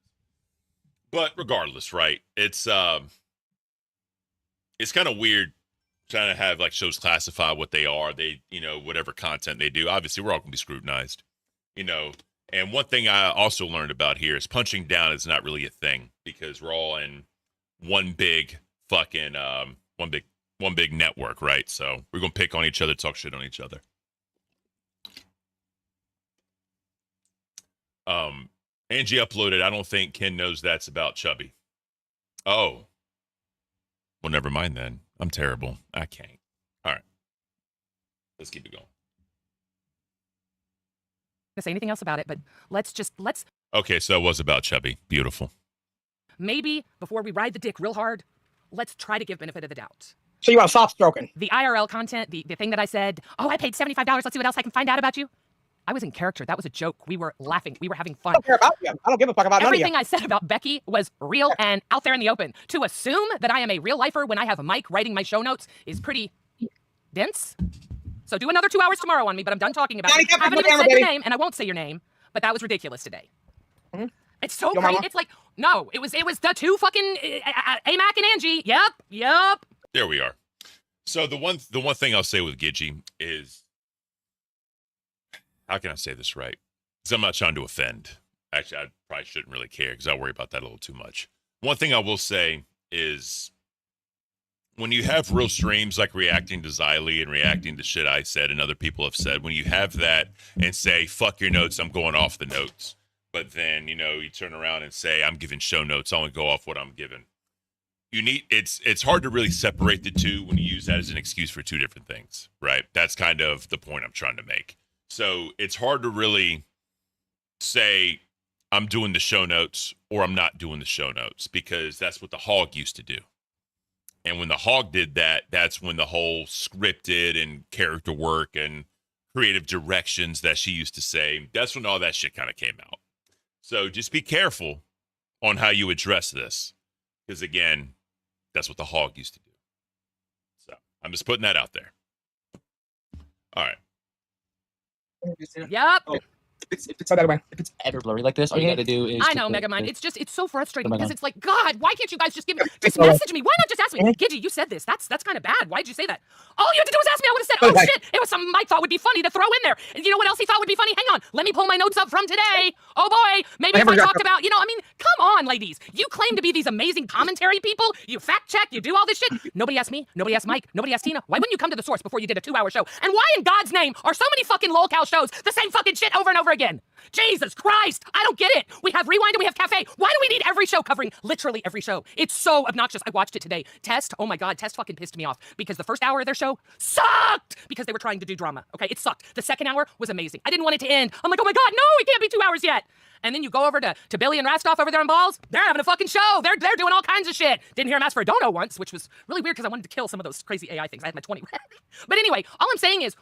But regardless, right? It's kind of weird trying to have like shows classify what they are. They, whatever content they do. Obviously, we're all going to be scrutinized, And one thing I also learned about here is punching down is not really a thing because we're all in one big fucking one big network, right? So we're gonna pick on each other, talk shit on each other. Angie uploaded. I don't think Ken knows that's about Chubby. Oh, well, never mind then. I'm terrible. I can't. All right, let's keep it going. To say anything else about it, but let's. Okay, so it was about Chubby. Beautiful. Maybe before we ride the dick real hard, let's try to give benefit of the doubt. So you want soft stroking? The IRL content, the thing that I said, oh, I paid $75. Let's see what else I can find out about you. I was in character. That was a joke. We were laughing. We were having fun. I don't care about you. I don't give a fuck about none of you. Everything I said about Becky was real and out there in the open. To assume that I am a real lifer when I have Mike writing my show notes is pretty dense. So do another 2 hours tomorrow on me, but I'm done talking about it. I haven't even said your name, and I won't say your name, but that was ridiculous today. Mm-hmm. It's so crazy. It's like, no, it was the two fucking Amac and Angie. Yep. There we are. So the one thing I'll say with Gidgey is, how can I say this right? Because I'm not trying to offend. Actually, I probably shouldn't really care because I worry about that a little too much. One thing I will say is when you have real streams like reacting to Xylee and reacting to shit I said and other people have said, when you have that and say, fuck your notes, I'm going off the notes. But then, you turn around and say, I'm giving show notes, I only go off what I'm giving. It's hard to really separate the two when you use that as an excuse for two different things, right? That's kind of the point I'm trying to make. So it's hard to really say I'm doing the show notes or I'm not doing the show notes because that's what the Hog used to do. And when the Hog did that, that's when the whole scripted and character work and creative directions that she used to say, that's when all that shit kind of came out. So just be careful on how you address this because, again, that's what the Hog used to do. So I'm just putting that out there. All right. Yep. Oh, if it's ever blurry like this, all you gotta do is. I know, Megamind. It's so frustrating because it's like, God, why can't you guys just message me? Why not just ask me? Gidgey, you said this. That's kind of bad. Why'd you say that? All you had to do was ask me. I would have said, oh shit, it was something Mike thought would be funny to throw in there. And you know what else he thought would be funny? Hang on, let me pull my notes up from today. Oh boy, maybe if I talked about, come on, ladies. You claim to be these amazing commentary people. You fact check, you do all this shit. Nobody asked me. Nobody asked Mike. Nobody asked Tina. Why wouldn't you come to the source before you did a 2-hour show? And why in God's name are so many fucking lolcow shows the same fucking shit over and over again? Jesus Christ, I don't get it. We have Rewind and we have Cafe. Why do we need every show covering literally every show? It's so obnoxious. I watched it today. Test, oh my God, Test fucking pissed me off because the first hour of their show sucked because they were trying to do drama. Okay, it sucked. The second hour was amazing. I didn't want it to end. I'm like, oh my God, no, it can't be 2 hours yet. And then you go over to Billy and Rastoff over there in Balls. They're having a fucking show. They're doing all kinds of shit. Didn't hear him ask for a dono once, which was really weird because I wanted to kill some of those crazy AI things. I had my 20. But anyway, all I'm saying is,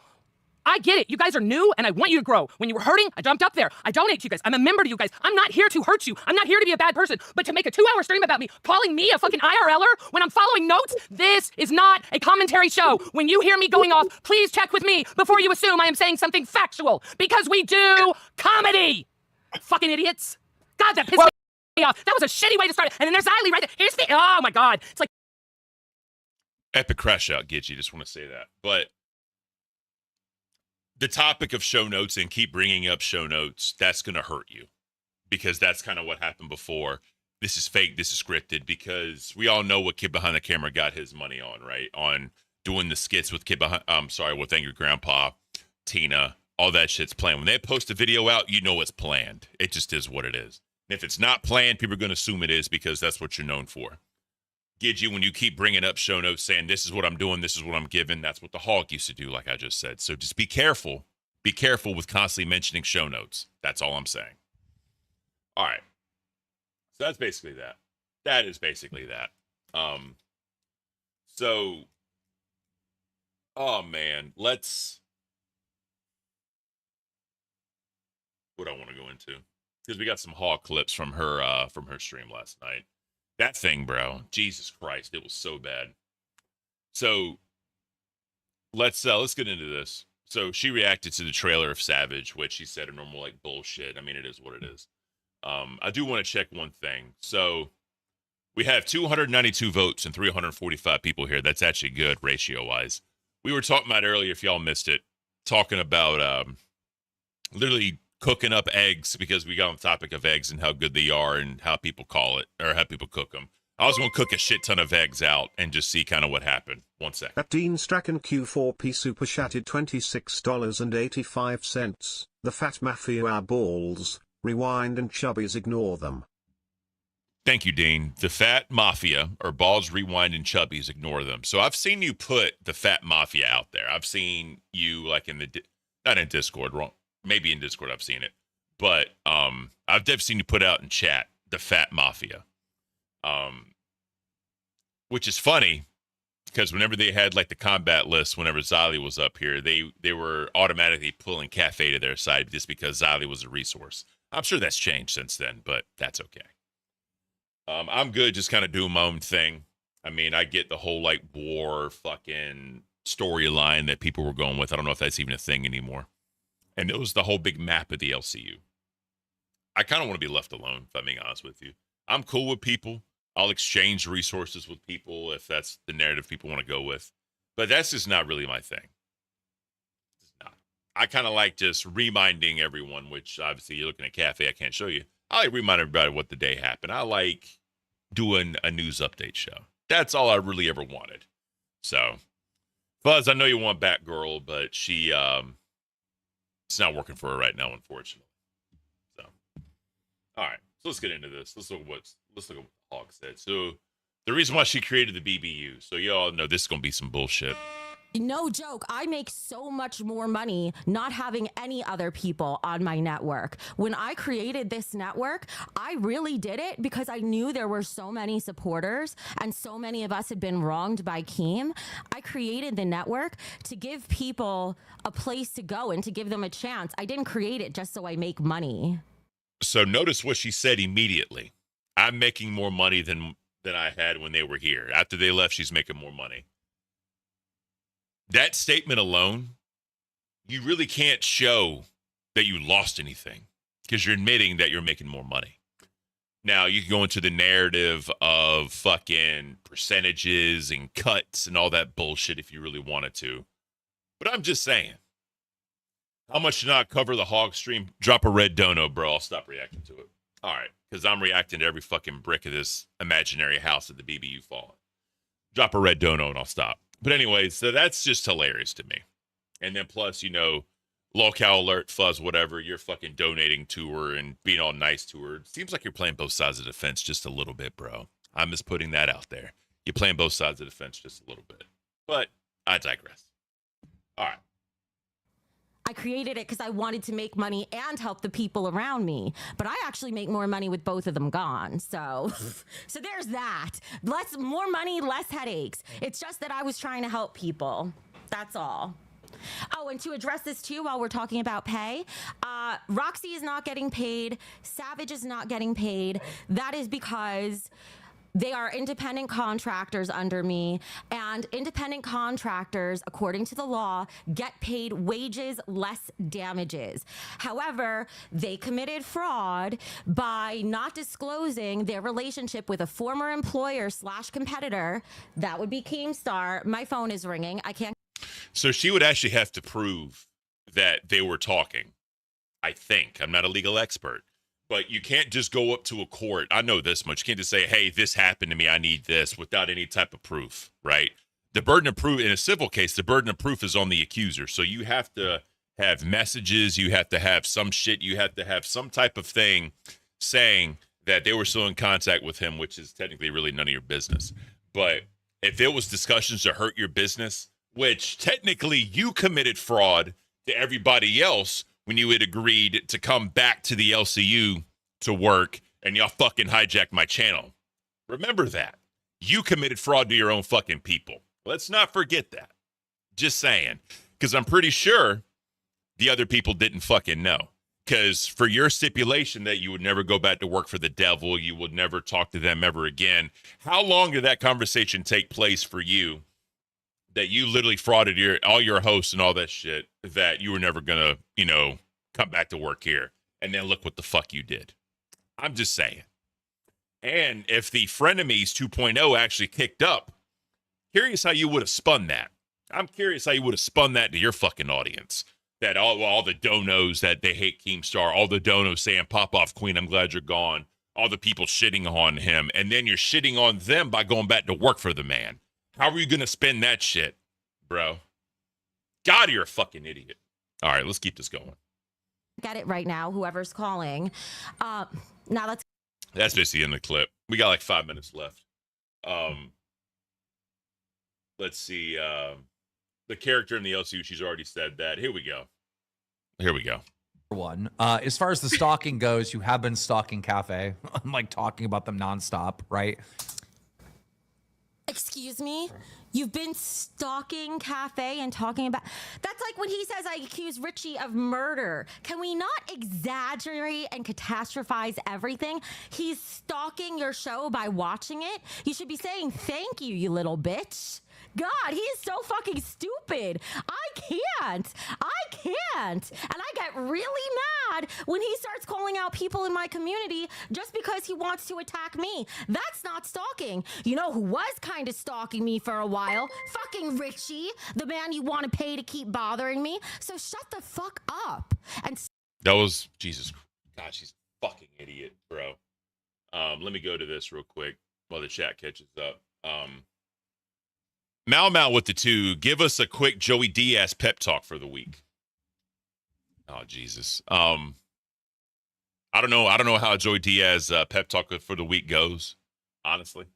I get it. You guys are new, and I want you to grow. When you were hurting, I jumped up there. I donate to you guys. I'm a member to you guys. I'm not here to hurt you. I'm not here to be a bad person. But to make a 2-hour stream about me, calling me a fucking IRLer when I'm following notes, this is not a commentary show. When you hear me going off, please check with me before you assume I am saying something factual. Because we do comedy. Fucking idiots. God, that pissed me off. That was a shitty way to start it. And then there's Xylee right there. Here's the... Oh, my God. It's like... Epic crash out, Gidgey. Just want to say that. But... the topic of show notes and keep bringing up show notes, that's going to hurt you because that's kind of what happened before. This is fake. This is scripted because we all know what Kid Behind the Camera got his money on, right? On doing the skits with with Angry Grandpa, Tina, all that shit's planned. When they post a video out, you know it's planned. It just is what it is. And if it's not planned, people are going to assume it is because that's what you're known for. Gidgey, when you keep bringing up show notes saying, this is what I'm doing, this is what I'm giving, that's what the Hog used to do, like I just said. So just be careful. Be careful with constantly mentioning show notes. That's all I'm saying. All right. So that's basically that. That is basically that. So Oh man, let's. What I want to go into because we got some Hawk clips from her stream last night. That thing, bro, Jesus Christ, it was so bad. So let's get into this. So she reacted to the trailer of Savage, which she said a normal like bullshit. I mean, it is what it is. I do want to check one thing. So we have 292 votes and 345 people here. That's actually good ratio wise. We were talking about earlier, if y'all missed it, talking about literally cooking up eggs because we got on the topic of eggs and how good they are and how people call it or how people cook them. I was going to cook a shit ton of eggs out and just see kind of what happened. 1 second. At Dean Strachan Q4P super chatted $26.85. The Fat Mafia are balls. Rewind and chubbies ignore them. Thank you, Dean. The Fat Mafia or balls, rewind, and chubbies ignore them. So I've seen you put the Fat Mafia out there. I've seen you like in the not in Discord, wrong. Maybe in Discord I've seen it, but I've definitely seen you put out in chat the Fat Mafia, which is funny because whenever they had like the combat list, whenever Zali was up here, they were automatically pulling Cafe to their side just because Zali was a resource. I'm sure that's changed since then, but that's okay. I'm good just kind of doing my own thing. I mean, I get the whole like war fucking storyline that people were going with. I don't know if that's even a thing anymore. And it was the whole big map of the LCU. I kind of want to be left alone, if I'm being honest with you. I'm cool with people. I'll exchange resources with people if that's the narrative people want to go with. But that's just not really my thing. It's not. I kind of like just reminding everyone, which obviously you're looking at Cafe, I can't show you. I like reminding everybody what the day happened. I like doing a news update show. That's all I really ever wanted. So, Fuzz, I know you want Batgirl, but she, it's not working for her right now, unfortunately. So, all right. So let's get into this. Let's look at what the Hawk said. So, the reason why she created the BBU. So y'all know this is gonna be some bullshit. No joke. I make so much more money not having any other people on my network. When I created this network, I really did it because I knew there were so many supporters and so many of us had been wronged by Keem. I created the network to give people a place to go and to give them a chance. I didn't create it just so I make money. So notice what she said immediately. I'm making more money than I had when they were here. After they left, she's making more money. That statement alone, you really can't show that you lost anything because you're admitting that you're making more money. Now, you can go into the narrative of fucking percentages and cuts and all that bullshit if you really wanted to. But I'm just saying, how much to not cover the hog stream? Drop a red dono, bro. I'll stop reacting to it. All right, because I'm reacting to every fucking brick of this imaginary house at the BBU falling. Drop a red dono and I'll stop. But anyway, so that's just hilarious to me. And then plus, you know, locale alert, Fuzz, whatever, you're fucking donating to her and being all nice to her. It seems like you're playing both sides of the fence just a little bit, bro. I'm just putting that out there. You're playing both sides of the fence just a little bit. But I digress. All right. I created it because I wanted to make money and help the people around me. But I actually make more money with both of them gone. So there's that. More money, less headaches. It's just that I was trying to help people. That's all. Oh, and to address this too, while we're talking about pay, Roxy is not getting paid. Savage is not getting paid. That is because they are independent contractors under me, and independent contractors, according to the law, get paid wages less damages. However, they committed fraud by not disclosing their relationship with a former employer / competitor. That would be Keemstar. My phone is ringing. I can't. So she would actually have to prove that they were talking. I think. I'm not a legal expert. But you can't just go up to a court. I know this much. You can't just say, hey, this happened to me. I need this without any type of proof, right? The burden of proof in a civil case, the burden of proof is on the accuser. So you have to have messages. You have to have some shit. You have to have some type of thing saying that they were still in contact with him, which is technically really none of your business. But if it was discussions to hurt your business, which technically you committed fraud to everybody else, when you had agreed to come back to the LCU to work and y'all fucking hijacked my channel. Remember that. You committed fraud to your own fucking people. Let's not forget that. Just saying. Because I'm pretty sure the other people didn't fucking know. Because for your stipulation that you would never go back to work for the devil, you would never talk to them ever again, how long did that conversation take place for you that you literally frauded all your hosts and all that shit, that you were never going to, come back to work here? And then look what the fuck you did. I'm just saying. And if the Frenemies 2.0 actually kicked up, curious how you would have spun that. I'm curious how you would have spun that to your fucking audience. That all the donos that they hate Keemstar, all the donos saying, pop off, Queen, I'm glad you're gone. All the people shitting on him. And then you're shitting on them by going back to work for the man. How are you going to spin that shit, bro? God, you're a fucking idiot. All right, let's keep this going. Get it right now, whoever's calling. Now let's. That's basically the end of the clip. We got like 5 minutes left. Let's see. The character in the LCU, she's already said that. Here we go. One. As far as the stalking goes, you have been stalking Cafe. I'm like talking about them nonstop, right? Excuse me? You've been stalking Cafe and talking about... That's like when he says I accuse Richie of murder. Can we not exaggerate and catastrophize everything? He's stalking your show by watching it. You should be saying thank you, you little bitch. God, he is so fucking stupid. I can't. And I get really mad when he starts calling out people in my community just because he wants to attack me. That's not stalking. You know who was kind of stalking me for a while? Fucking Richie, the man you want to pay to keep bothering me. So shut the fuck up. And that was Jesus. God, she's a fucking idiot, bro. Let me go to this real quick while the chat catches up. Mal with the 2, give us a quick Joey Diaz pep talk for the week. Oh, Jesus. I don't know how Joey Diaz pep talk for the week goes, honestly.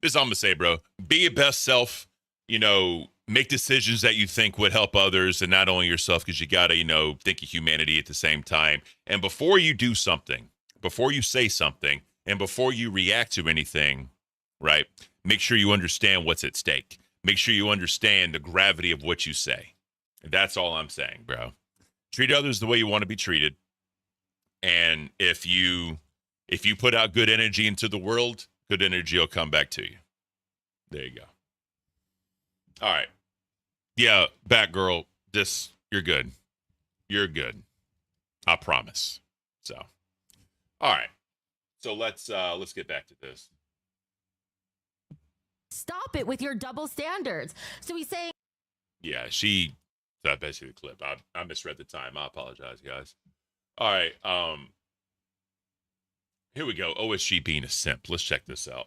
This is all I'm going to say, bro. Be your best self, make decisions that you think would help others and not only yourself, because you got to, think of humanity at the same time. And before you do something, before you say something, and before you react to anything, right, make sure you understand what's at stake. Make sure you understand the gravity of what you say. That's all I'm saying, bro. Treat others the way you want to be treated. And if you put out good energy into the world, good energy will come back to you. There you go. All right. Yeah, Batgirl, you're good. You're good. I promise. So, all right. So let's get back to this. stop it with your double standards. So he's saying. Yeah, that's basically the clip. I misread the time. I apologize, guys. All right. Here we go. OSG being a simp. Let's check this out.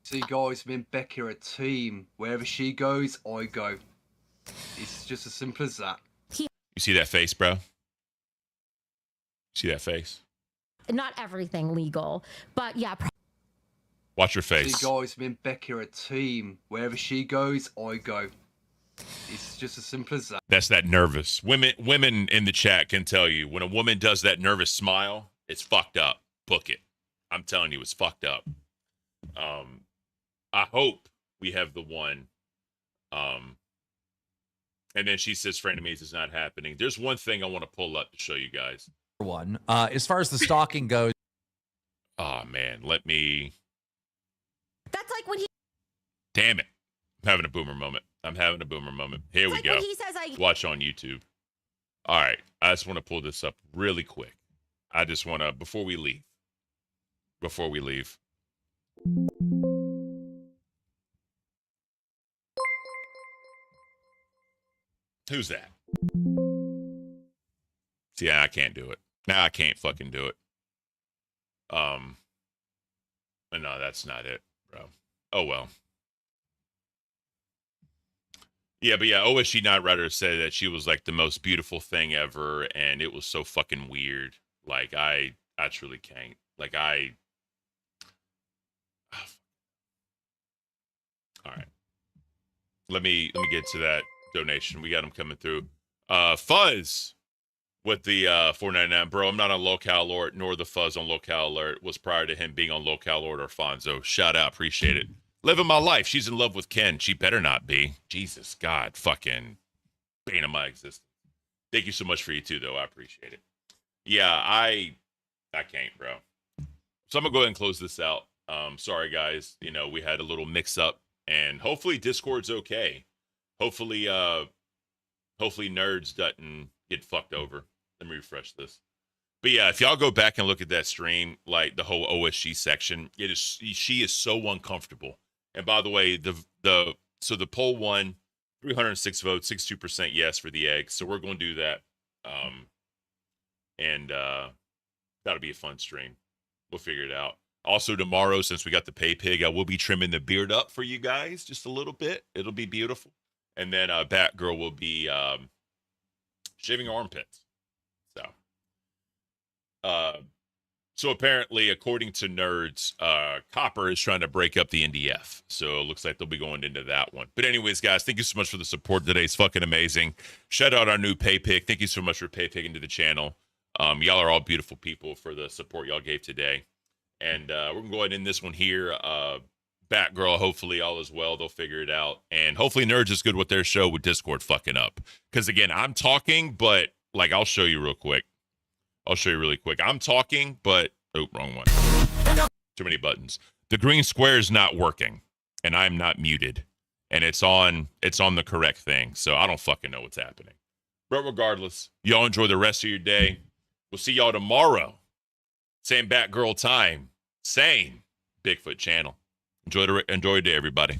See, guys, me and Becky are a team. Wherever she goes, I go. It's just as simple as that. You see that face, bro? See that face? Not everything legal, but yeah. Watch your face. See, guys, me and Becky are a team. Wherever she goes, I go. It's just as simple as that. That's that nervous. Women in the chat can tell you when a woman does that nervous smile, it's fucked up. Book it. I'm telling you, it's fucked up. I hope we have the one. And then she says, "Frenemies is not happening." There's one thing I want to pull up to show you guys. One. As far as the stalking goes. Oh man, let me. That's like when he. Damn it! I'm having a boomer moment. Here we go. When he says Watch on YouTube. All right, I just want to pull this up really quick. I just want to before we leave. Who's that? See, I can't do it. Now I can't fucking do it. No, that's not it, bro. Oh well. Yeah, but yeah, OSG Night Rider said that she was like the most beautiful thing ever, and it was so fucking weird. Like I truly can't. Like All right. Let me get to that donation. We got them coming through. Fuzz with the $4.99. Bro, I'm not on Locale Alert, nor the Fuzz on Locale Alert was prior to him being on Locale Alert or Fonzo. Shout out, appreciate it. Living my life. She's in love with Ken. She better not be. Jesus, God, fucking bane of my existence. Thank you so much for you too, though. I appreciate it. Yeah, I can't, bro. So I'm gonna go ahead and close this out. Sorry, guys. You know, we had a little mix up, and hopefully Discord's okay. Hopefully Nerds doesn't get fucked over. Let me refresh this. But yeah, if y'all go back and look at that stream, like the whole OSG section, she is so uncomfortable. And by the way, the poll won 306 votes, 62% yes for the egg. So we're going to do that. And that'll be a fun stream. We'll figure it out. Also tomorrow, since we got the pay pig, I will be trimming the beard up for you guys just a little bit. It'll be beautiful. And then Batgirl will be shaving armpits. So apparently, according to Nerds, Copper is trying to break up the NDF. So it looks like they'll be going into that one. But anyways, guys, thank you so much for the support today. It's fucking amazing. Shout out our new pay pick. Thank you so much for pay picking to the channel. Y'all are all beautiful people for the support y'all gave today. And we're going to go ahead and end this one here. Batgirl, hopefully all is well. They'll figure it out. And hopefully Nerds is good with their show with Discord fucking up. Because again, I'm talking, but like I'll show you real quick. I'll show you really quick. I'm talking, but oh, wrong one. Too many buttons. The green square is not working, and I'm not muted, and it's on the correct thing. So I don't fucking know what's happening. But regardless, y'all enjoy the rest of your day. We'll see y'all tomorrow. Same Batgirl time, same Bigfoot channel. Enjoy your day, everybody.